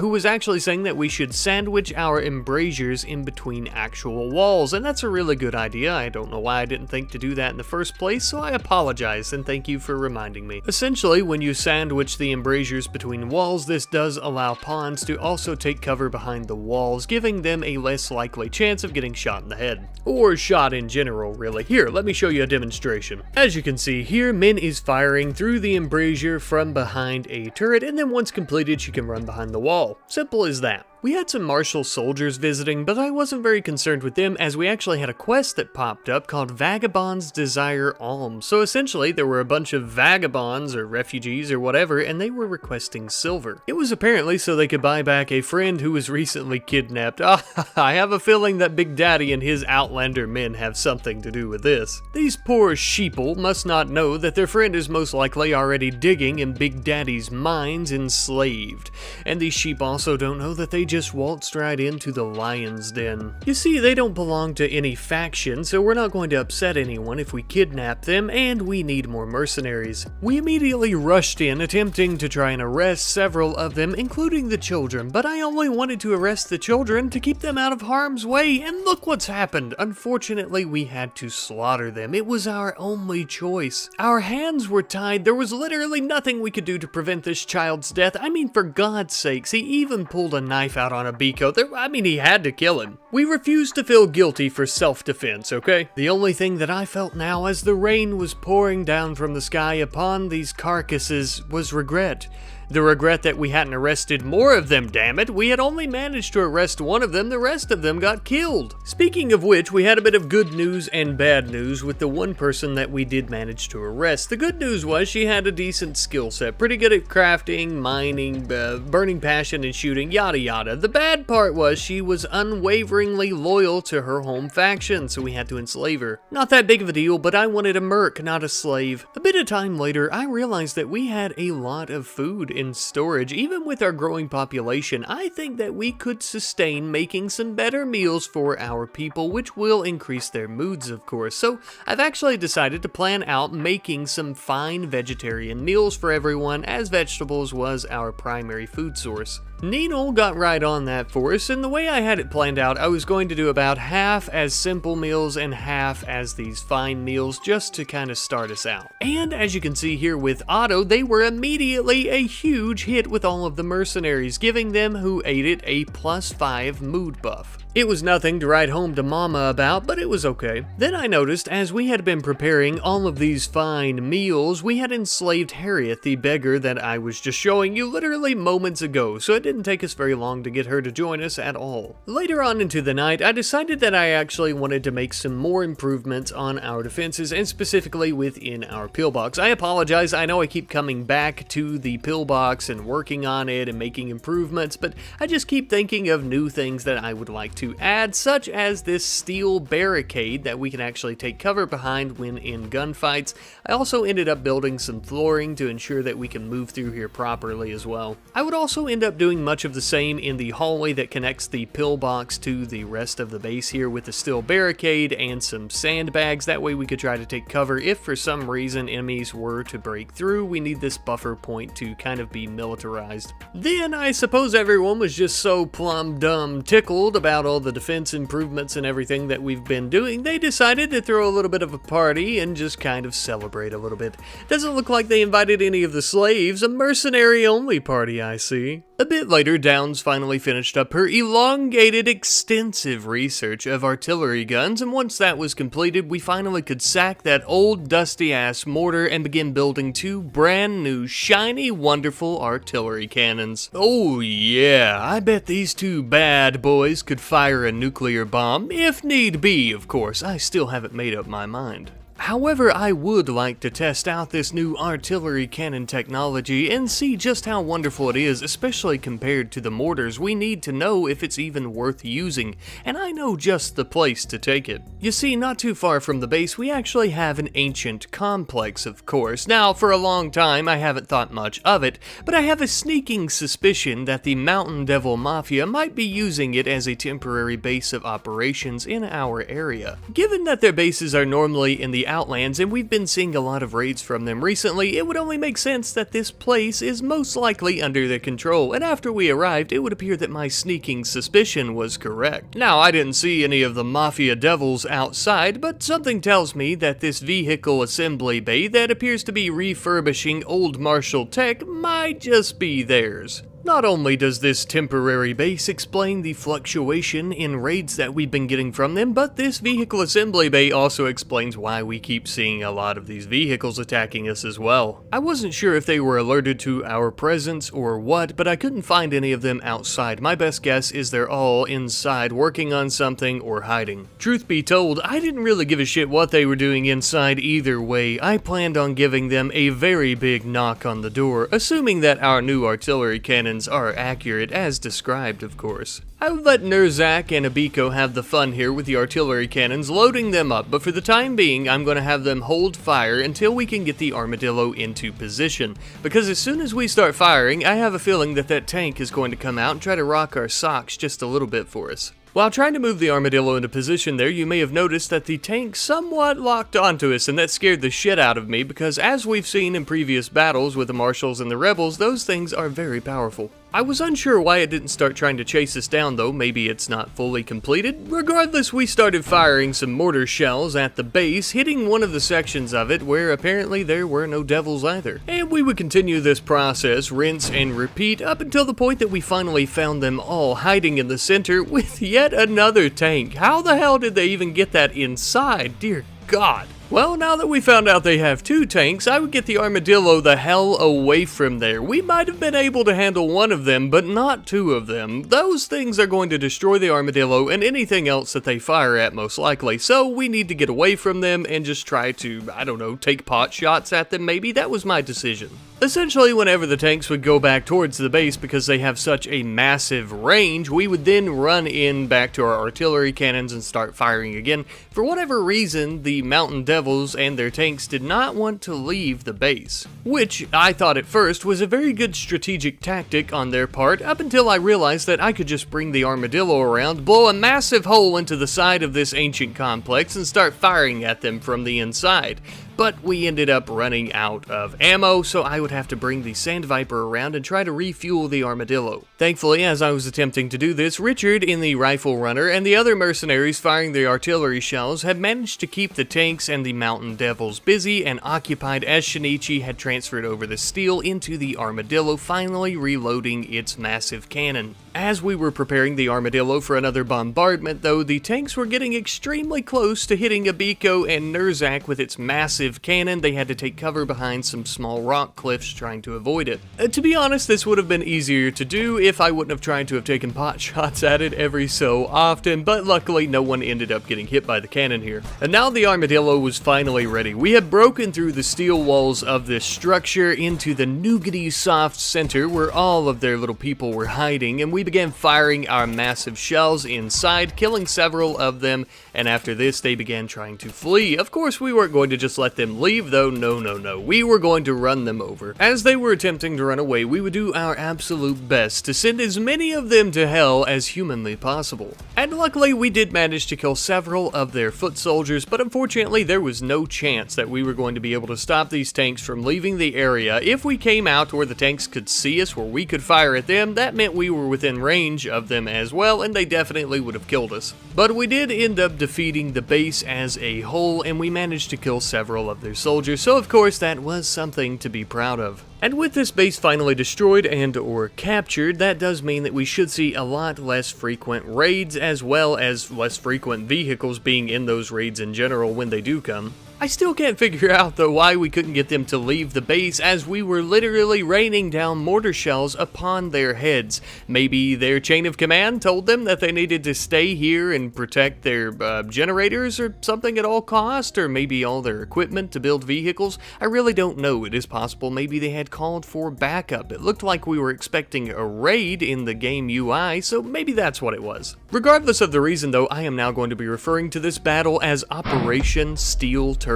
who was actually saying that we should sandwich our embrasures in between actual walls, and that's a really good idea. I don't know why I didn't think to do that in the first place, so I apologize and thank you for reminding me. Essentially, when you sandwich the embrasures between walls, this does allow pawns to also take cover behind the walls, giving them a less likely chance of getting shot in the head. Or shot in general, really. Here, let me show you a demonstration. As you can see here, Min is firing through the embrasure from behind a turret, and then once completed, she can run behind the wall. Simple as that. We had some Marshal soldiers visiting, but I wasn't very concerned with them as we actually had a quest that popped up called Vagabond's Desire Alms. So essentially, there were a bunch of vagabonds or refugees or whatever, and they were requesting silver. It was apparently so they could buy back a friend who was recently kidnapped. I have a feeling that Big Daddy and his Outlander men have something to do with this. These poor sheeple must not know that their friend is most likely already digging in Big Daddy's mines enslaved. And these sheep also don't know that they just waltzed right into the lion's den. You see, they don't belong to any faction, so we're not going to upset anyone if we kidnap them, and we need more mercenaries. We immediately rushed in, attempting to try and arrest several of them, including the children, but I only wanted to arrest the children to keep them out of harm's way, and look what's happened. Unfortunately, we had to slaughter them. It was our only choice. Our hands were tied. There was literally nothing we could do to prevent this child's death. I mean, for God's sakes, he even pulled a knife out on Abiko. He had to kill him. We refused to feel guilty for self-defense, okay? The only thing that I felt now as the rain was pouring down from the sky upon these carcasses was regret. The regret that we hadn't arrested more of them, damn it. We had only managed to arrest one of them, the rest of them got killed. Speaking of which, we had a bit of good news and bad news with the one person that we did manage to arrest. The good news was she had a decent skill set, pretty good at crafting, mining, burning passion and shooting, yada yada. The bad part was she was unwaveringly loyal to her home faction, so we had to enslave her. Not that big of a deal, but I wanted a merc, not a slave. A bit of time later, I realized that we had a lot of food in storage. Even with our growing population, I think that we could sustain making some better meals for our people, which will increase their moods, of course. So I've actually decided to plan out making some fine vegetarian meals for everyone, as vegetables was our primary food source. Nino got right on that for us, and the way I had it planned out, I was going to do about half as simple meals and half as these fine meals just to kind of start us out. And as you can see here with Otto, they were immediately a huge hit with all of the mercenaries, giving them who ate it a +5 mood buff. It was nothing to write home to Mama about, but it was okay. Then I noticed, as we had been preparing all of these fine meals, we had enslaved Harriet, the beggar that I was just showing you literally moments ago, so it didn't take us very long to get her to join us at all. Later on into the night, I decided that I actually wanted to make some more improvements on our defenses, and specifically within our pillbox. I apologize, I know I keep coming back to the pillbox and working on it and making improvements, but I just keep thinking of new things that I would like to add, such as this steel barricade that we can actually take cover behind when in gunfights. I also ended up building some flooring to ensure that we can move through here properly as well. I would also end up doing much of the same in the hallway that connects the pillbox to the rest of the base here with the steel barricade and some sandbags. That way we could try to take cover if for some reason enemies were to break through. We need this buffer point to kind of be militarized. Then I suppose everyone was just so plumb dumb tickled about all the defense improvements and everything that we've been doing, they decided to throw a little bit of a party and just kind of celebrate a little bit. Doesn't look like they invited any of the slaves, a mercenary only party I see. A bit later, Downs finally finished up her elongated, extensive research of artillery guns, and once that was completed, we finally could sack that old dusty-ass mortar and begin building 2 brand new, shiny, wonderful artillery cannons. Oh yeah, I bet these 2 bad boys could fire a nuclear bomb, if need be, of course. I still haven't made up my mind. However, I would like to test out this new artillery cannon technology and see just how wonderful it is, especially compared to the mortars. We need to know if it's even worth using, and I know just the place to take it. You see, not too far from the base, we actually have an ancient complex, of course. Now, for a long time, I haven't thought much of it, but I have a sneaking suspicion that the Mountain Devil Mafia might be using it as a temporary base of operations in our area. Given that their bases are normally in the Outlands, and we've been seeing a lot of raids from them recently, it would only make sense that this place is most likely under their control, and after we arrived, it would appear that my sneaking suspicion was correct. Now, I didn't see any of the Mafia devils outside, but something tells me that this vehicle assembly bay that appears to be refurbishing old Marshall tech might just be theirs. Not only does this temporary base explain the fluctuation in raids that we've been getting from them, but this vehicle assembly bay also explains why we keep seeing a lot of these vehicles attacking us as well. I wasn't sure if they were alerted to our presence or what, but I couldn't find any of them outside. My best guess is they're all inside working on something or hiding. Truth be told, I didn't really give a shit what they were doing inside either way. I planned on giving them a very big knock on the door, assuming that our new artillery cannon are accurate as described, of course. I would let Nurzak and Abiko have the fun here with the artillery cannons, loading them up, but for the time being, I'm going to have them hold fire until we can get the armadillo into position, because as soon as we start firing, I have a feeling that that tank is going to come out and try to rock our socks just a little bit for us. While trying to move the armadillo into position there, you may have noticed that the tank somewhat locked onto us, and that scared the shit out of me because as we've seen in previous battles with the Marshals and the Rebels, those things are very powerful. I was unsure why it didn't start trying to chase us down though, maybe it's not fully completed. Regardless, we started firing some mortar shells at the base, hitting one of the sections of it where apparently there were no devils either. And we would continue this process, rinse and repeat, up until the point that we finally found them all hiding in the center with yet another tank. How the hell did they even get that inside? Dear God. Well, now that we found out they have 2 tanks, I would get the armadillo the hell away from there. We might have been able to handle one of them, but not 2 of them. Those things are going to destroy the armadillo and anything else that they fire at most likely, so we need to get away from them and just try to, I don't know, take pot shots at them maybe. That was my decision. Essentially, whenever the tanks would go back towards the base because they have such a massive range, we would then run in back to our artillery cannons and start firing again. For whatever reason, the Mountain Devils and their tanks did not want to leave the base, which I thought at first was a very good strategic tactic on their part, up until I realized that I could just bring the armadillo around, blow a massive hole into the side of this ancient complex, and start firing at them from the inside. but we ended up running out of ammo, so I would have to bring the Sand Viper around and try to refuel the Armadillo. Thankfully, as I was attempting to do this, Richard in the rifle runner and the other mercenaries firing the artillery shells had managed to keep the tanks and the Mountain Devils busy and occupied as Shinichi had transferred over the steel into the Armadillo, finally reloading its massive cannon. As we were preparing the Armadillo for another bombardment, though, the tanks were getting extremely close to hitting Abiko and Nurzak with its massive cannon. They had to take cover behind some small rock cliffs trying to avoid it. To be honest, this would have been easier to do if I wouldn't have tried to have taken pot shots at it every so often, but luckily no one ended up getting hit by the cannon here. And now the Armadillo was finally ready. We had broken through the steel walls of this structure into the nougaty soft center where all of their little people were hiding, and we began firing our massive shells inside, killing several of them, and after this they began trying to flee. Of course, we weren't going to just let them leave though, no. We were going to run them over. As they were attempting to run away, we would do our absolute best to send as many of them to hell as humanly possible. And luckily we did manage to kill several of their foot soldiers, but unfortunately there was no chance that we were going to be able to stop these tanks from leaving the area. If we came out where the tanks could see us, where we could fire at them, that meant we were within range of them as well, and they definitely would have killed us. But we did end up defeating the base as a whole, and we managed to kill several of their soldiers, so of course that was something to be proud of. And with this base finally destroyed and or captured, that does mean that we should see a lot less frequent raids, as well as less frequent vehicles being in those raids in general when they do come. I still can't figure out though why we couldn't get them to leave the base, as we were literally raining down mortar shells upon their heads. Maybe their chain of command told them that they needed to stay here and protect their generators or something at all cost, or maybe all their equipment to build vehicles. I really don't know. It is possible maybe they had called for backup. It looked like we were expecting a raid in the game UI, so maybe that's what it was. Regardless of the reason though, I am now going to be referring to this battle as Operation Steel Turtle.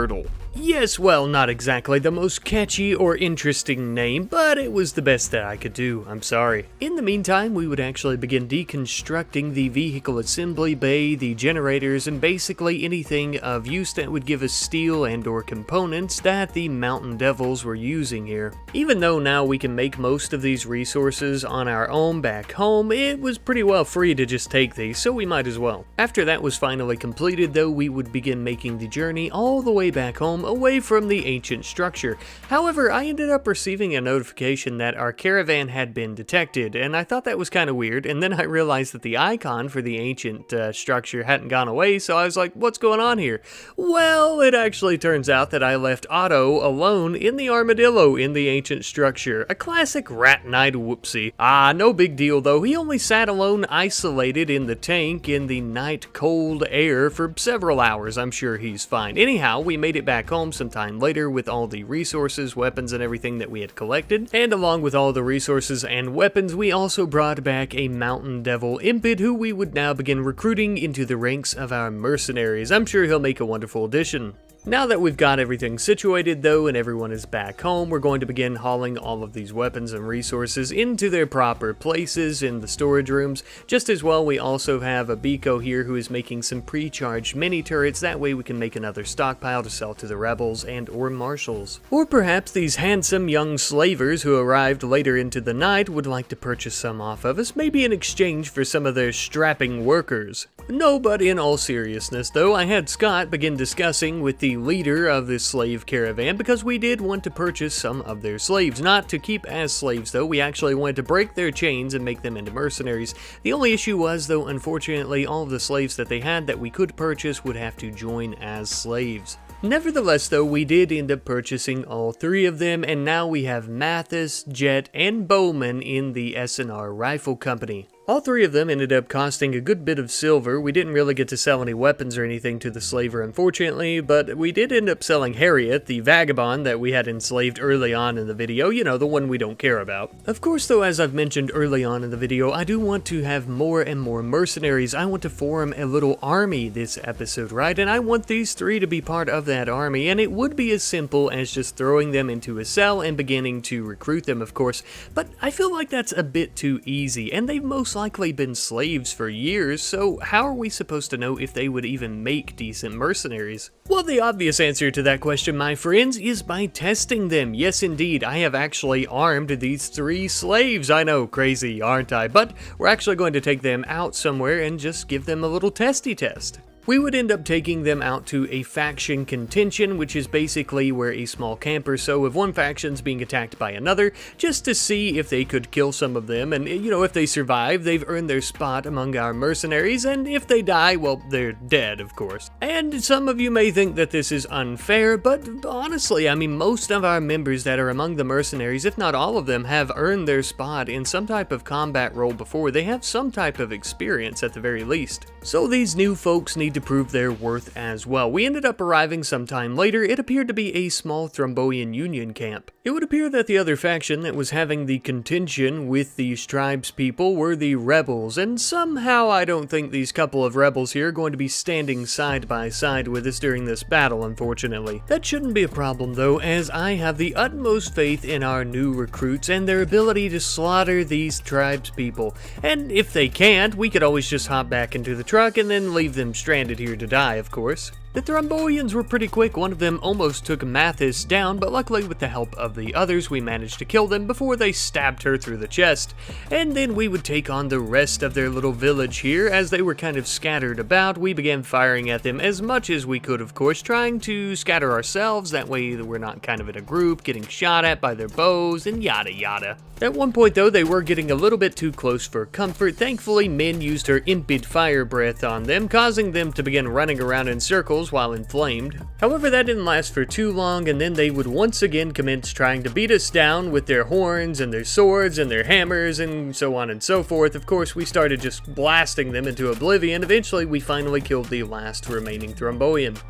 Yes, well, not exactly the most catchy or interesting name, but it was the best that I could do, I'm sorry. In the meantime, we would actually begin deconstructing the vehicle assembly bay, the generators, and basically anything of use that would give us steel and or components that the Mountain Devils were using here. Even though now we can make most of these resources on our own back home, it was pretty well free to just take these, so we might as well. After that was finally completed though, we would begin making the journey all the way back home, away from the ancient structure. However, I ended up receiving a notification that our caravan had been detected, and I thought that was kind of weird, and then I realized that the icon for the ancient structure hadn't gone away, so I was like, what's going on here? Well, it actually turns out that I left Otto alone in the Armadillo in the ancient structure. A classic rat night whoopsie. No big deal though. He only sat alone, isolated in the tank in the night cold air for several hours. I'm sure he's fine. Anyhow, we made it back home sometime later with all the resources, weapons, and everything that we had collected. And along with all the resources and weapons, we also brought back a Mountain Devil Impid, who we would now begin recruiting into the ranks of our mercenaries. I'm sure he'll make a wonderful addition. Now that we've got everything situated though and everyone is back home, we're going to begin hauling all of these weapons and resources into their proper places in the storage rooms. Just as well, we also have Abiko here who is making some pre-charged mini turrets. That way we can make another stockpile to sell to the rebels and or marshals. Or perhaps these handsome young slavers who arrived later into the night would like to purchase some off of us, maybe in exchange for some of their strapping workers. No, but in all seriousness though, I had Scott begin discussing with the leader of this slave caravan because we did want to purchase some of their slaves. Not to keep as slaves though, we actually wanted to break their chains and make them into mercenaries. The only issue was though, unfortunately, all of the slaves that they had that we could purchase would have to join as slaves. Nevertheless though, we did end up purchasing all three of them, and now we have Mathis, Jet, and Bowman in the S&R Rifle Company. All three of them ended up costing a good bit of silver. We didn't really get to sell any weapons or anything to the slaver, unfortunately, but we did end up selling Harriet, the vagabond that we had enslaved early on in the video, you know, the one we don't care about. Of course though, as I've mentioned early on in the video, I do want to have more and more mercenaries. I want to form a little army this episode, right? And I want these three to be part of that army, and it would be as simple as just throwing them into a cell and beginning to recruit them, of course, but I feel like that's a bit too easy, and they've most likely been slaves for years, so how are we supposed to know if they would even make decent mercenaries? Well, the obvious answer to that question, my friends, is by testing them. Yes, indeed, I have actually armed these 3 slaves. I know, crazy, aren't I? But we're actually going to take them out somewhere and just give them a little testy test. We would end up taking them out to a faction contention, which is basically where a small camp or so of one faction's being attacked by another, just to see if they could kill some of them, and if they survive, they've earned their spot among our mercenaries, and if they die, well, they're dead, of course. And some of you may think that this is unfair, but honestly, I mean, most of our members that are among the mercenaries, if not all of them, have earned their spot in some type of combat role before. They have some type of experience at the very least. So these new folks need to prove their worth as well. We ended up arriving sometime later. It appeared to be a small Thrumboian Union camp. It would appear that the other faction that was having the contention with these tribes people were the rebels, and somehow I don't think these couple of rebels here are going to be standing side by side with us during this battle, unfortunately. That shouldn't be a problem though, as I have the utmost faith in our new recruits and their ability to slaughter these tribes people. And if they can't, we could always just hop back into the truck and then leave them stranded here to die, of course. The Thrumboians were pretty quick. One of them almost took Mathis down, but luckily with the help of the others, we managed to kill them before they stabbed her through the chest. And then we would take on the rest of their little village here. As they were kind of scattered about, we began firing at them as much as we could, of course, trying to scatter ourselves. That way we're not kind of in a group, getting shot at by their bows and yada yada. At one point though, they were getting a little bit too close for comfort. Thankfully, Min used her impid fire breath on them, causing them to begin running around in circles while inflamed. However, that didn't last for too long, and then they would once again commence trying to beat us down with their horns and their swords and their hammers and so on and so forth. Of course, we started just blasting them into oblivion. Eventually, we finally killed the last remaining Thrumboian.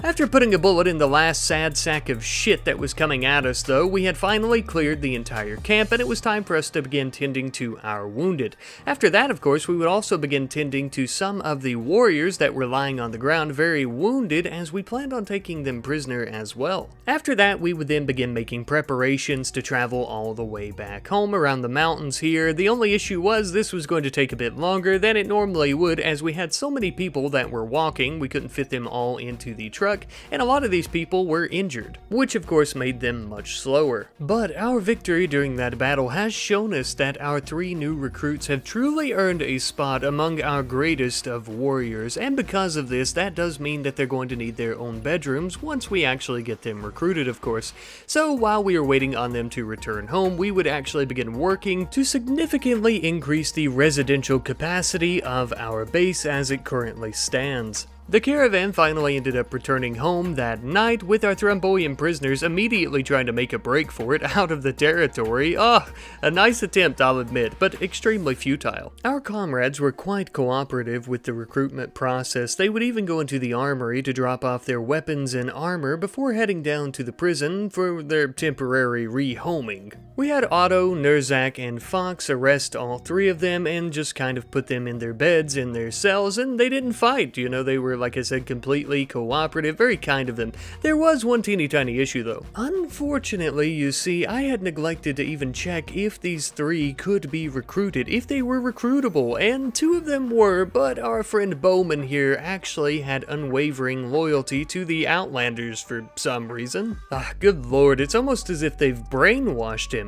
After putting a bullet in the last sad sack of shit that was coming at us though, we had finally cleared the entire camp and it was time for us to begin tending to our wounded. After that, of course, we would also begin tending to some of the warriors that were lying on the ground very wounded, as we planned on taking them prisoner as well. After that, we would then begin making preparations to travel all the way back home around the mountains here. The only issue was this was going to take a bit longer than it normally would, as we had so many people that were walking, we couldn't fit them all into the truck. And a lot of these people were injured, which of course made them much slower. But our victory during that battle has shown us that our 3 new recruits have truly earned a spot among our greatest of warriors, and because of this, that does mean that they're going to need their own bedrooms once we actually get them recruited, of course. So while we are waiting on them to return home, we would actually begin working to significantly increase the residential capacity of our base as it currently stands. The caravan finally ended up returning home that night, with our Thrumboian prisoners immediately trying to make a break for it out of the territory. A nice attempt, I'll admit, but extremely futile. Our comrades were quite cooperative with the recruitment process. They would even go into the armory to drop off their weapons and armor before heading down to the prison for their temporary rehoming. We had Otto, Nurzak, and Fox arrest all 3 of them and just kind of put them in their beds in their cells, and they didn't fight. They were, like I said, completely cooperative, very kind of them. There was one teeny tiny issue though. Unfortunately, you see, I had neglected to even check if these 3 could be recruited, if they were recruitable, and 2 of them were, but our friend Bowman here actually had unwavering loyalty to the Outlanders for some reason. Good lord, it's almost as if they've brainwashed him.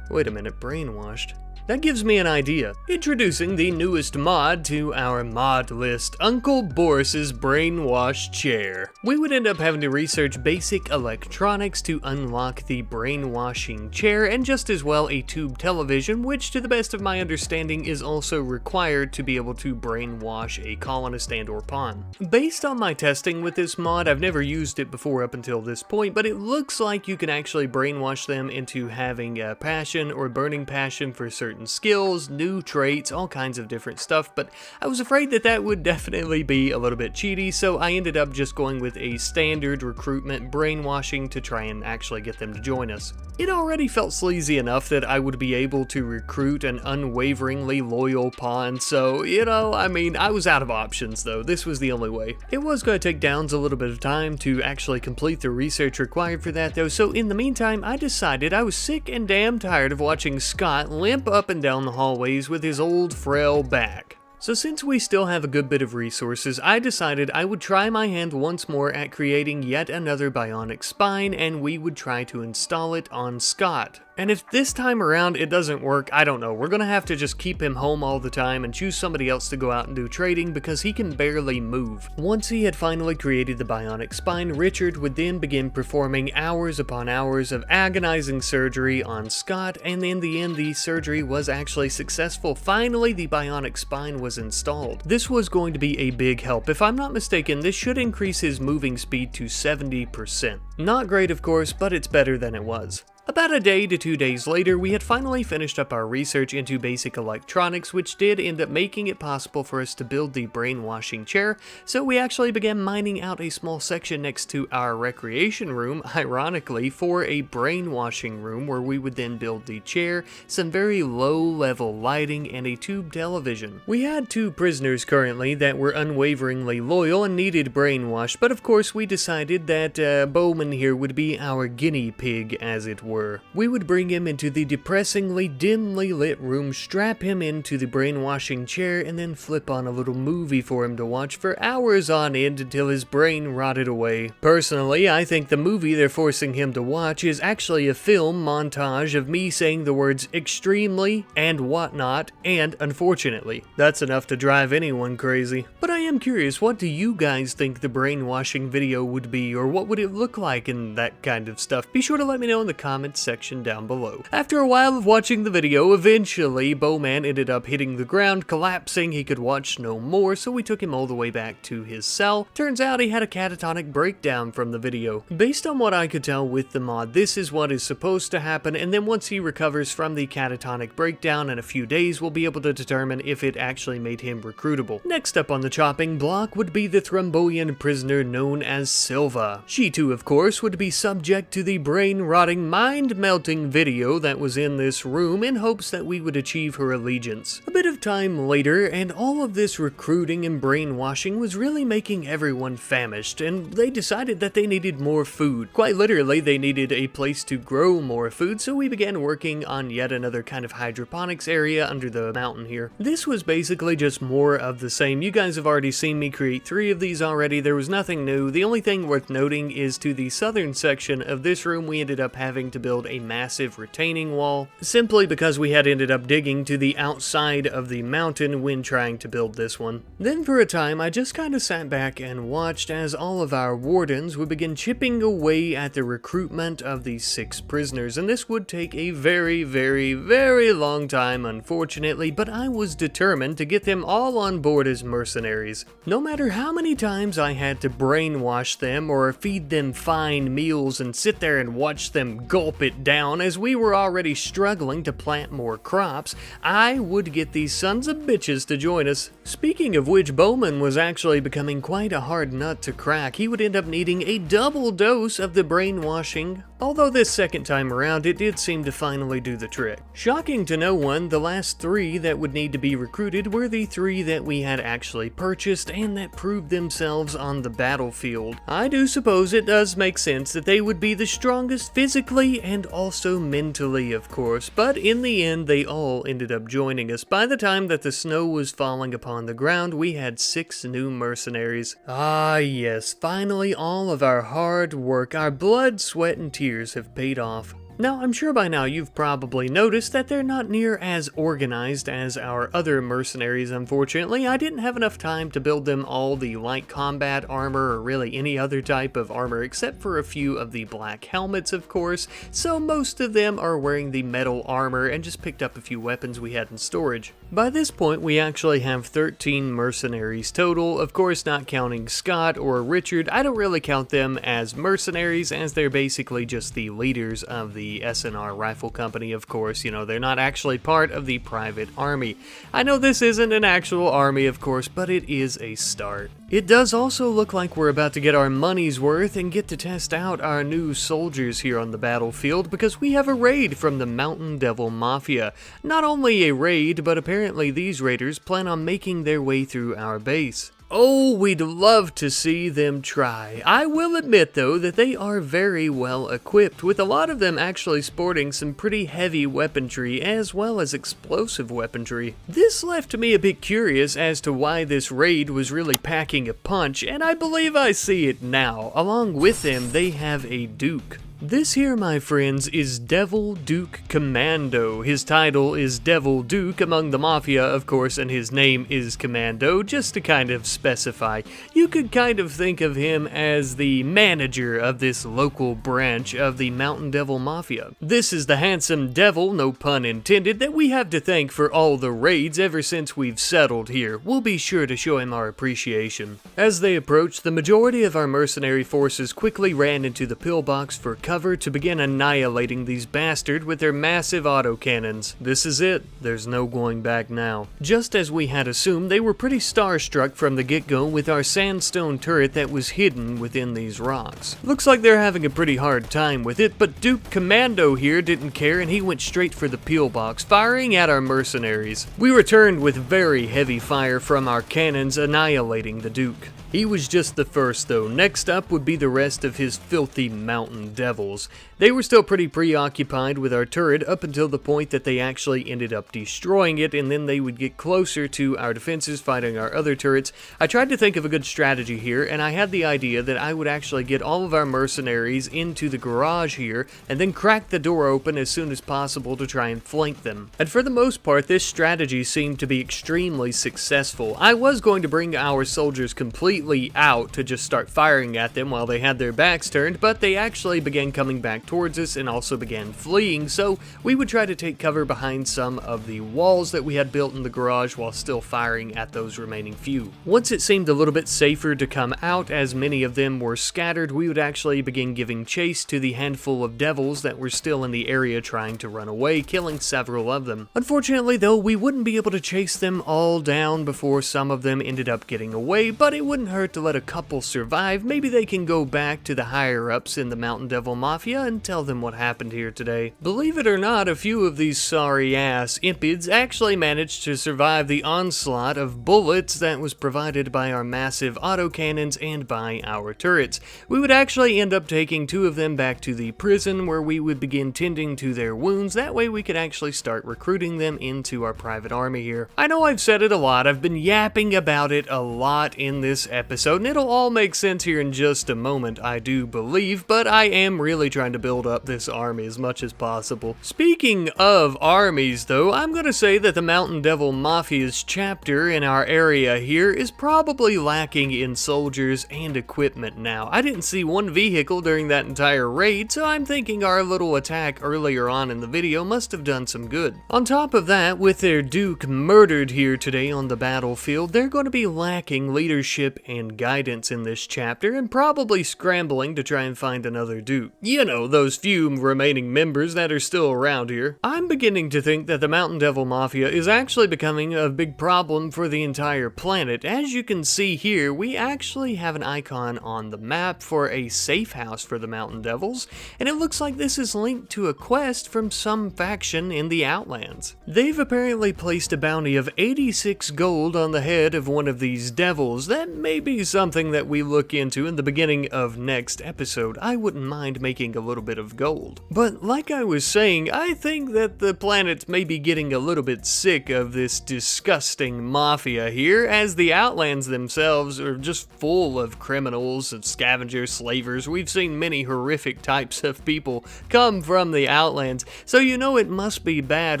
Wait a minute, brainwashed? That gives me an idea. Introducing the newest mod to our mod list, Uncle Boris's brainwash chair. We would end up having to research basic electronics to unlock the brainwashing chair, and just as well a tube television, which to the best of my understanding is also required to be able to brainwash a colonist and or pawn. Based on my testing with this mod, I've never used it before up until this point, but it looks like you can actually brainwash them into having a passion or burning passion for certain skills, new traits, all kinds of different stuff, but I was afraid that that would definitely be a little bit cheaty, so I ended up just going with a standard recruitment brainwashing to try and actually get them to join us. It already felt sleazy enough that I would be able to recruit an unwaveringly loyal pawn, so, I was out of options though. This was the only way. It was going to take Downs a little bit of time to actually complete the research required for that though, so in the meantime, I decided I was sick and damn tired of watching Scott limp up up and down the hallways with his old frail back. So since we still have a good bit of resources, I decided I would try my hand once more at creating yet another bionic spine, and we would try to install it on Scott. And if this time around it doesn't work, I don't know, we're gonna have to just keep him home all the time and choose somebody else to go out and do trading because he can barely move. Once he had finally created the bionic spine, Richard would then begin performing hours upon hours of agonizing surgery on Scott, and in the end the surgery was actually successful. Finally, the bionic spine was installed. This was going to be a big help. If I'm not mistaken, this should increase his moving speed to 70%. Not great, of course, but it's better than it was. About a day to 2 days later, we had finally finished up our research into basic electronics, which did end up making it possible for us to build the brainwashing chair, so we actually began mining out a small section next to our recreation room, ironically, for a brainwashing room where we would then build the chair, some very low-level lighting, and a tube television. We had 2 prisoners currently that were unwaveringly loyal and needed brainwashed, but of course we decided that Bowman here would be our guinea pig, as it were. We would bring him into the depressingly dimly lit room, strap him into the brainwashing chair, and then flip on a little movie for him to watch for hours on end until his brain rotted away. Personally, I think the movie they're forcing him to watch is actually a film montage of me saying the words extremely and whatnot and unfortunately. That's enough to drive anyone crazy. But I am curious, what do you guys think the brainwashing video would be, or what would it look like and that kind of stuff? Be sure to let me know in the comments section down below. After a while of watching the video, eventually Bowman ended up hitting the ground, collapsing. He could watch no more, so we took him all the way back to his cell. Turns out he had a catatonic breakdown from the video. Based on what I could tell with the mod, this is what is supposed to happen, and then once he recovers from the catatonic breakdown in a few days, we'll be able to determine if it actually made him recruitable. Next up on the chopping block would be the Thrumboian prisoner known as Silva. She too, of course, would be subject to the brain-rotting, mind-melting video that was in this room in hopes that we would achieve her allegiance. A bit of time later, and all of this recruiting and brainwashing was really making everyone famished, and they decided that they needed more food. Quite literally, they needed a place to grow more food, so we began working on yet another kind of hydroponics area under the mountain here. This was basically just more of the same. You guys have already seen me create 3 of these already. There was nothing new. The only thing worth noting is to the southern section of this room, we ended up having to build a massive retaining wall, simply because we had ended up digging to the outside of the mountain when trying to build this one. Then for a time, I just kind of sat back and watched as all of our wardens would begin chipping away at the recruitment of these 6 prisoners, and this would take a very, very, very long time, unfortunately, but I was determined to get them all on board as mercenaries. No matter how many times I had to brainwash them or feed them fine meals and sit there and watch them gulp it down as we were already struggling to plant more crops, I would get these sons of bitches to join us. Speaking of which, Bowman was actually becoming quite a hard nut to crack. He would end up needing a double dose of the brainwashing, although this second time around it did seem to finally do the trick. Shocking to no one, the last 3 that would need to be recruited were the 3 that we had actually purchased and that proved themselves on the battlefield. I do suppose it does make sense that they would be the strongest physically and also mentally, of course, but in the end they all ended up joining us. By the time that the snow was falling upon the ground, we had 6 new mercenaries. Ah yes, finally all of our hard work, our blood, sweat, and tears have paid off. Now, I'm sure by now you've probably noticed that they're not near as organized as our other mercenaries, unfortunately. I didn't have enough time to build them all the light combat armor or really any other type of armor except for a few of the black helmets, of course, so most of them are wearing the metal armor and just picked up a few weapons we had in storage. By this point, we actually have 13 mercenaries total, of course not counting Scott or Richard. I don't really count them as mercenaries as they're basically just the leaders of the SNR Rifle Company, of course. You know, they're not actually part of the private army. I know this isn't an actual army, of course, but it is a start. It does also look like we're about to get our money's worth and get to test out our new soldiers here on the battlefield because we have a raid from the Mountain Devil Mafia. Not only a raid, but apparently these raiders plan on making their way through our base. Oh, we'd love to see them try. I will admit though that they are very well equipped, with a lot of them actually sporting some pretty heavy weaponry as well as explosive weaponry. This left me a bit curious as to why this raid was really packing a punch, and I believe I see it now. Along with them, they have a Duke. This here, my friends, is Devil Duke Commando. His title is Devil Duke among the Mafia, of course, and his name is Commando, just to kind of specify. You could kind of think of him as the manager of this local branch of the Mountain Devil Mafia. This is the handsome devil, no pun intended, that we have to thank for all the raids ever since we've settled here. We'll be sure to show him our appreciation. As they approached, the majority of our mercenary forces quickly ran into the pillbox for cover to begin annihilating these bastards with their massive autocannons. This is it. There's no going back now. Just as we had assumed, they were pretty starstruck from the get-go with our sandstone turret that was hidden within these rocks. Looks like they're having a pretty hard time with it, but Duke Commando here didn't care and he went straight for the pillbox, firing at our mercenaries. We returned with very heavy fire from our cannons, annihilating the Duke. He was just the first though. Next up would be the rest of his filthy mountain devils. They were still pretty preoccupied with our turret up until the point that they actually ended up destroying it, and then they would get closer to our defenses fighting our other turrets. I tried to think of a good strategy here, and I had the idea that I would actually get all of our mercenaries into the garage here and then crack the door open as soon as possible to try and flank them. And for the most part, this strategy seemed to be extremely successful. I was going to bring our soldiers completely out to just start firing at them while they had their backs turned, but they actually began coming back towards us and also began fleeing, so we would try to take cover behind some of the walls that we had built in the garage while still firing at those remaining few. Once it seemed a little bit safer to come out, as many of them were scattered, we would actually begin giving chase to the handful of devils that were still in the area trying to run away, killing several of them. Unfortunately though, we wouldn't be able to chase them all down before some of them ended up getting away, but it wouldn't hurt to let a couple survive. Maybe they can go back to the higher-ups in the Mountain Devil Mafia and tell them what happened here today. Believe it or not, a few of these sorry-ass impids actually managed to survive the onslaught of bullets that was provided by our massive autocannons and by our turrets. We would actually end up taking two of them back to the prison where we would begin tending to their wounds. That way we could actually start recruiting them into our private army here. I know I've said it a lot, I've been yapping about it a lot in this episode, and it'll all make sense here in just a moment, I do believe, but I am really trying to build up this army as much as possible. Speaking of armies though, I'm gonna say that the Mountain Devil Mafia's chapter in our area here is probably lacking in soldiers and equipment now. I didn't see one vehicle during that entire raid, so I'm thinking our little attack earlier on in the video must have done some good. On top of that, with their Duke murdered here today on the battlefield, they're going to be lacking leadership and guidance in this chapter, and probably scrambling to try and find another Duke. You know, those few remaining members that are still around here. I'm beginning to think that the Mountain Devil Mafia is actually becoming a big problem for the entire planet. As you can see here, we actually have an icon on the map for a safe house for the Mountain Devils, and it looks like this is linked to a quest from some faction in the Outlands. They've apparently placed a bounty of 86 gold on the head of one of these devils. That may be something that we look into in the beginning of next episode. I wouldn't mind making a little bit of gold. But like I was saying, I think that the planet may be getting a little bit sick of this disgusting mafia here, as the Outlands themselves are just full of criminals and scavengers, slavers. We've seen many horrific types of people come from the Outlands, so you know it must be bad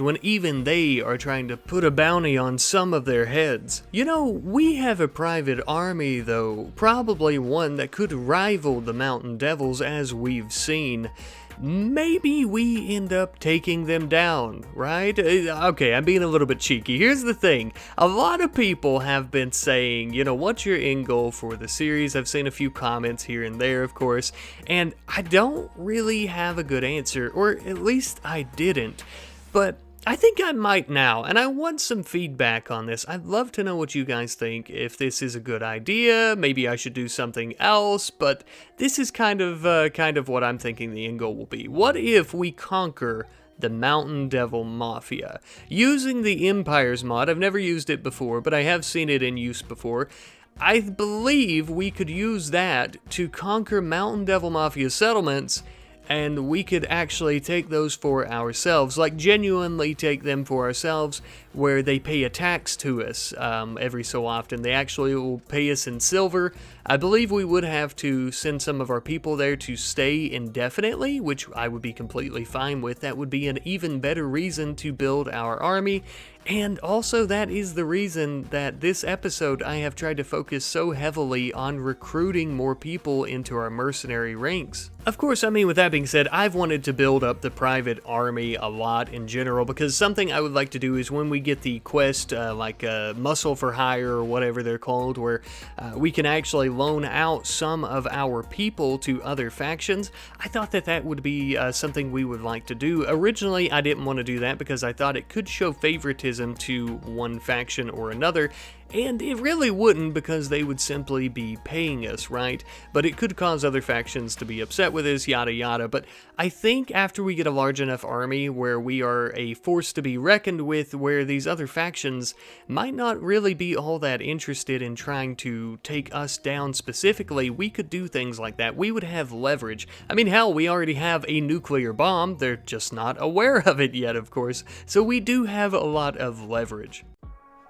when even they are trying to put a bounty on some of their heads. You know, we have a private army though, probably one that could rival the Mountain Devils as we've seen. Maybe we end up taking them down, right? Okay, I'm being a little bit cheeky. Here's the thing. A lot of people have been saying, you know, what's your end goal for the series? I've seen a few comments here and there, of course, and I don't really have a good answer, or at least I didn't. But I think I might now, and I want some feedback on this. I'd love to know what you guys think, if this is a good idea, maybe I should do something else, but this is kind of what I'm thinking the end goal will be. What if we conquer the Mountain Devil Mafia using the Empires mod? I've never used it before, but I have seen it in use before. I believe we could use that to conquer Mountain Devil Mafia settlements, and we could actually take those for ourselves, like genuinely take them for ourselves, where they pay a tax to us every so often. They actually will pay us in silver. I believe we would have to send some of our people there to stay indefinitely, which I would be completely fine with. That would be an even better reason to build our army. And also that is the reason that this episode I have tried to focus so heavily on recruiting more people into our mercenary ranks. Of course, I mean, with that being said, I've wanted to build up the private army a lot in general, because something I would like to do is when we get the quest, like Muscle for Hire or whatever they're called, where we can actually loan out some of our people to other factions, I thought that that would be something we would like to do. Originally, I didn't want to do that because I thought it could show favoritism to one faction or another, and it really wouldn't, because they would simply be paying us, right? But it could cause other factions to be upset with us, yada yada. But I think after we get a large enough army where we are a force to be reckoned with, where these other factions might not really be all that interested in trying to take us down specifically, we could do things like that. We would have leverage. I mean, hell, we already have a nuclear bomb. They're just not aware of it yet, of course. So we do have a lot of leverage.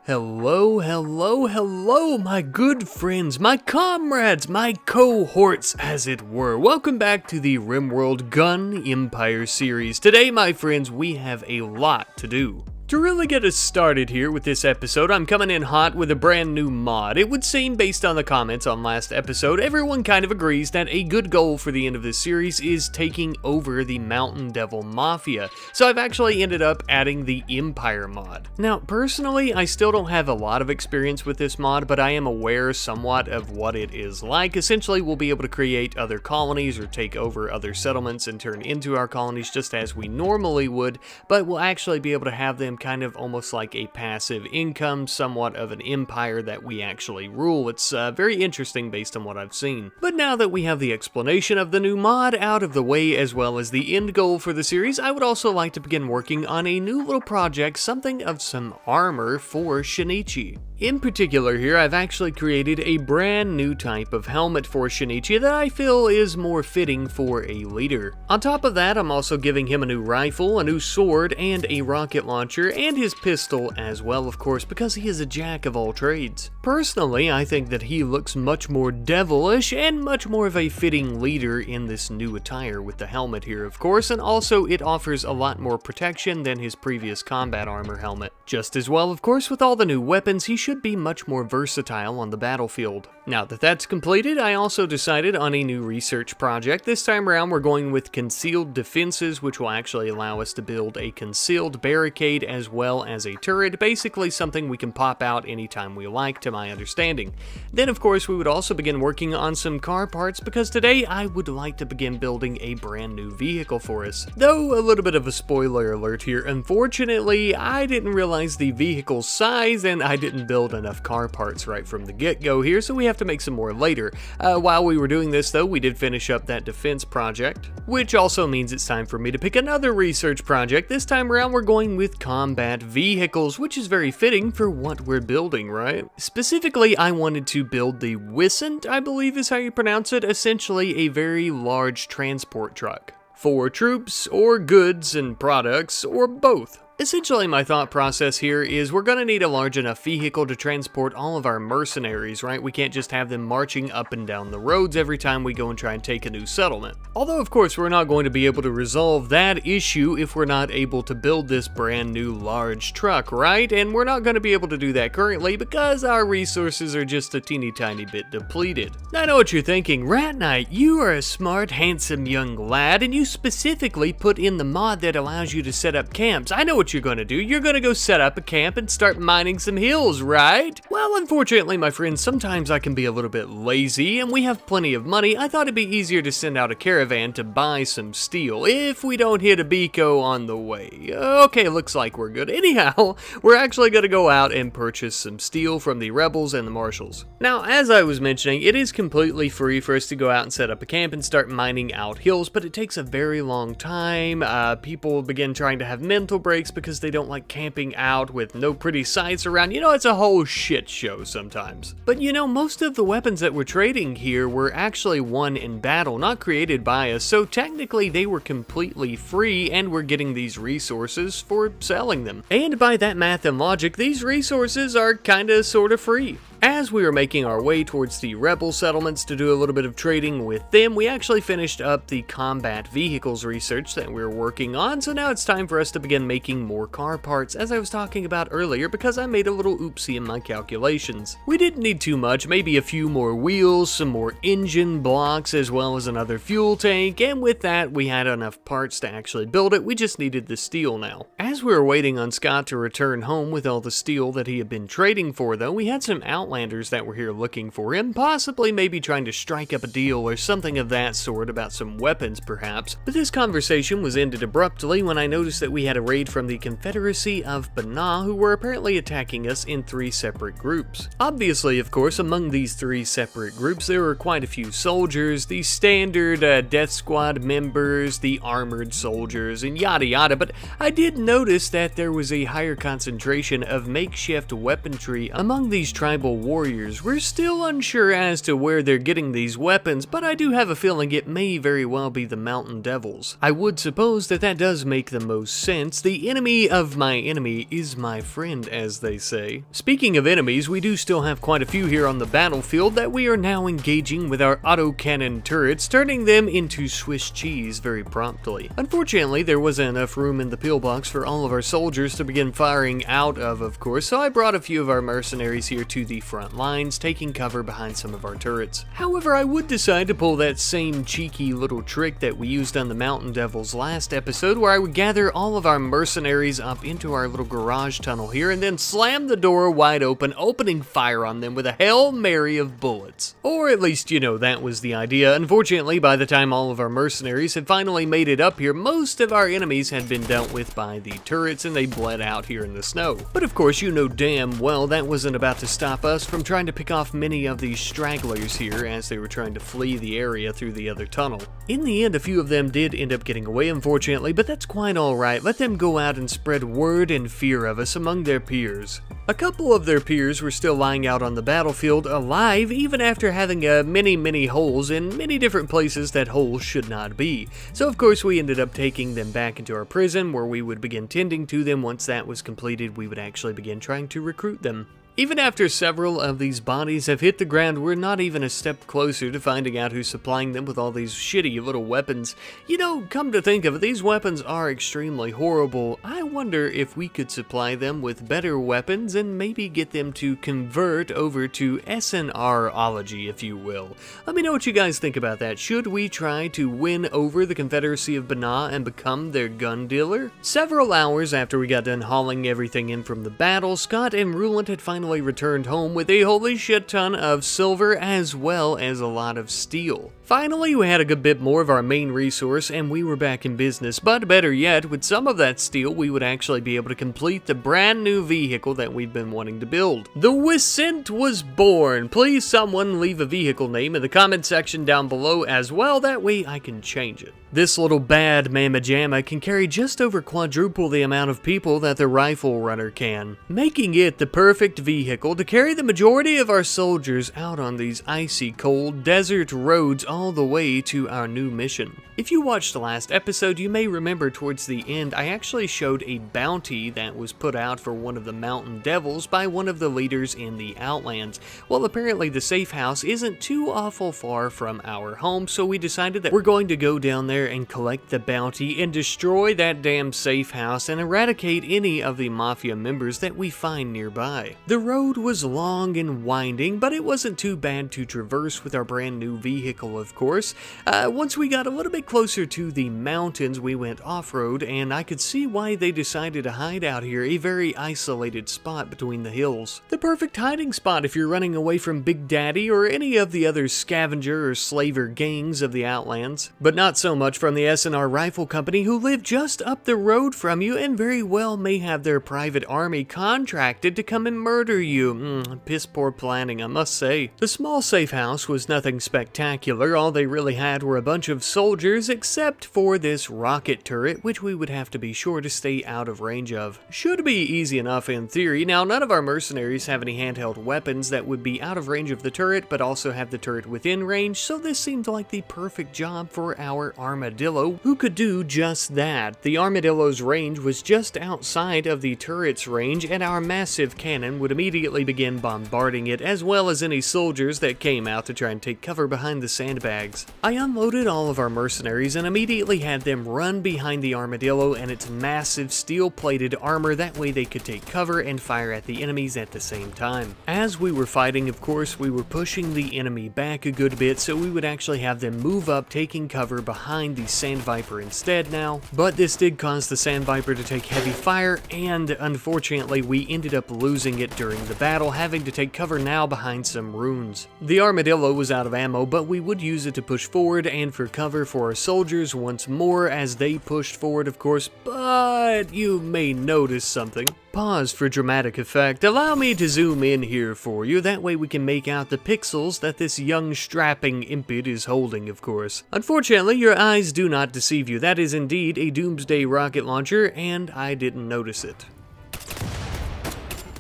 Hello, hello, hello, my good friends, my comrades, my cohorts, as it were. Welcome back to the RimWorld Gun Empire series. Today, my friends, we have a lot to do. To really get us started here with this episode, I'm coming in hot with a brand new mod. It would seem, based on the comments on last episode, everyone kind of agrees that a good goal for the end of this series is taking over the Mountain Devil Mafia. So I've actually ended up adding the Empire mod. Now, personally, I still don't have a lot of experience with this mod, but I am aware somewhat of what it is like. Essentially, we'll be able to create other colonies or take over other settlements and turn into our colonies just as we normally would, but we'll actually be able to have them kind of almost like a passive income, somewhat of an empire that we actually rule. It's very interesting based on what I've seen. But now that we have the explanation of the new mod out of the way, as well as the end goal for the series, I would also like to begin working on a new little project, something of some armor for Shinichi. In particular here, I've actually created a brand new type of helmet for Shinichi that I feel is more fitting for a leader. On top of that, I'm also giving him a new rifle, a new sword, and a rocket launcher, and his pistol as well, of course, because he is a jack of all trades. Personally, I think that he looks much more devilish and much more of a fitting leader in this new attire with the helmet here, of course, and also it offers a lot more protection than his previous combat armor helmet. Just as well, of course, with all the new weapons, he should be much more versatile on the battlefield. Now that that's completed, I also decided on a new research project. This time around, we're going with concealed defenses, which will actually allow us to build a concealed barricade as well as a turret, basically something we can pop out anytime we like, to my understanding. Then, of course, we would also begin working on some car parts, because today I would like to begin building a brand new vehicle for us. Though, a little bit of a spoiler alert here, unfortunately, I didn't realize the vehicle's size, and I didn't build enough car parts right from the get-go here, so we have to make some more later. While we were doing this, though, we did finish up that defense project, which also means it's time for me to pick another research project. This time around, we're going with combat vehicles, which is very fitting for what we're building, right? Specifically, I wanted to build the Wissant, I believe is how you pronounce it, essentially a very large transport truck for troops or goods and products, or both. Essentially, my thought process here is we're going to need a large enough vehicle to transport all of our mercenaries, right? We can't just have them marching up and down the roads every time we go and try and take a new settlement. Although, of course, we're not going to be able to resolve that issue if we're not able to build this brand new large truck, right? And we're not going to be able to do that currently because our resources are just a teeny tiny bit depleted. I know what you're thinking. Rat Knight, you are a smart, handsome young lad, and you specifically put in the mod that allows you to set up camps. I know what you're going to do. You're going to go set up a camp and start mining some hills, right? Well, unfortunately, my friends, sometimes I can be a little bit lazy, and we have plenty of money. I thought it'd be easier to send out a caravan to buy some steel if we don't hit a Biko on the way. Okay, looks like we're good. Anyhow, we're actually going to go out and purchase some steel from the rebels and the marshals. Now, as I was mentioning, it is completely free for us to go out and set up a camp and start mining out hills, but it takes a very long time. People begin trying to have mental breaks because they don't like camping out with no pretty sights around. You know, it's a whole shit show sometimes. But you know, most of the weapons that we're trading here were actually won in battle, not created by us, so technically they were completely free and we're getting these resources for selling them. And by that math and logic, these resources are kinda sorta free. As we were making our way towards the rebel settlements to do a little bit of trading with them, we actually finished up the combat vehicles research that we were working on, so now it's time for us to begin making more car parts, as I was talking about earlier, because I made a little oopsie in my calculations. We didn't need too much, maybe a few more wheels, some more engine blocks, as well as another fuel tank, and with that we had enough parts to actually build it. We just needed the steel now. As we were waiting on Scott to return home with all the steel that he had been trading for though, we had some outlanders that were here looking for him, possibly maybe trying to strike up a deal or something of that sort about some weapons perhaps. But this conversation was ended abruptly when I noticed that we had a raid from the Confederacy of Banah, who were apparently attacking us in 3 separate groups. Obviously, of course, among these 3 separate groups there were quite a few soldiers, the standard death squad members, the armored soldiers, and yada yada, but I did notice that there was a higher concentration of makeshift weaponry among these tribal warriors. We're still unsure as to where they're getting these weapons, but I do have a feeling it may very well be the Mountain Devils. I would suppose that that does make the most sense. The enemy of my enemy is my friend, as they say. Speaking of enemies, we do still have quite a few here on the battlefield that we are now engaging with our autocannon turrets, turning them into Swiss cheese very promptly. Unfortunately, there wasn't enough room in the pillbox for all of our soldiers to begin firing out of course, so I brought a few of our mercenaries here to the front lines, taking cover behind some of our turrets. However, I would decide to pull that same cheeky little trick that we used on the Mountain Devils last episode, where I would gather all of our mercenaries up into our little garage tunnel here and then slam the door wide open, opening fire on them with a Hail Mary of bullets. Or at least, you know, that was the idea. Unfortunately, by the time all of our mercenaries had finally made it up here, most of our enemies had been dealt with by the turrets and they bled out here in the snow. But of course, you know damn well that wasn't about to stop us from trying to pick off many of these stragglers here as they were trying to flee the area through the other tunnel. In the end, a few of them did end up getting away, unfortunately, but that's quite alright. Let them go out and spread word and fear of us among their peers. A couple of their peers were still lying out on the battlefield alive, even after having many holes in many different places that holes should not be. So of course we ended up taking them back into our prison, where we would begin tending to them. Once that was completed, we would actually begin trying to recruit them. Even after several of these bodies have hit the ground, we're not even a step closer to finding out who's supplying them with all these shitty little weapons. You know, come to think of it, these weapons are extremely horrible. I wonder if we could supply them with better weapons and maybe get them to convert over to SNR-ology, if you will. Let me know what you guys think about that. Should we try to win over the Confederacy of Banah and become their gun dealer? Several hours after we got done hauling everything in from the battle, Scott and Ruland had finally returned home with a holy shit ton of silver as well as a lot of steel. Finally, we had a good bit more of our main resource and we were back in business, but better yet, with some of that steel, we would actually be able to complete the brand new vehicle that we've been wanting to build. The Wiscent was born. Please someone leave a vehicle name in the comment section down below as well, that way I can change it. This little bad mamma jamma can carry just over quadruple the amount of people that the rifle runner can, making it the perfect vehicle to carry the majority of our soldiers out on these icy cold desert roads all the way to our new mission. If you watched the last episode, you may remember towards the end I actually showed a bounty that was put out for one of the Mountain Devils by one of the leaders in the Outlands. Well, apparently the safe house isn't too awful far from our home, so we decided that we're going to go down there and collect the bounty and destroy that damn safe house and eradicate any of the mafia members that we find nearby. The road was long and winding, but it wasn't too bad to traverse with our brand new vehicle, of course. Once we got a little bit closer to the mountains, we went off-road, and I could see why they decided to hide out here, a very isolated spot between the hills. The perfect hiding spot if you're running away from Big Daddy or any of the other scavenger or slaver gangs of the Outlands. But not so much from the SNR Rifle Company, who live just up the road from you and very well may have their private army contracted to come and murder you. Piss poor planning, I must say. The small safe house was nothing spectacular, trailer, all they really had were a bunch of soldiers, except for this rocket turret, which we would have to be sure to stay out of range of. Should be easy enough in theory. Now, none of our mercenaries have any handheld weapons that would be out of range of the turret, but also have the turret within range, so this seemed like the perfect job for our armadillo, who could do just that. The armadillo's range was just outside of the turret's range, and our massive cannon would immediately begin bombarding it, as well as any soldiers that came out to try and take cover behind the sandbags. I unloaded all of our mercenaries and immediately had them run behind the armadillo and its massive steel-plated armor, that way they could take cover and fire at the enemies at the same time. As we were fighting, of course, we were pushing the enemy back a good bit, so we would actually have them move up, taking cover behind the Sand Viper instead now, but this did cause the Sand Viper to take heavy fire, and unfortunately we ended up losing it during the battle, having to take cover now behind some ruins. The armadillo was out of ammo, but we would use it to push forward and for cover for our soldiers once more as they pushed forward, of course, but you may notice something. Pause for dramatic effect. Allow me to zoom in here for you, that way we can make out the pixels that this young strapping impet is holding, of course. Unfortunately, your eyes do not deceive you. That is indeed a doomsday rocket launcher, and I didn't notice it.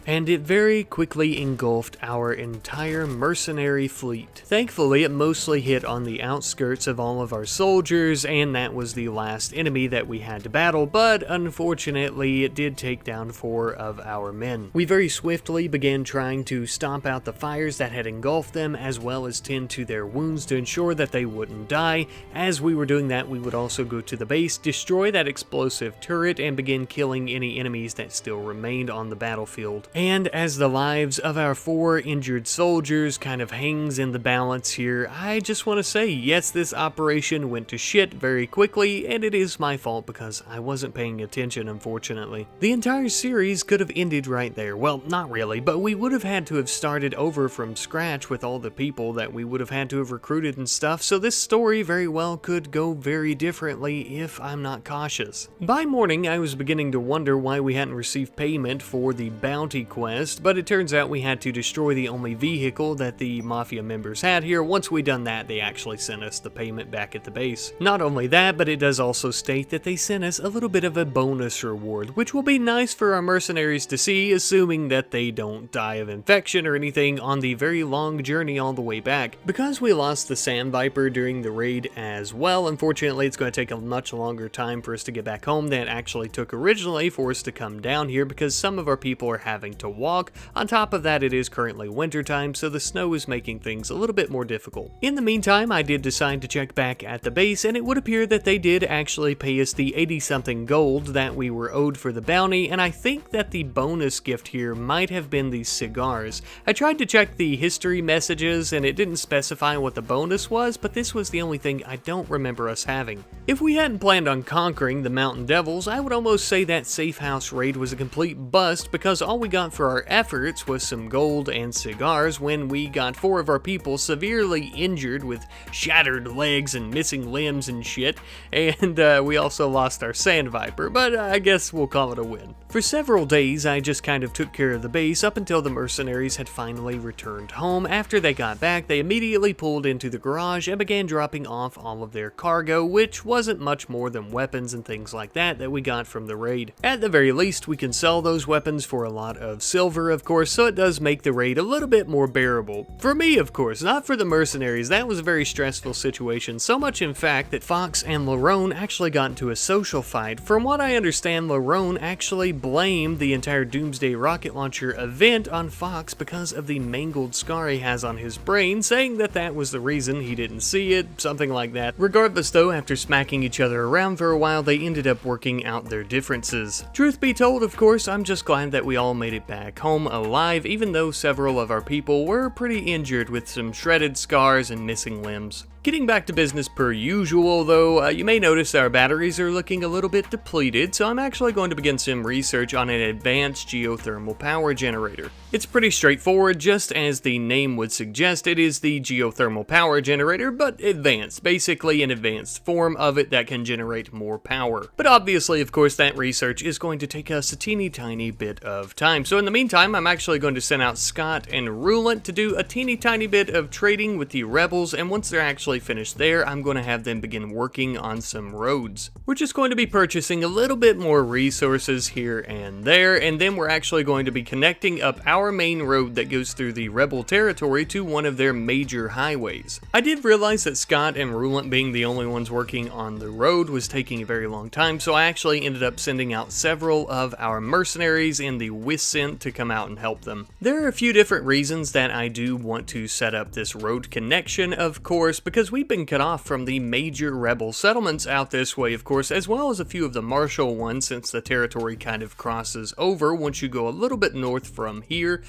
And it very quickly engulfed our entire mercenary fleet. Thankfully, it mostly hit on the outskirts of all of our soldiers, and that was the last enemy that we had to battle, but unfortunately, it did take down 4 of our men. We very swiftly began trying to stomp out the fires that had engulfed them, as well as tend to their wounds to ensure that they wouldn't die. As we were doing that, we would also go to the base, destroy that explosive turret, and begin killing any enemies that still remained on the battlefield. And as the lives of our 4 injured soldiers kind of hangs in the balance here, I just want to say, yes, this operation went to shit very quickly, and it is my fault because I wasn't paying attention, unfortunately. The entire series could have ended right there. Well, not really, but we would have had to have started over from scratch with all the people that we would have had to have recruited and stuff, so this story very well could go very differently if I'm not cautious. By morning, I was beginning to wonder why we hadn't received payment for the bounty quest, but it turns out we had to destroy the only vehicle that the Mafia members had here. Once we done that, they actually sent us the payment back at the base. Not only that, but it does also state that they sent us a little bit of a bonus reward, which will be nice for our mercenaries to see, assuming that they don't die of infection or anything on the very long journey all the way back. Because we lost the Sand Viper during the raid as well, unfortunately it's going to take a much longer time for us to get back home than it actually took originally for us to come down here, because some of our people are having to walk. On top of that, it is currently wintertime, so the snow is making things a little bit more difficult. In the meantime, I did decide to check back at the base, and it would appear that they did actually pay us the 80-something gold that we were owed for the bounty, and I think that the bonus gift here might have been these cigars. I tried to check the history messages, and it didn't specify what the bonus was, but this was the only thing I don't remember us having. If we hadn't planned on conquering the Mountain Devils, I would almost say that safe house raid was a complete bust, because all we got for our efforts was some gold and cigars when we got 4 of our people severely injured with shattered legs and missing limbs and shit, and we also lost our Sand Viper, but I guess we'll call it a win. For several days, I just kind of took care of the base up until the mercenaries had finally returned home. After they got back, they immediately pulled into the garage and began dropping off all of their cargo, which wasn't much more than weapons and things like that we got from the raid. At the very least, we can sell those weapons for a lot of silver, of course, so it does make the raid a little bit more bearable. For me, of course, not for the mercenaries. That was a very stressful situation, so much in fact that Fox and Lerone actually got into a social fight. From what I understand, Lerone actually blamed the entire Doomsday rocket launcher event on Fox because of the mangled scar he has on his brain, saying that that was the reason he didn't see it, something like that. Regardless though, after smacking each other around for a while, they ended up working out their differences. Truth be told, of course, I'm just glad that we all made it back home alive, even though several of our people were pretty injured with some shredded scars and missing limbs. Getting back to business per usual though, you may notice our batteries are looking a little bit depleted, so I'm actually going to begin some research on an advanced geothermal power generator. It's pretty straightforward, just as the name would suggest. It is the geothermal power generator, but advanced, basically an advanced form of it that can generate more power. But obviously, of course, that research is going to take us a teeny tiny bit of time. So in the meantime, I'm actually going to send out Scott and Rulant to do a teeny tiny bit of trading with the rebels, and once they're actually actually finish there, I'm going to have them begin working on some roads. We're just going to be purchasing a little bit more resources here and there, and then we're actually going to be connecting up our main road that goes through the rebel territory to one of their major highways. I did realize that Scott and Rulant being the only ones working on the road was taking a very long time, so I actually ended up sending out several of our mercenaries in the Wiscent to come out and help them. There are a few different reasons that I do want to set up this road connection, of course, because we've been cut off from the major rebel settlements out this way, of course, as well as a few of the martial ones, since the territory kind of crosses over once you go a little bit north from here.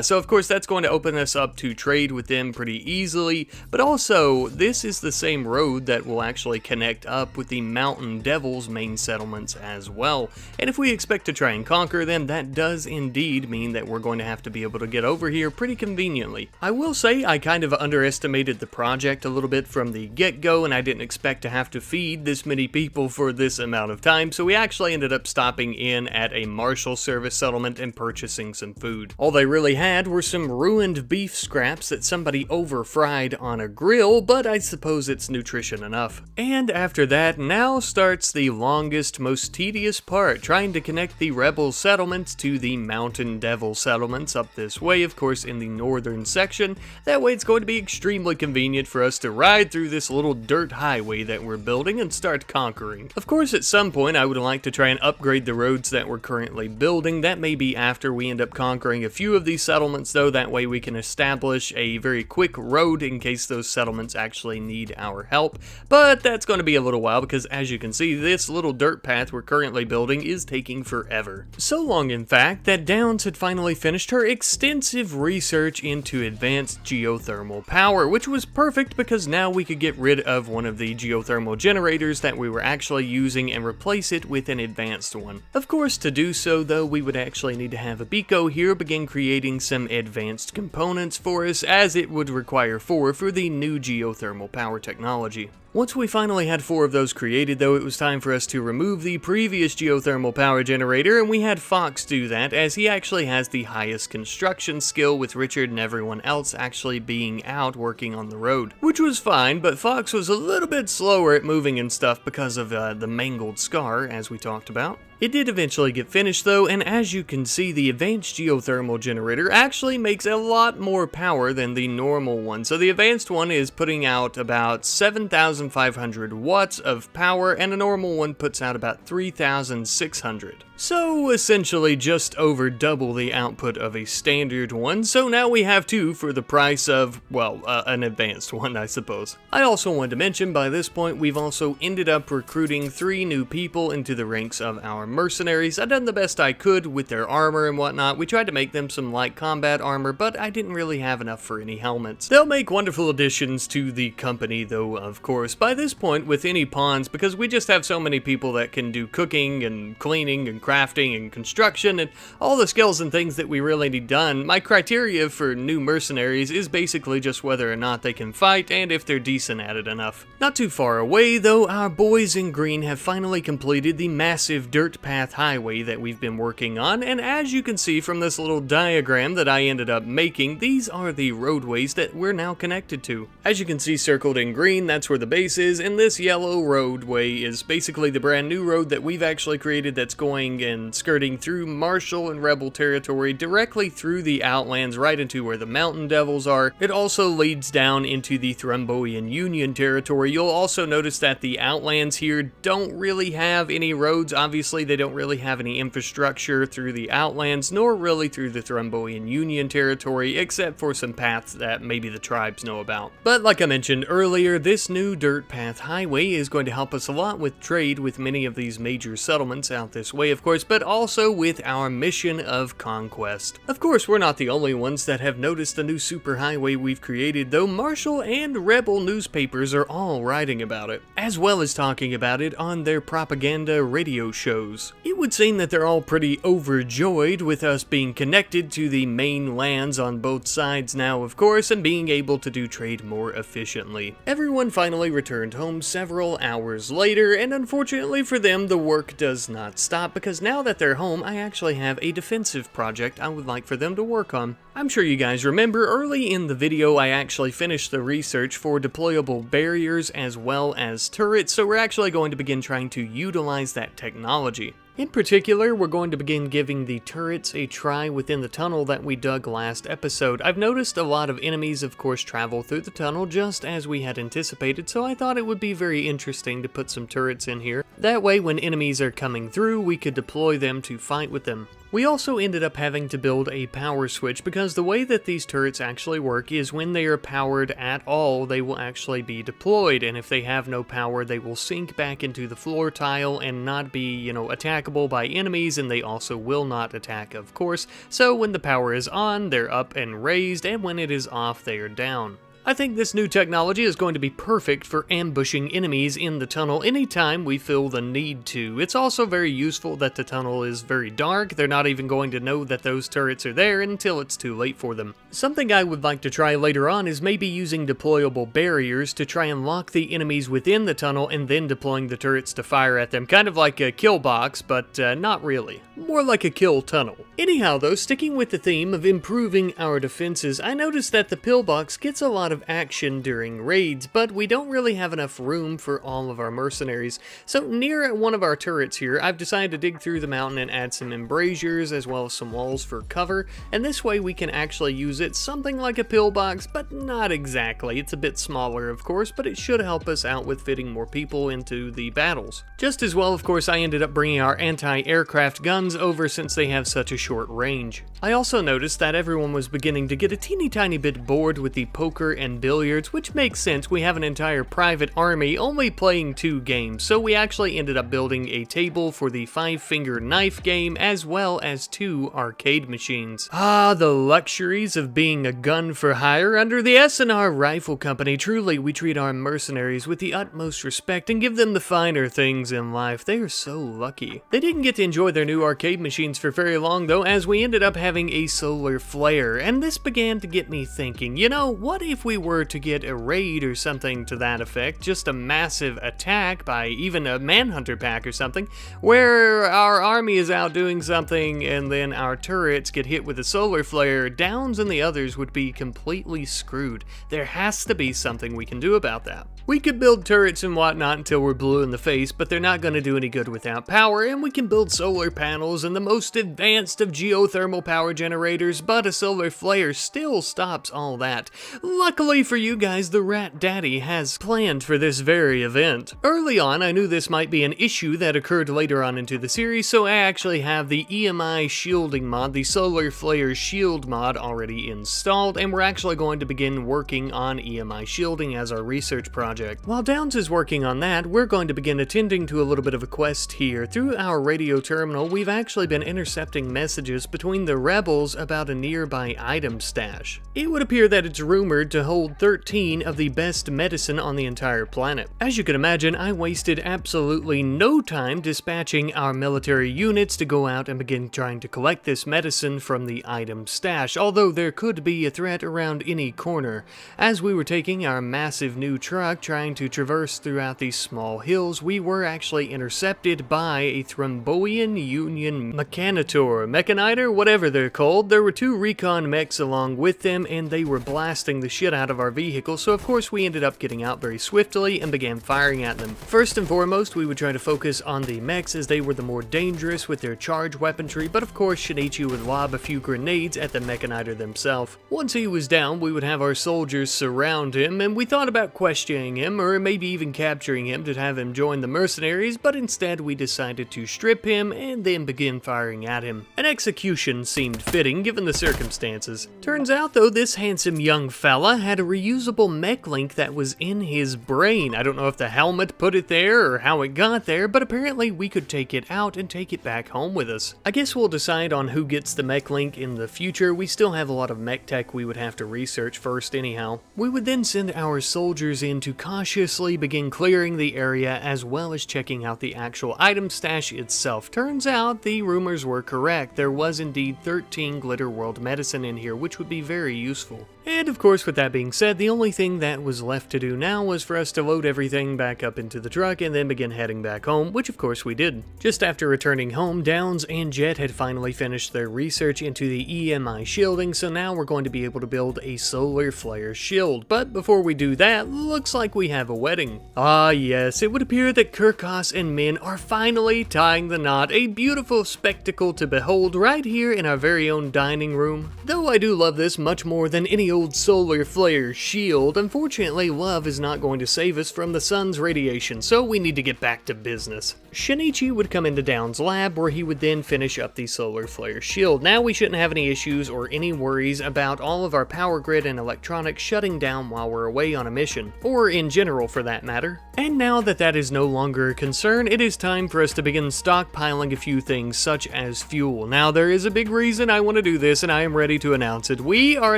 So of course that's going to open us up to trade with them pretty easily, but also this is the same road that will actually connect up with the Mountain Devils main settlements as well. And if we expect to try and conquer them, that does indeed mean that we're going to have to be able to get over here pretty conveniently. I will say I kind of underestimated the project a little bit from the get-go, and I didn't expect to have to feed this many people for this amount of time, so we actually ended up stopping in at a marshal service settlement and purchasing some food. All they really had were some ruined beef scraps that somebody over-fried on a grill, but I suppose it's nutrition enough. And after that, now starts the longest, most tedious part, trying to connect the rebel settlements to the Mountain Devil settlements up this way, of course in the northern section. That way it's going to be extremely convenient for us to ride through this little dirt highway that we're building and start conquering. Of course at some point I would like to try and upgrade the roads that we're currently building. That may be after we end up conquering a few of these settlements though, that way we can establish a very quick road in case those settlements actually need our help. But that's going to be a little while because as you can see, this little dirt path we're currently building is taking forever. So long in fact that Downs had finally finished her extensive research into advanced geothermal power, which was perfect because now we could get rid of one of the geothermal generators that we were actually using and replace it with an advanced one. Of course, to do so though, we would actually need to have Abiko here begin creating some advanced components for us, as it would require 4 for the new geothermal power technology. Once we finally had 4 of those created though, it was time for us to remove the previous geothermal power generator, and we had Fox do that as he actually has the highest construction skill, with Richard and everyone else actually being out working on the road. Which was fine, but Fox was a little bit slower at moving and stuff because of the mangled scar, as we talked about. It did eventually get finished though, and as you can see, the advanced geothermal generator actually makes a lot more power than the normal one. So the advanced one is putting out about 7,500 watts of power, and a normal one puts out about 3,600. So essentially just over double the output of a standard one, so now we have 2 for the price of, well, an advanced one, I suppose. I also wanted to mention, by this point we've also ended up recruiting 3 new people into the ranks of our mercenaries. I've done the best I could with their armor and whatnot. We tried to make them some light combat armor, but I didn't really have enough for any helmets. They'll make wonderful additions to the company though, of course, by this point with any pawns, because we just have so many people that can do cooking and cleaning and crafting and construction and all the skills and things that we really need done. My criteria for new mercenaries is basically just whether or not they can fight and if they're decent at it enough. Not too far away though, our boys in green have finally completed the massive dirt path highway that we've been working on, and as you can see from this little diagram that I ended up making, these are the roadways that we're now connected to. As you can see circled in green, that's where the base is, and this yellow roadway is basically the brand new road that we've actually created that's going and skirting through Marshall and Rebel territory directly through the Outlands right into where the Mountain Devils are. It also leads down into the Thrumboian Union territory. You'll also notice that the Outlands here don't really have any roads. Obviously they don't really have any infrastructure through the Outlands, nor really through the Thrumboian Union territory, except for some paths that maybe the tribes know about. But like I mentioned earlier, this new dirt path highway is going to help us a lot with trade with many of these major settlements out this way, of course, but also with our mission of conquest. Of course, we're not the only ones that have noticed the new superhighway we've created, though Marshall and Rebel newspapers are all writing about it, as well as talking about it on their propaganda radio shows. goes. It would seem that they're all pretty overjoyed with us being connected to the main lands on both sides now, of course, and being able to do trade more efficiently. Everyone finally returned home several hours later, and unfortunately for them, the work does not stop, because now that they're home, I actually have a defensive project I would like for them to work on. I'm sure you guys remember early in the video I actually finished the research for deployable barriers as well as turrets, so we're actually going to begin trying to utilize that technology. In particular, we're going to begin giving the turrets a try within the tunnel that we dug last episode. I've noticed a lot of enemies, of course, travel through the tunnel just as we had anticipated, so I thought it would be very interesting to put some turrets in here. That way, when enemies are coming through, we could deploy them to fight with them. We also ended up having to build a power switch because the way that these turrets actually work is when they are powered at all, they will actually be deployed, and if they have no power, they will sink back into the floor tile and not be, attackable by enemies, and they also will not attack, of course. So when the power is on, they're up and raised, and when it is off, they are down. I think this new technology is going to be perfect for ambushing enemies in the tunnel anytime we feel the need to. It's also very useful that the tunnel is very dark. They're not even going to know that those turrets are there until it's too late for them. Something I would like to try later on is maybe using deployable barriers to try and lock the enemies within the tunnel and then deploying the turrets to fire at them. Kind of like a kill box, but not really. More like a kill tunnel. Anyhow though, sticking with the theme of improving our defenses, I noticed that the pillbox gets a lot of action during raids, but we don't really have enough room for all of our mercenaries. So near one of our turrets here, I've decided to dig through the mountain and add some embrasures as well as some walls for cover, and this way we can actually use it something like a pillbox, but not exactly. It's a bit smaller, of course, but it should help us out with fitting more people into the battles. Just as well, of course, I ended up bringing our anti-aircraft guns over since they have such a short range. I also noticed that everyone was beginning to get a teeny tiny bit bored with the poker and billiards, which makes sense. We have an entire private army only playing 2 games, so we actually ended up building a table for the 5-finger knife game as well as 2 arcade machines. Ah, the luxuries of being a gun for hire under the S&R Rifle Company. Truly, we treat our mercenaries with the utmost respect and give them the finer things in life. They are so lucky. They didn't get to enjoy their new arcade machines for very long though, as we ended up having a solar flare, and this began to get me thinking, what if we were to get a raid or something to that effect, just a massive attack by even a Manhunter pack or something, where our army is out doing something and then our turrets get hit with a solar flare, Downs and the others would be completely screwed. There has to be something we can do about that. We could build turrets and whatnot until we're blue in the face, but they're not going to do any good without power, and we can build solar panels and the most advanced of geothermal power generators, but a solar flare still stops all that. Luckily for you guys, the Rat Daddy has planned for this very event. Early on, I knew this might be an issue that occurred later on into the series, so I actually have the EMI shielding mod, the solar flare shield mod, already installed, and we're actually going to begin working on EMI shielding as our research project. While Downs is working on that, we're going to begin attending to a little bit of a quest here. Through our radio terminal, we've actually been intercepting messages between the rebels about a nearby item stash. It would appear that it's rumored to hold 13 of the best medicine on the entire planet. As you can imagine, I wasted absolutely no time dispatching our military units to go out and begin trying to collect this medicine from the item stash, although there could be a threat around any corner. As we were taking our massive new truck trying to traverse throughout these small hills, we were actually intercepted by a Thromboian Union Mechanitor, whatever they're called. There were 2 recon mechs along with them, and they were blasting the shit out of our vehicle, so of course we ended up getting out very swiftly and began firing at them. First and foremost, we would try to focus on the mechs as they were the more dangerous with their charge weaponry, but of course Shinichi would lob a few grenades at the Mechanitor themselves. Once he was down, we would have our soldiers surround him, and we thought about questioning him, or maybe even capturing him to have him join the mercenaries, but instead we decided to strip him and then begin firing at him. An execution seemed fitting given the circumstances. Turns out though, this handsome young fella had a reusable mech link that was in his brain. I don't know if the helmet put it there or how it got there, but apparently we could take it out and take it back home with us. I guess we'll decide on who gets the mech link in the future. We still have a lot of mech tech we would have to research first anyhow. We would then send our soldiers in to cautiously begin clearing the area as well as checking out the actual item stash itself. Turns out the rumors were correct. There was indeed 13 Glitter World medicine in here, which would be very useful. And of course, with that being said, the only thing that was left to do now was for us to load everything back up into the truck and then begin heading back home, which of course we did. Just after returning home, Downs and Jet had finally finished their research into the EMI shielding, so now we're going to be able to build a solar flare shield. But before we do that, looks like we have a wedding. Ah yes, it would appear that Kirkos and Min are finally tying the knot, a beautiful spectacle to behold right here in our very own dining room. Though I do love this much more than any old solar flare shield, unfortunately love is not going to save us from the sun's radiation, so we need to get back to business. Shinichi would come into Down's lab where he would then finish up the solar flare shield. Now we shouldn't have any issues or any worries about all of our power grid and electronics shutting down while we're away on a mission, or in general for that matter. And now that that is no longer a concern, it is time for us to begin stockpiling a few things such as fuel. Now there is a big reason I want to do this, and I am ready to announce it. We are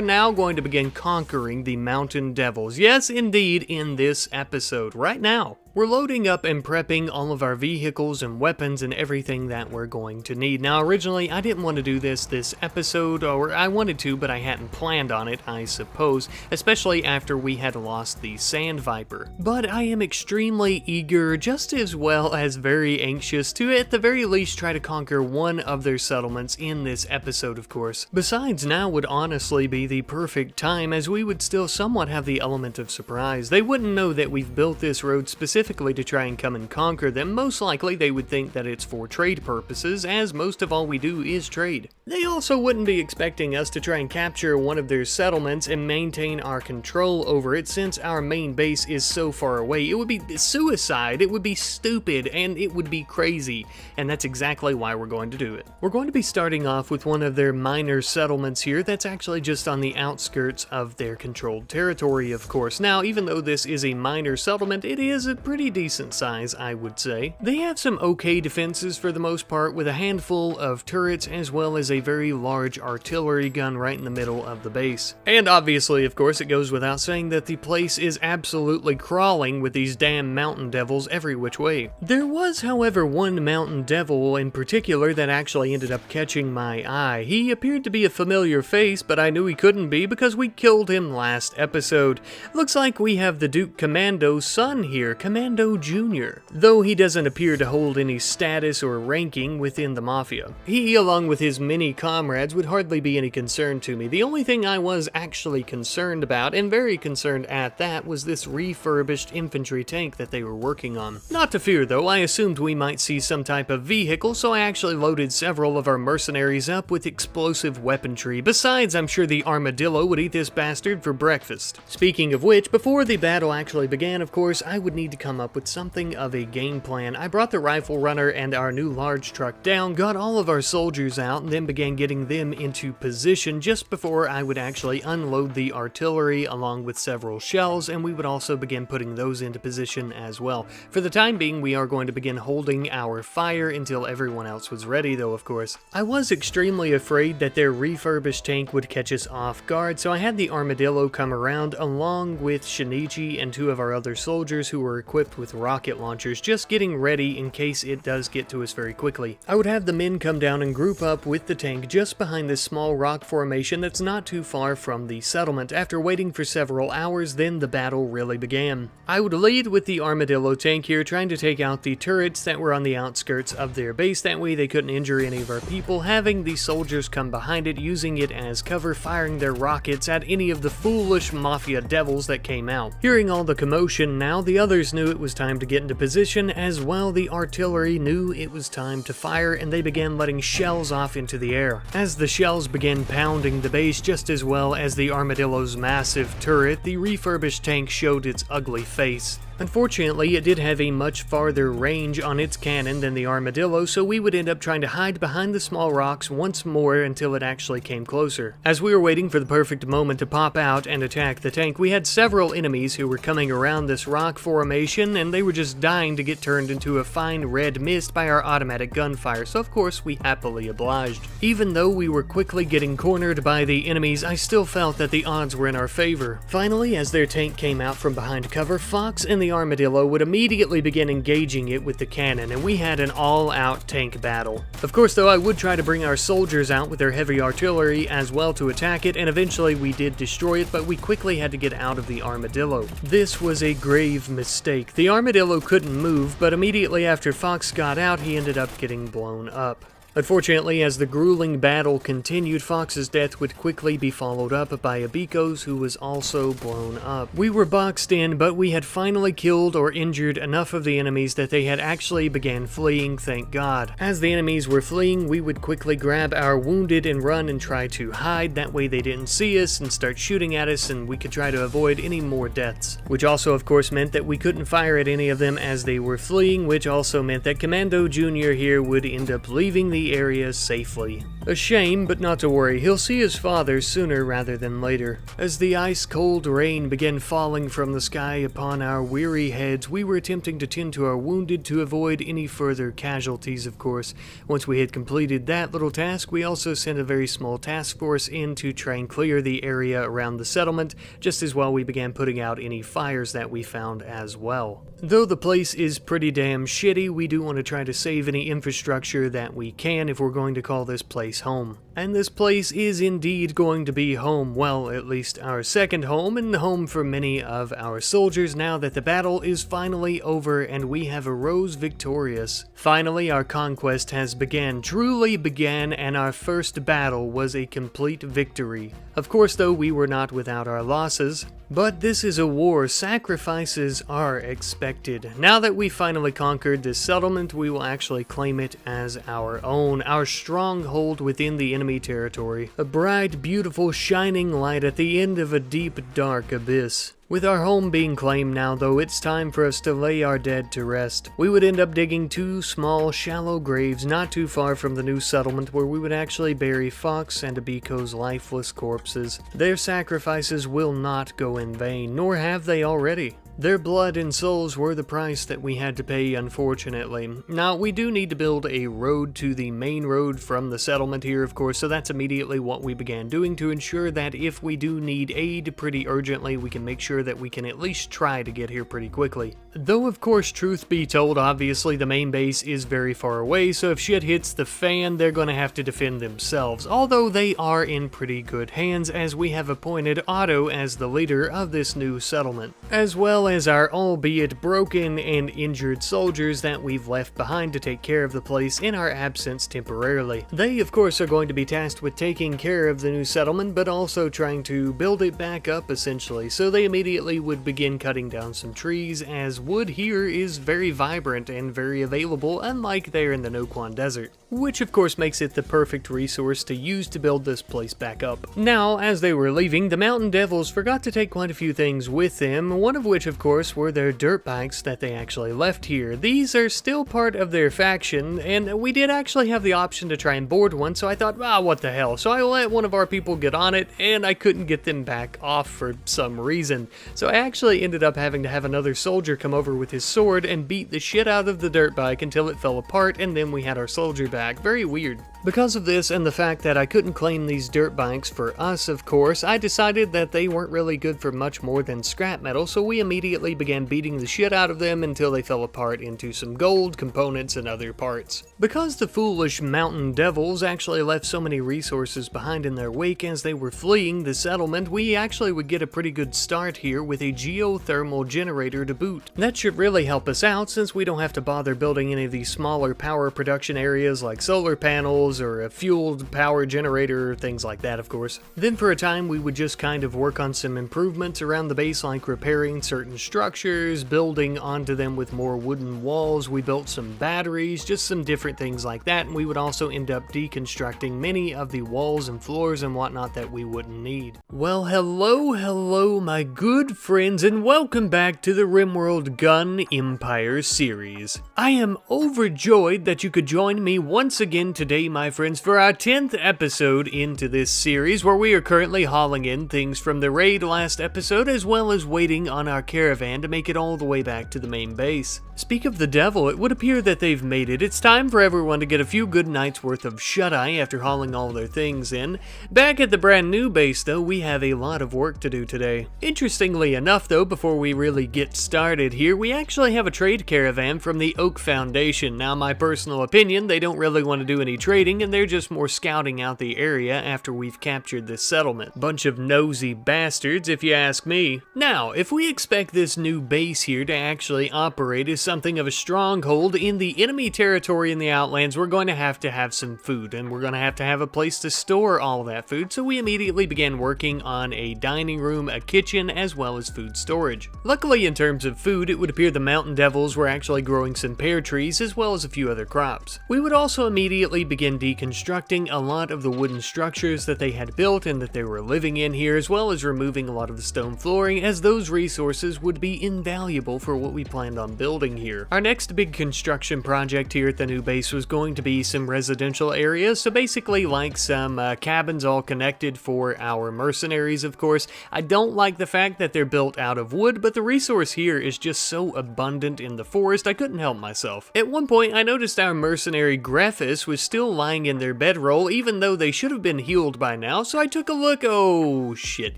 now going to begin conquering the mountain devils. Yes, indeed, in this episode, right now. We're loading up and prepping all of our vehicles and weapons and everything that we're going to need. Now, originally, I didn't want to do this episode, or I wanted to, but I hadn't planned on it, I suppose, especially after we had lost the Sand Viper. But I am extremely eager, just as well as very anxious, to at the very least try to conquer one of their settlements in this episode, of course. Besides, now would honestly be the perfect time, as we would still somewhat have the element of surprise. They wouldn't know that we've built this road specifically to try and come and conquer them. Most likely they would think that it's for trade purposes, as most of all we do is trade. They also wouldn't be expecting us to try and capture one of their settlements and maintain our control over it, since our main base is so far away. It would be suicide, it would be stupid, and it would be crazy, and that's exactly why we're going to do it. We're going to be starting off with one of their minor settlements here that's actually just on the outskirts of their controlled territory, of course. Now, even though this is a minor settlement, it is a pretty decent size, I would say. They have some okay defenses for the most part, with a handful of turrets as well as a very large artillery gun right in the middle of the base. And obviously, of course, it goes without saying that the place is absolutely crawling with these damn mountain devils every which way. There was, however, one mountain devil in particular that actually ended up catching my eye. He appeared to be a familiar face, but I knew he couldn't be because we killed him last episode. Looks like we have the Duke Commando's son here, Commando Jr., though he doesn't appear to hold any status or ranking within the Mafia. He, along with his many comrades, would hardly be any concern to me. The only thing I was actually concerned about, and very concerned at that, was this refurbished infantry tank that they were working on. Not to fear though, I assumed we might see some type of vehicle, so I actually loaded several of our mercenaries up with explosive weaponry. Besides, I'm sure the armadillo would eat this bastard for breakfast. Speaking of which, before the battle actually began, of course, I would need to come up with something of a game plan. I brought the rifle runner and our new large truck down, got all of our soldiers out, and then began getting them into position just before I would actually unload the artillery along with several shells, and we would also begin putting those into position as well. For the time being, we are going to begin holding our fire until everyone else was ready, though, of course. I was extremely afraid that their refurbished tank would catch us off guard, so I had the armadillo come around along with Shinichi and two of our other soldiers who were equipped with rocket launchers, just getting ready in case it does get to us very quickly. I would have the men come down and group up with the tank just behind this small rock formation that's not too far from the settlement. After waiting for several hours, then the battle really began. I would lead with the armadillo tank here, trying to take out the turrets that were on the outskirts of their base. That way they couldn't injure any of our people, having the soldiers come behind it, using it as cover, firing their rockets at any of the foolish Mafia devils that came out. Hearing all the commotion now, the others knew it was time to get into position. As well, the artillery knew it was time to fire, and they began letting shells off into the air. As the shells began pounding the base just as well as the armadillo's massive turret, the refurbished tank showed its ugly face. Unfortunately, it did have a much farther range on its cannon than the Armadillo, so we would end up trying to hide behind the small rocks once more until it actually came closer. As we were waiting for the perfect moment to pop out and attack the tank, we had several enemies who were coming around this rock formation, and they were just dying to get turned into a fine red mist by our automatic gunfire, so of course we happily obliged. Even though we were quickly getting cornered by the enemies, I still felt that the odds were in our favor. Finally, as their tank came out from behind cover, Fox and the Armadillo would immediately begin engaging it with the cannon, and we had an all-out tank battle. Of course, though, I would try to bring our soldiers out with their heavy artillery as well to attack it, and eventually we did destroy it, but we quickly had to get out of the Armadillo. This was a grave mistake. The Armadillo couldn't move, but immediately after Fox got out, he ended up getting blown up. Unfortunately, as the grueling battle continued, Fox's death would quickly be followed up by Abiko's, who was also blown up. We were boxed in, but we had finally killed or injured enough of the enemies that they had actually began fleeing, thank God. As the enemies were fleeing, we would quickly grab our wounded and run and try to hide, that way they didn't see us and start shooting at us, and we could try to avoid any more deaths. Which also, of course, meant that we couldn't fire at any of them as they were fleeing, which also meant that Commando Jr. here would end up leaving the area safely. A shame, but not to worry, he'll see his father sooner rather than later. As the ice-cold rain began falling from the sky upon our weary heads, we were attempting to tend to our wounded to avoid any further casualties, of course. Once we had completed that little task, we also sent a very small task force in to try and clear the area around the settlement, just as well we began putting out any fires that we found as well. Though the place is pretty damn shitty, we do want to try to save any infrastructure that we can if we're going to call this place home. And this place is indeed going to be home, well, at least our second home, and home for many of our soldiers now that the battle is finally over and we have arose victorious. Finally, our conquest has truly began, and our first battle was a complete victory. Of course, though, we were not without our losses. But this is a war. Sacrifices are expected. Now that we finally conquered this settlement, we will actually claim it as our own, our stronghold within the enemy territory. A bright, beautiful, shining light at the end of a deep, dark abyss. With our home being claimed now, though, it's time for us to lay our dead to rest. We would end up digging 2 small, shallow graves not too far from the new settlement where we would actually bury Fox and Abiko's lifeless corpses. Their sacrifices will not go in vain, nor have they already. Their blood and souls were the price that we had to pay, unfortunately. Now, we do need to build a road to the main road from the settlement here, of course, so that's immediately what we began doing to ensure that if we do need aid pretty urgently, we can make sure that we can at least try to get here pretty quickly. Though, of course, truth be told, obviously the main base is very far away, so if shit hits the fan, they're going to have to defend themselves, although they are in pretty good hands as we have appointed Otto as the leader of this new settlement, as well as our albeit broken and injured soldiers that we've left behind to take care of the place in our absence temporarily. They, of course, are going to be tasked with taking care of the new settlement, but also trying to build it back up, essentially, so they immediately would begin cutting down some trees, as wood here is very vibrant and very available, unlike there in the Noquan Desert, which of course makes it the perfect resource to use to build this place back up. Now, as they were leaving, the Mountain Devils forgot to take quite a few things with them, one of which, of course, were their dirt bikes that they actually left here. These are still part of their faction, and we did actually have the option to try and board one, so I thought, what the hell. So I let one of our people get on it, and I couldn't get them back off for some reason. So I actually ended up having to have another soldier come over with his sword and beat the shit out of the dirt bike until it fell apart, and then we had our soldier back. Very weird. Because of this and the fact that I couldn't claim these dirt bikes for us, of course, I decided that they weren't really good for much more than scrap metal, so we immediately began beating the shit out of them until they fell apart into some gold, components, and other parts. Because the foolish Mountain Devils actually left so many resources behind in their wake as they were fleeing the settlement, we actually would get a pretty good start here with a geothermal generator to boot. That should really help us out since we don't have to bother building any of these smaller power production areas like solar panels walls or a fueled power generator, things like that of course. Then for a time we would just kind of work on some improvements around the base, like repairing certain structures, building onto them with more wooden walls. We built some batteries, just some different things like that, and we would also end up deconstructing many of the walls and floors and whatnot that we wouldn't need. Well, hello my good friends, and welcome back to the RimWorld Gun Empire series. I am overjoyed that you could join me once again today, my friends, for our 10th episode into this series, where we are currently hauling in things from the raid last episode, as well as waiting on our caravan to make it all the way back to the main base. Speak of the devil, it would appear that they've made it. It's time for everyone to get a few good nights worth of shut-eye after hauling all their things in. Back at the brand new base though, we have a lot of work to do today. Interestingly enough though, before we really get started here, we actually have a trade caravan from the Oak Foundation. Now, my personal opinion, they don't really want to do any trading, and they're just more scouting out the area after we've captured this settlement. Bunch of nosy bastards, if you ask me. Now, if we expect this new base here to actually operate as something of a stronghold in the enemy territory in the Outlands, we're going to have some food, and we're going to have a place to store all that food, so we immediately began working on a dining room, a kitchen, as well as food storage. Luckily, in terms of food, it would appear the mountain devils were actually growing some pear trees, as well as a few other crops. We would also immediately begin deconstructing a lot of the wooden structures that they had built and that they were living in here, as well as removing a lot of the stone flooring, as those resources would be invaluable for what we planned on building here. Our next big construction project here at the new base was going to be some residential areas, so basically like some cabins all connected for our mercenaries, of course. I don't like the fact that they're built out of wood, but the resource here is just so abundant in the forest, I couldn't help myself. At one point, I noticed our mercenary Greffus was still lying in their bedroll, even though they should have been healed by now, so I took a look. Oh shit,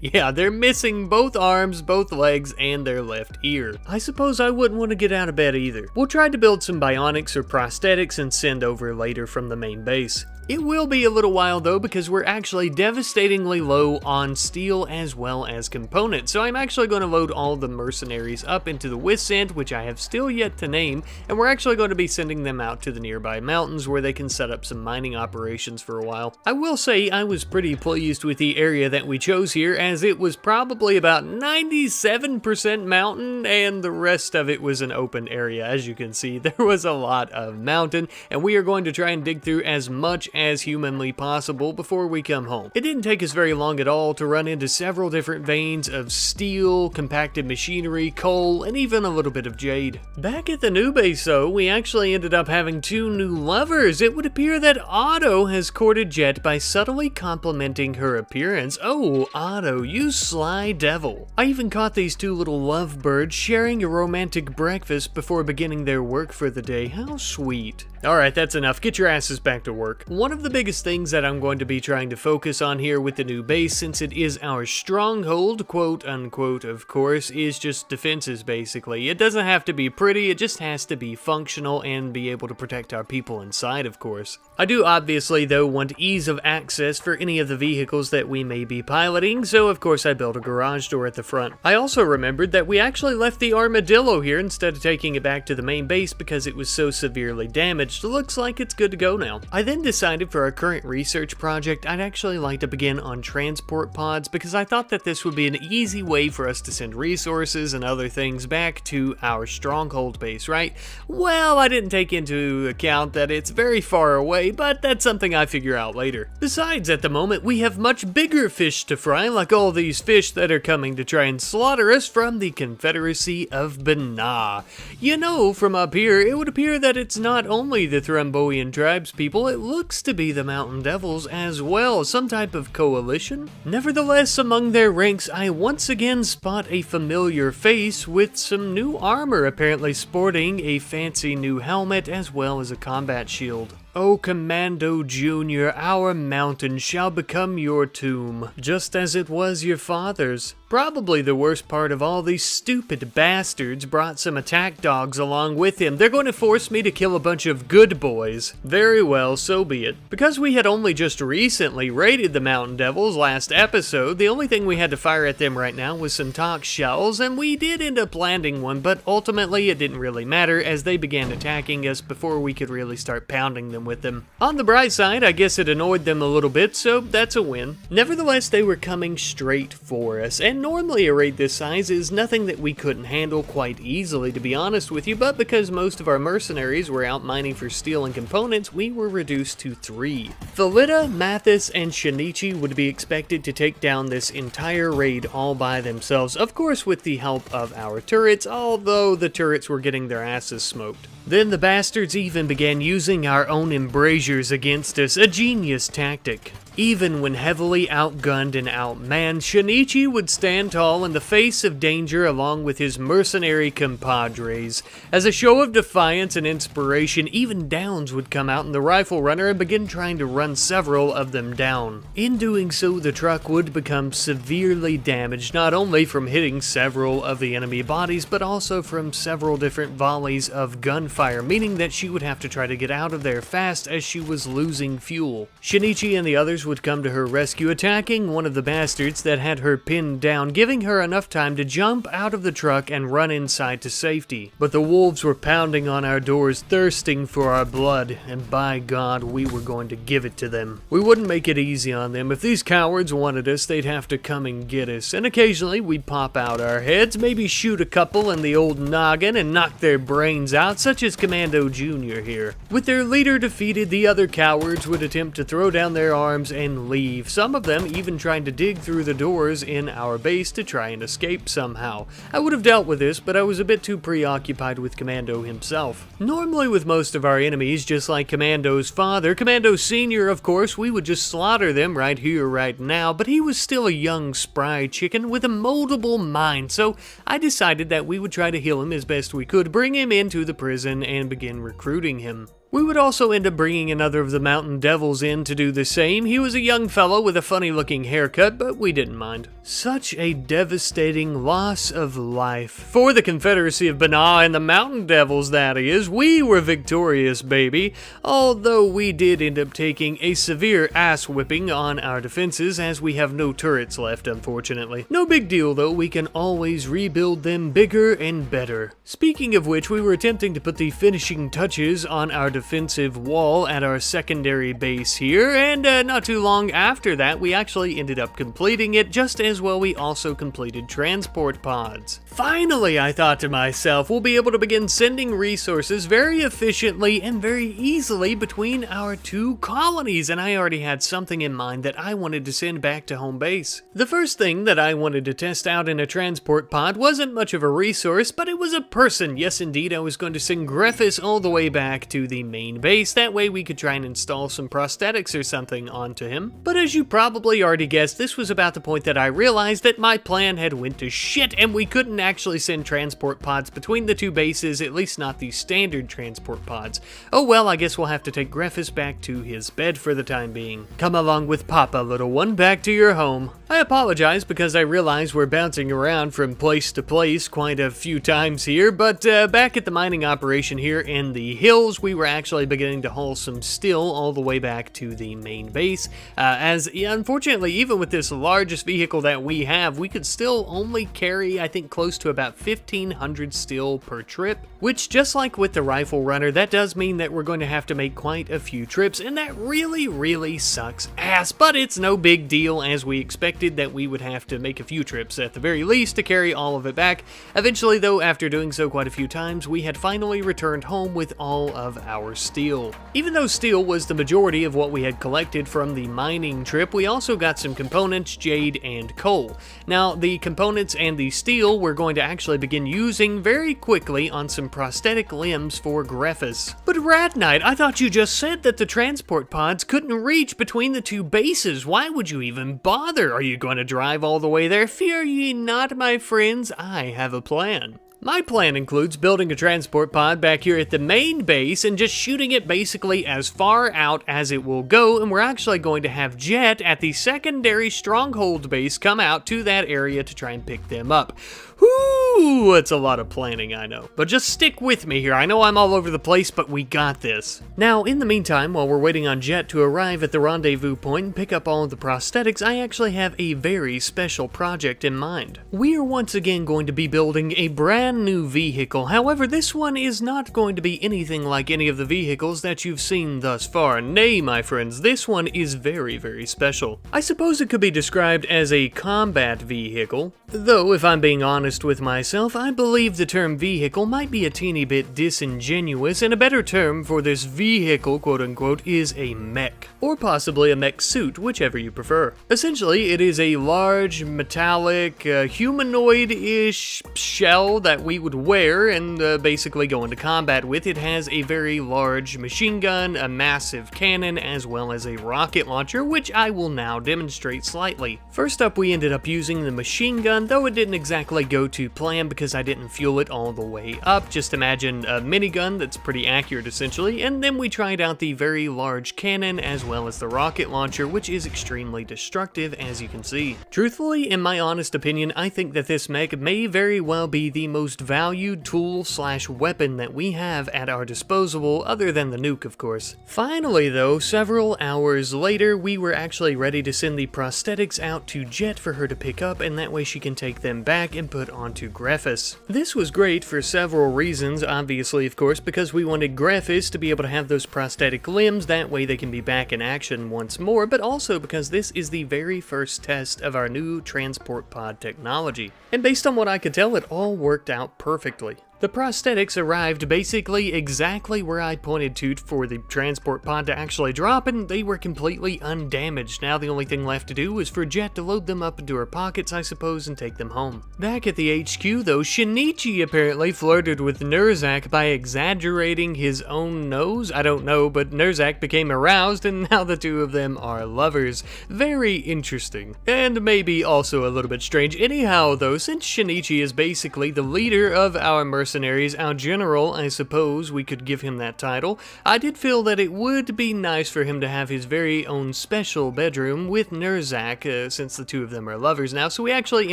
yeah, they're missing both arms, both legs, and their left ear. I suppose I wouldn't want to get out of bed either. We'll try to build some bionics or prosthetics and send over later from the main base. It will be a little while though, because we're actually devastatingly low on steel as well as components, so I'm actually going to load all the mercenaries up into the Wiscent, which I have still yet to name, and we're actually going to be sending them out to the nearby mountains where they can set up some mining operations for a while. I will say I was pretty pleased with the area that we chose here, as it was probably about 97% mountain and the rest of it was an open area. As you can see, there was a lot of mountain, and we are going to try and dig through as much as humanly possible before we come home. It didn't take us very long at all to run into several different veins of steel, compacted machinery, coal, and even a little bit of jade. Back at the new base though, we actually ended up having two new lovers. It would appear that Otto has courted Jet by subtly complimenting her appearance. Oh, Otto, you sly devil. I even caught these two little lovebirds sharing a romantic breakfast before beginning their work for the day. How sweet. Alright, that's enough. Get your asses back to work. One of the biggest things that I'm going to be trying to focus on here with the new base, since it is our stronghold, quote unquote, of course, is just defenses basically. It doesn't have to be pretty, it just has to be functional and be able to protect our people inside, of course. I do obviously though want ease of access for any of the vehicles that we may be piloting, so of course I built a garage door at the front. I also remembered that we actually left the armadillo here instead of taking it back to the main base because it was so severely damaged. Looks like it's good to go now. I then decided for our current research project, I'd actually like to begin on transport pods because I thought that this would be an easy way for us to send resources and other things back to our stronghold base, right? Well, I didn't take into account that it's very far away, but that's something I figure out later. Besides, at the moment, we have much bigger fish to fry, like all these fish that are coming to try and slaughter us from the Confederacy of Banah. You know, from up here, it would appear that it's not only the Thrumboian tribes people, it looks to be the Mountain Devils as well, some type of coalition. Nevertheless, among their ranks, I once again spot a familiar face with some new armor, apparently sporting a fancy new helmet as well as a combat shield. O Commando Jr., our mountain shall become your tomb, just as it was your father's. Probably the worst part of all, these stupid bastards brought some attack dogs along with him. They're going to force me to kill a bunch of good boys. Very well, so be it. Because we had only just recently raided the Mountain Devils last episode, the only thing we had to fire at them right now was some Tox shells, and we did end up landing one, but ultimately it didn't really matter as they began attacking us before we could really start pounding them with them. On the bright side, I guess it annoyed them a little bit, so that's a win. Nevertheless, they were coming straight for us, and normally a raid this size is nothing that we couldn't handle quite easily, to be honest with you, but because most of our mercenaries were out mining for steel and components, we were reduced to 3. Thalita, Mathis, and Shinichi would be expected to take down this entire raid all by themselves, of course with the help of our turrets, although the turrets were getting their asses smoked. Then the bastards even began using our own embrasures against us, a genius tactic. Even when heavily outgunned and outmanned, Shinichi would stand tall in the face of danger along with his mercenary compadres. As a show of defiance and inspiration, even Downs would come out in the rifle runner and begin trying to run several of them down. In doing so, the truck would become severely damaged, not only from hitting several of the enemy bodies, but also from several different volleys of gunfire, meaning that she would have to try to get out of there fast as she was losing fuel. Shinichi and the others would come to her rescue, attacking one of the bastards that had her pinned down, giving her enough time to jump out of the truck and run inside to safety. But the wolves were pounding on our doors, thirsting for our blood, and by God, we were going to give it to them. We wouldn't make it easy on them. If these cowards wanted us, they'd have to come and get us, and occasionally we'd pop out our heads, maybe shoot a couple in the old noggin and knock their brains out, such as Commando Jr. here. With their leader defeated, the other cowards would attempt to throw down their arms and leave, some of them even trying to dig through the doors in our base to try and escape somehow. I would have dealt with this, but I was a bit too preoccupied with Commando himself. Normally with most of our enemies, just like Commando's father, Commando Sr. of course, we would just slaughter them right here, right now, but he was still a young, spry chicken with a moldable mind, so I decided that we would try to heal him as best we could, bring him into the prison, and begin recruiting him. We would also end up bringing another of the Mountain Devils in to do the same. He was a young fellow with a funny-looking haircut, but we didn't mind. Such a devastating loss of life. For the Confederacy of Banah and the Mountain Devils, that is. We were victorious, baby. Although we did end up taking a severe ass-whipping on our defenses, as we have no turrets left, unfortunately. No big deal, though. We can always rebuild them bigger and better. Speaking of which, we were attempting to put the finishing touches on our defensive wall at our secondary base here, and not too long after that we actually ended up completing it, just as well we also completed transport pods. Finally, I thought to myself, we'll be able to begin sending resources very efficiently and very easily between our two colonies, and I already had something in mind that I wanted to send back to home base. The first thing that I wanted to test out in a transport pod wasn't much of a resource, but it was a person. Yes indeed, I was going to send Greffis all the way back to the main base, that way we could try and install some prosthetics or something onto him. But as you probably already guessed, this was about the point that I realized that my plan had went to shit and we couldn't actually send transport pods between the two bases, at least not the standard transport pods. Oh well, I guess we'll have to take Greffis back to his bed for the time being. Come along with Papa, little one, back to your home. I apologize because I realize we're bouncing around from place to place quite a few times here, but back at the mining operation here in the hills, we were actually beginning to haul some steel all the way back to the main base, as unfortunately, even with this largest vehicle that we have, we could still only carry, I think, close to about 1,500 steel per trip, which, just like with the rifle runner, that does mean that we're going to have to make quite a few trips, and that really sucks ass, but it's no big deal, as we expected that we would have to make a few trips at the very least to carry all of it back. Eventually, though, after doing so quite a few times, we had finally returned home with all of our steel. Even though steel was the majority of what we had collected from the mining trip, we also got some components, jade, and coal. Now, the components and the steel we're going to actually begin using very quickly on some prosthetic limbs for Greffis. But Rat Knight, I thought you just said that the transport pods couldn't reach between the two bases. Why would you even bother? Are you going to drive all the way there? Fear ye not, my friends, I have a plan. My plan includes building a transport pod back here at the main base and just shooting it basically as far out as it will go, and we're actually going to have Jet at the secondary Stronghold base come out to that area to try and pick them up. Whoo, it's a lot of planning, I know. But just stick with me here. I know I'm all over the place, but we got this. Now, in the meantime, while we're waiting on Jet to arrive at the rendezvous point and pick up all of the prosthetics, I actually have a very special project in mind. We are once again going to be building a brand new vehicle. However, this one is not going to be anything like any of the vehicles that you've seen thus far. Nay, my friends, this one is very, very special. I suppose it could be described as a combat vehicle, though if I'm being honest with myself, I believe the term vehicle might be a teeny bit disingenuous, and a better term for this vehicle, quote-unquote, is a mech, or possibly a mech suit, whichever you prefer. Essentially, it is a large, metallic, humanoid-ish shell that we would wear and basically go into combat with. It has a very large machine gun, a massive cannon, as well as a rocket launcher, which I will now demonstrate slightly. First up, we ended up using the machine gun, though it didn't exactly go to plan because I didn't fuel it all the way up. Just imagine a minigun that's pretty accurate essentially, and then we tried out the very large cannon as well as the rocket launcher, which is extremely destructive, as you can see. Truthfully, in my honest opinion, I think that this mech may very well be the most valued tool slash weapon that we have at our disposal, other than the nuke, of course. Finally though, several hours later, we were actually ready to send the prosthetics out to Jet for her to pick up, and that way she can take them back and put onto Greffus. This was great for several reasons, obviously, of course, because we wanted Greffus to be able to have those prosthetic limbs, that way they can be back in action once more, but also because this is the very first test of our new transport pod technology. And based on what I could tell, it all worked out perfectly. The prosthetics arrived basically exactly where I pointed to for the transport pod to actually drop, and they were completely undamaged. Now the only thing left to do was for Jet to load them up into her pockets, I suppose, and take them home. Back at the HQ though, Shinichi apparently flirted with Nurzak by exaggerating his own nose. I don't know, but Nurzak became aroused, and now the two of them are lovers. Very interesting. And maybe also a little bit strange. Anyhow though, since Shinichi is basically the leader of our mercenaries, our general, I suppose we could give him that title, I did feel that it would be nice for him to have his very own special bedroom with Nurzak, since the two of them are lovers now, so we actually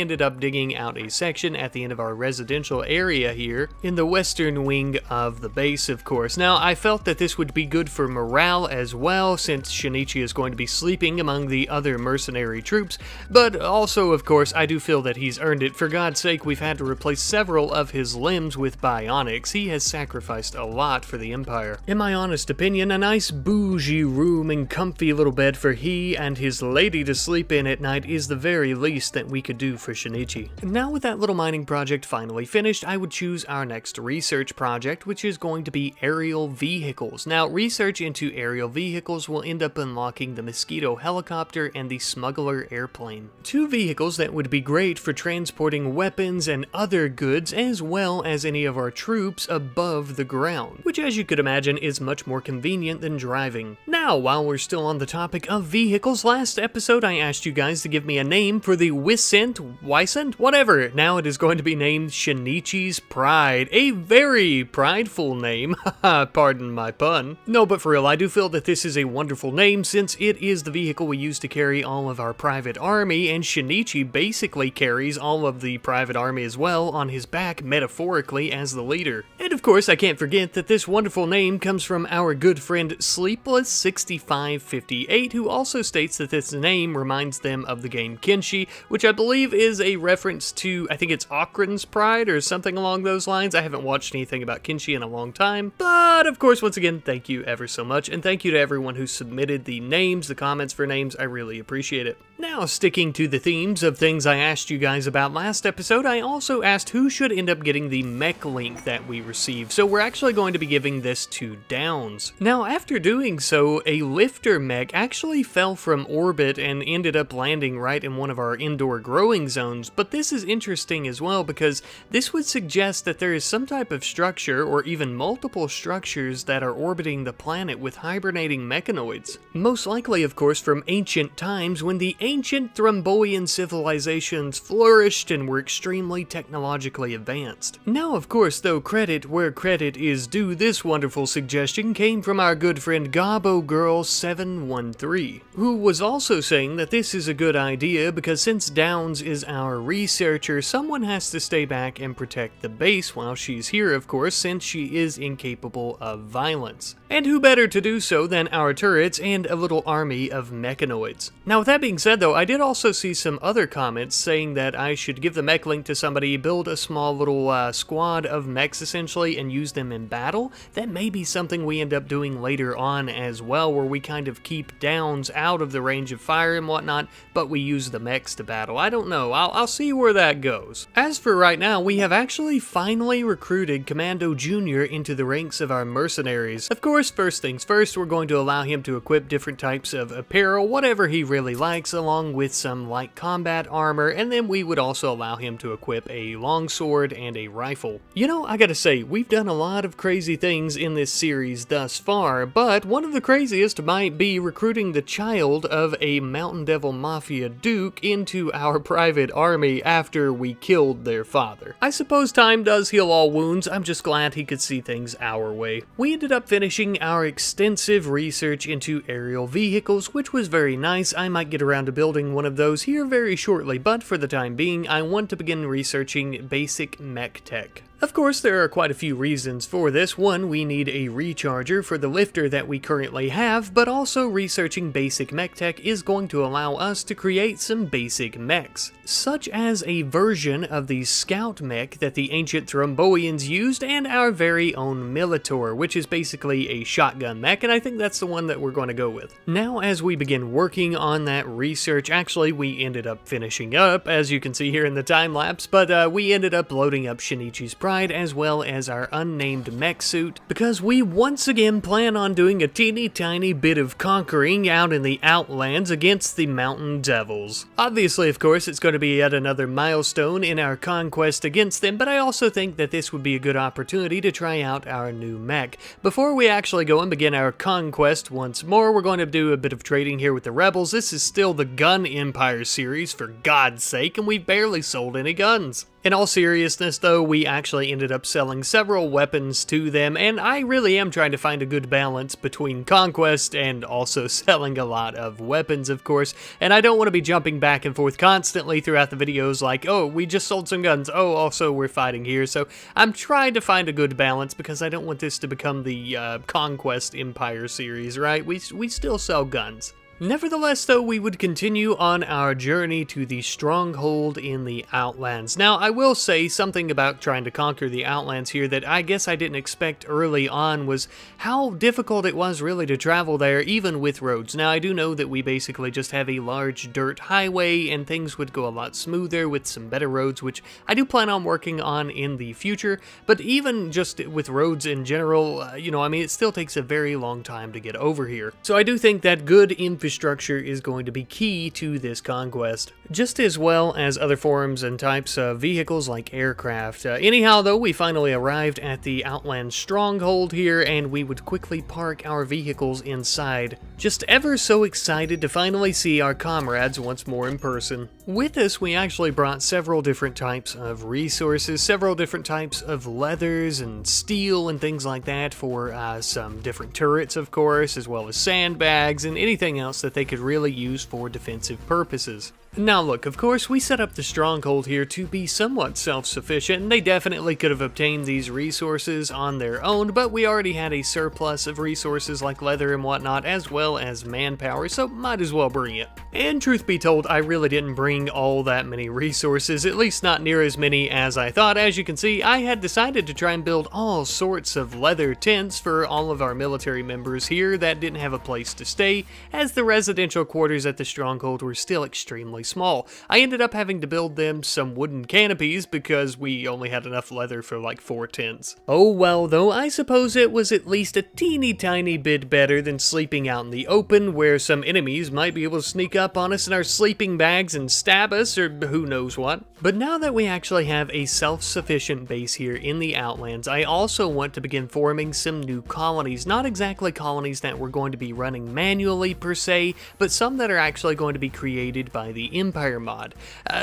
ended up digging out a section at the end of our residential area here, in the western wing of the base, of course. Now, I felt that this would be good for morale as well, since Shinichi is going to be sleeping among the other mercenary troops, but also, of course, I do feel that he's earned it. For God's sake, we've had to replace several of his limbs with Bionics. He has sacrificed a lot for the Empire. In my honest opinion, a nice bougie room and comfy little bed for he and his lady to sleep in at night is the very least that we could do for Shinichi. Now with that little mining project finally finished, I would choose our next research project, which is going to be aerial vehicles. Now, research into aerial vehicles will end up unlocking the Mosquito helicopter and the Smuggler airplane. Two vehicles that would be great for transporting weapons and other goods, as well as any of our troops above the ground, which, as you could imagine, is much more convenient than driving. Now, while we're still on the topic of vehicles, last episode I asked you guys to give me a name for the Wysent, whatever. Now it is going to be named Shinichi's Pride. A very prideful name, pardon my pun. No, but for real, I do feel that this is a wonderful name since it is the vehicle we use to carry all of our private army, and Shinichi basically carries all of the private army as well on his back, metaphorically, as the leader. And of course, I can't forget that this wonderful name comes from our good friend Sleepless6558, who also states that this name reminds them of the game Kenshi, which I believe is a reference to, I think it's Okran's Pride or something along those lines. I haven't watched anything about Kenshi in a long time, but of course, once again, thank you ever so much, and thank you to everyone who submitted the names, the comments for names. I really appreciate it. Now, sticking to the themes of things I asked you guys about last episode, I also asked who should end up getting the mech link that we received, so we're actually going to be giving this to Downs. Now, after doing so, a lifter mech actually fell from orbit and ended up landing right in one of our indoor growing zones, but this is interesting as well because this would suggest that there is some type of structure, or even multiple structures, that are orbiting the planet with hibernating mechanoids. Most likely, of course, from ancient times when the ancient Thrumboian civilizations flourished and were extremely technologically advanced. Now, of of course, though, credit where credit is due, this wonderful suggestion came from our good friend Gabo Girl 713, who was also saying that this is a good idea because since Downs is our researcher, someone has to stay back and protect the base while she's here, of course, since she is incapable of violence. And who better to do so than our turrets and a little army of mechanoids. Now, with that being said, though, I did also see some other comments saying that I should give the mech link to somebody, build a small little squad of mechs essentially, and use them in battle. That may be something we end up doing later on as well, where we kind of keep Downs out of the range of fire and whatnot, but we use the mechs to battle. I don't know. I'll see where that goes. As for right now, we have actually finally recruited Commando Jr. into the ranks of our mercenaries. Of course, first things first, we're going to allow him to equip different types of apparel, whatever he really likes, along with some light combat armor, and then we would also allow him to equip a longsword and a rifle. You know, I gotta say, we've done a lot of crazy things in this series thus far, but one of the craziest might be recruiting the child of a Mountain Devil Mafia Duke into our private army after we killed their father. I suppose time does heal all wounds. I'm just glad he could see things our way. We ended up finishing our extensive research into aerial vehicles, which was very nice. I might get around to building one of those here very shortly, but for the time being, I want to begin researching basic mech tech. Of course, there are quite a few reasons for this. One, we need a recharger for the lifter that we currently have, but also researching basic mech tech is going to allow us to create some basic mechs, such as a version of the scout mech that the ancient Thrumboians used, and our very own Militor, which is basically a shotgun mech, and I think that's the one that we're going to go with. Now, as we begin working on that research, actually, we ended up finishing up, as you can see here in the time lapse, but we ended up loading up Shinichi's Pride, as well as our unnamed mech suit, because we once again plan on doing a teeny tiny bit of conquering out in the Outlands against the Mountain Devils. Obviously, of course, it's going to be yet another milestone in our conquest against them, but I also think that this would be a good opportunity to try out our new mech. Before we actually go and begin our conquest once more, we're going to do a bit of trading here with the rebels. This is still the Gun Empire series, for God's sake, and we've barely sold any guns. In all seriousness, though, we actually ended up selling several weapons to them, and I really am trying to find a good balance between conquest and also selling a lot of weapons, of course, and I don't want to be jumping back and forth constantly throughout the videos like, oh, we just sold some guns, oh, also we're fighting here, so I'm trying to find a good balance because I don't want this to become the Conquest Empire series, right? We still sell guns. Nevertheless, though, we would continue on our journey to the Stronghold in the Outlands. Now, I will say something about trying to conquer the Outlands here that I guess I didn't expect early on was how difficult it was really to travel there, even with roads. Now, I do know that we basically just have a large dirt highway, and things would go a lot smoother with some better roads, which I do plan on working on in the future, but even just with roads in general, I mean, it still takes a very long time to get over here. So I do think that good infrastructure is going to be key to this conquest, just as well as other forms and types of vehicles like aircraft. Anyhow, though, we finally arrived at the Outland Stronghold here, and we would quickly park our vehicles inside. Just ever so excited to finally see our comrades once more in person. With us, we actually brought several different types of resources, several different types of leathers and steel and things like that for some different turrets, of course, as well as sandbags and anything else that they could really use for defensive purposes. Now look, of course, we set up the Stronghold here to be somewhat self-sufficient, and they definitely could have obtained these resources on their own, but we already had a surplus of resources like leather and whatnot, as well as manpower, so might as well bring it. And truth be told, I really didn't bring all that many resources, at least not near as many as I thought. As you can see, I had decided to try and build all sorts of leather tents for all of our military members here that didn't have a place to stay, as the residential quarters at the Stronghold were still extremely small. I ended up having to build them some wooden canopies because we only had enough leather for like 4 tents. Oh well, though, I suppose it was at least a teeny tiny bit better than sleeping out in the open where some enemies might be able to sneak up on us in our sleeping bags and stab us or who knows what. But now that we actually have a self-sufficient base here in the Outlands, I also want to begin forming some new colonies. Not exactly colonies that we're going to be running manually per se, but some that are actually going to be created by the the Empire mod.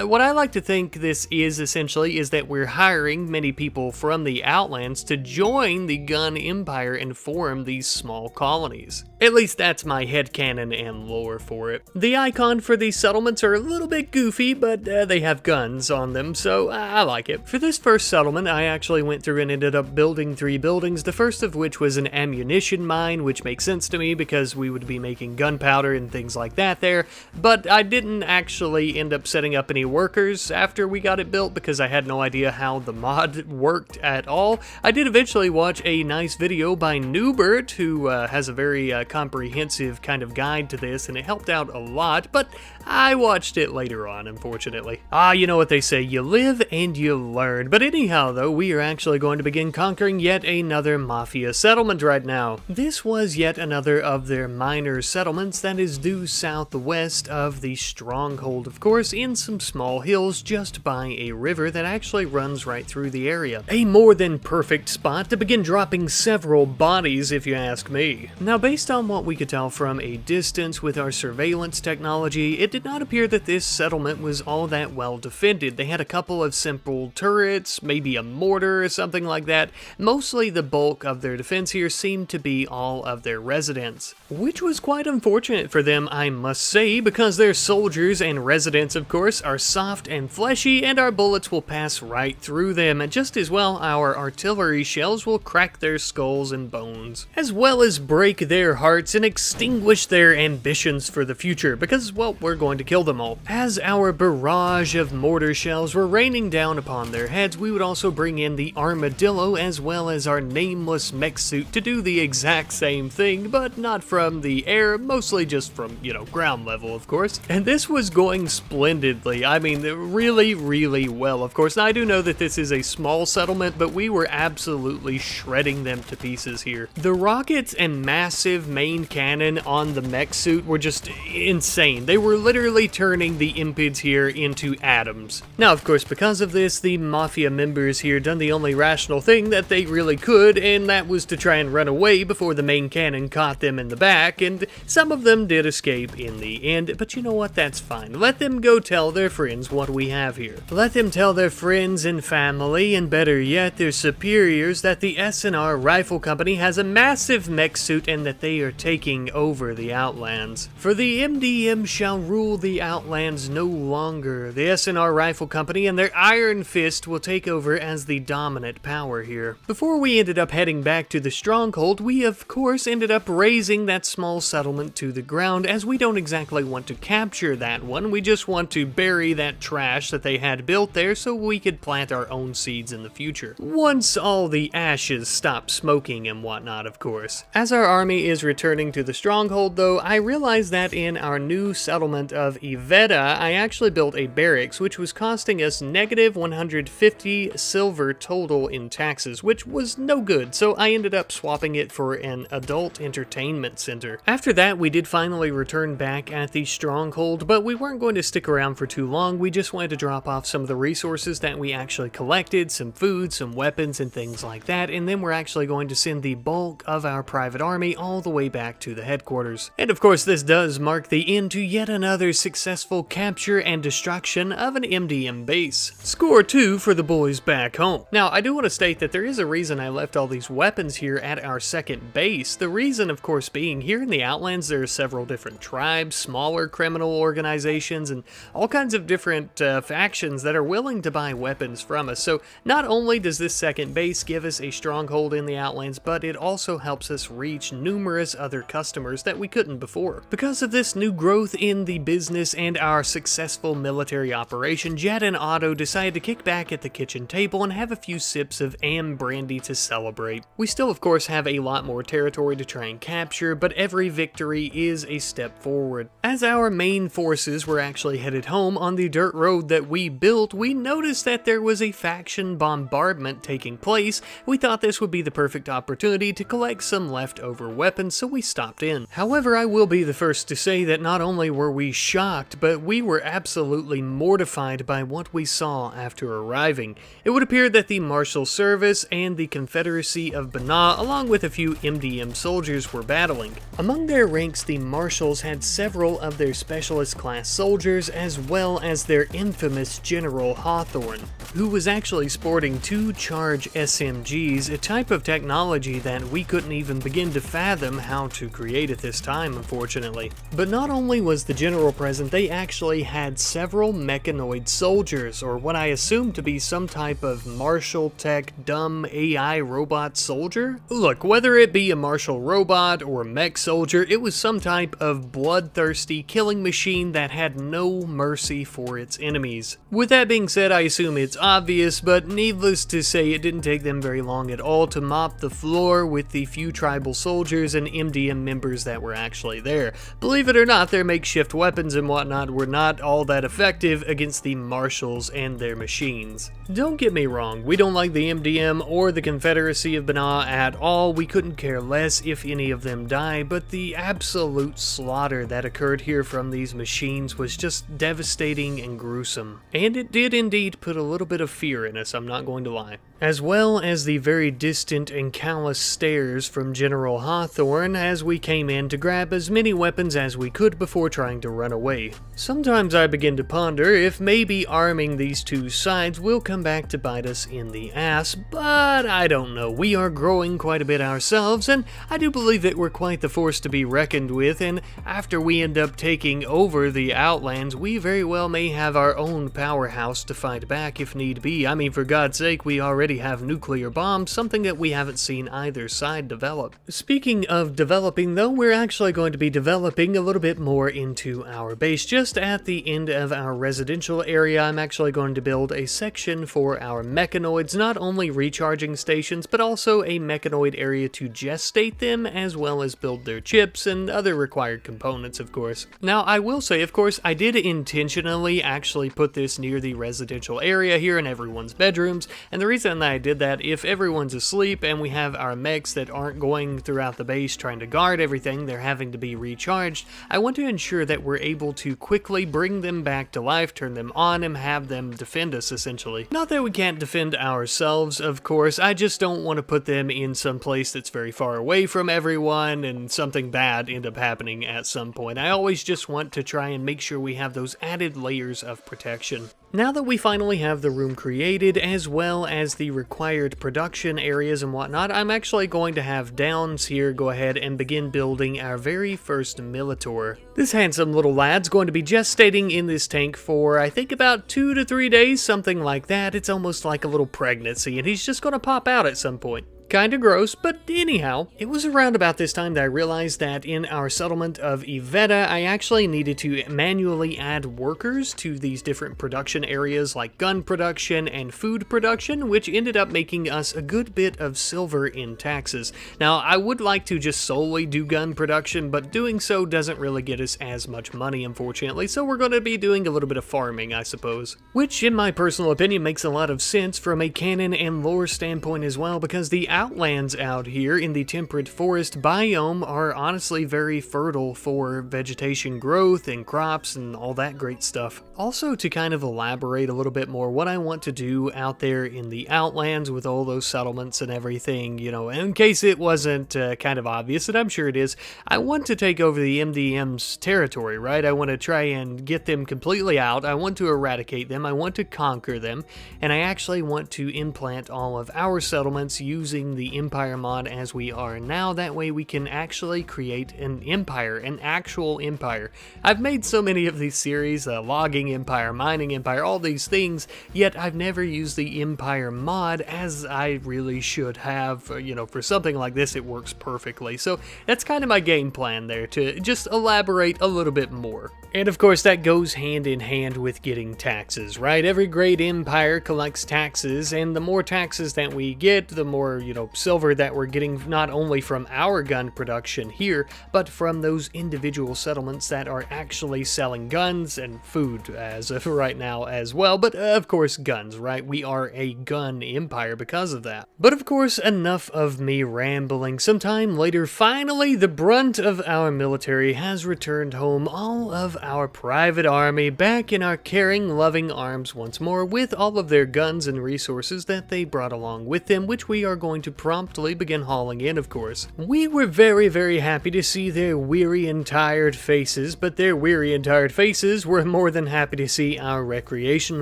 What I like to think this is essentially is that we're hiring many people from the Outlands to join the gun empire and form these small colonies. At least that's my headcanon and lore for it. The icon for these settlements are a little bit goofy, but they have guns on them, so I like it. For this first settlement, I actually went through and ended up building 3 buildings, the first of which was an ammunition mine, which makes sense to me because we would be making gunpowder and things like that there, but I didn't actually end up setting up any workers after we got it built because I had no idea how the mod worked at all. I did eventually watch a nice video by Newbert, who has a very comprehensive kind of guide to this, and it helped out a lot, but I watched it later on, unfortunately. You know what they say, you live and you learn. But anyhow, though, we are actually going to begin conquering yet another Mafia settlement right now. This was yet another of their minor settlements that is due southwest of the Stronghold, of course, in some small hills just by a river that actually runs right through the area. A more than perfect spot to begin dropping several bodies, if you ask me. Now, based on what we could tell from a distance with our surveillance technology, it did not appear that this settlement was all that well defended. They had a couple of simple turrets, maybe a mortar or something like that. Mostly the bulk of their defense here seemed to be all of their residents, which was quite unfortunate for them, I must say, because their soldiers and residents, of course, are soft and fleshy, and our bullets will pass right through them, and just as well, our artillery shells will crack their skulls and bones, as well as break their hearts and extinguish their ambitions for the future, because, well, we're going to kill them all. As our barrage of mortar shells were raining down upon their heads, we would also bring in the armadillo as well as our nameless mech suit to do the exact same thing, but not from the air, mostly just from, ground level, of course. And this was going splendidly. I mean, really, really well, of course. Now, I do know that this is a small settlement, but we were absolutely shredding them to pieces here. The rockets and massive main cannon on the mech suit were just insane. They were literally turning the impids here into atoms. Now, of course, because of this, the Mafia members here done the only rational thing that they really could, and that was to try and run away before the main cannon caught them in the back, and some of them did escape in the end, but you know what, that's fine. Let them go tell their friends what we have here. Let them tell their friends and family, and better yet, their superiors, that the S&R Rifle Company has a massive mech suit and that they are taking over the Outlands. For the MDM shall rule the Outlands no longer. The S&R Rifle Company and their Iron Fist will take over as the dominant power here. Before we ended up heading back to the Stronghold, we of course ended up razing that small settlement to the ground, as we don't exactly want to capture that one. We just want to bury that trash that they had built there so we could plant our own seeds in the future. Once all the ashes stop smoking and whatnot, of course. As our army is returning to the Stronghold, though, I realized that in our new settlement of Iveta, I actually built a barracks, which was costing us negative 150 silver total in taxes, which was no good, so I ended up swapping it for an adult entertainment center. After that, we did finally return back at the Stronghold, but we weren't going to stick around for too long. We just wanted to drop off some of the resources that we actually collected, some food, some weapons, and things like that, and then we're actually going to send the bulk of our private army all the way back to the headquarters. And of course, this does mark the end to yet another successful capture and destruction of an MDM base. Score 2 for the boys back home. Now, I do want to state that there is a reason I left all these weapons here at our second base. The reason, of course, being here in the Outlands, there are several different tribes, smaller criminal organizations, and all kinds of different factions that are willing to buy weapons from us. So not only does this second base give us a stronghold in the Outlands, but it also helps us reach numerous other customers that we couldn't before. Because of this new growth in the business and our successful military operation, Jet and Otto decided to kick back at the kitchen table and have a few sips of Am brandy to celebrate. We still, of course, have a lot more territory to try and capture, but every victory is a step forward. As our main forces were actually headed home on the dirt road that we built, we noticed that there was a faction bombardment taking place. We thought this would be the perfect opportunity to collect some leftover weapons so we stopped in. However, I will be the first to say that not only were we shocked, but we were absolutely mortified by what we saw after arriving. It would appear that the Marshal Service and the Confederacy of Banah, along with a few MDM soldiers, were battling. Among their ranks, the Marshals had several of their specialist class soldiers, as well as their infamous General Hawthorne, who was actually sporting 2 charge SMGs, a type of technology that we couldn't even begin to fathom how to create at this time, unfortunately. But not only was the General present, they actually had several mechanoid soldiers, or what I assume to be some type of martial tech dumb AI robot soldier? Look, whether it be a martial robot or mech soldier, it was some type of bloodthirsty killing machine that had no mercy for its enemies. With that being said, I assume it's obvious, but needless to say, it didn't take them very long at all to mop the floor with the few tribal soldiers and MDM members that were actually there. Believe it or not, their makeshift weapons and whatnot were not all that effective against the Marshals and their machines. Don't get me wrong, we don't like the MDM or the Confederacy of Banah at all. We couldn't care less if any of them die, but the absolute slaughter that occurred here from these machines was just devastating and gruesome. And it did indeed put a little bit of fear in us, I'm not going to lie. As well as the very distant and callous stares from General Hawthorne as we came in to grab as many weapons as we could before trying to run away. Sometimes I begin to ponder if maybe arming these two sides will come back to bite us in the ass, but I don't know. We are growing quite a bit ourselves, and I do believe that we're quite the force to be reckoned with, and after we end up taking over the Outlands, we very well may have our own powerhouse to fight back if need be. I mean, for God's sake, we already have nuclear bombs, something that we haven't seen either side develop. Speaking of developing though, we're actually going to be developing a little bit more into our base. Just at the end of our residential area, I'm actually going to build a section for our mechanoids, not only recharging stations, but also a mechanoid area to gestate them, as well as build their chips and other required components, of course. Now, I will say, of course, I did intentionally actually put this near the residential area here in everyone's bedrooms, and the reason that I did that, if everyone's asleep and we have our mechs that aren't going throughout the base trying to guard everything, they're having to be recharged, I want to ensure that we're able to quickly bring them back to life, turn them on, and have them defend us, essentially. Not that we can't defend ourselves, of course, I just don't want to put them in some place that's very far away from everyone and something bad end up happening at some point. I always just want to try and make sure we have those added layers of protection. Now that we finally have the room created, as well as the required production areas and whatnot, I'm actually going to have Downs here go ahead and begin building our very first Militor. This handsome little lad's going to be gestating in this tank for, I think, about 2 to 3 days, something like that. It's almost like a little pregnancy, and he's just going to pop out at some point. Kinda gross, but anyhow, it was around about this time that I realized that in our settlement of Iveta, I actually needed to manually add workers to these different production areas like gun production and food production, which ended up making us a good bit of silver in taxes. Now, I would like to just solely do gun production, but doing so doesn't really get us as much money, unfortunately, so we're going to be doing a little bit of farming, I suppose. Which, in my personal opinion, makes a lot of sense from a canon and lore standpoint as well, because the Outlands out here in the temperate forest biome are honestly very fertile for vegetation growth and crops and all that great stuff. Also, to kind of elaborate a little bit more, what I want to do out there in the Outlands with all those settlements and everything, you know, in case it wasn't kind of obvious, and I'm sure it is, I want to take over the MDM's territory, right? I want to try and get them completely out, I want to eradicate them, I want to conquer them, and I actually want to implant all of our settlements using the Empire mod as we are now. That way we can actually create an empire, an actual empire. I've made so many of these series, logging empire, mining empire, all these things, yet I've never used the Empire mod as I really should have. You know, for something like this it works perfectly. So that's kind of my game plan there, to just elaborate a little bit more. And of course that goes hand in hand with getting taxes, right? Every great empire collects taxes, and the more taxes that we get, the more, silver that we're getting, not only from our gun production here, but from those individual settlements that are actually selling guns and food as of right now as well. But of course guns, right? We are a gun empire because of that. But of course, enough of me rambling. Sometime later, finally, the brunt of our military has returned home, all of our private army back in our caring, loving arms once more, with all of their guns and resources that they brought along with them, which we are going to promptly begin hauling in, of course. We were very, very happy to see their weary and tired faces, but their weary and tired faces were more than happy to see our recreation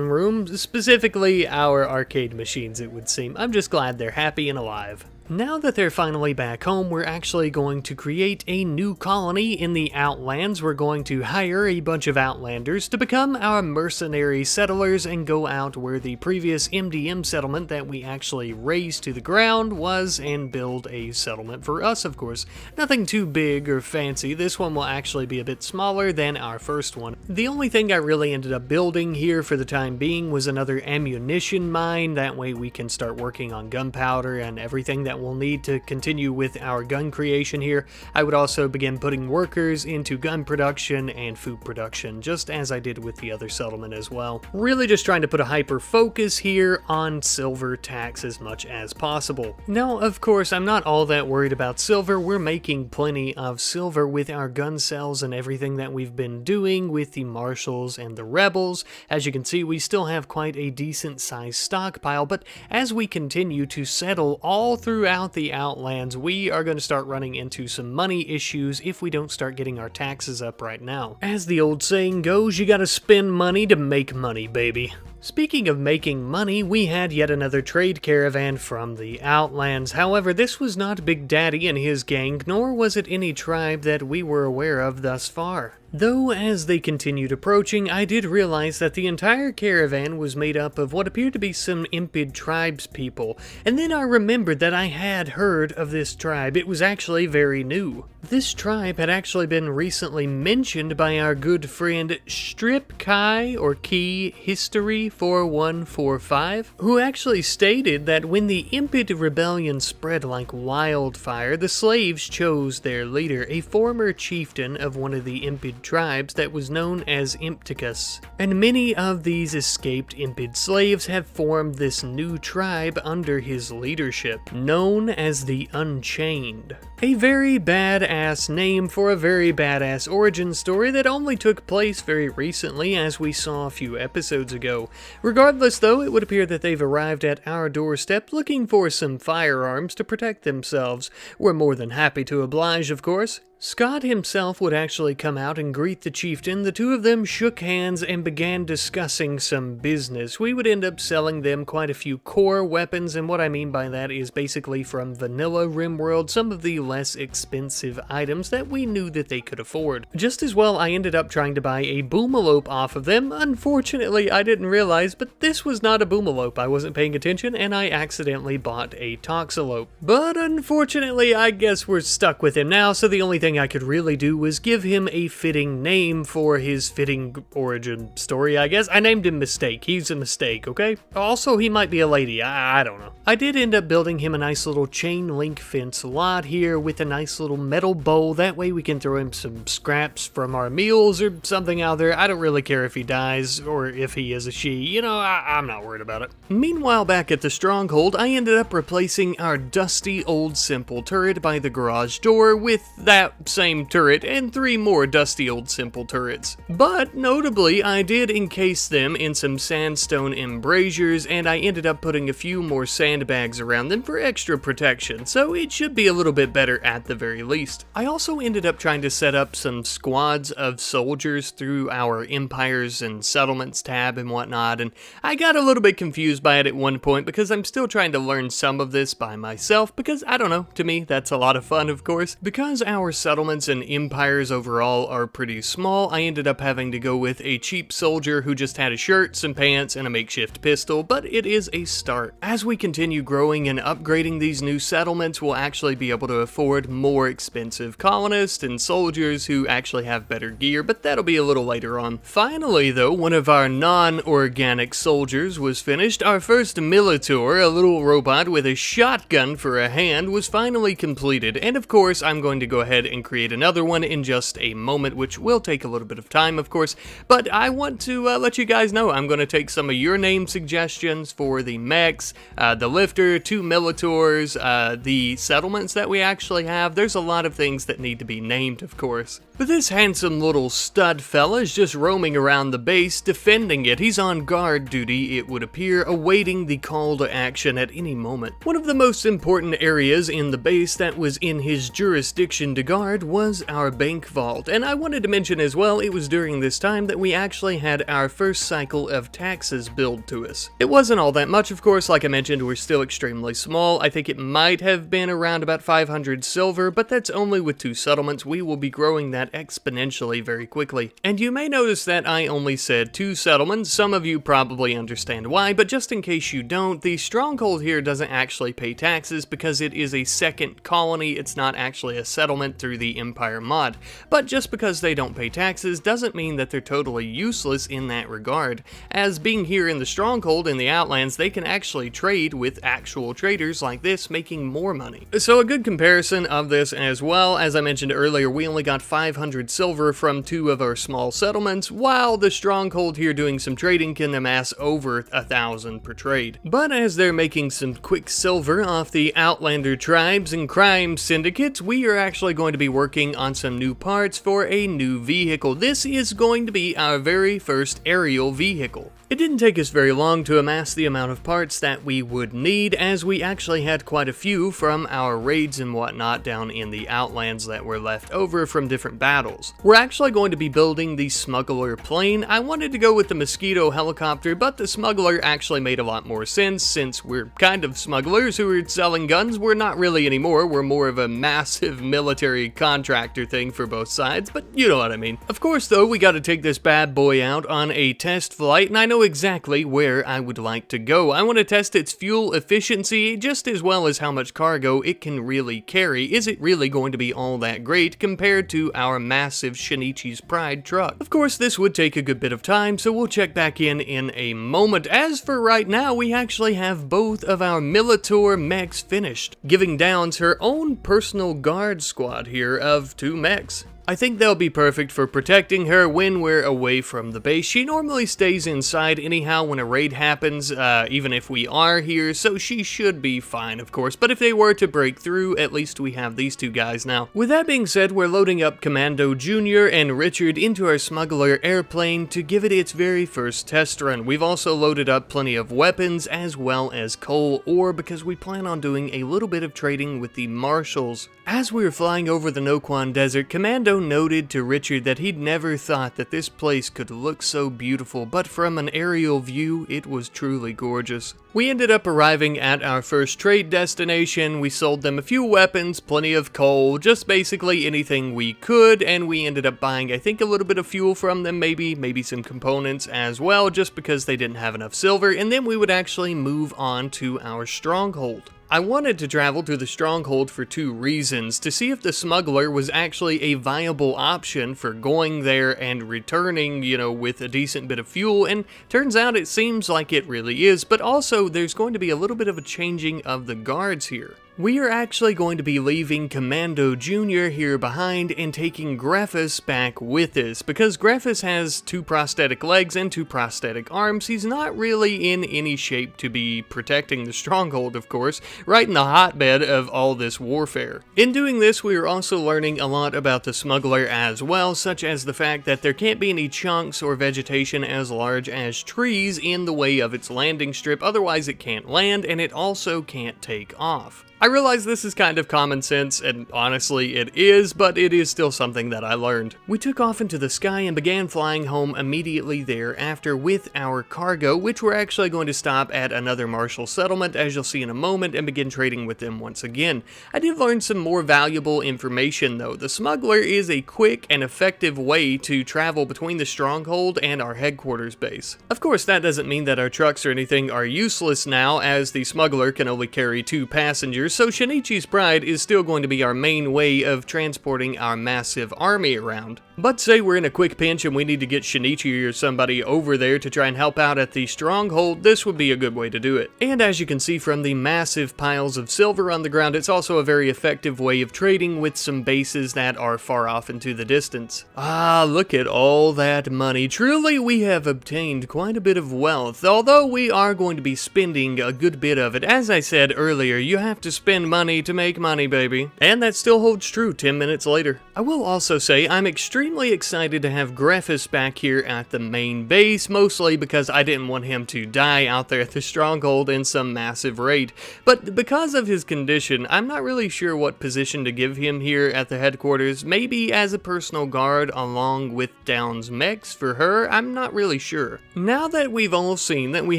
room, specifically our arcade machines, it would seem. I'm just glad they're happy and alive. Now that they're finally back home, we're actually going to create a new colony in the Outlands. We're going to hire a bunch of Outlanders to become our mercenary settlers and go out where the previous MDM settlement that we actually razed to the ground was and build a settlement for us, of course. Nothing too big or fancy. This one will actually be a bit smaller than our first one. The only thing I really ended up building here for the time being was another ammunition mine. That way we can start working on gunpowder and everything that we'll need to continue with our gun creation here. I would also begin putting workers into gun production and food production, just as I did with the other settlement as well. Really just trying to put a hyper focus here on silver tax as much as possible. Now, of course, I'm not all that worried about silver. We're making plenty of silver with our gun cells and everything that we've been doing with the marshals and the rebels. As you can see, we still have quite a decent sized stockpile, but as we continue to settle all throughout the Outlands, we are going to start running into some money issues if we don't start getting our taxes up right now. As the old saying goes, you gotta spend money to make money, baby. Speaking of making money, we had yet another trade caravan from the Outlands. However, this was not Big Daddy and his gang, nor was it any tribe that we were aware of thus far. Though, as they continued approaching, I did realize that the entire caravan was made up of what appeared to be some Impid tribespeople, and then I remembered that I had heard of this tribe. It was actually very new. This tribe had actually been recently mentioned by our good friend Strip Kai, or Key History 4145, who actually stated that when the Impid rebellion spread like wildfire, the slaves chose their leader, a former chieftain of one of the Impid tribes that was known as Impticus, and many of these escaped Impid slaves have formed this new tribe under his leadership, known as the Unchained. A very badass name for a very badass origin story that only took place very recently, as we saw a few episodes ago. Regardless though, it would appear that they've arrived at our doorstep looking for some firearms to protect themselves. We're more than happy to oblige, of course. Scott himself would actually come out and greet the chieftain. The two of them shook hands and began discussing some business. We would end up selling them quite a few core weapons, and what I mean by that is basically from vanilla RimWorld, some of the less expensive items that we knew that they could afford. Just as well, I ended up trying to buy a boomalope off of them. Unfortunately, I didn't realize, but this was not a boomalope. I wasn't paying attention, and I accidentally bought a toxalope. But unfortunately, I guess we're stuck with him now, so the only thing I could really do was give him a fitting name for his fitting origin story, I guess. I named him Mistake. He's a mistake, okay? Also, he might be a lady. I don't know. I did end up building him a nice little chain link fence lot here with a nice little metal bowl. That way we can throw him some scraps from our meals or something out there. I don't really care if he dies or if he is a she. I'm not worried about it. Meanwhile, back at the Stronghold, I ended up replacing our dusty old simple turret by the garage door with that same turret and 3 more dusty old simple turrets. But notably, I did encase them in some sandstone embrasures, and I ended up putting a few more sandbags around them for extra protection, so it should be a little bit better at the very least. I also ended up trying to set up some squads of soldiers through our empires and settlements tab and whatnot, and I got a little bit confused by it at one point because I'm still trying to learn some of this by myself because, I don't know, to me that's a lot of fun, of course. Because our settlements and empires overall are pretty small, I ended up having to go with a cheap soldier who just had a shirt, some pants, and a makeshift pistol, but it is a start. As we continue growing and upgrading these new settlements, we'll actually be able to afford more expensive colonists and soldiers who actually have better gear, but that'll be a little later on. Finally though, one of our non-organic soldiers was finished. Our first Militor, a little robot with a shotgun for a hand, was finally completed, and of course I'm going to go ahead and create another one in just a moment, which will take a little bit of time of course, but I want to let you guys know I'm going to take some of your name suggestions for the mechs, the lifter, 2 Militors, the settlements that we actually have. There's a lot of things that need to be named of course. But this handsome little stud fella is just roaming around the base, defending it. He's on guard duty, it would appear, awaiting the call to action at any moment. One of the most important areas in the base that was in his jurisdiction to guard was our bank vault. And I wanted to mention as well, it was during this time that we actually had our first cycle of taxes billed to us. It wasn't all that much, of course. Like I mentioned, we're still extremely small. I think it might have been around about 500 silver, but that's only with 2 settlements. We will be growing that exponentially very quickly. And you may notice that I only said 2 settlements. Some of you probably understand why, but just in case you don't, the Stronghold here doesn't actually pay taxes because it is a second colony. It's not actually a settlement through the Empire mod. But just because they don't pay taxes doesn't mean that they're totally useless in that regard. As being here in the Stronghold in the Outlands, they can actually trade with actual traders like this, making more money. So a good comparison of this as well, as I mentioned earlier, we only got 500 silver from 2 of our small settlements, while the Stronghold here doing some trading can amass over 1,000 per trade. But as they're making some quick silver off the Outlander tribes and crime syndicates, we are actually going to be working on some new parts for a new vehicle. This is going to be our very first aerial vehicle. It didn't take us very long to amass the amount of parts that we would need, as we actually had quite a few from our raids and whatnot down in the Outlands that were left over from different battles. We're actually going to be building the smuggler plane. I wanted to go with the Mosquito helicopter, but the smuggler actually made a lot more sense since we're kind of smugglers who are selling guns. We're not really anymore. We're more of a massive military contractor thing for both sides, but you know what I mean. Of course though, we got to take this bad boy out on a test flight, and I know exactly where I would like to go. I want to test its fuel efficiency just as well as how much cargo it can really carry. Is it really going to be all that great compared to our massive Shinichi's Pride truck? Of course, this would take a good bit of time, so we'll check back in a moment. As for right now, we actually have both of our Militor mechs finished, giving Downs her own personal guard squad here of 2 mechs. I think they'll be perfect for protecting her when we're away from the base. She normally stays inside anyhow when a raid happens, even if we are here, so she should be fine, of course. But if they were to break through, at least we have these 2 guys now. With that being said, we're loading up Commando Jr. and Richard into our smuggler airplane to give it its very first test run. We've also loaded up plenty of weapons as well as coal ore because we plan on doing a little bit of trading with the marshals. As we were flying over the Noquan Desert, Commando noted to Richard that he'd never thought that this place could look so beautiful, but from an aerial view, it was truly gorgeous. We ended up arriving at our first trade destination. We sold them a few weapons, plenty of coal, just basically anything we could, and we ended up buying, I think, a little bit of fuel from them, maybe some components as well, just because they didn't have enough silver, and then we would actually move on to our stronghold. I wanted to travel to the Stronghold for 2 reasons: to see if the smuggler was actually a viable option for going there and returning, with a decent bit of fuel, and turns out it seems like it really is, but also there's going to be a little bit of a changing of the guards here. We are actually going to be leaving Commando Jr. here behind and taking Greffus back with us. Because Greffus has 2 prosthetic legs and 2 prosthetic arms, he's not really in any shape to be protecting the Stronghold, of course, right in the hotbed of all this warfare. In doing this, we are also learning a lot about the smuggler as well, such as the fact that there can't be any chunks or vegetation as large as trees in the way of its landing strip, otherwise it can't land, and it also can't take off. I realize this is kind of common sense, and honestly it is, but it is still something that I learned. We took off into the sky and began flying home immediately thereafter with our cargo, which we're actually going to stop at another martial settlement, as you'll see in a moment, and begin trading with them once again. I did learn some more valuable information though. The smuggler is a quick and effective way to travel between the stronghold and our headquarters base. Of course, that doesn't mean that our trucks or anything are useless now, as the smuggler can only carry 2 passengers, so Shinichi's Pride is still going to be our main way of transporting our massive army around. But say we're in a quick pinch and we need to get Shinichi or somebody over there to try and help out at the stronghold, this would be a good way to do it. And as you can see from the massive piles of silver on the ground, it's also a very effective way of trading with some bases that are far off into the distance. Ah, look at all that money. Truly, we have obtained quite a bit of wealth, although we are going to be spending a good bit of it. As I said earlier, you have to spend money to make money, baby. And that still holds true 10 minutes later. I will also say I'm extremely excited to have Greffus back here at the main base, mostly because I didn't want him to die out there at the stronghold in some massive raid. But because of his condition, I'm not really sure what position to give him here at the headquarters. Maybe as a personal guard along with Down's mechs for her, I'm not really sure. Now that we've all seen that we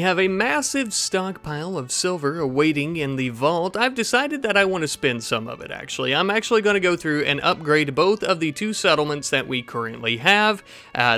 have a massive stockpile of silver awaiting in the vault, I've decided that I want to spend some of it actually. I'm actually going to go through and upgrade both of the 2 settlements that we currently have.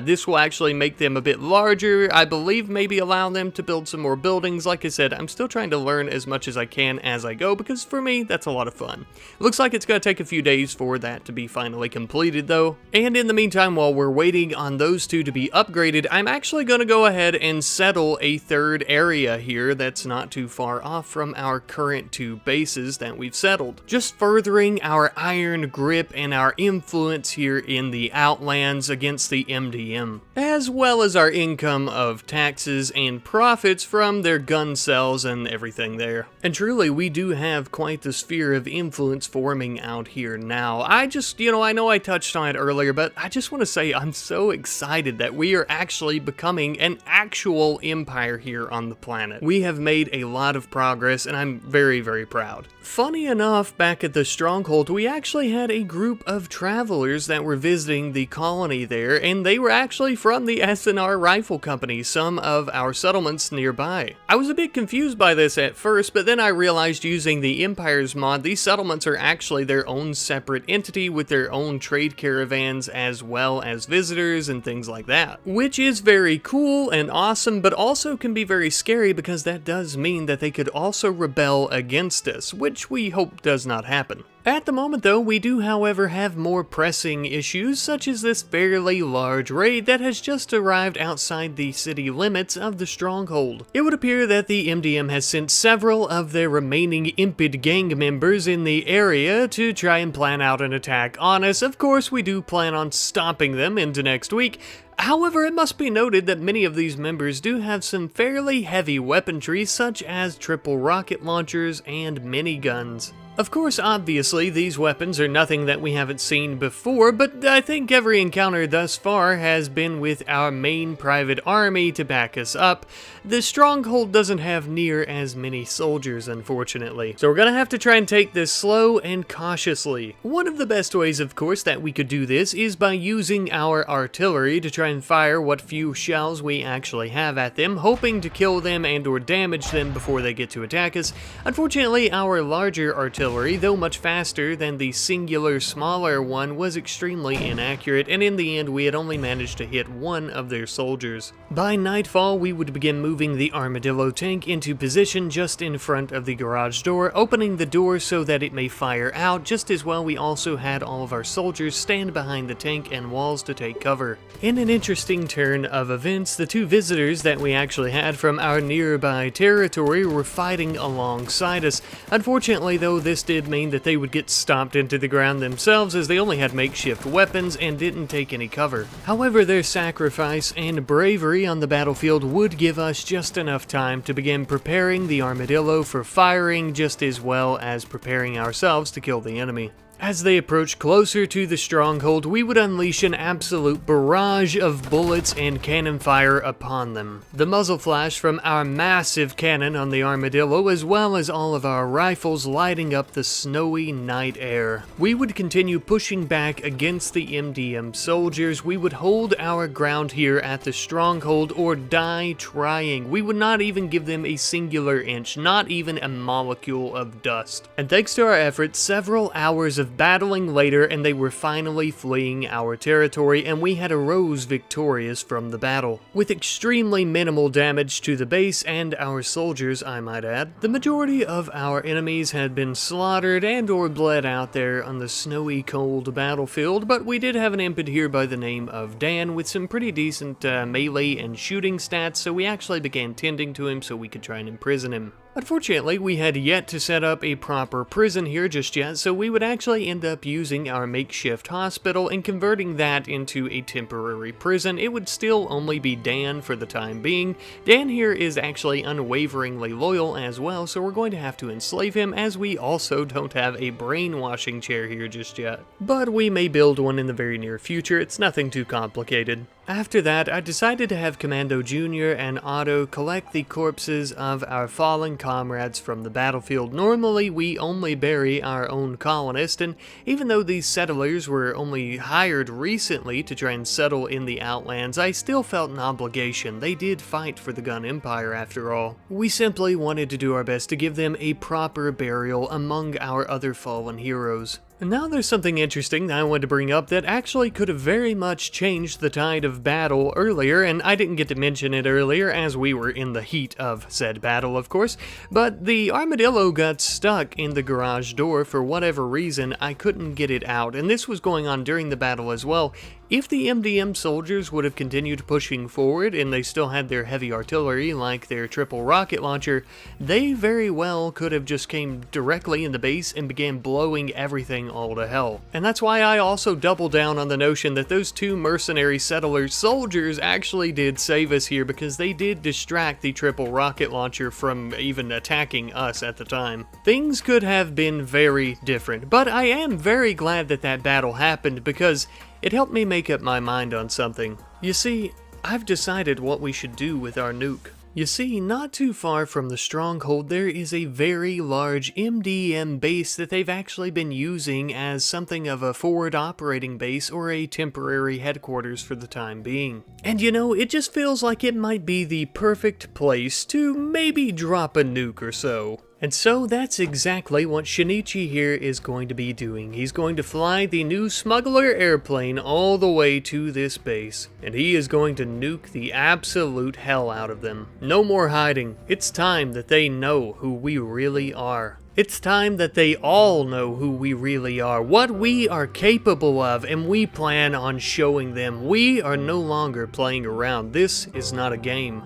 This will actually make them a bit larger. I believe maybe allow them to build some more buildings. Like I said, I'm still trying to learn as much as I can as I go, because for me, that's a lot of fun. Looks like it's going to take a few days for that to be finally completed though. And in the meantime, while we're waiting on those 2 to be upgraded, I'm actually going to go ahead and settle a 3rd area here that's not too far off from our current 2 bases that we've settled. Just furthering our iron grip and our influence here in the outlands against the MDM, as well as our income of taxes and profits from their gun sales and everything there. And truly, we do have quite the sphere of influence forming out here now. I just, I know I touched on it earlier, but I just want to say I'm so excited that we are actually becoming an actual empire here on the planet. We have made a lot of progress, and I'm very, very proud. Funny enough, back at the Stronghold, we actually had a group of travelers that were visiting the colony there, and they were actually from the SNR Rifle Company, some of our settlements nearby. I was a bit confused by this at first, but then I realized using the Empires mod, these settlements are actually their own separate entity with their own trade caravans as well as visitors and things like that. Which is very cool and awesome, but also can be very scary because that does mean that they could also rebel against us, which we hope does not happen. At the moment though, we do however have more pressing issues, such as this fairly large raid that has just arrived outside the city limits of the Stronghold. It would appear that the MDM has sent several of their remaining Impid gang members in the area to try and plan out an attack on us. Of course, we do plan on stopping them into next week. However, it must be noted that many of these members do have some fairly heavy weaponry, such as triple rocket launchers and miniguns. Of course, obviously, these weapons are nothing that we haven't seen before, but I think every encounter thus far has been with our main private army to back us up. The Stronghold doesn't have near as many soldiers, unfortunately, so we're gonna have to try and take this slow and cautiously. One of the best ways, of course, that we could do this is by using our artillery to try and fire what few shells we actually have at them, hoping to kill them and or damage them before they get to attack us. Unfortunately, our larger artillery, though much faster than the singular smaller one, was extremely inaccurate, and in the end we had only managed to hit one of their soldiers. By nightfall, we would begin moving the armadillo tank into position just in front of the garage door, opening the door so that it may fire out. Just as well, we also had all of our soldiers stand behind the tank and walls to take cover. In an interesting turn of events, the 2 visitors that we actually had from our nearby territory were fighting alongside us. Unfortunately though, this did mean that they would get stomped into the ground themselves, as they only had makeshift weapons and didn't take any cover. However, their sacrifice and bravery on the battlefield would give us just enough time to begin preparing the armadillo for firing, just as well as preparing ourselves to kill the enemy. As they approached closer to the stronghold, we would unleash an absolute barrage of bullets and cannon fire upon them. The muzzle flash from our massive cannon on the armadillo, as well as all of our rifles lighting up the snowy night air. We would continue pushing back against the MDM soldiers. We would hold our ground here at the stronghold or die trying. We would not even give them a singular inch, not even a molecule of dust. And thanks to our efforts, several hours of battling later, and they were finally fleeing our territory, and we had arose victorious from the battle. With extremely minimal damage to the base and our soldiers, I might add. The majority of our enemies had been slaughtered and or bled out there on the snowy cold battlefield, but we did have an imp here by the name of Dan with some pretty decent melee and shooting stats, so we actually began tending to him so we could try and imprison him. Unfortunately, we had yet to set up a proper prison here just yet, so we would actually end up using our makeshift hospital and converting that into a temporary prison. It would still only be Dan for the time being. Dan here is actually unwaveringly loyal as well, so we're going to have to enslave him, as we also don't have a brainwashing chair here just yet. But we may build one in the very near future. It's nothing too complicated. After that, I decided to have Commando Jr. and Otto collect the corpses of our fallen comrades from the battlefield. Normally, we only bury our own colonists, and even though these settlers were only hired recently to try and settle in the Outlands, I still felt an obligation. They did fight for the Gun Empire after all. We simply wanted to do our best to give them a proper burial among our other fallen heroes. And now there's something interesting that I wanted to bring up that actually could have very much changed the tide of battle earlier, and I didn't get to mention it earlier as we were in the heat of said battle, of course, but the armadillo got stuck in the garage door for whatever reason. I couldn't get it out, and this was going on during the battle as well. If the MDM soldiers would have continued pushing forward and they still had their heavy artillery like their triple rocket launcher, they very well could have just came directly in the base and began blowing everything all to hell. And that's why I also double down on the notion that those two mercenary settler soldiers actually did save us here, because they did distract the triple rocket launcher from even attacking us at the time. Things could have been very different, but I am very glad that that battle happened, because it helped me make up my mind on something. You see, I've decided what we should do with our nuke. You see, not too far from the stronghold, there is a very large MDM base that they've actually been using as something of a forward operating base or a temporary headquarters for the time being. And you know, it just feels like it might be the perfect place to maybe drop a nuke or so. And so that's exactly what Shinichi here is going to be doing. He's going to fly the new smuggler airplane all the way to this base, and he is going to nuke the absolute hell out of them. No more hiding. It's time that they know who we really are. It's time that they all know who we really are, what we are capable of, and we plan on showing them. We are no longer playing around. This is not a game.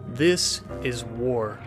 This is war.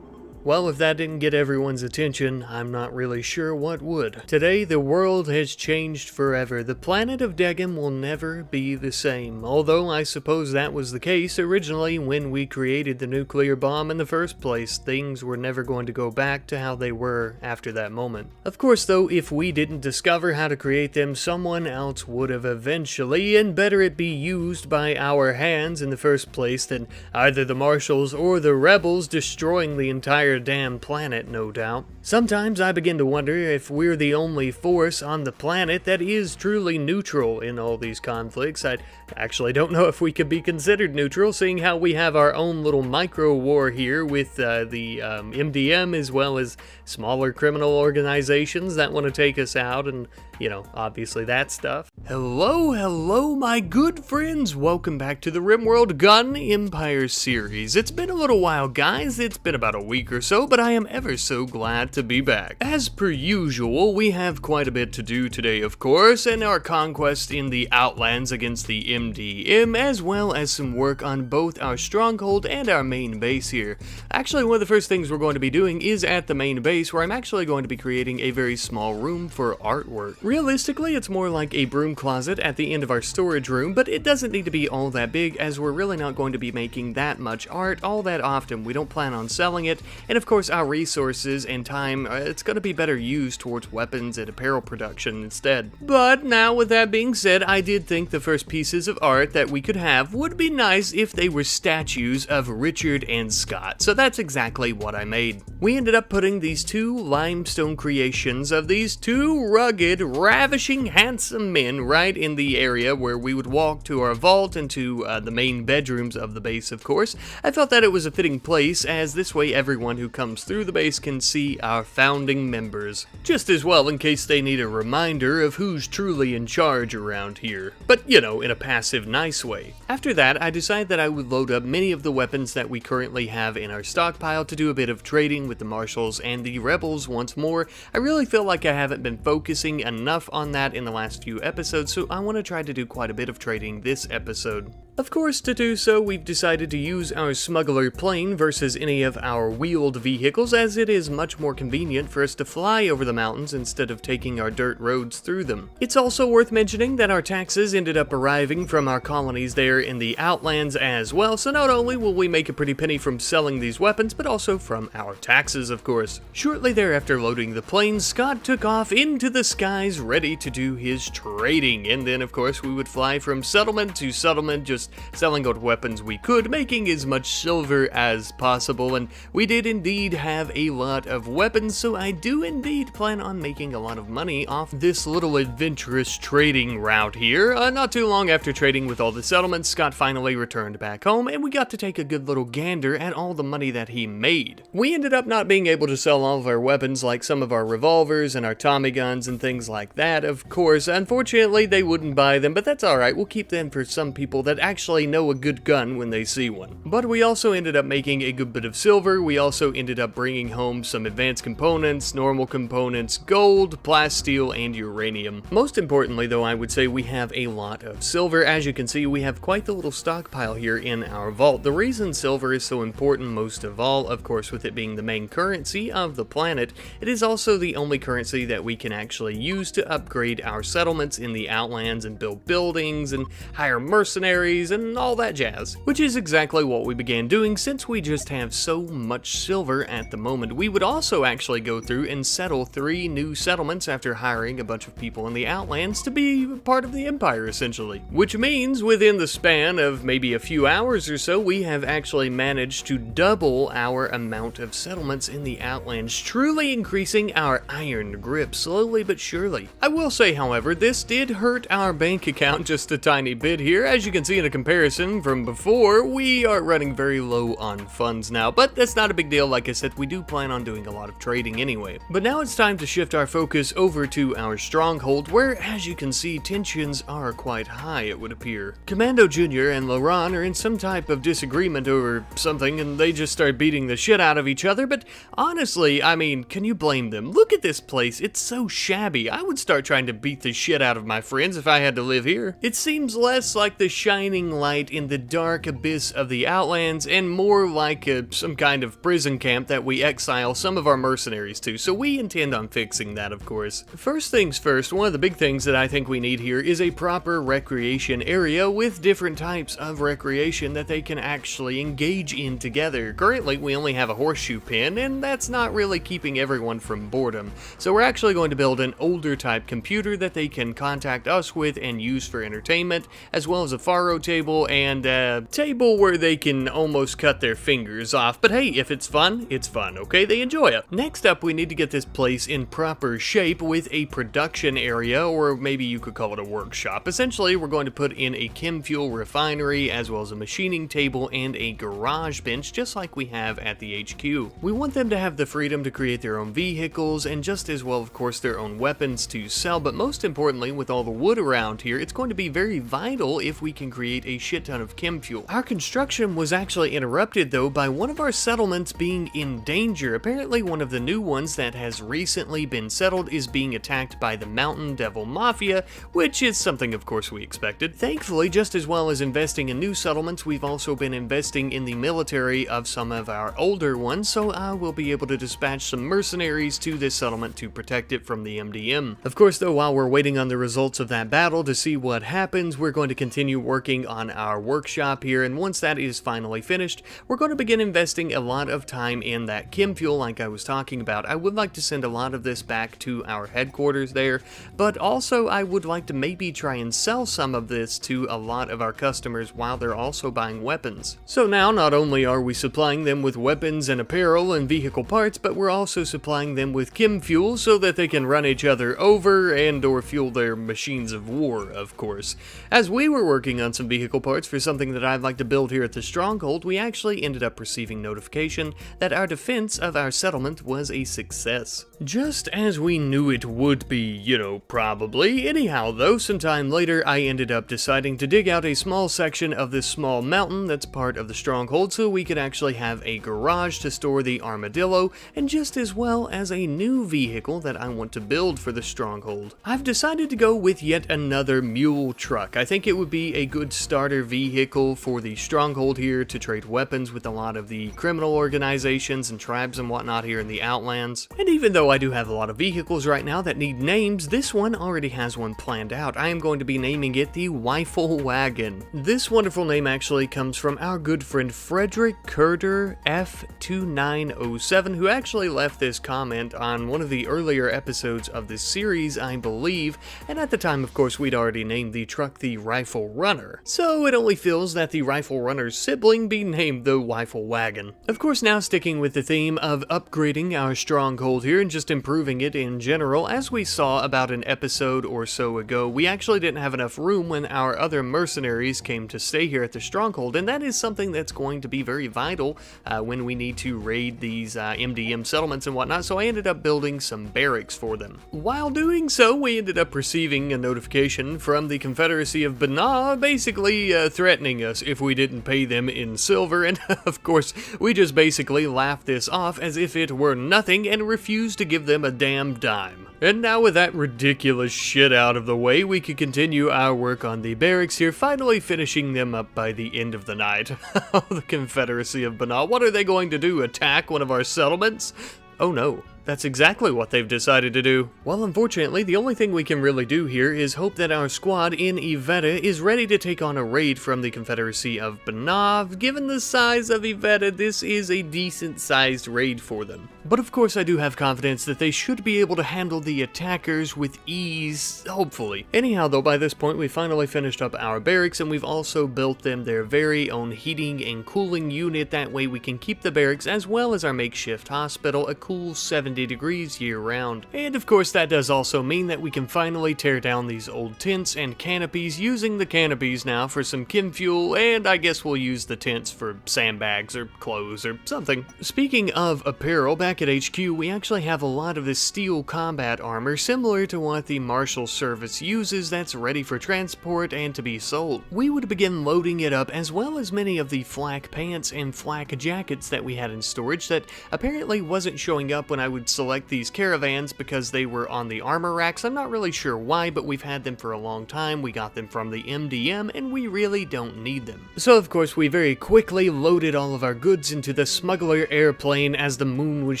Well, if that didn't get everyone's attention, I'm not really sure what would. Today, the world has changed forever. The planet of Degum will never be the same, although I suppose that was the case originally when we created the nuclear bomb in the first place. Things were never going to go back to how they were after that moment. Of course, though, if we didn't discover how to create them, someone else would have eventually, and better it be used by our hands in the first place than either the Marshals or the Rebels destroying the entire damn planet, no doubt. Sometimes I begin to wonder if we're the only force on the planet that is truly neutral in all these conflicts. I actually don't know if we could be considered neutral, seeing how we have our own little micro war here with the MDM, as well as smaller criminal organizations that want to take us out, and you know, obviously that stuff. Hello, my good friends. Welcome back to the RimWorld Gun Empire series. It's been a little while, guys. It's been about a week or so, but I am ever so glad to be back. As per usual, we have quite a bit to do today, of course, and our conquest in the Outlands against the MDM, as well as some work on both our Stronghold and our main base here. Actually, one of the first things we're going to be doing is at the main base, where I'm actually going to be creating a very small room for artwork. Realistically, it's more like a broom closet at the end of our storage room, but it doesn't need to be all that big, as we're really not going to be making that much art all that often. We don't plan on selling it, and of course our resources and time, it's going to be better used towards weapons and apparel production instead. But now, with that being said, I did think the first pieces of art that we could have would be nice if they were statues of Richard and Scott, so that's exactly what I made. We ended up putting these two limestone creations of these two rugged, ravishing, handsome men right in the area where we would walk to our vault and to the main bedrooms of the base, of course. I felt that it was a fitting place, as this way everyone who comes through the base can see our founding members. Just as well in case they need a reminder of who's truly in charge around here. But, you know, in a passive, nice way. After that, I decided that I would load up many of the weapons that we currently have in our stockpile to do a bit of trading with the Marshals and the Rebels once more. I really feel like I haven't been focusing enough on that in the last few episodes, so I want to try to do quite a bit of trading this episode. Of course, to do so, we've decided to use our smuggler plane versus any of our wheeled vehicles, as it is much more convenient for us to fly over the mountains instead of taking our dirt roads through them. It's also worth mentioning that our taxes ended up arriving from our colonies there in the Outlands as well, so not only will we make a pretty penny from selling these weapons, but also from our taxes, of course. Shortly thereafter loading the plane, Scott took off into the skies ready to do his trading, and then of course we would fly from settlement to settlement, just selling what weapons we could, making as much silver as possible, and we did indeed have a lot of weapons, so I do indeed plan on making a lot of money off this little adventurous trading route here. Not too long after trading with all the settlements, Scott finally returned back home, and we got to take a good little gander at all the money that he made. We ended up not being able to sell all of our weapons, like some of our revolvers and our Tommy guns and things like that, of course. Unfortunately, they wouldn't buy them, but that's alright, we'll keep them for some people that actually know a good gun when they see one. But we also ended up making a good bit of silver. We also ended up bringing home some advanced components, normal components, gold, plasteel, and uranium. Most importantly though, I would say we have a lot of silver. As you can see, we have quite the little stockpile here in our vault. The reason silver is so important most of all, of course, with it being the main currency of the planet, it is also the only currency that we can actually use to upgrade our settlements in the Outlands and build buildings and hire mercenaries and all that jazz, which is exactly what we began doing since we just have so much silver at the moment. We would also actually go through and settle 3 new settlements after hiring a bunch of people in the Outlands to be part of the Empire, essentially. Which means within the span of maybe a few hours or so, we have actually managed to double our amount of settlements in the Outlands, truly increasing our iron grip slowly but surely. I will say, however, this did hurt our bank account just a tiny bit here. As you can see in a comparison from before, we are running very low on funds now, but that's not a big deal. Like I said, we do plan on doing a lot of trading anyway. But now it's time to shift our focus over to our Stronghold, where, as you can see, tensions are quite high, it would appear. Commando Jr. and Laurent are in some type of disagreement over something, and they just start beating the shit out of each other, but honestly, I mean, can you blame them? Look at this place, it's so shabby. I would start trying to beat the shit out of my friends if I had to live here. It seems less like the shining light in the dark abyss of the Outlands, and more like some kind of prison camp that we exile some of our mercenaries to, so we intend on fixing that, of course. First things first, one of the big things that I think we need here is a proper recreation area with different types of recreation that they can actually engage in together. Currently, we only have a horseshoe pin, and that's not really keeping everyone from boredom, so we're actually going to build an older type computer that they can contact us with and use for entertainment, as well as a faro table and a table where they can almost cut their fingers off. But hey, if it's fun, okay? They enjoy it. Next up, we need to get this place in proper shape with a production area, or maybe you could call it a workshop. Essentially, we're going to put in a chem fuel refinery, as well as a machining table and a garage bench, just like we have at the HQ. We want them to have the freedom to create their own vehicles, and just as well, of course, their own weapons to sell, but most importantly, with all the wood around here, it's going to be very vital if we can create create a shit ton of chem fuel. Our construction was actually interrupted though by one of our settlements being in danger. Apparently one of the new ones that has recently been settled is being attacked by the Mountain Devil Mafia, which is something of course we expected. Thankfully, just as well as investing in new settlements, we've also been investing in the military of some of our older ones, so I will be able to dispatch some mercenaries to this settlement to protect it from the MDM. Of course though, while we're waiting on the results of that battle to see what happens, we're going to continue working on our workshop here, and once that is finally finished, we're going to begin investing a lot of time in that chem fuel like I was talking about. I would like to send a lot of this back to our headquarters there, but also I would like to maybe try and sell some of this to a lot of our customers while they're also buying weapons. So now not only are we supplying them with weapons and apparel and vehicle parts, but we're also supplying them with chem fuel so that they can run each other over and or fuel their machines of war, of course. As we were working on some vehicle parts for something that I'd like to build here at the Stronghold, we actually ended up receiving notification that our defense of our settlement was a success. Just as we knew it would be, you know, probably. Anyhow though, sometime later I ended up deciding to dig out a small section of this small mountain that's part of the Stronghold so we could actually have a garage to store the armadillo, and just as well as a new vehicle that I want to build for the Stronghold. I've decided to go with yet another mule truck. I think it would be a good starter vehicle for the Stronghold here to trade weapons with a lot of the criminal organizations and tribes and whatnot here in the Outlands. And even though I do have a lot of vehicles right now that need names, this one already has one planned out. I am going to be naming it the Rifle Wagon. This wonderful name actually comes from our good friend Frederick Kurder F2907, who actually left this comment on one of the earlier episodes of this series, I believe, and at the time of course we'd already named the truck the Rifle Runner. So it only feels that the Rifle Runner's sibling be named the Rifle Wagon. Of course, now sticking with the theme of upgrading our Stronghold here and just improving it in general, as we saw about an episode or so ago, we actually didn't have enough room when our other mercenaries came to stay here at the Stronghold, and that is something that's going to be very vital when we need to raid these MDM settlements and whatnot, so I ended up building some barracks for them. While doing so, we ended up receiving a notification from the Confederacy of Banah, basically threatening us if we didn't pay them in silver, and of course, we just basically laughed this off as if it were nothing and refused to give them a damn dime. And now with that ridiculous shit out of the way, we can continue our work on the barracks here, finally finishing them up by the end of the night. Oh, the Confederacy of Banah, what are they going to do, attack one of our settlements? Oh no. That's exactly what they've decided to do. Well, unfortunately, the only thing we can really do here is hope that our squad in Iveta is ready to take on a raid from the Confederacy of Banah. Given the size of Iveta, this is a decent-sized raid for them. But of course, I do have confidence that they should be able to handle the attackers with ease, hopefully. Anyhow, though, by this point, we finally finished up our barracks, and we've also built them their very own heating and cooling unit. That way we can keep the barracks, as well as our makeshift hospital, a cool 70 degrees year-round. And of course that does also mean that we can finally tear down these old tents and canopies, using the canopies now for some chem fuel, and I guess we'll use the tents for sandbags or clothes or something. Speaking of apparel, back at HQ we actually have a lot of this steel combat armor similar to what the Marshal Service uses that's ready for transport and to be sold. We would begin loading it up, as well as many of the flak pants and flak jackets that we had in storage that apparently wasn't showing up when I would select these caravans because they were on the armor racks. I'm not really sure why, but we've had them for a long time. We got them from the MDM and we really don't need them. So of course we very quickly loaded all of our goods into the smuggler airplane as the moon was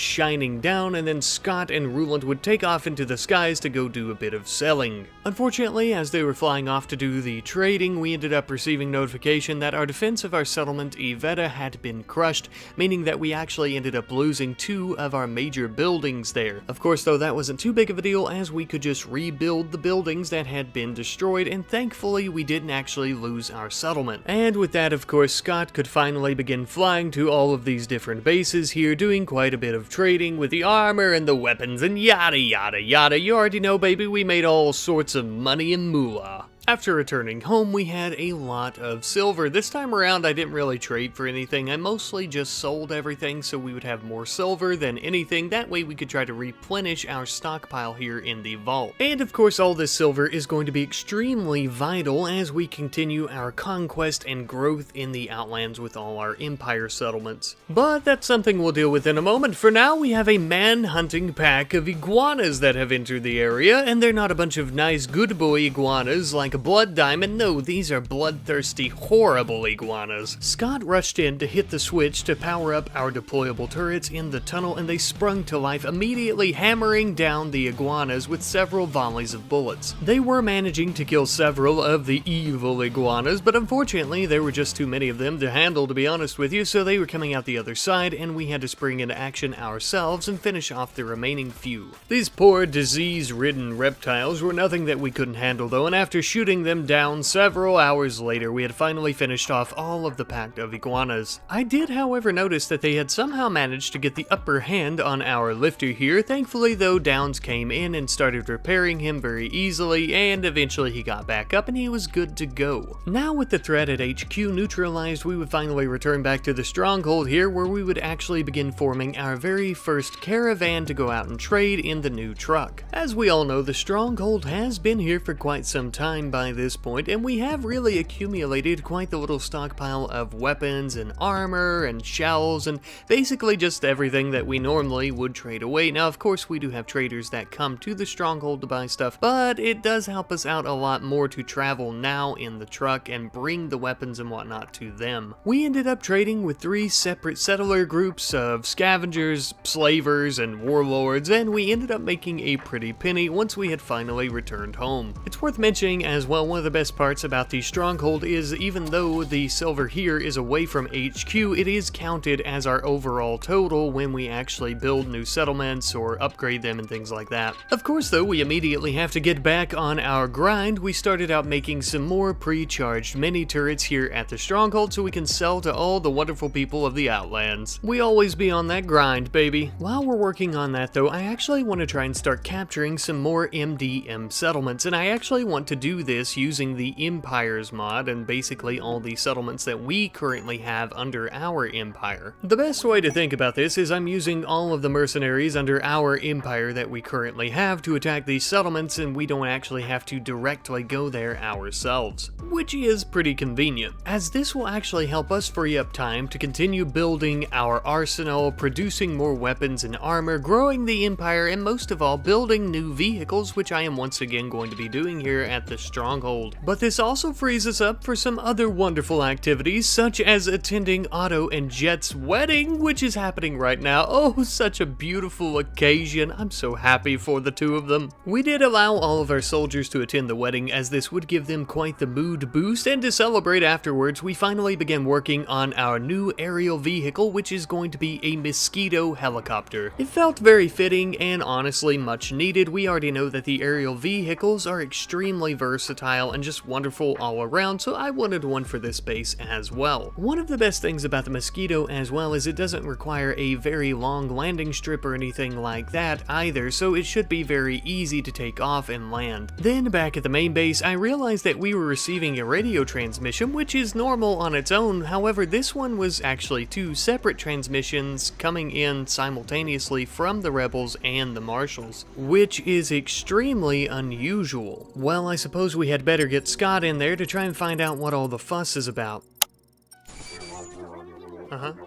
shining down, and then Scott and Ruland would take off into the skies to go do a bit of selling. Unfortunately, as they were flying off to do the trading, we ended up receiving notification that our defense of our settlement Iveta had been crushed, meaning that we actually ended up losing 2 of our major buildings there. Of course though, that wasn't too big of a deal, as we could just rebuild the buildings that had been destroyed, and thankfully we didn't actually lose our settlement. And with that, of course, Scott could finally begin flying to all of these different bases here, doing quite a bit of trading with the armor and the weapons and yada yada yada. You already know, baby, we made all sorts of money and moolah. After returning home, we had a lot of silver. This time around, I didn't really trade for anything. I mostly just sold everything so we would have more silver than anything. That way we could try to replenish our stockpile here in the vault. And of course, all this silver is going to be extremely vital as we continue our conquest and growth in the Outlands with all our empire settlements. But that's something we'll deal with in a moment. For now, we have a man-hunting pack of iguanas that have entered the area, and they're not a bunch of nice good boy iguanas like a blood diamond. No, these are bloodthirsty, horrible iguanas. Scott rushed in to hit the switch to power up our deployable turrets in the tunnel, and they sprung to life, immediately hammering down the iguanas with several volleys of bullets. They were managing to kill several of the evil iguanas, but unfortunately there were just too many of them to handle, to be honest with you, so they were coming out the other side, and we had to spring into action ourselves and finish off the remaining few. These poor disease-ridden reptiles were nothing that we couldn't handle though, and after shooting them down several hours later, we had finally finished off all of the pack of iguanas. I did, however, notice that they had somehow managed to get the upper hand on our lifter here. Thankfully, though, Downs came in and started repairing him very easily, and eventually he got back up and he was good to go. Now, with the threat at HQ neutralized, we would finally return back to the Stronghold here, where we would actually begin forming our very first caravan to go out and trade in the new truck. As we all know, the Stronghold has been here for quite some time by this point, and we have really accumulated quite the little stockpile of weapons and armor and shells and basically just everything that we normally would trade away. Now, of course, we do have traders that come to the Stronghold to buy stuff, but it does help us out a lot more to travel now in the truck and bring the weapons and whatnot to them. We ended up trading with 3 separate settler groups of scavengers, slavers, and warlords, and we ended up making a pretty penny once we had finally returned home. It's worth mentioning as well, one of the best parts about the Stronghold is even though the silver here is away from HQ, it is counted as our overall total when we actually build new settlements or upgrade them and things like that. Of course though, we immediately have to get back on our grind. We started out making some more pre-charged mini turrets here at the Stronghold so we can sell to all the wonderful people of the Outlands. We always be on that grind, baby. While we're working on that though, I actually want to try and start capturing some more MDM settlements, and I actually want to do this using the Empires mod and basically all the settlements that we currently have under our empire. The best way to think about this is I'm using all of the mercenaries under our empire that we currently have to attack these settlements, and we don't actually have to directly go there ourselves, which is pretty convenient, as this will actually help us free up time to continue building our arsenal, producing more weapons and armor, growing the empire, and most of all building new vehicles, which I am once again going to be doing here at the Stronghold. But this also frees us up for some other wonderful activities, such as attending Otto and Jet's wedding, which is happening right now. Oh, such a beautiful occasion. I'm so happy for the two of them. We did allow all of our soldiers to attend the wedding, as this would give them quite the mood boost, and to celebrate afterwards, we finally began working on our new aerial vehicle, which is going to be a Mosquito helicopter. It felt very fitting and honestly much needed. We already know that the aerial vehicles are extremely versatile and just wonderful all around, so I wanted one for this base as well. One of the best things about the Mosquito as well is it doesn't require a very long landing strip or anything like that either, so it should be very easy to take off and land. Then back at the main base, I realized that we were receiving a radio transmission, which is normal on its own. However, this one was actually 2 separate transmissions coming in simultaneously from the rebels and the marshals, which is extremely unusual. Well, I suppose we had better get Scott in there to try and find out what all the fuss is about.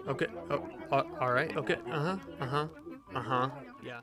Okay. Oh, alright, okay. Yeah.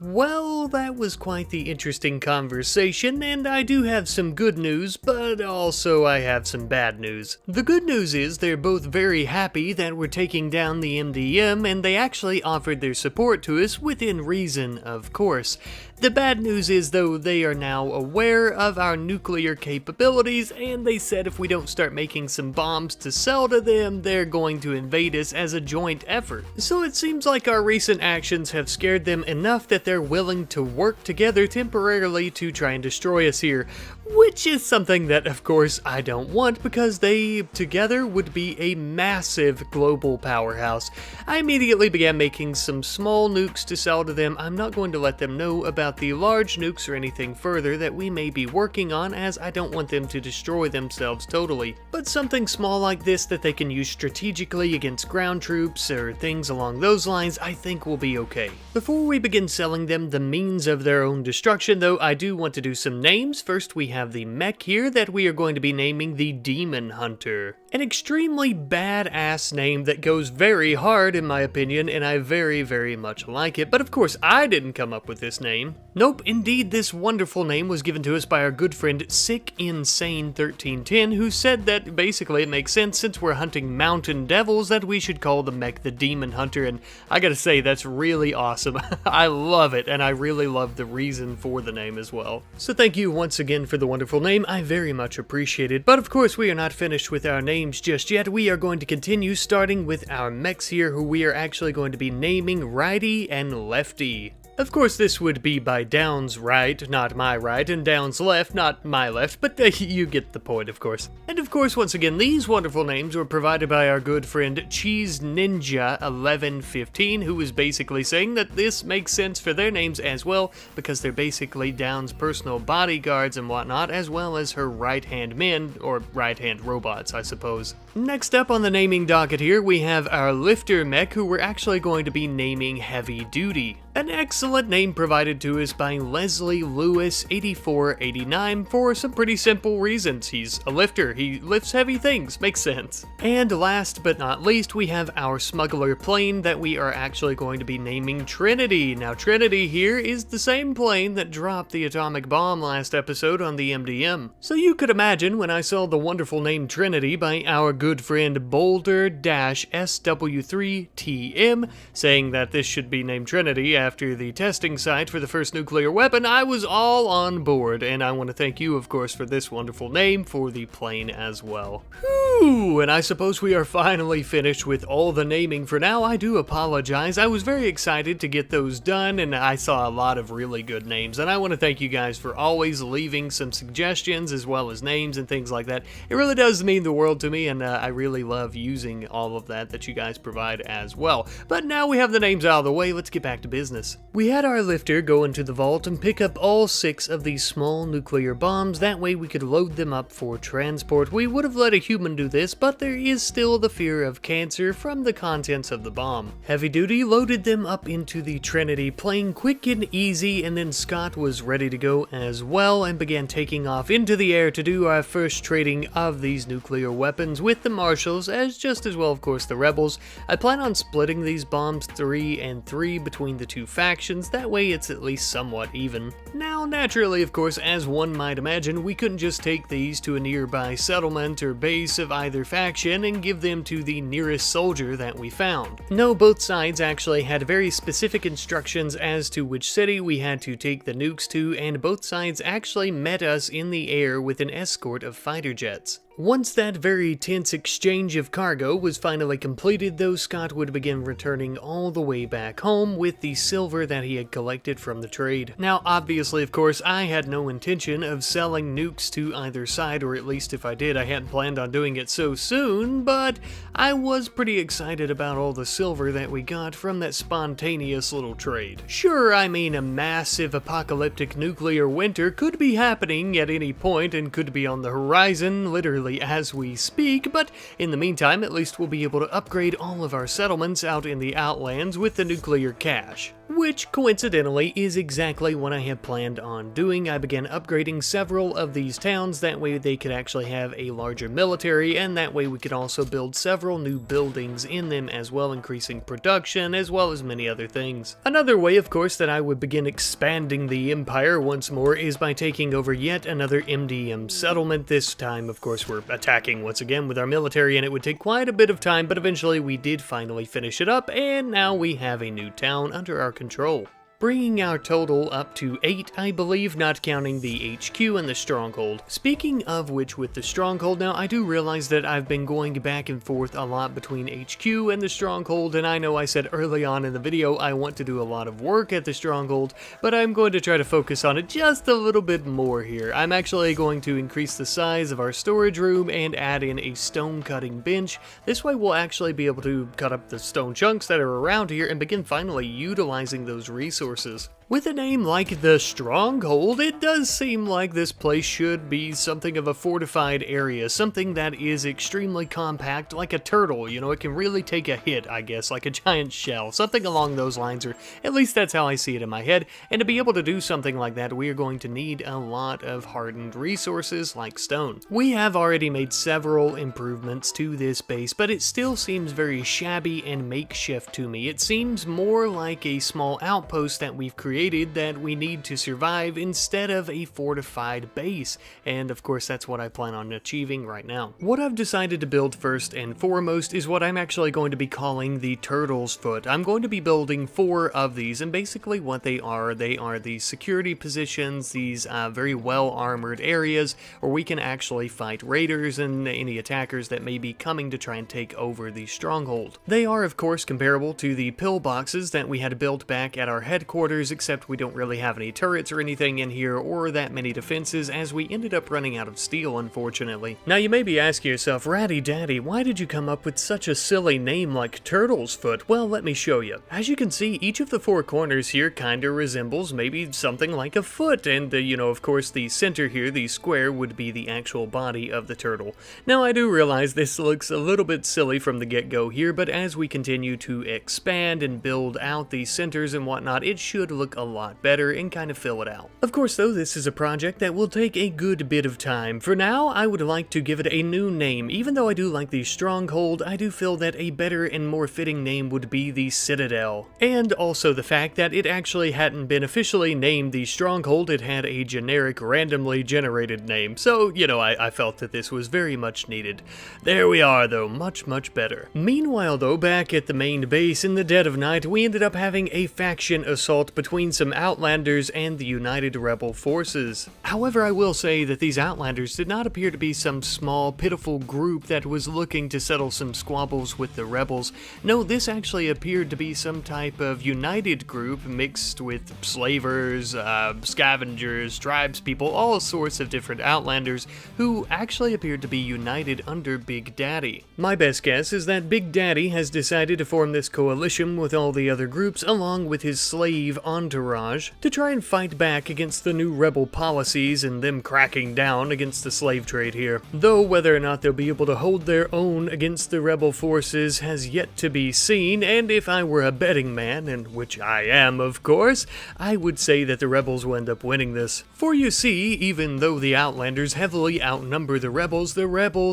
Well, that was quite the interesting conversation, and I do have some good news, but also I have some bad news. The good news is they're both very happy that we're taking down the MDM, and they actually offered their support to us within reason, of course. The bad news is, though, they are now aware of our nuclear capabilities, and they said if we don't start making some bombs to sell to them, they're going to invade us as a joint effort. So it seems like our recent actions have scared them enough that they're willing to work together temporarily to try and destroy us here, which is something that, of course, I don't want because they together would be a massive global powerhouse. I immediately began making some small nukes to sell to them. I'm not going to let them know about the large nukes or anything further that we may be working on, as I don't want them to destroy themselves totally. But something small like this that they can use strategically against ground troops or things along those lines, I think will be okay. Before we begin selling them the means of their own destruction, though, I do want to do some names. First, we have the mech here that we are going to be naming the Demon Hunter. An extremely badass name that goes very hard in my opinion, and I very, very much like it. But of course, I didn't come up with this name. Nope, indeed, this wonderful name was given to us by our good friend Sick Insane 1310, who said that basically it makes sense since we're hunting mountain devils that we should call the mech the Demon Hunter, and I gotta say, that's really awesome. I love it, and I really love the reason for the name as well. So thank you once again for the wonderful name, I very much appreciate it. But of course, we are not finished with our names just yet. We are going to continue starting with our mechs here, who we are actually going to be naming Righty and Lefty. Of course, this would be by Down's right, not my right, and Down's left, not my left, but you get the point, of course. And of course, once again, these wonderful names were provided by our good friend Cheese Ninja 1115, who is basically saying that this makes sense for their names as well, because they're basically Down's personal bodyguards and whatnot, as well as her right-hand men, or right-hand robots, I suppose. Next up on the naming docket here, we have our Lifter mech, who we're actually going to be naming Heavy Duty. An excellent name provided to us by Leslie Lewis 8489 for some pretty simple reasons. He's a lifter, he lifts heavy things, makes sense. And last but not least, we have our smuggler plane that we are actually going to be naming Trinity. Now Trinity here is the same plane that dropped the atomic bomb last episode on the MDM. So you could imagine when I saw the wonderful name Trinity by our good friend Boulder-SW3TM saying that this should be named Trinity after the testing site for the first nuclear weapon, I was all on board, and I want to thank you, of course, for this wonderful name for the plane as well. Whew, and I suppose we are finally finished with all the naming for now. I do apologize. I was very excited to get those done, and I saw a lot of really good names, and I want to thank you guys for always leaving some suggestions as well as names and things like that. It really does mean the world to me, and I really love using all of that you guys provide as well. But now we have the names out of the way, let's get back to business. We had our lifter go into the vault and pick up all 6 of these small nuclear bombs, that way we could load them up for transport. We would have let a human do this, but there is still the fear of cancer from the contents of the bomb. Heavy Duty loaded them up into the Trinity plane quick and easy, and then Scott was ready to go as well and began taking off into the air to do our first trading of these nuclear weapons with the Marshals, as just as well, of course, the Rebels. I plan on splitting these bombs 3 and 3 between the two factions, that way it's at least somewhat even. Now, naturally, of course, as one might imagine, we couldn't just take these to a nearby settlement or base of either faction and give them to the nearest soldier that we found. No, both sides actually had very specific instructions as to which city we had to take the nukes to, and both sides actually met us in the air with an escort of fighter jets. Once that very tense exchange of cargo was finally completed, though, Scott would begin returning all the way back home with the silver that he had collected from the trade. Now, obviously, of course, I had no intention of selling nukes to either side, or at least if I did, I hadn't planned on doing it so soon, but I was pretty excited about all the silver that we got from that spontaneous little trade. Sure, I mean, a massive apocalyptic nuclear winter could be happening at any point and could be on the horizon, literally as we speak, but in the meantime, at least we'll be able to upgrade all of our settlements out in the Outlands with the nuclear cache. Which, coincidentally, is exactly what I have planned on doing. I began upgrading several of these towns, that way they could actually have a larger military, and that way we could also build several new buildings in them as well, increasing production, as well as many other things. Another way, of course, that I would begin expanding the Empire once more is by taking over yet another MDM settlement. This time, of course, we're attacking once again with our military, and it would take quite a bit of time, but eventually we did finally finish it up, and now we have a new town under our control. bringing our total up to 8, I believe, not counting the HQ and the Stronghold. Speaking of which, with the Stronghold, now I do realize that I've been going back and forth a lot between HQ and the Stronghold, and I know I said early on in the video I want to do a lot of work at the Stronghold, but I'm going to try to focus on it just a little bit more here. I'm actually going to increase the size of our storage room and add in a stone cutting bench. This way we'll actually be able to cut up the stone chunks that are around here and begin finally utilizing those resources. With a name like the Stronghold, it does seem like this place should be something of a fortified area, something that is extremely compact, like a turtle. You know, it can really take a hit, I guess, like a giant shell, something along those lines, or at least that's how I see it in my head. And to be able to do something like that, we are going to need a lot of hardened resources like stone. We have already made several improvements to this base, but it still seems very shabby and makeshift to me. It seems more like a small outpost that we've created that we need to survive instead of a fortified base, and of course that's what I plan on achieving right now. What I've decided to build first and foremost is what I'm actually going to be calling the Turtle's Foot. I'm going to be building 4 of these, and basically what they are the security positions, these very well armored areas where we can actually fight raiders and any attackers that may be coming to try and take over the Stronghold. They are of course comparable to the pillboxes that we had built back at our headquarters, except we don't really have any turrets or anything in here or that many defenses, as we ended up running out of steel, unfortunately. Now you may be asking yourself, Ratty Daddy, why did you come up with such a silly name like Turtle's Foot? Well, let me show you. As you can see, each of the 4 corners here kinda resembles maybe something like a foot, and you know, of course the center here, the square, would be the actual body of the turtle. Now I do realize this looks a little bit silly from the get-go here, but as we continue to expand and build out these centers and whatnot, it should look a lot better and kind of fill it out. Of course though, this is a project that will take a good bit of time. For now, I would like to give it a new name. Even though I do like the Stronghold, I do feel that a better and more fitting name would be the Citadel. And also the fact that it actually hadn't been officially named the Stronghold, it had a generic randomly generated name. So, you know, I felt that this was very much needed. There we are though, much better. Meanwhile though, back at the main base in the dead of night, we ended up having a faction assault between some Outlanders and the United Rebel forces. However, I will say that these Outlanders did not appear to be some small, pitiful group that was looking to settle some squabbles with the rebels. No, this actually appeared to be some type of united group mixed with slavers, scavengers, tribespeople, all sorts of different Outlanders who actually appeared to be united under Big Daddy. My best guess is that Big Daddy has decided to form this coalition with all the other groups along with his slave entourage to try and fight back against the new rebel policies and them cracking down against the slave trade here. Though whether or not they'll be able to hold their own against the rebel forces has yet to be seen, and if I were a betting man, and which I am of course, I would say that the rebels will end up winning this. For you see, even though the Outlanders heavily outnumber the rebels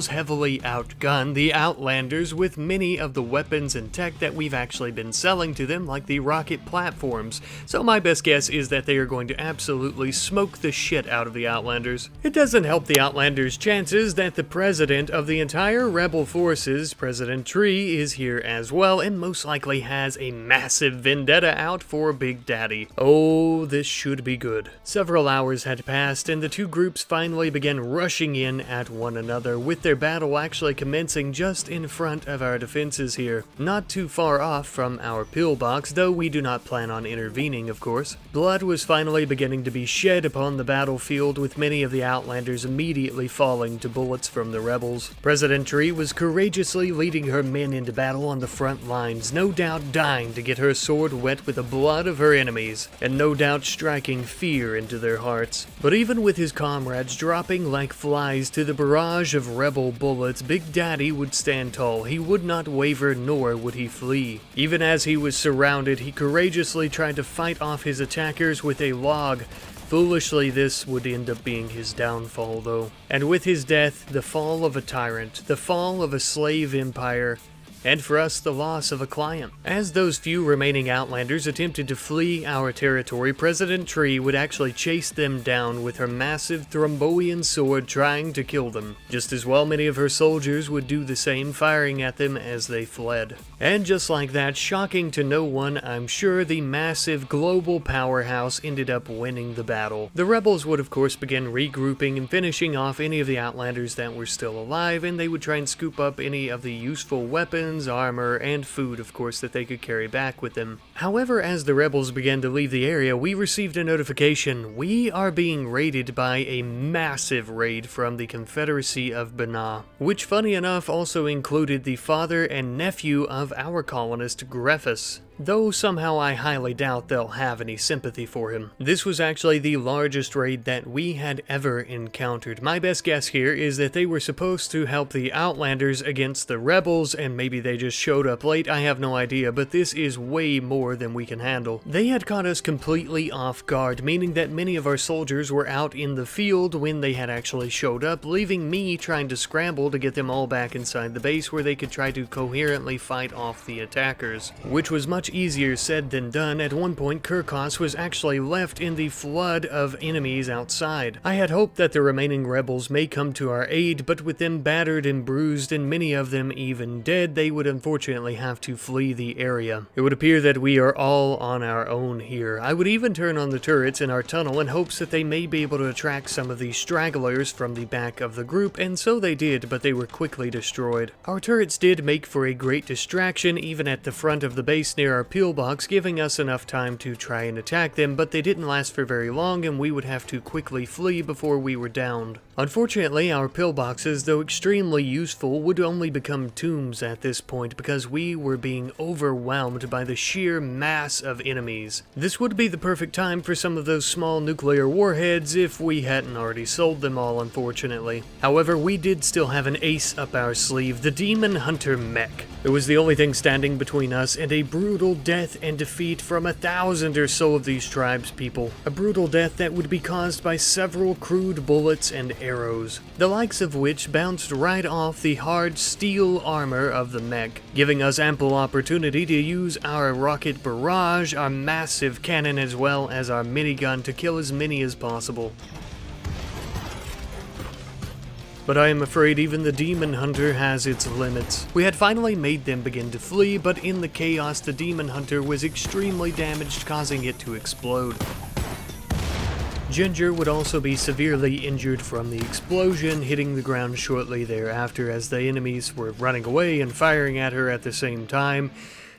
heavily outgun the Outlanders with many of the weapons and tech that we've actually been selling to them, like the rocket platforms. So my best guess is that they are going to absolutely smoke the shit out of the Outlanders. It doesn't help the Outlanders' chances that the president of the entire rebel forces, President Tree, is here as well, and most likely has a massive vendetta out for Big Daddy. Oh, this should be good. Several hours had passed, and the two groups finally began rushing in at one another, with their battle actually commencing just in front of our defenses here. Not too far off from our pillbox, though we do not plan on intervening, of course. Blood was finally beginning to be shed upon the battlefield, with many of the Outlanders immediately falling to bullets from the rebels. President Tree was courageously leading her men into battle on the front lines, no doubt dying to get her sword wet with the blood of her enemies, and no doubt striking fear into their hearts. But even with his comrades dropping like flies to the barrage of rebel bullets, Big Daddy would stand tall. He would not waver, nor would he flee. Even as he was surrounded, he courageously tried to fight off his attackers with a log. Foolishly, this would end up being his downfall, though. And with his death, the fall of a tyrant, the fall of a slave empire, and for us the loss of a client. As those few remaining Outlanders attempted to flee our territory, President Tree would actually chase them down with her massive thromboian sword, trying to kill them. Just as well, many of her soldiers would do the same, firing at them as they fled. And just like that, shocking to no one, I'm sure, the massive global powerhouse ended up winning the battle. The rebels would of course begin regrouping and finishing off any of the Outlanders that were still alive, and they would try and scoop up any of the useful weapons, armor, and food, of course, that they could carry back with them. However, as the rebels began to leave the area, we received a notification. We are being raided by a massive raid from the Confederacy of Banah, which funny enough also included the father and nephew of our colonist Greffus, though somehow I highly doubt they'll have any sympathy for him. This was actually the largest raid that we had ever encountered. My best guess here is that they were supposed to help the Outlanders against the rebels, and maybe they just showed up late, I have no idea, but this is way more than we can handle. They had caught us completely off guard, meaning that many of our soldiers were out in the field when they had actually showed up, leaving me trying to scramble to get them all back inside the base where they could try to coherently fight off the attackers, which was much easier said than done. At one point, Kirkos was actually left in the flood of enemies outside. I had hoped that the remaining rebels may come to our aid, but with them battered and bruised and many of them even dead, they would unfortunately have to flee the area. It would appear that we are all on our own here. I would even turn on the turrets in our tunnel in hopes that they may be able to attract some of the stragglers from the back of the group, and so they did, but they were quickly destroyed. Our turrets did make for a great distraction, even at the front of the base near our pillbox, giving us enough time to try and attack them, but they didn't last for very long and we would have to quickly flee before we were downed. Unfortunately, our pillboxes, though extremely useful, would only become tombs at this point because we were being overwhelmed by the sheer mass of enemies. This would be the perfect time for some of those small nuclear warheads if we hadn't already sold them all, unfortunately. However, we did still have an ace up our sleeve, the Demon Hunter mech. It was the only thing standing between us and a brutal death and defeat from 1,000 or so of these tribes people. A brutal death that would be caused by several crude bullets and arrows, the likes of which bounced right off the hard steel armor of the mech, giving us ample opportunity to use our rocket barrage, our massive cannon, as well as our minigun to kill as many as possible. But I am afraid even the Demon Hunter has its limits. We had finally made them begin to flee, but in the chaos the Demon Hunter was extremely damaged, causing it to explode. Ginger would also be severely injured from the explosion, hitting the ground shortly thereafter as the enemies were running away and firing at her at the same time.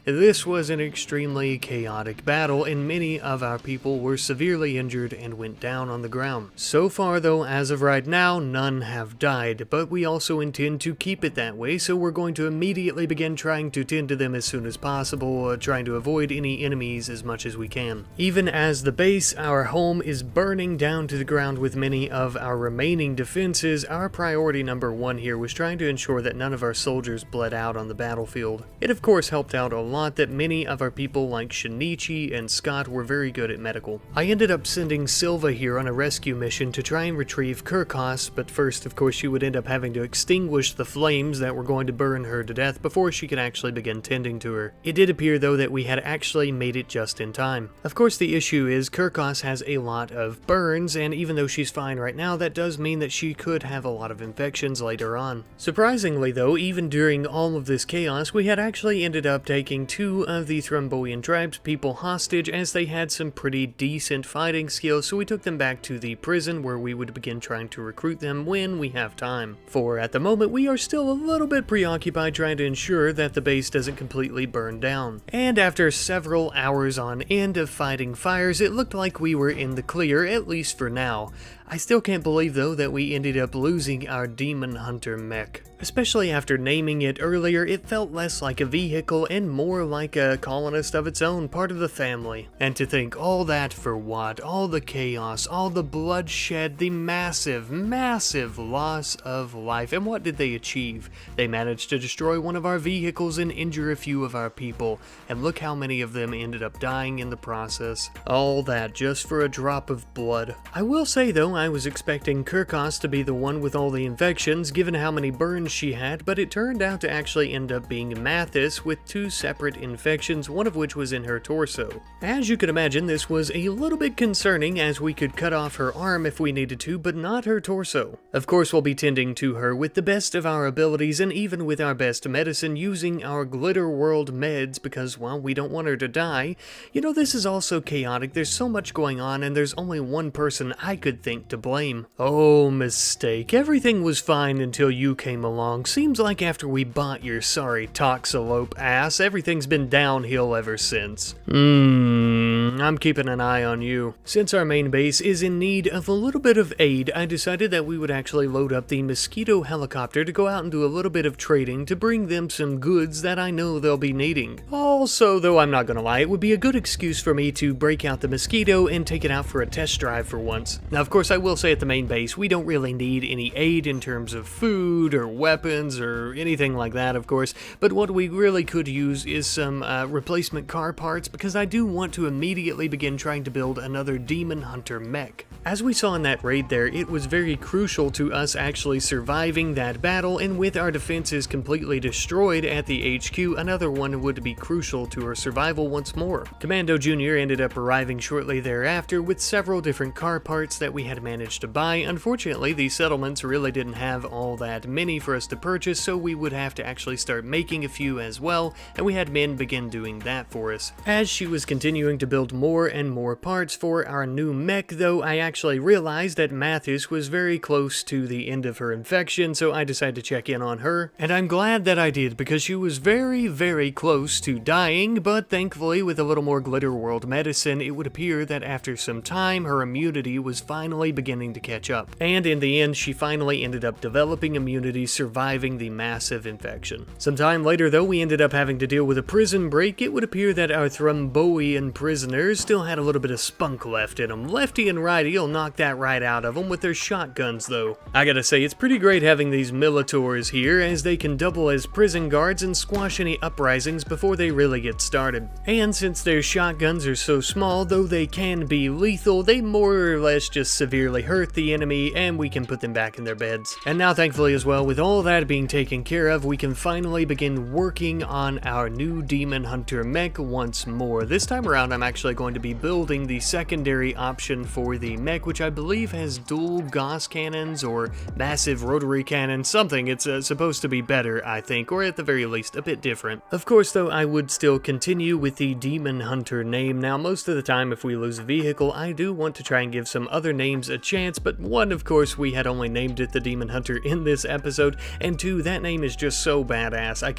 This was an extremely chaotic battle, and many of our people were severely injured and went down on the ground. So far, though, as of right now, none have died, but we also intend to keep it that way, so we're going to immediately begin trying to tend to them as soon as possible, trying to avoid any enemies as much as we can. Even as the base, our home, is burning down to the ground with many of our remaining defenses, our priority number one here was trying to ensure that none of our soldiers bled out on the battlefield. It of course helped out a lot that many of our people like Shinichi and Scott were very good at medical. I ended up sending Silva here on a rescue mission to try and retrieve Kirkos, but first of course she would end up having to extinguish the flames that were going to burn her to death before she could actually begin tending to her. It did appear though that we had actually made it just in time. Of course the issue is Kirkos has a lot of burns, and even though she's fine right now, that does mean that she could have a lot of infections later on. Surprisingly though, even during all of this chaos, we had actually ended up taking two of the Thromboian tribes people hostage, as they had some pretty decent fighting skills, so we took them back to the prison where we would begin trying to recruit them when we have time. For at the moment we are still a little bit preoccupied trying to ensure that the base doesn't completely burn down. And after several hours on end of fighting fires, it looked like we were in the clear, at least for now. I still can't believe though that we ended up losing our Demon Hunter mech. Especially after naming it earlier, it felt less like a vehicle and more like a colonist of its own, part of the family. And to think all that for what? All the chaos, all the bloodshed, the massive, massive loss of life. And what did they achieve? They managed to destroy one of our vehicles and injure a few of our people. And look how many of them ended up dying in the process. All that just for a drop of blood. I will say though, I was expecting Kirkos to be the one with all the infections given how many burns she had, but it turned out to actually end up being Mathis with 2 separate infections, one of which was in her torso. As you can imagine, this was a little bit concerning as we could cut off her arm if we needed to, but not her torso. Of course, we'll be tending to her with the best of our abilities and even with our best medicine using our Glitter World meds because, well, we don't want her to die. You know, this is also chaotic. There's so much going on and there's only one person I could think to blame. Oh, mistake. Everything was fine until you came along. Seems like after we bought your sorry Toxalope ass, everything's been downhill ever since. I'm keeping an eye on you. Since our main base is in need of a little bit of aid, I decided that we would actually load up the Mosquito helicopter to go out and do a little bit of trading to bring them some goods that I know they'll be needing. Also, though I'm not gonna lie, it would be a good excuse for me to break out the Mosquito and take it out for a test drive for once. Now, of course, I will say at the main base, we don't really need any aid in terms of food or weapons or anything like that, of course, but what we really could use is some replacement car parts because I do want to immediately begin trying to build another Demon Hunter mech. As we saw in that raid there, it was very crucial to us actually surviving that battle, and with our defenses completely destroyed at the HQ, another one would be crucial to our survival once more. Commando Jr. ended up arriving shortly thereafter with several different car parts that we had managed to buy. Unfortunately, the settlements really didn't have all that many for us to purchase, so we would have to actually start making a few as well, and we had Min begin doing that for us. As she was continuing to build more and more parts for our new mech, though, I actually realized that Mathis was very close to the end of her infection, so I decided to check in on her, and I'm glad that I did because she was very, very close to dying, but thankfully with a little more Glitter World medicine, it would appear that after some time her immunity was finally beginning to catch up, and in the end she finally ended up developing immunity, surviving the massive infection. Sometime later though, we ended up having to deal with a prison break. It would appear that our Thrumboian prisoners still had a little bit of spunk left in them. Lefty and righty will knock that right out of them with their shotguns though. I gotta say, it's pretty great having these Militors here as they can double as prison guards and squash any uprisings before they really get started. And since their shotguns are so small, though they can be lethal, they more or less just severely hurt the enemy and we can put them back in their beds. And now thankfully as well, with all that being taken care of, we can finally begin working on our new Demon Hunter mech once more. This time around I'm actually going to be building the secondary option for the mech, which I believe has dual Gauss cannons or massive rotary cannons, something. It's supposed to be better, I think, or at the very least a bit different. Of course though, I would still continue with the Demon Hunter name. Now most of the time if we lose a vehicle, I do want to try and give some other names a chance, but one, of course, we had only named it the Demon Hunter in this episode, and two, that name is just so badass, I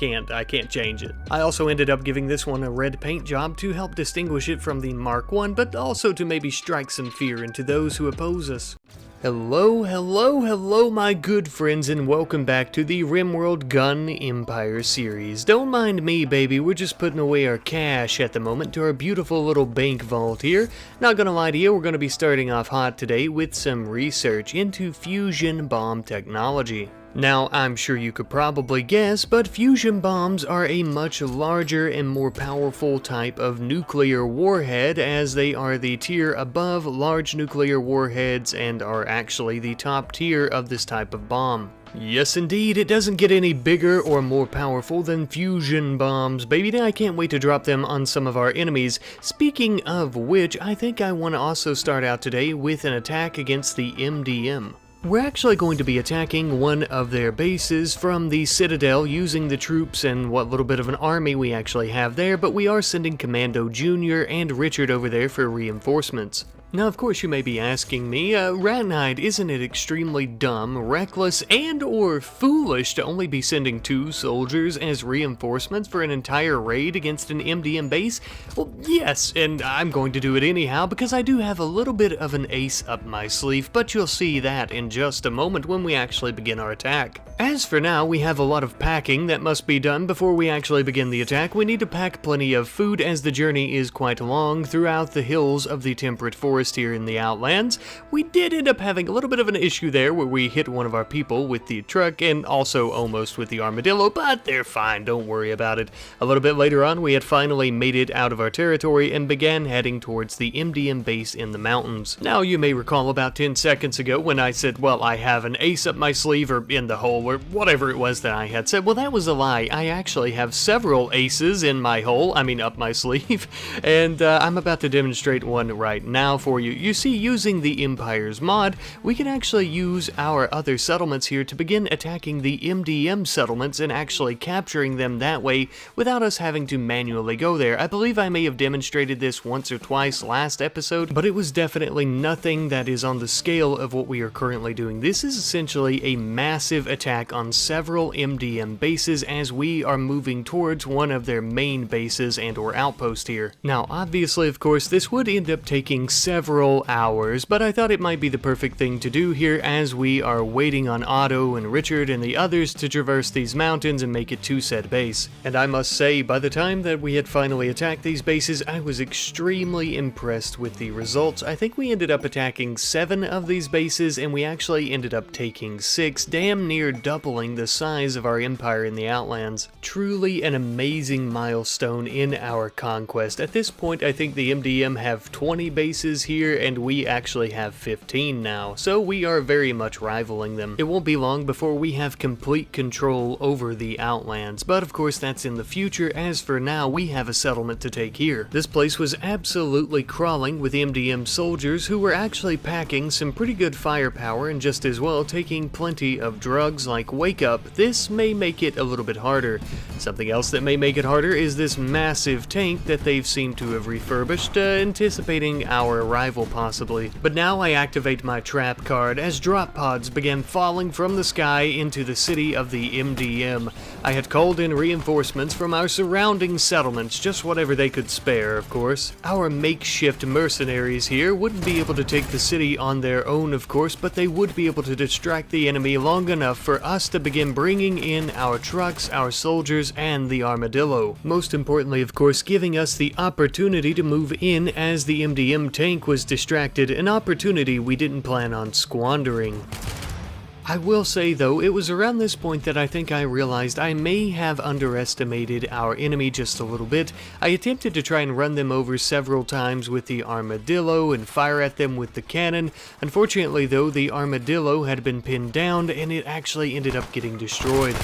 can't change it. I also ended up giving this one a red paint job to help distinguish it from the Mark I, but also to maybe strike some fear into those who oppose us. Hello, hello, hello my good friends, and welcome back to the RimWorld Gun Empire series. Don't mind me, baby, we're just putting away our cash at the moment to our beautiful little bank vault here. Not gonna lie to you, we're gonna be starting off hot today with some research into fusion bomb technology. Now, I'm sure you could probably guess, but fusion bombs are a much larger and more powerful type of nuclear warhead, as they are the tier above large nuclear warheads and are actually the top tier of this type of bomb. Yes indeed, it doesn't get any bigger or more powerful than fusion bombs, baby. I can't wait to drop them on some of our enemies. Speaking of which, I think I want to also start out today with an attack against the MDM. We're actually going to be attacking one of their bases from the Citadel using the troops and what little bit of an army we actually have there, but we are sending Commando Jr. and Richard over there for reinforcements. Now, of course, you may be asking me, Rat Knight, isn't it extremely dumb, reckless, and or foolish to only be sending 2 soldiers as reinforcements for an entire raid against an MDM base? Well, yes, and I'm going to do it anyhow because I do have a little bit of an ace up my sleeve, but you'll see that in just a moment when we actually begin our attack. As for now, we have a lot of packing that must be done before we actually begin the attack. We need to pack plenty of food as the journey is quite long throughout the hills of the Temperate Forest forest here in the Outlands. We did end up having a little bit of an issue there where we hit one of our people with the truck and also almost with the armadillo, but they're fine, don't worry about it. A little bit later on, we had finally made it out of our territory and began heading towards the MDM base in the mountains. Now, you may recall about 10 seconds ago when I said, well, I have an ace up my sleeve or in the hole or whatever it was that I had said. Well, that was a lie. I actually have several aces in my hole, up my sleeve, and I'm about to demonstrate one right now for you. You see, using the Empire's mod, we can actually use our other settlements here to begin attacking the MDM settlements and actually capturing them that way without us having to manually go there. I believe I may have demonstrated this once or twice last episode, but it was definitely nothing that is on the scale of what we are currently doing. This is essentially a massive attack on several MDM bases as we are moving towards one of their main bases and or outpost here. Now, obviously, of course, this would end up taking several hours, but I thought it might be the perfect thing to do here as we are waiting on Otto and Richard and the others to traverse these mountains and make it to said base. And I must say, by the time that we had finally attacked these bases, I was extremely impressed with the results. I think we ended up attacking 7 of these bases, and we actually ended up taking 6, damn near doubling the size of our empire in the Outlands. Truly an amazing milestone in our conquest. At this point, I think the MDM have 20 bases here, and we actually have 15 now, so we are very much rivaling them. It won't be long before we have complete control over the Outlands, but of course that's in the future. As for now, we have a settlement to take here. This place was absolutely crawling with MDM soldiers who were actually packing some pretty good firepower and just as well taking plenty of drugs like Wake Up. This may make it a little bit harder. Something else that may make it harder is this massive tank that they've seemed to have refurbished, anticipating our arrival possibly. But now I activate my trap card as drop pods began falling from the sky into the city of the MDM. I had called in reinforcements from our surrounding settlements, just whatever they could spare, of course. Our makeshift mercenaries here wouldn't be able to take the city on their own, of course, but they would be able to distract the enemy long enough for us to begin bringing in our trucks, our soldiers, and the armadillo. Most importantly, of course, giving us the opportunity to move in as the MDM tank was distracted, an opportunity we didn't plan on squandering. I will say though, it was around this point that I think I realized I may have underestimated our enemy just a little bit. I attempted to try and run them over several times with the armadillo and fire at them with the cannon. Unfortunately though, the armadillo had been pinned down and it actually ended up getting destroyed.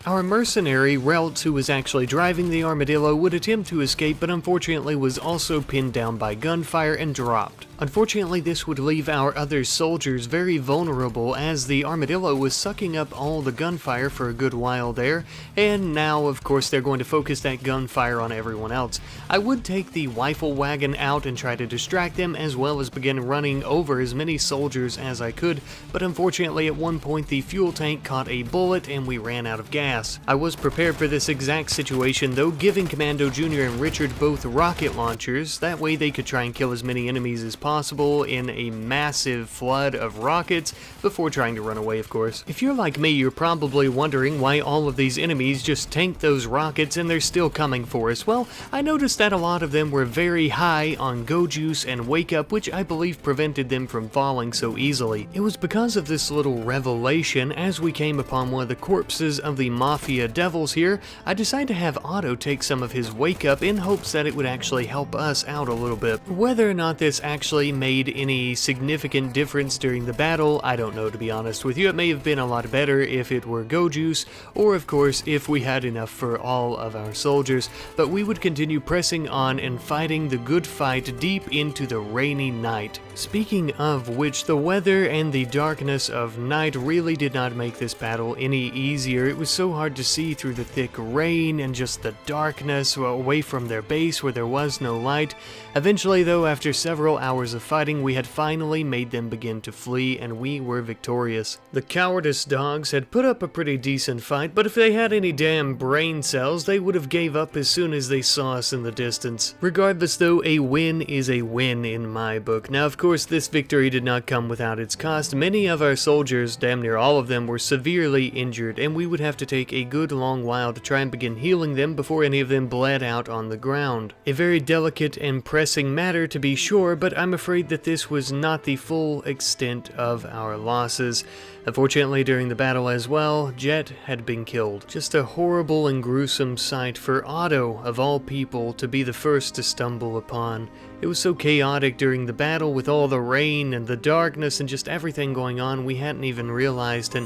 Our mercenary, Relt, who was actually driving the armadillo, would attempt to escape, but unfortunately was also pinned down by gunfire and dropped. Unfortunately, this would leave our other soldiers very vulnerable as the armadillo was sucking up all the gunfire for a good while there, and now, of course, they're going to focus that gunfire on everyone else. I would take the rifle wagon out and try to distract them, as well as begin running over as many soldiers as I could, but unfortunately, at one point, the fuel tank caught a bullet and we ran out of gas. I was prepared for this exact situation, though, giving Commando Jr. and Richard both rocket launchers. That way they could try and kill as many enemies as possible in a massive flood of rockets before trying to run away, of course. If you're like me, you're probably wondering why all of these enemies just tanked those rockets and they're still coming for us. Well, I noticed that a lot of them were very high on Go Juice and Wake Up, which I believe prevented them from falling so easily. It was because of this little revelation as we came upon one of the corpses of the Mafia Devils here. I decided to have Otto take some of his Wake Up in hopes that it would actually help us out a little bit. Whether or not this actually made any significant difference during the battle, I don't know, to be honest with you. It may have been a lot better if it were Go Juice, or of course if we had enough for all of our soldiers, but we would continue pressing on and fighting the good fight deep into the rainy night. Speaking of which, the weather and the darkness of night really did not make this battle any easier. It was so hard to see through the thick rain and just the darkness away from their base where there was no light. Eventually though, after several hours of fighting, we had finally made them begin to flee and we were victorious. The cowardice dogs had put up a pretty decent fight, but if they had any damn brain cells, they would have gave up as soon as they saw us in the distance. Regardless though, a win is a win in my book. Now of course this victory did not come without its cost. Many of our soldiers, damn near all of them, were severely injured and we would have to take a good long while to try and begin healing them before any of them bled out on the ground. A very delicate and pressing matter to be sure, but I'm afraid that this was not the full extent of our losses. Unfortunately, during the battle as well, Jet had been killed. Just a horrible and gruesome sight for Otto, of all people, to be the first to stumble upon. It was so chaotic during the battle with all the rain and the darkness and just everything going on we hadn't even realized, and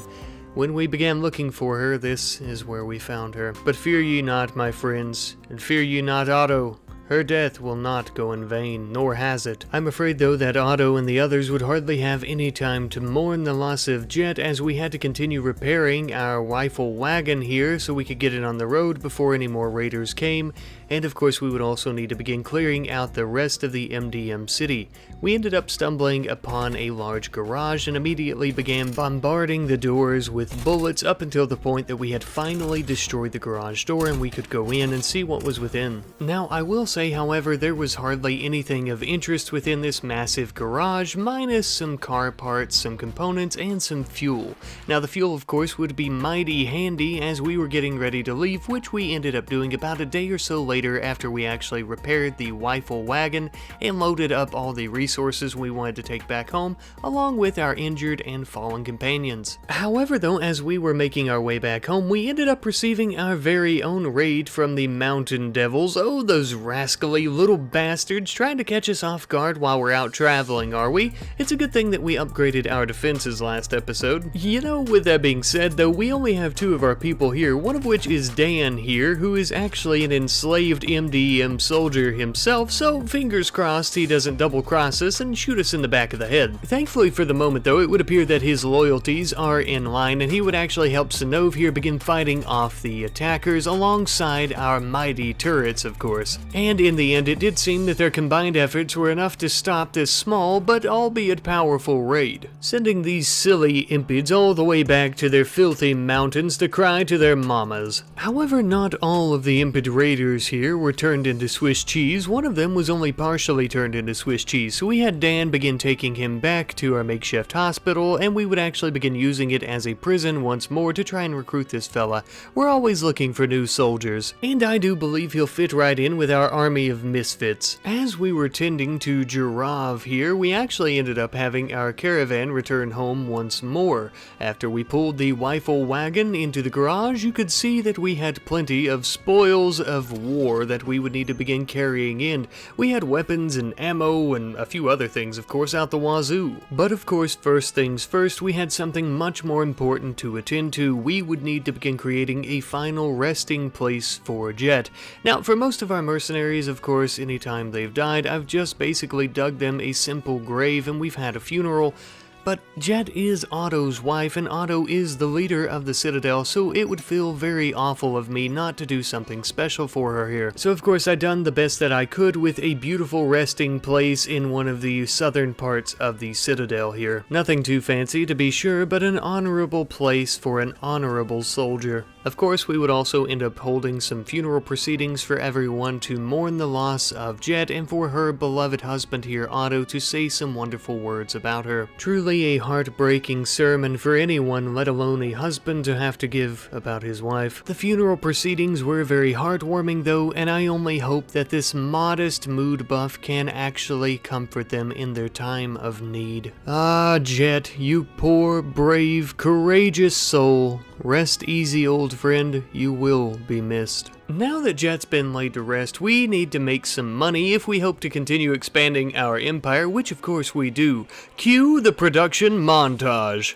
when we began looking for her, this is where we found her. But fear ye not, my friends, and fear ye not Otto. Her death will not go in vain, nor has it. I'm afraid, though, that Otto and the others would hardly have any time to mourn the loss of Jet, as we had to continue repairing our rifle wagon here so we could get it on the road before any more raiders came, and of course we would also need to begin clearing out the rest of the MDM city. We ended up stumbling upon a large garage and immediately began bombarding the doors with bullets up until the point that we had finally destroyed the garage door and we could go in and see what was within. Now, I will say, however, there was hardly anything of interest within this massive garage, minus some car parts, some components, and some fuel. Now, the fuel, of course, would be mighty handy as we were getting ready to leave, which we ended up doing about a day or so later after we actually repaired the rifle wagon and loaded up all the resources we wanted to take back home, along with our injured and fallen companions. However, though, as we were making our way back home, we ended up receiving our very own raid from the Mountain Devils. Oh, those rascally little bastards trying to catch us off guard while we're out traveling, are we? It's a good thing that we upgraded our defenses last episode. You know, with that being said, though, we only have two of our people here, one of which is Dan here, who is actually an enslaved MDM soldier himself, so fingers crossed he doesn't double-cross us and shoot us in the back of the head. Thankfully for the moment, though, it would appear that his loyalties are in line, and he would actually help Sinov here begin fighting off the attackers alongside our mighty turrets, of course. And in the end, it did seem that their combined efforts were enough to stop this small but albeit powerful raid, sending these silly impids all the way back to their filthy mountains to cry to their mamas. However, not all of the impid raiders here were turned into Swiss cheese. One of them was only partially turned into Swiss cheese, so we had Dan begin taking him back to our makeshift hospital, and we would actually begin using it as a prison once more to try and recruit this fella. We're always looking for new soldiers, and I do believe he'll fit right in with our army of misfits. As we were tending to Jirav here, we actually ended up having our caravan return home once more. After we pulled the rifle wagon into the garage, you could see that we had plenty of spoils of war that we would need to begin carrying in. We had weapons and ammo and a few other things, of course, out the wazoo. But of course, first things first, we had something much more important to attend to. We would need to begin creating a final resting place for Jet. Now, for most of our mercenaries, of course, anytime they've died, I've just basically dug them a simple grave and we've had a funeral. But Jet is Otto's wife, and Otto is the leader of the Citadel, so it would feel very awful of me not to do something special for her here. So of course I done the best that I could with a beautiful resting place in one of the southern parts of the Citadel here. Nothing too fancy to be sure, but an honorable place for an honorable soldier. Of course, we would also end up holding some funeral proceedings for everyone to mourn the loss of Jet and for her beloved husband here, Otto, to say some wonderful words about her. Truly a heartbreaking sermon for anyone, let alone a husband, to have to give about his wife. The funeral proceedings were very heartwarming though, and I only hope that this modest mood buff can actually comfort them in their time of need. Ah, Jet, you poor, brave, courageous soul. Rest easy, old friend, you will be missed. Now that Jet's been laid to rest, we need to make some money if we hope to continue expanding our empire, which of course we do. Cue the production montage.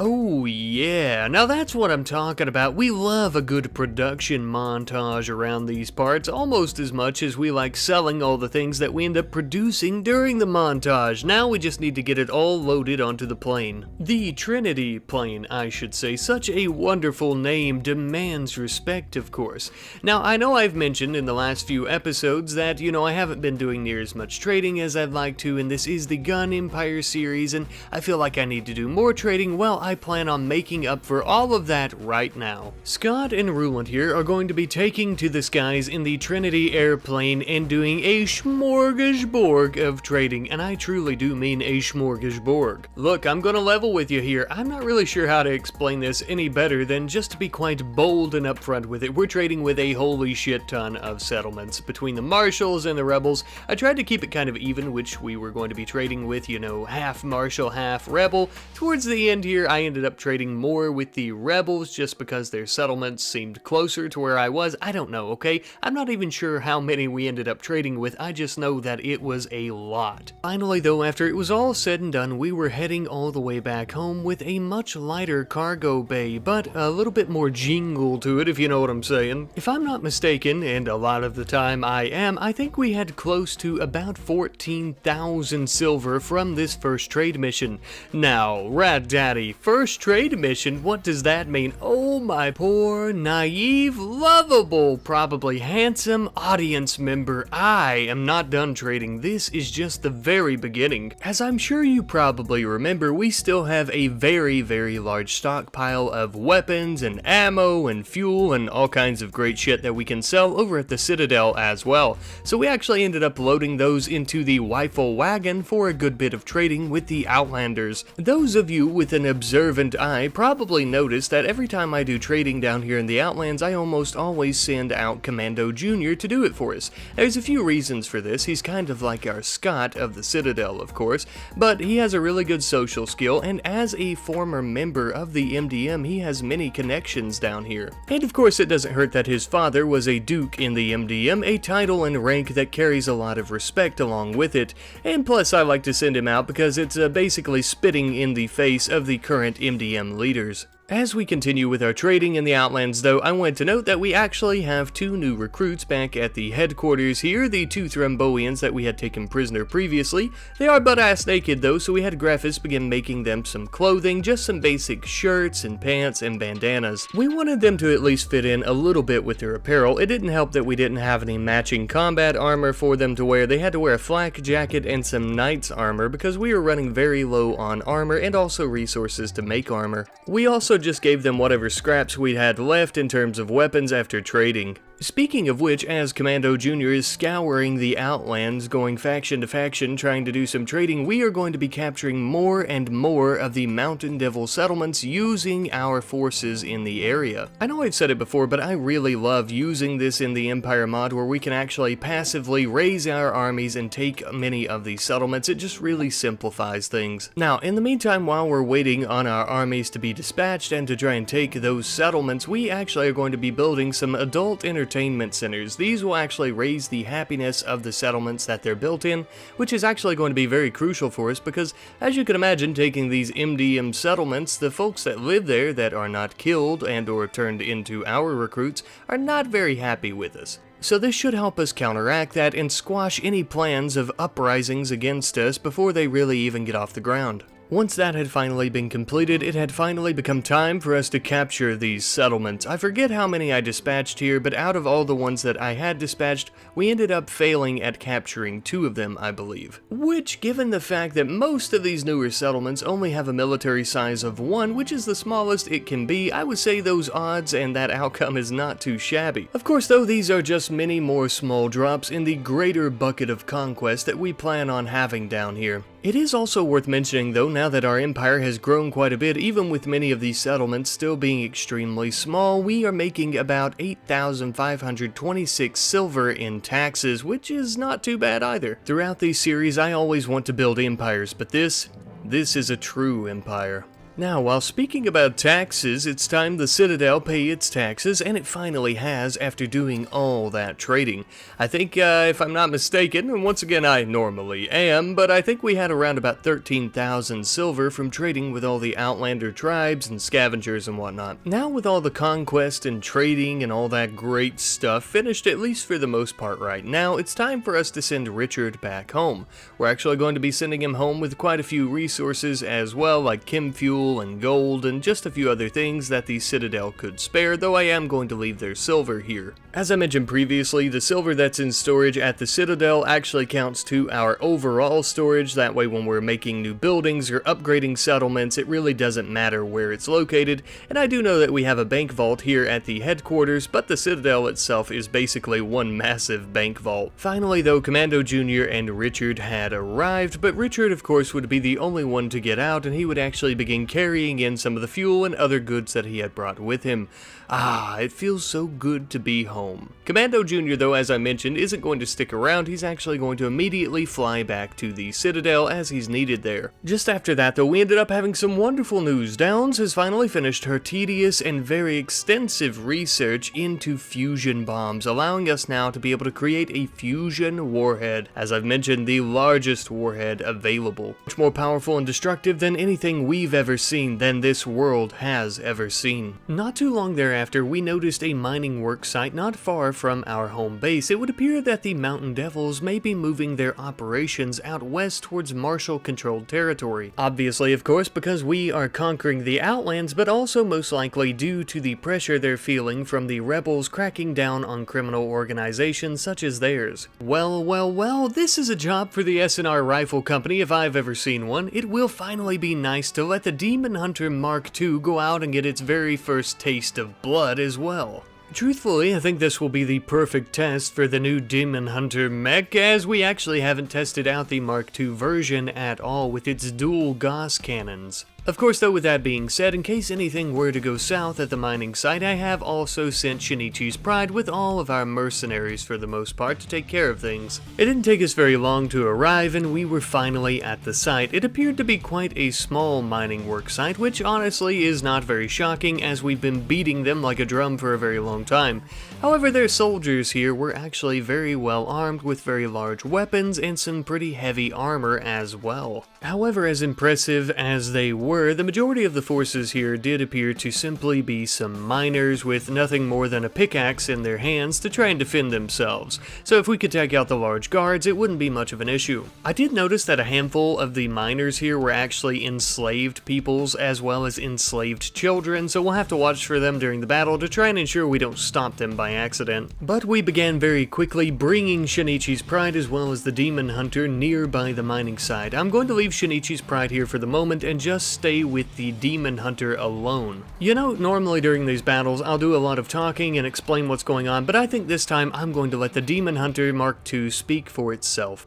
Oh yeah, now that's what I'm talking about. We love a good production montage around these parts, almost as much as we like selling all the things that we end up producing during the montage. Now we just need to get it all loaded onto the plane. The Trinity plane, I should say. Such a wonderful name, demands respect, of course. Now, I know I've mentioned in the last few episodes that, I haven't been doing near as much trading as I'd like to, and this is the Gun Empire series, and I feel like I need to do more trading. Well, I plan on making up for all of that right now. Scott and Ruland here are going to be taking to the skies in the Trinity airplane and doing a smorgasbord of trading, and I truly do mean a smorgasbord. Look, I'm gonna level with you here. I'm not really sure how to explain this any better than just to be quite bold and upfront with it. We're trading with a holy shit ton of settlements. Between the Marshals and the Rebels, I tried to keep it kind of even, which we were going to be trading with, you know, half Marshal, half Rebel. Towards the end here, I ended up trading more with the Rebels just because their settlements seemed closer to where I was. I don't know, okay? I'm not even sure how many we ended up trading with. I just know that it was a lot. Finally though, after it was all said and done, we were heading all the way back home with a much lighter cargo bay, but a little bit more jingle to it, if you know what I'm saying. If I'm not mistaken, and a lot of the time I am, I think we had close to about 14,000 silver from this first trade mission. Now, Rat Daddy, first trade mission, what does that mean? Oh my poor, naive, lovable, probably handsome audience member, I am not done trading. This is just the very beginning. As I'm sure you probably remember, we still have a very, very large stockpile of weapons and ammo and fuel and all kinds of great shit that we can sell over at the Citadel as well. So we actually ended up loading those into the Rifle wagon for a good bit of trading with the Outlanders. Those of you with an observant eye probably noticed that every time I do trading down here in the Outlands, I almost always send out Commando Jr. to do it for us. There's a few reasons for this. He's kind of like our Scott of the Citadel, of course, but he has a really good social skill, and as a former member of the MDM, he has many connections down here. And of course, it doesn't hurt that his father was a Duke in the MDM, a title and rank that carries a lot of respect along with it, and plus I like to send him out because it's basically spitting in the face of the current MDM leaders. As we continue with our trading in the Outlands though, I wanted to note that we actually have 2 new recruits back at the headquarters here, the 2 Thrumboians that we had taken prisoner previously. They are butt-ass naked though, so we had Graphics begin making them some clothing, just some basic shirts and pants and bandanas. We wanted them to at least fit in a little bit with their apparel. It didn't help that we didn't have any matching combat armor for them to wear. They had to wear a flak jacket and some knight's armor because we were running very low on armor and also resources to make armor. We also just gave them whatever scraps we had left in terms of weapons after trading. Speaking of which, as Commando Jr. is scouring the Outlands, going faction to faction, trying to do some trading, we are going to be capturing more and more of the Mountain Devil settlements using our forces in the area. I know I've said it before, but I really love using this in the Empire mod where we can actually passively raise our armies and take many of these settlements. It just really simplifies things. Now, in the meantime, while we're waiting on our armies to be dispatched and to try and take those settlements, we actually are going to be building some adult entertainment centers. These will actually raise the happiness of the settlements that they're built in, which is actually going to be very crucial for us because, as you can imagine, taking these MDM settlements, the folks that live there that are not killed and or turned into our recruits are not very happy with us. So this should help us counteract that and squash any plans of uprisings against us before they really even get off the ground. Once that had finally been completed, it had finally become time for us to capture these settlements. I forget how many I dispatched here, but out of all the ones that I had dispatched, we ended up failing at capturing 2 of them, I believe. Which, given the fact that most of these newer settlements only have a military size of 1, which is the smallest it can be, I would say those odds and that outcome is not too shabby. Of course though, these are just many more small drops in the greater bucket of conquest that we plan on having down here. It is also worth mentioning though, now that our empire has grown quite a bit, even with many of these settlements still being extremely small, we are making about 8,526 silver in taxes, which is not too bad either. Throughout these series, I always want to build empires, but this is a true empire. Now, while speaking about taxes, it's time the Citadel pay its taxes, and it finally has after doing all that trading. I think, if I'm not mistaken, and once again I normally am, but I think we had around about 13,000 silver from trading with all the Outlander tribes and scavengers and whatnot. Now with all the conquest and trading and all that great stuff finished, at least for the most part right now, it's time for us to send Richard back home. We're actually going to be sending him home with quite a few resources as well, like chem fuel, fuel and gold and just a few other things that the Citadel could spare, though I am going to leave their silver here. As I mentioned previously, the silver that's in storage at the Citadel actually counts to our overall storage. That way when we're making new buildings or upgrading settlements, it really doesn't matter where it's located. And I do know that we have a bank vault here at the headquarters, but the Citadel itself is basically one massive bank vault. Finally though, Commando Jr. and Richard had arrived, but Richard of course would be the only one to get out, and he would actually begin carrying in some of the fuel and other goods that he had brought with him. Ah, it feels so good to be home. Commando Jr. though, as I mentioned, isn't going to stick around. He's actually going to immediately fly back to the Citadel as he's needed there. Just after that though, we ended up having some wonderful news. Downs has finally finished her tedious and very extensive research into fusion bombs, allowing us now to be able to create a fusion warhead. As I've mentioned, the largest warhead available. Much more powerful and destructive than anything we've ever seen, than this world has ever seen. Not too long thereafter, we noticed a mining work site not far from our home base. It would appear that the Mountain Devils may be moving their operations out west towards Marshall-controlled territory. Obviously, of course, because we are conquering the Outlands, but also most likely due to the pressure they're feeling from the rebels cracking down on criminal organizations such as theirs. Well, this is a job for the S&R Rifle Company if I've ever seen one. It will finally be nice to let the Demon Hunter Mark II go out and get its very first taste of blood as well. Truthfully, I think this will be the perfect test for the new Demon Hunter mech, as we actually haven't tested out the Mark II version at all with its dual Gauss cannons. Of course though, with that being said, in case anything were to go south at the mining site, I have also sent Shinichi's Pride with all of our mercenaries for the most part to take care of things. It didn't take us very long to arrive and we were finally at the site. It appeared to be quite a small mining work site, which honestly is not very shocking as we've been beating them like a drum for a very long time. However, their soldiers here were actually very well armed with very large weapons and some pretty heavy armor as well. However, as impressive as they were, the majority of the forces here did appear to simply be some miners with nothing more than a pickaxe in their hands to try and defend themselves. So if we could take out the large guards, it wouldn't be much of an issue. I did notice that a handful of the miners here were actually enslaved peoples as well as enslaved children, so we'll have to watch for them during the battle to try and ensure we don't stop them by accident. But we began very quickly bringing Shinichi's Pride as well as the Demon Hunter nearby the mining site. I'm going to leave Shinichi's Pride here for the moment and just stay with the Demon Hunter alone. You know, normally during these battles I'll do a lot of talking and explain what's going on, but I think this time I'm going to let the Demon Hunter Mark II speak for itself.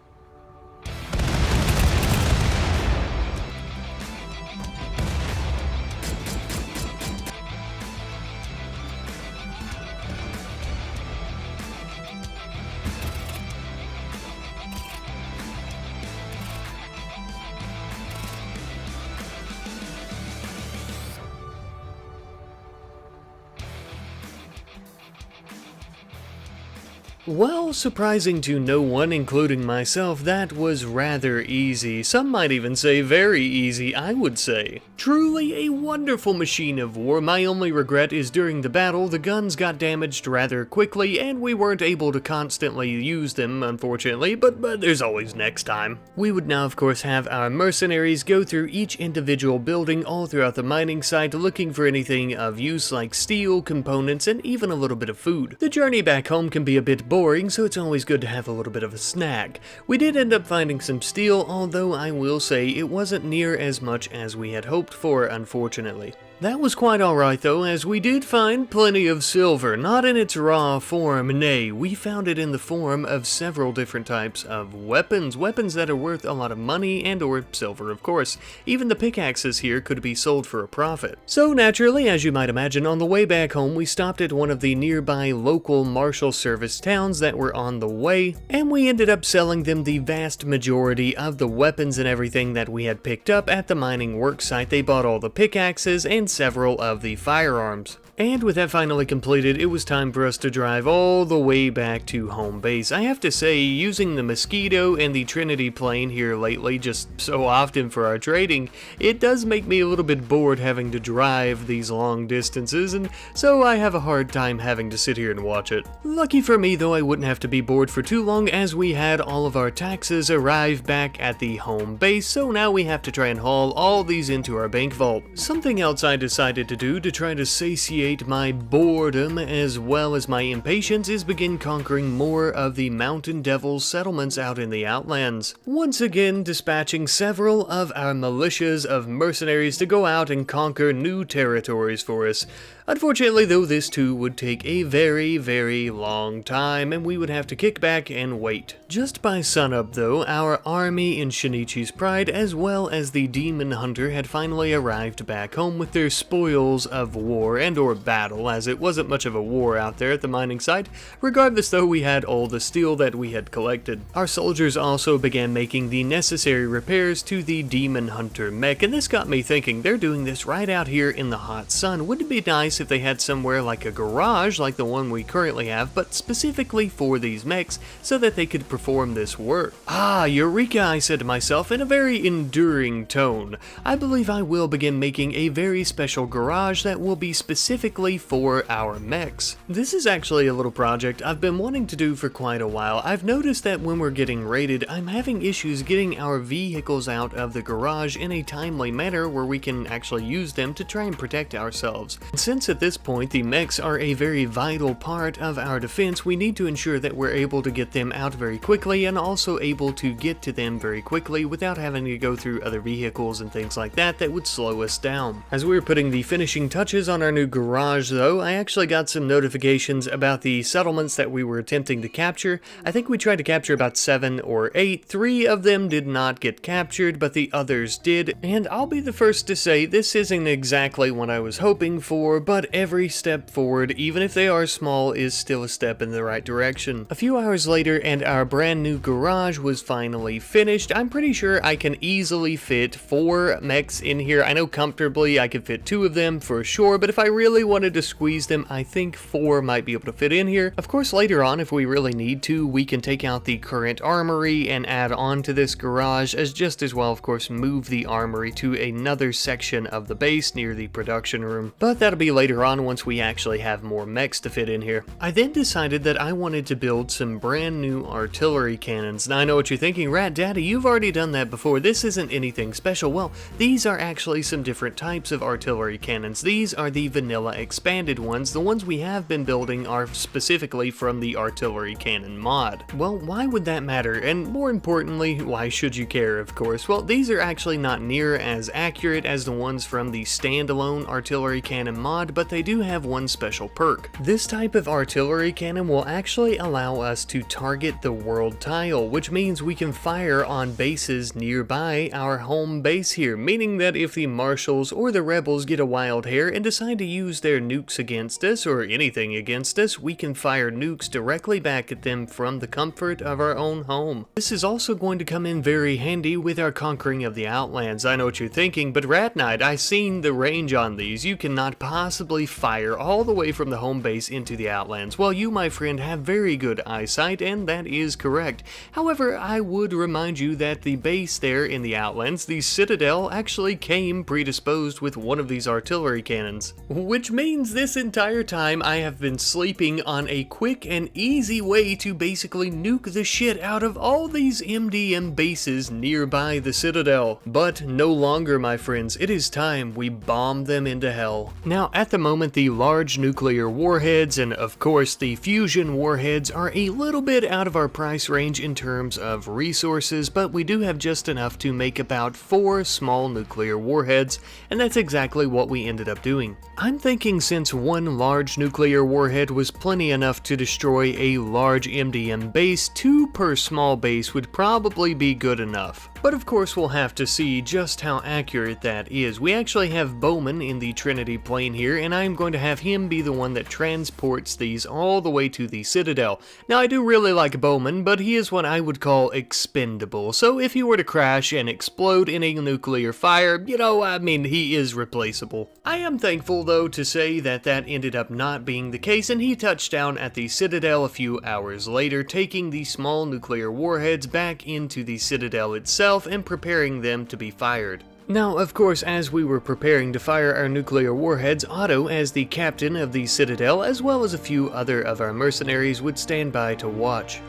Well, surprising to no one, including myself, that was rather easy. Some might even say very easy, I would say. Truly a wonderful machine of war. My only regret is during the battle, the guns got damaged rather quickly, and we weren't able to constantly use them, unfortunately, but there's always next time. We would now, of course, have our mercenaries go through each individual building all throughout the mining site, looking for anything of use like steel, components, and even a little bit of food. The journey back home can be a bit boring, so it's always good to have a little bit of a snack. We did end up finding some steel, although I will say it wasn't near as much as we had hoped for, unfortunately. That was quite alright though, as we did find plenty of silver, not in its raw form, nay, we found it in the form of several different types of weapons that are worth a lot of money and or silver of course. Even the pickaxes here could be sold for a profit. So naturally, as you might imagine, on the way back home we stopped at one of the nearby local marshal service towns that were on the way, and we ended up selling them the vast majority of the weapons and everything that we had picked up at the mining work site. They bought all the pickaxes and and several of the firearms. And with that finally completed, it was time for us to drive all the way back to home base. I have to say, using the Mosquito and the Trinity plane here lately just so often for our trading, it does make me a little bit bored having to drive these long distances, and so I have a hard time having to sit here and watch it. Lucky for me though, I wouldn't have to be bored for too long as we had all of our taxes arrive back at the home base, so now we have to try and haul all these into our bank vault. Something else I decided to do to try to satiate my boredom as well as my impatience is begin conquering more of the Mountain Devil settlements out in the Outlands. Once again dispatching several of our militias of mercenaries to go out and conquer new territories for us. Unfortunately though, this too would take a very long time and we would have to kick back and wait. Just by sunup though, our army in Shinichi's Pride as well as the Demon Hunter had finally arrived back home with their spoils of war and or battle, as it wasn't much of a war out there at the mining site. Regardless though, we had all the steel that we had collected. Our soldiers also began making the necessary repairs to the Demon Hunter mech, and this got me thinking, they're doing this right out here in the hot sun. Wouldn't it be nice if they had somewhere like a garage like the one we currently have, but specifically for these mechs so that they could perform this work? Ah, eureka, I said to myself in a very enduring tone. I believe I will begin making a very special garage that will be specifically for our mechs. This is actually a little project I've been wanting to do for quite a while. I've noticed that when we're getting raided, I'm having issues getting our vehicles out of the garage in a timely manner where we can actually use them to try and protect ourselves. And since at this point the mechs are a very vital part of our defense, we need to ensure that we're able to get them out very quickly and also able to get to them very quickly without having to go through other vehicles and things like that that would slow us down. As we were putting the finishing touches on our new garage though, I actually got some notifications about the settlements that we were attempting to capture. I think we tried to capture about 7 or 8. 3 of them did not get captured, but the others did, and I'll be the first to say this isn't exactly what I was hoping for, but every step forward, even if they are small, is still a step in the right direction. A few hours later and our brand new garage was finally finished. I'm pretty sure I can easily fit 4 mechs in here. I know comfortably I could fit 2 of them for sure, but if I really wanted to squeeze them, I think 4 might be able to fit in here. Of course, later on, if we really need to, we can take out the current armory and add on to this garage, as just as well, of course, move the armory to another section of the base near the production room. But that'll be later on once we actually have more mechs to fit in here. I then decided that I wanted to build some brand new artillery cannons. Now I know what you're thinking, Rat Daddy, you've already done that before. This isn't anything special. Well, these are actually some different types of artillery cannons. These are the vanilla expanded ones. The ones we have been building are specifically from the artillery cannon mod. Well, why would that matter? And more importantly, why should you care, of course? Well, these are actually not near as accurate as the ones from the standalone artillery cannon mod, but they do have one special perk. This type of artillery cannon will actually allow us to target the world tile, which means we can fire on bases nearby our home base here, meaning that if the marshals or the rebels get a wild hair and decide to use their nukes against us or anything against us, we can fire nukes directly back at them from the comfort of our own home. This is also going to come in very handy with our conquering of the Outlands. I know what you're thinking, but Rat Knight, I've seen the range on these. You cannot possibly fire all the way from the home base into the Outlands. Well, you, my friend, have very good eyesight, and that is correct. However, I would remind you that the base there in the Outlands, the Citadel, actually came predisposed with one of these artillery cannons. Which means this entire time I have been sleeping on a quick and easy way to basically nuke the shit out of all these MDM bases nearby the Citadel. But no longer, my friends. It is time we bomb them into hell. Now, at the moment, the large nuclear warheads and, of course, the fusion warheads are a little bit out of our price range in terms of resources, but we do have just enough to make about 4 small nuclear warheads, and that's exactly what we ended up doing. I'm thinking since one large nuclear warhead was plenty enough to destroy a large MDM base, 2 per small base would probably be good enough. But of course we'll have to see just how accurate that is. We actually have Bowman in the Trinity plane here, here, and I am going to have him be the one that transports these all the way to the Citadel. Now, I do really like Bowman, but he is what I would call expendable, so if he were to crash and explode in a nuclear fire, you know, I mean, he is replaceable. I am thankful, though, to say that ended up not being the case, and he touched down at the Citadel a few hours later, taking the small nuclear warheads back into the Citadel itself and preparing them to be fired. Now, of course, as we were preparing to fire our nuclear warheads, Otto, as the captain of the Citadel, as well as a few other of our mercenaries, would stand by to watch.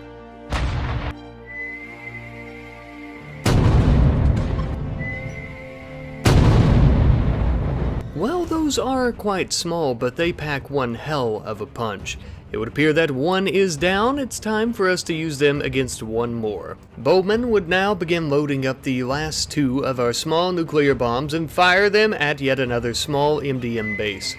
Well, those are quite small, but they pack one hell of a punch. It would appear that one is down. It's time for us to use them against one more. Bowman would now begin loading up the last two of our small nuclear bombs and fire them at yet another small MDM base.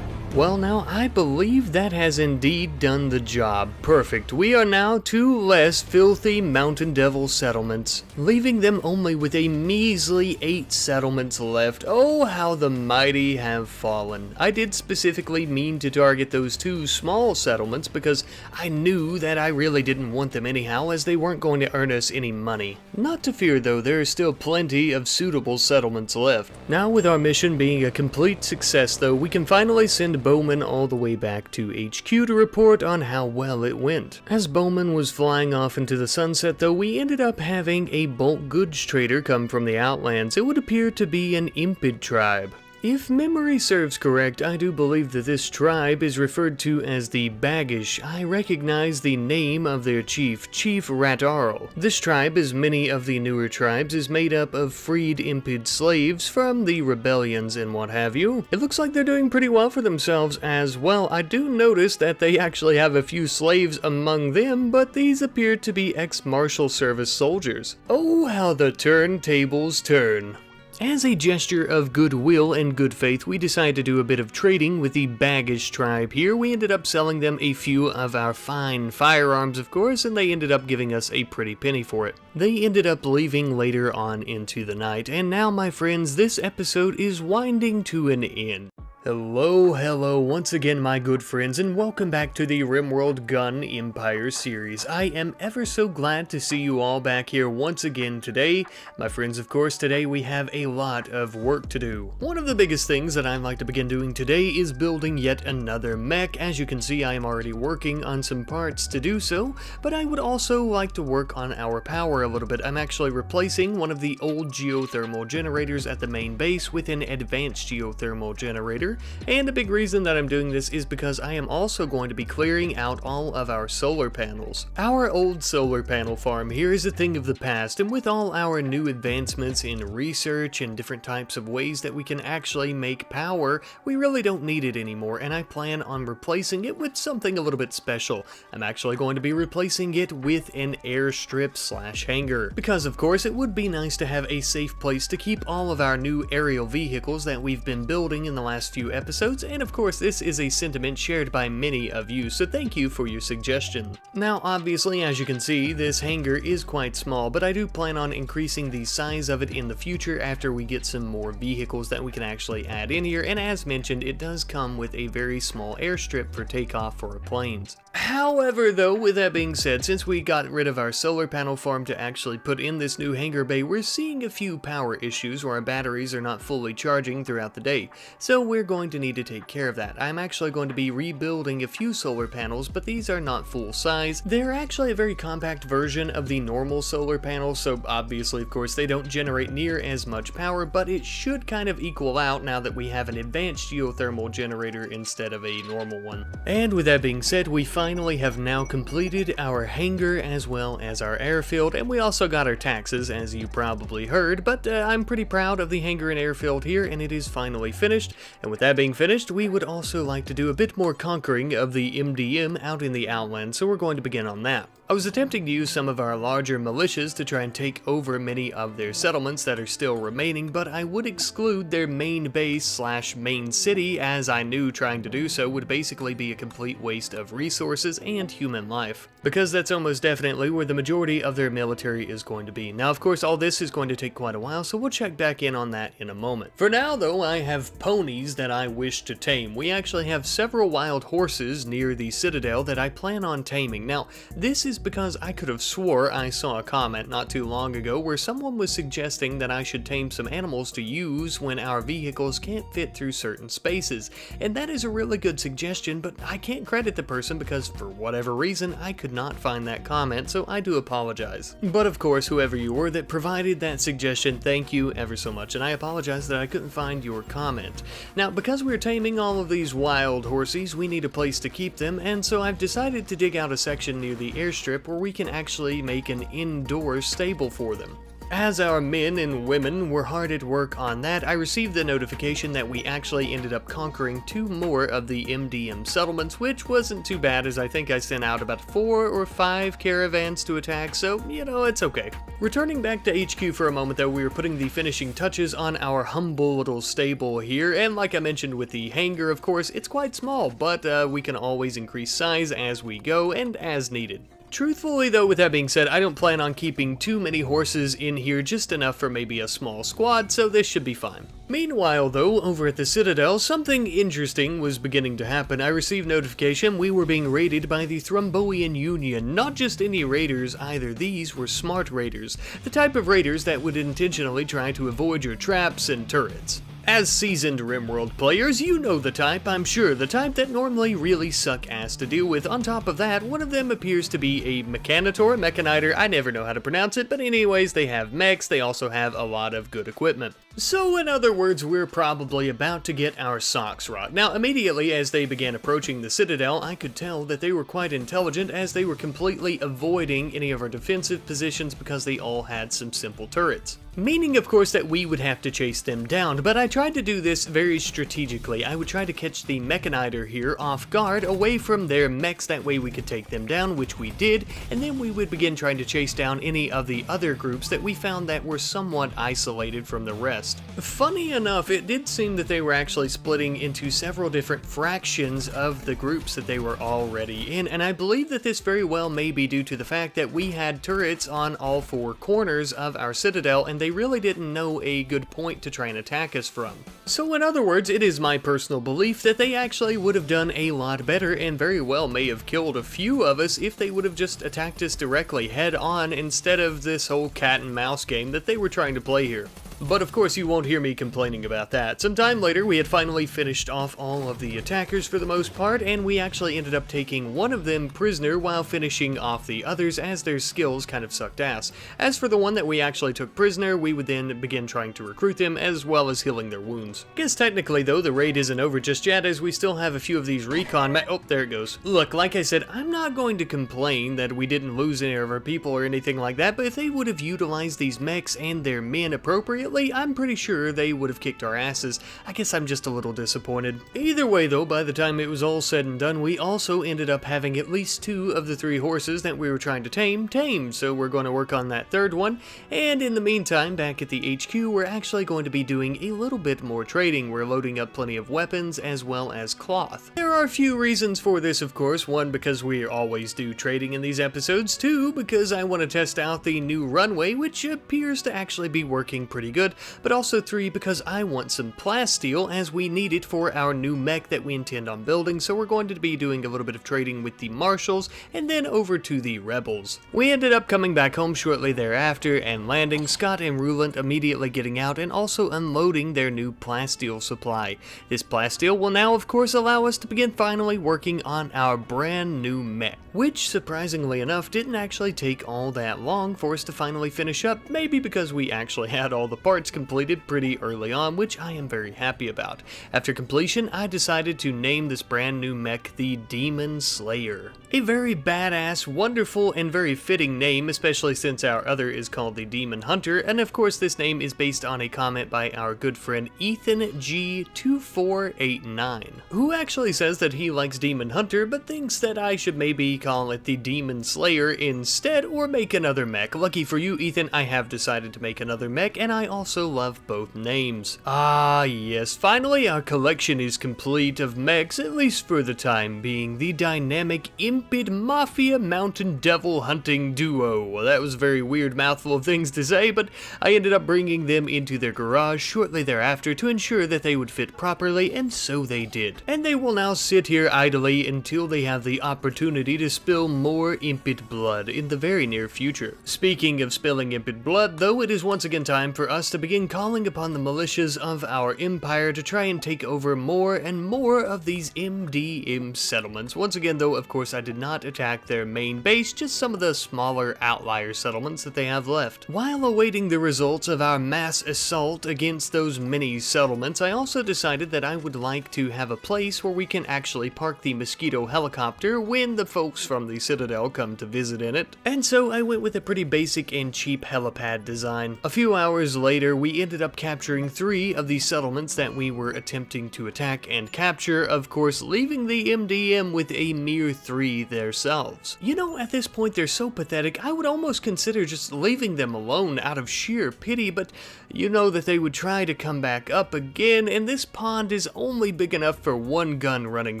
Well, now, I believe that has indeed done the job. Perfect. We are now 2 less filthy Mountain Devil settlements, leaving them only with a measly 8 settlements left. Oh, how the mighty have fallen. I did specifically mean to target those 2 small settlements because I knew that I really didn't want them anyhow, as they weren't going to earn us any money. Not to fear, though, there is still plenty of suitable settlements left. Now, with our mission being a complete success, though, we can finally send Bowman all the way back to HQ to report on how well it went. As Bowman was flying off into the sunset, though, we ended up having a bulk goods trader come from the Outlands. It would appear to be an Impid tribe. If memory serves correct, I do believe that this tribe is referred to as the Baggish. I recognize the name of their chief, Chief Ratarl. This tribe, as many of the newer tribes, is made up of freed Impid slaves from the rebellions and what have you. It looks like they're doing pretty well for themselves as well. I do notice that they actually have a few slaves among them, but these appear to be ex-martial service soldiers. Oh, how the turntables turn. As a gesture of goodwill and good faith, we decided to do a bit of trading with the Baggish tribe here. We ended up selling them a few of our fine firearms, of course, and they ended up giving us a pretty penny for it. They ended up leaving later on into the night, and now, my friends, this episode is winding to an end. Hello once again, my good friends, and welcome back to the RimWorld Gun Empire series. I am ever so glad to see you all back here once again today. My friends, of course, today we have a lot of work to do. One of the biggest things that I'd like to begin doing today is building yet another mech. As you can see, I am already working on some parts to do so, but I would also like to work on our power a little bit. I'm actually replacing one of the old geothermal generators at the main base with an advanced geothermal generator. And a big reason that I'm doing this is because I am also going to be clearing out all of our solar panels. Our old solar panel farm here is a thing of the past, and with all our new advancements in research and different types of ways that we can actually make power, we really don't need it anymore, and I plan on replacing it with something a little bit special. I'm actually going to be replacing it with an airstrip / hangar, because of course it would be nice to have a safe place to keep all of our new aerial vehicles that we've been building in the last few episodes, and of course this is a sentiment shared by many of you, so thank you for your suggestion. Now obviously, as you can see, this hangar is quite small, but I do plan on increasing the size of it in the future after we get some more vehicles that we can actually add in here, and as mentioned, it does come with a very small airstrip for takeoff for planes. However, though, with that being said, since we got rid of our solar panel farm to actually put in this new hangar bay, we're seeing a few power issues where our batteries are not fully charging throughout the day, so we're going to need to take care of that. I'm actually going to be rebuilding a few solar panels, but these are not full size. They're actually a very compact version of the normal solar panel, so obviously, of course, they don't generate near as much power, but it should kind of equal out now that we have an advanced geothermal generator instead of a normal one. And with that being said, we finally have now completed our hangar as well as our airfield, and we also got our taxes, as you probably heard, but I'm pretty proud of the hangar and airfield here, and it is finally finished. And with that being finished, we would also like to do a bit more conquering of the MDM out in the Outlands, so we're going to begin on that. I was attempting to use some of our larger militias to try and take over many of their settlements that are still remaining, but I would exclude their main base / main city, as I knew trying to do so would basically be a complete waste of resources resources and human life, because that's almost definitely where the majority of their military is going to be. Now, of course, all this is going to take quite a while, so we'll check back in on that in a moment. For now, though, I have ponies that I wish to tame. We actually have several wild horses near the Citadel that I plan on taming. Now, this is because I could have swore I saw a comment not too long ago where someone was suggesting that I should tame some animals to use when our vehicles can't fit through certain spaces. And that is a really good suggestion, but I can't credit the person because for whatever reason I could not find that comment, so I do apologize. But of course, whoever you were that provided that suggestion, thank you ever so much, and I apologize that I couldn't find your comment. Now, because we're taming all of these wild horses, we need a place to keep them, and so I've decided to dig out a section near the airstrip where we can actually make an indoor stable for them. As our men and women were hard at work on that, I received the notification that we actually ended up conquering 2 more of the MDM settlements, which wasn't too bad as I think I sent out about 4 or 5 caravans to attack, so, you know, it's okay. Returning back to HQ for a moment though, we were putting the finishing touches on our humble little stable here, and like I mentioned with the hangar, of course, it's quite small, but we can always increase size as we go and as needed. Truthfully though, with that being said, I don't plan on keeping too many horses in here, just enough for maybe a small squad, so this should be fine. Meanwhile though, over at the Citadel, something interesting was beginning to happen. I received notification we were being raided by the Thrumboian Union. Not just any raiders either, these were smart raiders, the type of raiders that would intentionally try to avoid your traps and turrets. As seasoned RimWorld players, you know the type, I'm sure, the type that normally really suck ass to deal with. On top of that, one of them appears to be a mechanitor, I never know how to pronounce it, but anyways, they have mechs, they also have a lot of good equipment. So in other words, we're probably about to get our socks rocked. Now, immediately as they began approaching the Citadel, I could tell that they were quite intelligent as they were completely avoiding any of our defensive positions because they all had some simple turrets. Meaning, of course, that we would have to chase them down, but I tried to do this very strategically. I would try to catch the mechanizer here off guard away from their mechs, that way we could take them down, which we did, and then we would begin trying to chase down any of the other groups that we found that were somewhat isolated from the rest. Funny enough, it did seem that they were actually splitting into several different fractions of the groups that they were already in, and I believe that this very well may be due to the fact that we had turrets on all 4 corners of our Citadel, and they really didn't know a good point to try and attack us from. So in other words, it is my personal belief that they actually would have done a lot better and very well may have killed a few of us if they would have just attacked us directly head on instead of this whole cat and mouse game that they were trying to play here. But of course you won't hear me complaining about that. Sometime later we had finally finished off all of the attackers for the most part, and we actually ended up taking one of them prisoner while finishing off the others as their skills kind of sucked ass. As for the one that we actually took prisoner, we would then begin trying to recruit them as well as healing their wounds. Guess technically though the raid isn't over just yet as we still have a few of these recon oh, there it goes. Look, like I said, I'm not going to complain that we didn't lose any of our people or anything like that, but if they would have utilized these mechs and their men appropriately, I'm pretty sure they would have kicked our asses. I guess I'm just a little disappointed. Either way though, by the time it was all said and done, we also ended up having at least 2 of the 3 horses that we were trying to tame, so we're going to work on that 3rd one, and in the meantime, back at the HQ, we're actually going to be doing a little bit more trading. We're loading up plenty of weapons as well as cloth. There are a few reasons for this, of course. 1, because we always do trading in these episodes. 2, because I want to test out the new runway, which appears to actually be working pretty good, but also 3, because I want some plasteel as we need it for our new mech that we intend on building, so we're going to be doing a little bit of trading with the marshals and then over to the rebels. We ended up coming back home shortly thereafter and landing, Scott and Ruland immediately getting out and also unloading their new plasteel supply. This plasteel will now of course allow us to begin finally working on our brand new mech, which surprisingly enough didn't actually take all that long for us to finally finish up, maybe because we actually had all the parts completed pretty early on, which I am very happy about. After completion, I decided to name this brand new mech the Demon Slayer. A very badass, wonderful, and very fitting name, especially since our other is called the Demon Hunter, and of course this name is based on a comment by our good friend Ethan G2489, who actually says that he likes Demon Hunter, but thinks that I should maybe call it the Demon Slayer instead, or make another mech. Lucky for you, Ethan, I have decided to make another mech, and I also love both names. Ah yes, finally our collection is complete of mechs, at least for the time being. The dynamic Impid Mafia Mountain Devil hunting duo. Well, that was a very weird mouthful of things to say, but I ended up bringing them into their garage shortly thereafter to ensure that they would fit properly, and so they did. And they will now sit here idly until they have the opportunity to spill more Impid blood in the very near future. Speaking of spilling Impid blood, though, it is once again time for us to begin calling upon the militias of our empire to try and take over more and more of these MDM settlements. Once again, though, of course, I did not attack their main base, just some of the smaller outlier settlements that they have left. While awaiting the results of our mass assault against those mini settlements, I also decided that I would like to have a place where we can actually park the Mosquito helicopter when the folks from the Citadel come to visit in it. And so I went with a pretty basic and cheap helipad design. A few hours later, we ended up capturing 3 of the settlements that we were attempting to attack and capture, of course, leaving the MDM with a mere 3 themselves. You know, at this point they're so pathetic, I would almost consider just leaving them alone out of sheer pity, but you know that they would try to come back up again, and this pond is only big enough for one gun running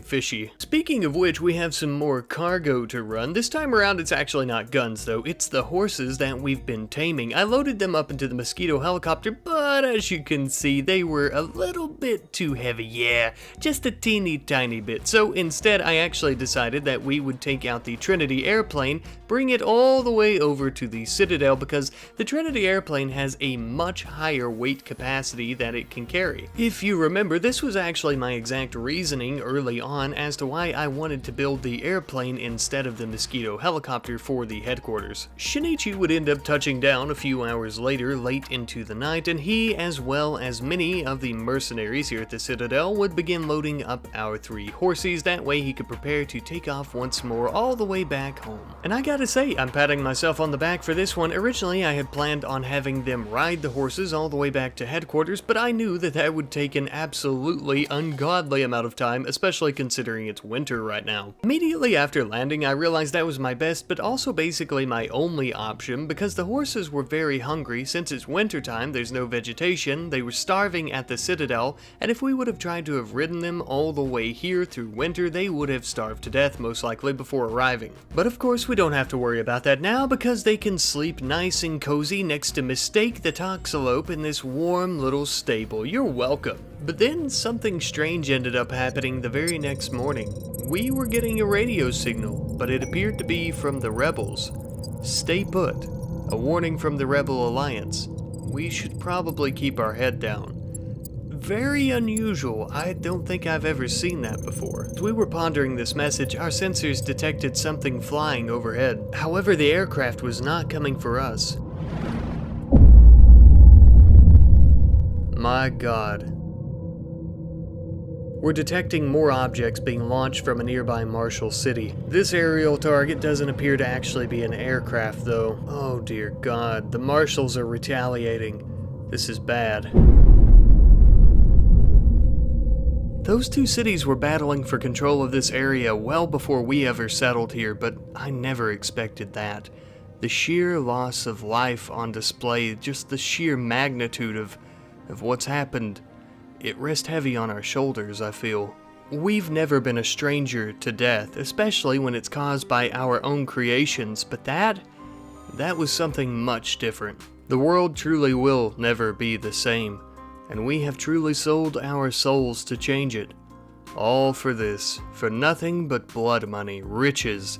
fishy. Speaking of which, we have some more cargo to run. This time around it's actually not guns though, it's the horses that we've been taming. I loaded them up into the Mosquito helicopter, but as you can see, they were a little bit too heavy, yeah, just a teeny tiny bit. So instead, I actually decided that we would take out the Trinity airplane, bring it all the way over to the Citadel, because the Trinity airplane has a much higher weight capacity that it can carry. If you remember, this was actually my exact reasoning early on as to why I wanted to build the airplane instead of the Mosquito helicopter for the headquarters. Shinichi would end up touching down a few hours later, late into the night, and he, as well as many of the mercenaries here at the Citadel, would begin loading up our 3 horses. That way he could prepare to take off once more all the way back home. And I gotta say, I'm patting myself on the back for this one. Originally, I had planned on having them ride the horses all the way back to headquarters, but I knew that that would take an absolutely ungodly amount of time, especially considering it's winter right now. Immediately after landing, I realized that was my best, but also basically my only option, because the horses were very hungry. Since it's wintertime, there's no vegetation, they were starving at the Citadel, and if we would have tried to have ridden them all the way here through winter, they would have starved to death most likely before arriving. But of course, we don't have to worry about that now, because they can sleep nice and cozy next to Mistake the Toxalope in this warm little stable. You're welcome. But then something strange ended up happening the very next morning. We were getting a radio signal, but it appeared to be from the rebels. Stay put. A warning from the Rebel Alliance. We should probably keep our head down. Very unusual. I don't think I've ever seen that before. As we were pondering this message, our sensors detected something flying overhead. However, the aircraft was not coming for us. My God. We're detecting more objects being launched from a nearby Marshall city. This aerial target doesn't appear to actually be an aircraft, though. Oh dear God, the Marshals are retaliating. This is bad. Those 2 cities were battling for control of this area well before we ever settled here, but I never expected that. The sheer loss of life on display, just the sheer magnitude of what's happened. It rests heavy on our shoulders, I feel. We've never been a stranger to death, especially when it's caused by our own creations, but that was something much different. The world truly will never be the same, and we have truly sold our souls to change it. All for this, for nothing but blood money, riches.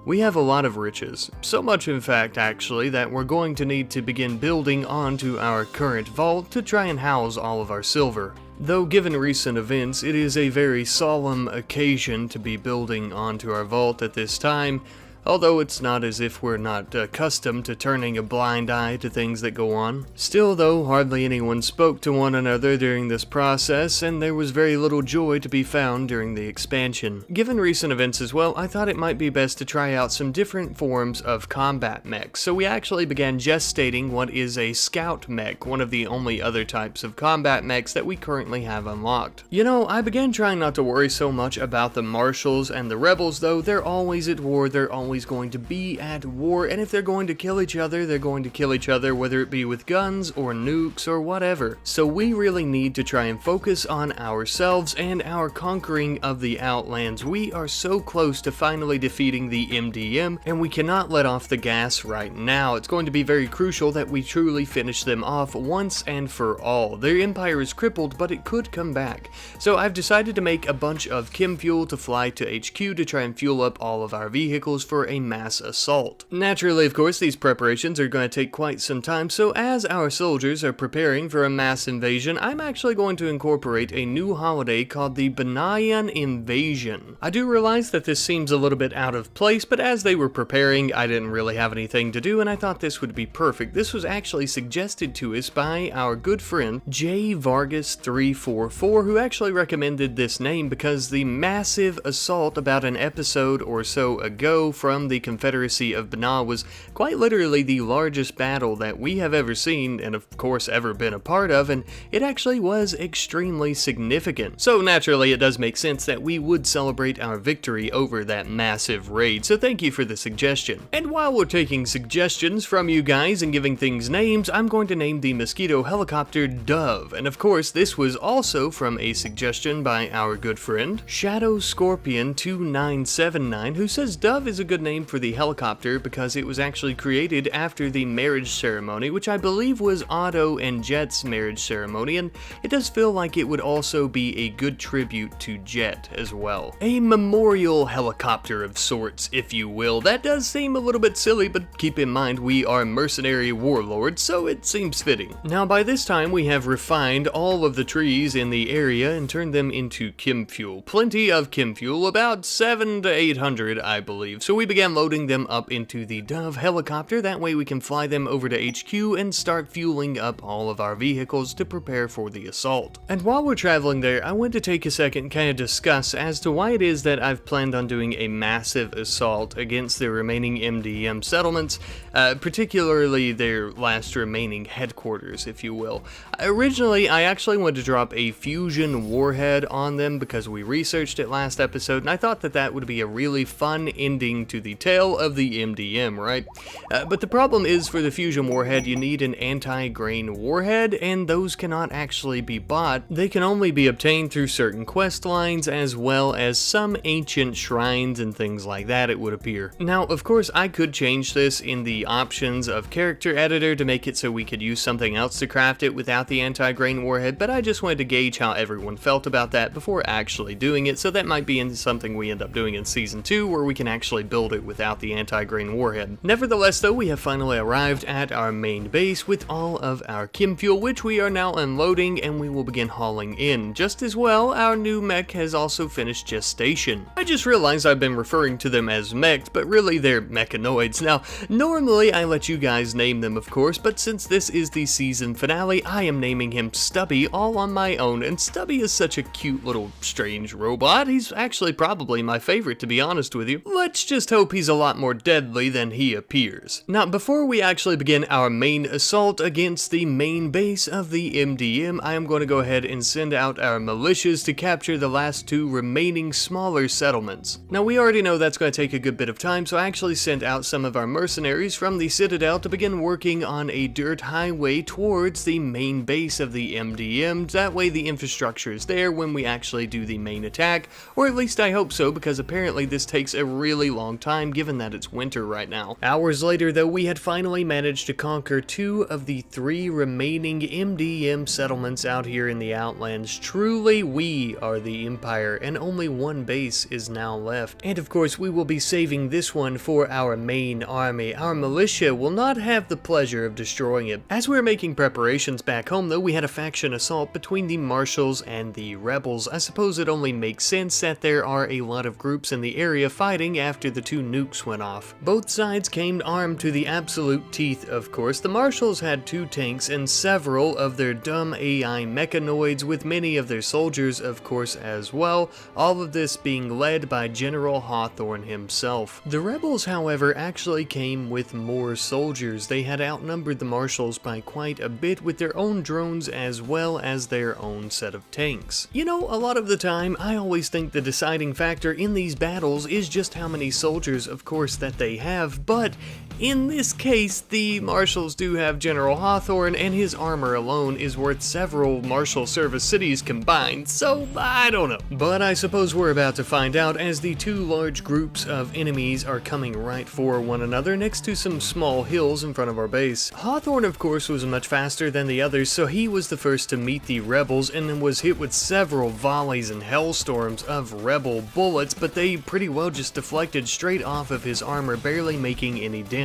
We have a lot of riches, so much in fact actually that we're going to need to begin building onto our current vault to try and house all of our silver. Though given recent events, it is a very solemn occasion to be building onto our vault at this time, although it's not as if we're not accustomed to turning a blind eye to things that go on. Still though, hardly anyone spoke to one another during this process, and there was very little joy to be found during the expansion. Given recent events as well, I thought it might be best to try out some different forms of combat mechs, so we actually began gestating what is a scout mech, one of the only other types of combat mechs that we currently have unlocked. You know, I began trying not to worry so much about the Marshals and the Rebels though. They're always at war, they're always always going to be at war, and if they're going to kill each other, they're going to kill each other, whether it be with guns or nukes or whatever. So we really need to try and focus on ourselves and our conquering of the Outlands. We are so close to finally defeating the MDM, and we cannot let off the gas right now. It's going to be very crucial that we truly finish them off once and for all. Their empire is crippled, but it could come back. So I've decided to make a bunch of chem fuel to fly to HQ to try and fuel up all of our vehicles for a mass assault. Naturally, of course, these preparations are going to take quite some time, so as our soldiers are preparing for a mass invasion, I'm actually going to incorporate a new holiday called the Banyan Invasion. I do realize that this seems a little bit out of place, but as they were preparing, I didn't really have anything to do, and I thought this would be perfect. This was actually suggested to us by our good friend J Vargas 344, who actually recommended this name because the massive assault about an episode or so ago from the Confederacy of Banal was quite literally the largest battle that we have ever seen and of course ever been a part of, and it actually was extremely significant. So naturally it does make sense that we would celebrate our victory over that massive raid, so thank you for the suggestion. And while we're taking suggestions from you guys and giving things names, I'm going to name the mosquito helicopter Dove, and of course this was also from a suggestion by our good friend Shadow Scorpion 2979, who says Dove is a good name for the helicopter because it was actually created after the marriage ceremony, which I believe was Otto and Jet's marriage ceremony, and it does feel like it would also be a good tribute to Jet as well. A memorial helicopter of sorts, if you will. That does seem a little bit silly, but keep in mind we are mercenary warlords, so it seems fitting. Now by this time we have refined all of the trees in the area and turned them into chem fuel. Plenty of chem fuel, about 700 to 800 I believe. So we began loading them up into the Dove helicopter, that way we can fly them over to HQ and start fueling up all of our vehicles to prepare for the assault. And while we're traveling there, I want to take a second and kind of discuss as to why it is that I've planned on doing a massive assault against the remaining MDM settlements, particularly their last remaining headquarters, if you will. Originally, I actually wanted to drop a fusion warhead on them because we researched it last episode, and I thought that that would be a really fun ending to the tale of the MDM, right? But the problem is for the fusion warhead, you need an anti-grain warhead, and those cannot actually be bought. They can only be obtained through certain quest lines, as well as some ancient shrines and things like that, it would appear. Now, of course, I could change this in the options of character editor to make it so we could use something else to craft it without the anti-grain warhead, but I just wanted to gauge how everyone felt about that before actually doing it, so that might be something we end up doing in Season 2, where we can actually build it without the anti-grain warhead. Nevertheless, though, we have finally arrived at our main base with all of our chem fuel, which we are now unloading, and we will begin hauling in. Just as well, our new mech has also finished gestation. I just realized I've been referring to them as mechs, but really they're mechanoids. Now, normally I let you guys name them, of course, but since this is the season finale, I am naming him Stubby all on my own, and Stubby is such a cute little strange robot. He's actually probably my favorite, to be honest with you. Let's just hope he's a lot more deadly than he appears. Now, before we actually begin our main assault against the main base of the MDM, I am going to go ahead and send out our militias to capture the last two remaining smaller settlements. Now, we already know that's going to take a good bit of time, so I actually sent out some of our mercenaries from the Citadel to begin working on a dirt highway towards the main base of the MDM. That way the infrastructure is there when we actually do the main attack, or at least I hope so, because apparently this takes a really long time given that it's winter right now. Hours later, though, we had finally managed to conquer 2 of the 3 remaining MDM settlements out here in the Outlands. Truly, we are the Empire, and only 1 base is now left. And of course, we will be saving this one for our main army. Our militia will not have the pleasure of destroying it. As we were making preparations back home, though, we had a faction assault between the Marshals and the Rebels. I suppose it only makes sense that there are a lot of groups in the area fighting after the 2 nukes went off. Both sides came armed to the absolute teeth, of course. The Marshals had 2 tanks and several of their dumb AI mechanoids, with many of their soldiers, of course, as well, all of this being led by General Hawthorne himself. The Rebels, however, actually came with more soldiers. They had outnumbered the Marshals by quite a bit with their own drones as well as their own set of tanks. You know, a lot of the time, I always think the deciding factor in these battles is just how many soldiers soldiers, of course, that they have, but in this case, the Marshals do have General Hawthorne, and his armor alone is worth several Marshal Service cities combined, so I don't know. But I suppose we're about to find out, as the two large groups of enemies are coming right for one another next to some small hills in front of our base. Hawthorne, of course, was much faster than the others, so he was the first to meet the rebels and then was hit with several volleys and hellstorms of rebel bullets, but they pretty well just deflected straight off of his armor, barely making any dent.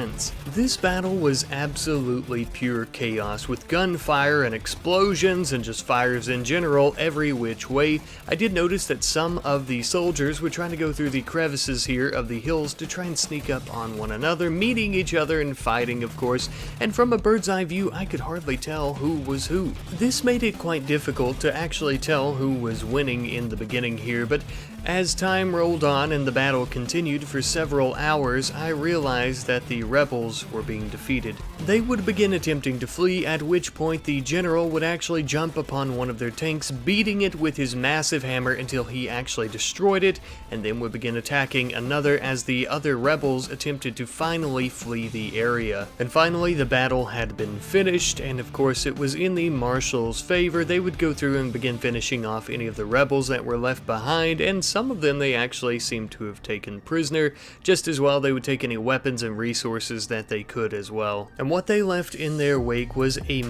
This battle was absolutely pure chaos, with gunfire and explosions and just fires in general every which way. I did notice that some of the soldiers were trying to go through the crevices here of the hills to try and sneak up on one another, meeting each other and fighting, of course, and from a bird's eye view I could hardly tell who was who. This made it quite difficult to actually tell who was winning in the beginning here, but as time rolled on and the battle continued for several hours, I realized that the rebels were being defeated. They would begin attempting to flee, at which point the general would actually jump upon one of their tanks, beating it with his massive hammer until he actually destroyed it, and then would begin attacking another as the other rebels attempted to finally flee the area. And finally, the battle had been finished, and of course it was in the Marshals' favor. They would go through and begin finishing off any of the rebels that were left behind, and some of them they actually seemed to have taken prisoner. Just as well, they would take any weapons and resources that they could as well. And what they left in their wake was a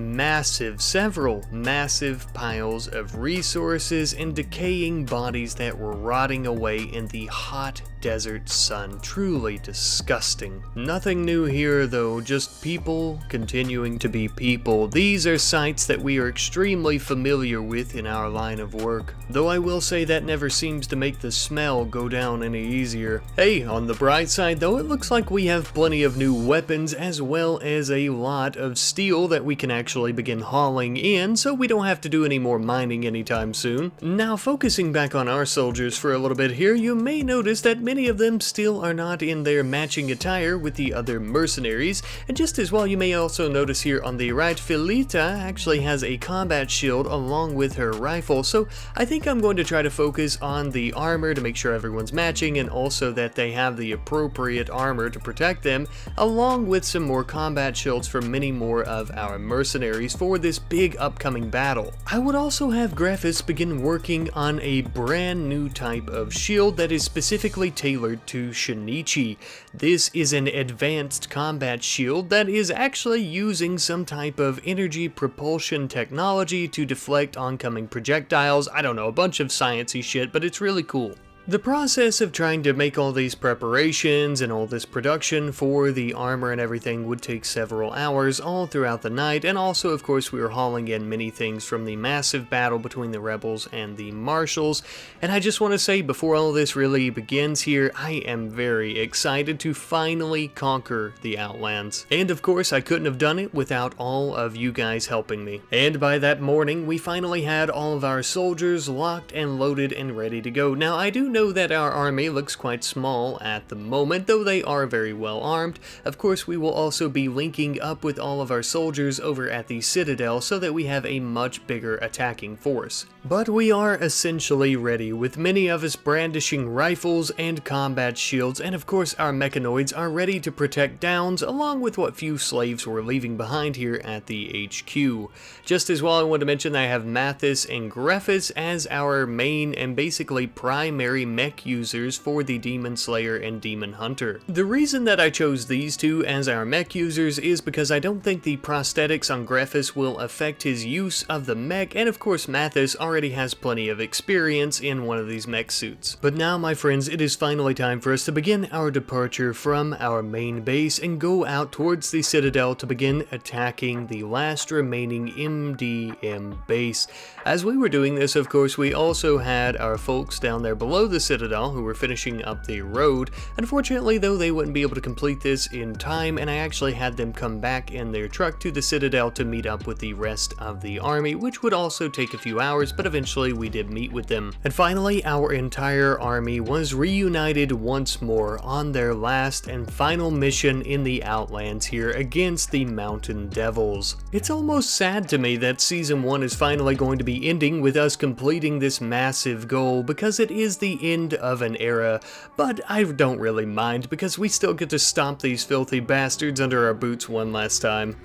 several massive piles of resources and decaying bodies that were rotting away in the hot desert sun. Truly disgusting. Nothing new here though, just people continuing to be people. These are sights that we are extremely familiar with in our line of work, though I will say that never seems to make the smell go down any easier. Hey, on the bright side though, it looks like we have plenty of new weapons as well as a lot of steel that we can actually begin hauling in, so we don't have to do any more mining anytime soon. Now, focusing back on our soldiers for a little bit here, you may notice that many of them still are not in their matching attire with the other mercenaries, and just as well you may also notice here on the right, Felita actually has a combat shield along with her rifle, so I think I'm going to try to focus on the armor to make sure everyone's matching, and also that they have the appropriate armor to protect them, along with some more combat shields for many more of our mercenaries for this big upcoming battle. I would also have Graphics begin working on a brand new type of shield that is specifically tailored to Shinichi. This is an advanced combat shield that is actually using some type of energy propulsion technology to deflect oncoming projectiles. I don't know, a bunch of sciencey shit, but it's really cool. The process of trying to make all these preparations and all this production for the armor and everything would take several hours all throughout the night, and also of course we were hauling in many things from the massive battle between the rebels and the Marshals. And I just want to say, before all this really begins here, I am very excited to finally conquer the Outlands. And of course I couldn't have done it without all of you guys helping me. And by that morning we finally had all of our soldiers locked and loaded and ready to go. Now I do know that our army looks quite small at the moment, though they are very well armed. Of course, we will also be linking up with all of our soldiers over at the Citadel so that we have a much bigger attacking force. But we are essentially ready, with many of us brandishing rifles and combat shields, and of course our mechanoids are ready to protect Downs, along with what few slaves we're leaving behind here at the HQ. Just as well, I want to mention that I have Mathis and Greffis as our main and basically primary mech users for the Demon Slayer and Demon Hunter. The reason that I chose these two as our mech users is because I don't think the prosthetics on Greffis will affect his use of the mech, and of course Mathis already has plenty of experience in one of these mech suits. But now, my friends, it is finally time for us to begin our departure from our main base and go out towards the Citadel to begin attacking the last remaining MDM base. As we were doing this, of course, we also had our folks down there below the Citadel who were finishing up the road. Unfortunately though, they wouldn't be able to complete this in time, and I actually had them come back in their truck to the Citadel to meet up with the rest of the army, which would also take a few hours, but eventually we did meet with them. And finally, our entire army was reunited once more on their last and final mission in the Outlands here against the Mountain Devils. It's almost sad to me that Season 1 is finally going to be ending with us completing this massive goal, because it is the the end of an era, but I don't really mind because we still get to stomp these filthy bastards under our boots one last time.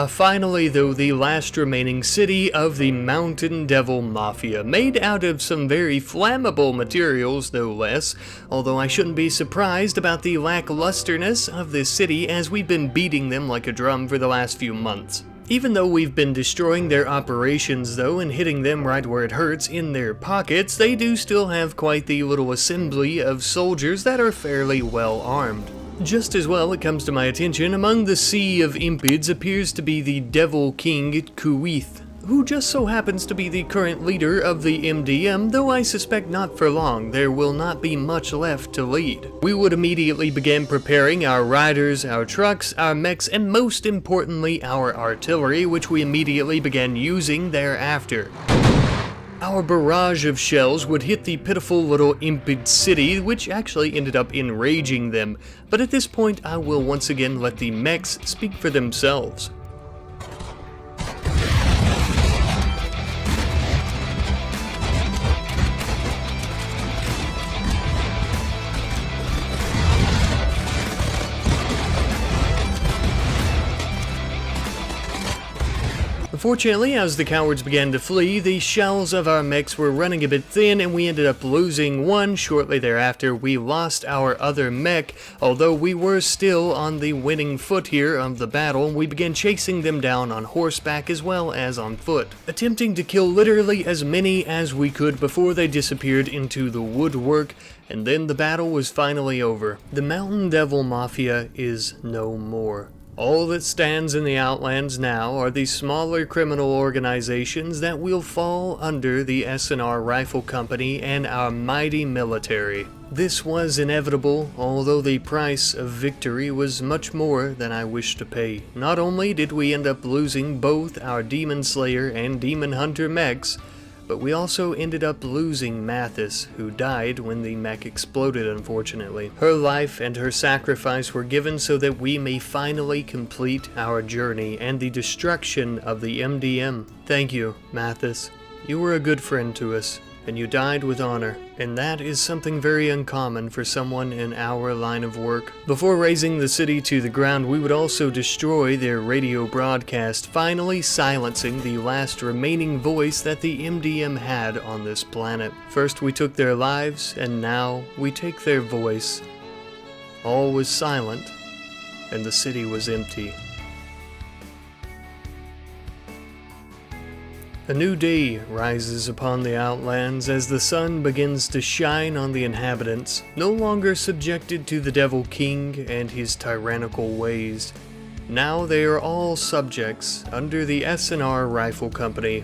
Finally though, the last remaining city of the Mountain Devil Mafia, made out of some very flammable materials no less, although I shouldn't be surprised about the lacklusterness of this city as we've been beating them like a drum for the last few months. Even though we've been destroying their operations though and hitting them right where it hurts in their pockets, they do still have quite the little assembly of soldiers that are fairly well armed. Just as well, it comes to my attention, among the sea of impids appears to be the Devil King Kuith, who just so happens to be the current leader of the MDM, though I suspect not for long. There will not be much left to lead. We would immediately begin preparing our riders, our trucks, our mechs, and most importantly our artillery, which we immediately began using thereafter. Our barrage of shells would hit the pitiful little impid city, which actually ended up enraging them, but at this point I will once again let the mechs speak for themselves. Unfortunately, as the cowards began to flee, the shells of our mechs were running a bit thin and we ended up losing one. Shortly thereafter, we lost our other mech, although we were still on the winning foot here of the battle. We began chasing them down on horseback as well as on foot, attempting to kill literally as many as we could before they disappeared into the woodwork, and then the battle was finally over. The Mountain Devil Mafia is no more. All that stands in the Outlands now are the smaller criminal organizations that will fall under the S&R Rifle Company and our mighty military. This was inevitable, although the price of victory was much more than I wished to pay. Not only did we end up losing both our Demon Slayer and Demon Hunter mechs, but we also ended up losing Mathis, who died when the mech exploded, unfortunately. Her life and her sacrifice were given so that we may finally complete our journey and the destruction of the MDM. Thank you, Mathis. You were a good friend to us, and you died with honor, and that is something very uncommon for someone in our line of work. Before razing the city to the ground, we would also destroy their radio broadcast, finally silencing the last remaining voice that the MDM had on this planet. First we took their lives, and now we take their voice. All was silent, and the city was empty. A new day rises upon the Outlands as the sun begins to shine on the inhabitants, no longer subjected to the Devil King and his tyrannical ways. Now they are all subjects under the S&R Rifle Company.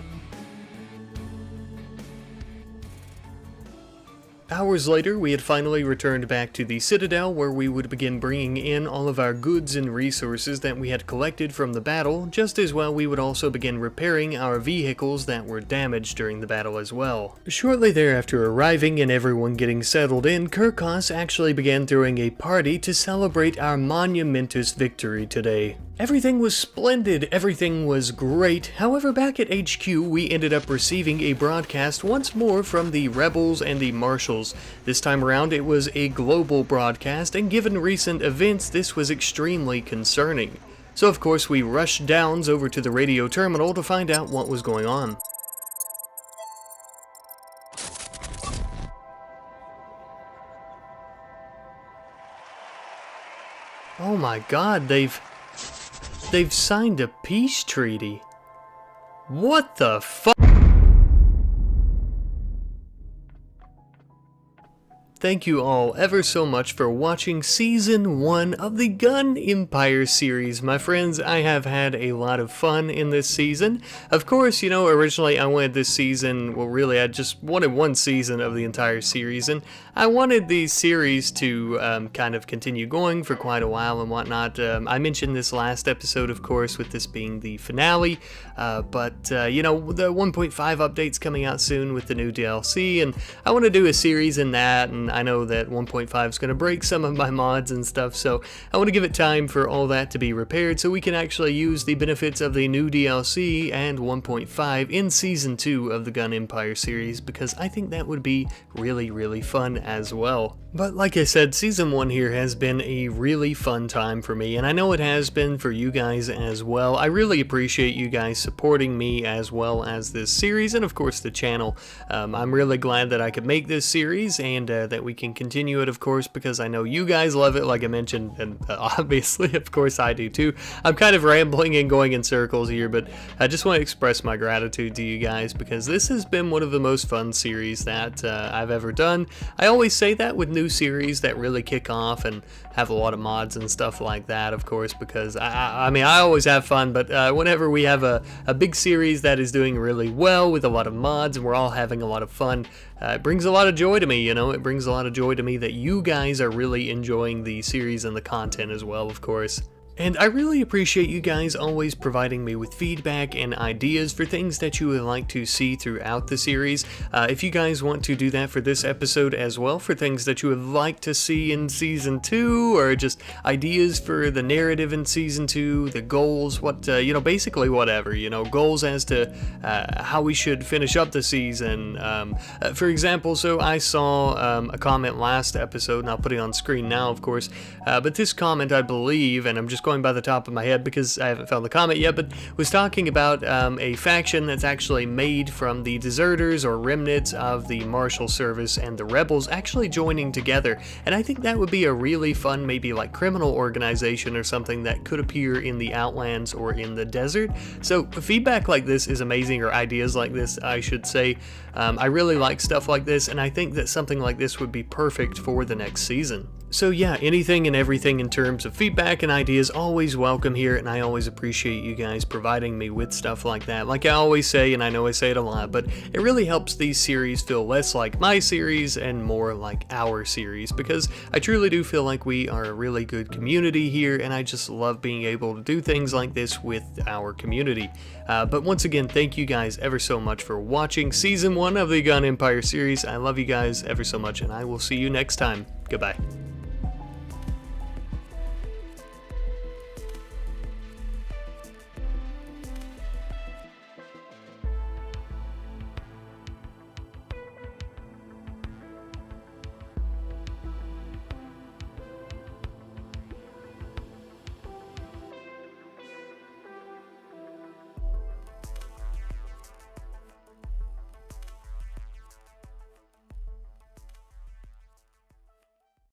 Hours later, we had finally returned back to the Citadel, where we would begin bringing in all of our goods and resources that we had collected from the battle. Just as well, we would also begin repairing our vehicles that were damaged during the battle as well. Shortly thereafter arriving and everyone getting settled in, Kirkos actually began throwing a party to celebrate our monumentous victory today. Everything was splendid, everything was great. However, back at HQ, we ended up receiving a broadcast once more from the rebels and the marshals. This time around, it was a global broadcast, and given recent events, this was extremely concerning. So of course, we rushed downs over to the radio terminal to find out what was going on. Oh my god, they've signed a peace treaty. What the fuck? Thank you all ever so much for watching Season 1 of the Gun Empire series. My friends, I have had a lot of fun in this season. Of course, you know, originally I wanted this season, well really I just wanted one season of the entire series, and I wanted the series to kind of continue going for quite a while and whatnot. I mentioned this last episode, of course, with this being the finale, but you know, the 1.5 update's coming out soon with the new DLC, and I want to do a series in that, and 1. I know that 1.5 is going to break some of my mods and stuff, so I want to give it time for all that to be repaired so we can actually use the benefits of the new DLC and 1.5 in Season 2 of the Gun Empire series, because I think that would be really fun as well. But like I said, Season 1 here has been a really fun time for me, and I know it has been for you guys as well. I really appreciate you guys supporting me as well as this series, and of course the channel. I'm really glad that I could make this series, and that we can continue it, of course, because I know you guys love it, like I mentioned, and obviously, of course, I do too. I'm kind of rambling and going in circles here, but I just want to express my gratitude to you guys, because this has been one of the most fun series that I've ever done. I always say that with new series that really kick off and have a lot of mods and stuff like that, of course, because I mean, I always have fun, but whenever we have a big series that is doing really well with a lot of mods and we're all having a lot of fun, it brings a lot of joy to me, you know. It brings a lot of joy to me that you guys are really enjoying the series and the content as well, of course. And I really appreciate you guys always providing me with feedback and ideas for things that you would like to see throughout the series. If you guys want to do that for this episode as well, for things that you would like to see in Season 2, or just ideas for the narrative in Season 2, the goals, what, you know, basically whatever, you know, goals as to how we should finish up the season. For example, so I saw a comment last episode, and I'll put it on screen now, of course, but this comment, I believe, and I'm just going by the top of my head because I haven't found the comment yet, but was talking about a faction that's actually made from the deserters or remnants of the Marshal Service and the rebels actually joining together, and I think that would be a really fun, maybe like criminal organization or something that could appear in the Outlands or in the desert. So feedback like this is amazing, or ideas like this, I should say. I really like stuff like this, and I think that something like this would be perfect for the next season. So yeah, anything and everything in terms of feedback and ideas, always welcome here, and I always appreciate you guys providing me with stuff like that. Like I always say, and I know I say it a lot, but it really helps these series feel less like my series and more like our series, because I truly do feel like we are a really good community here, and I just love being able to do things like this with our community. But once again, thank you guys ever so much for watching Season 1 of the Gun Empire series. I love you guys ever so much, and I will see you next time. Goodbye.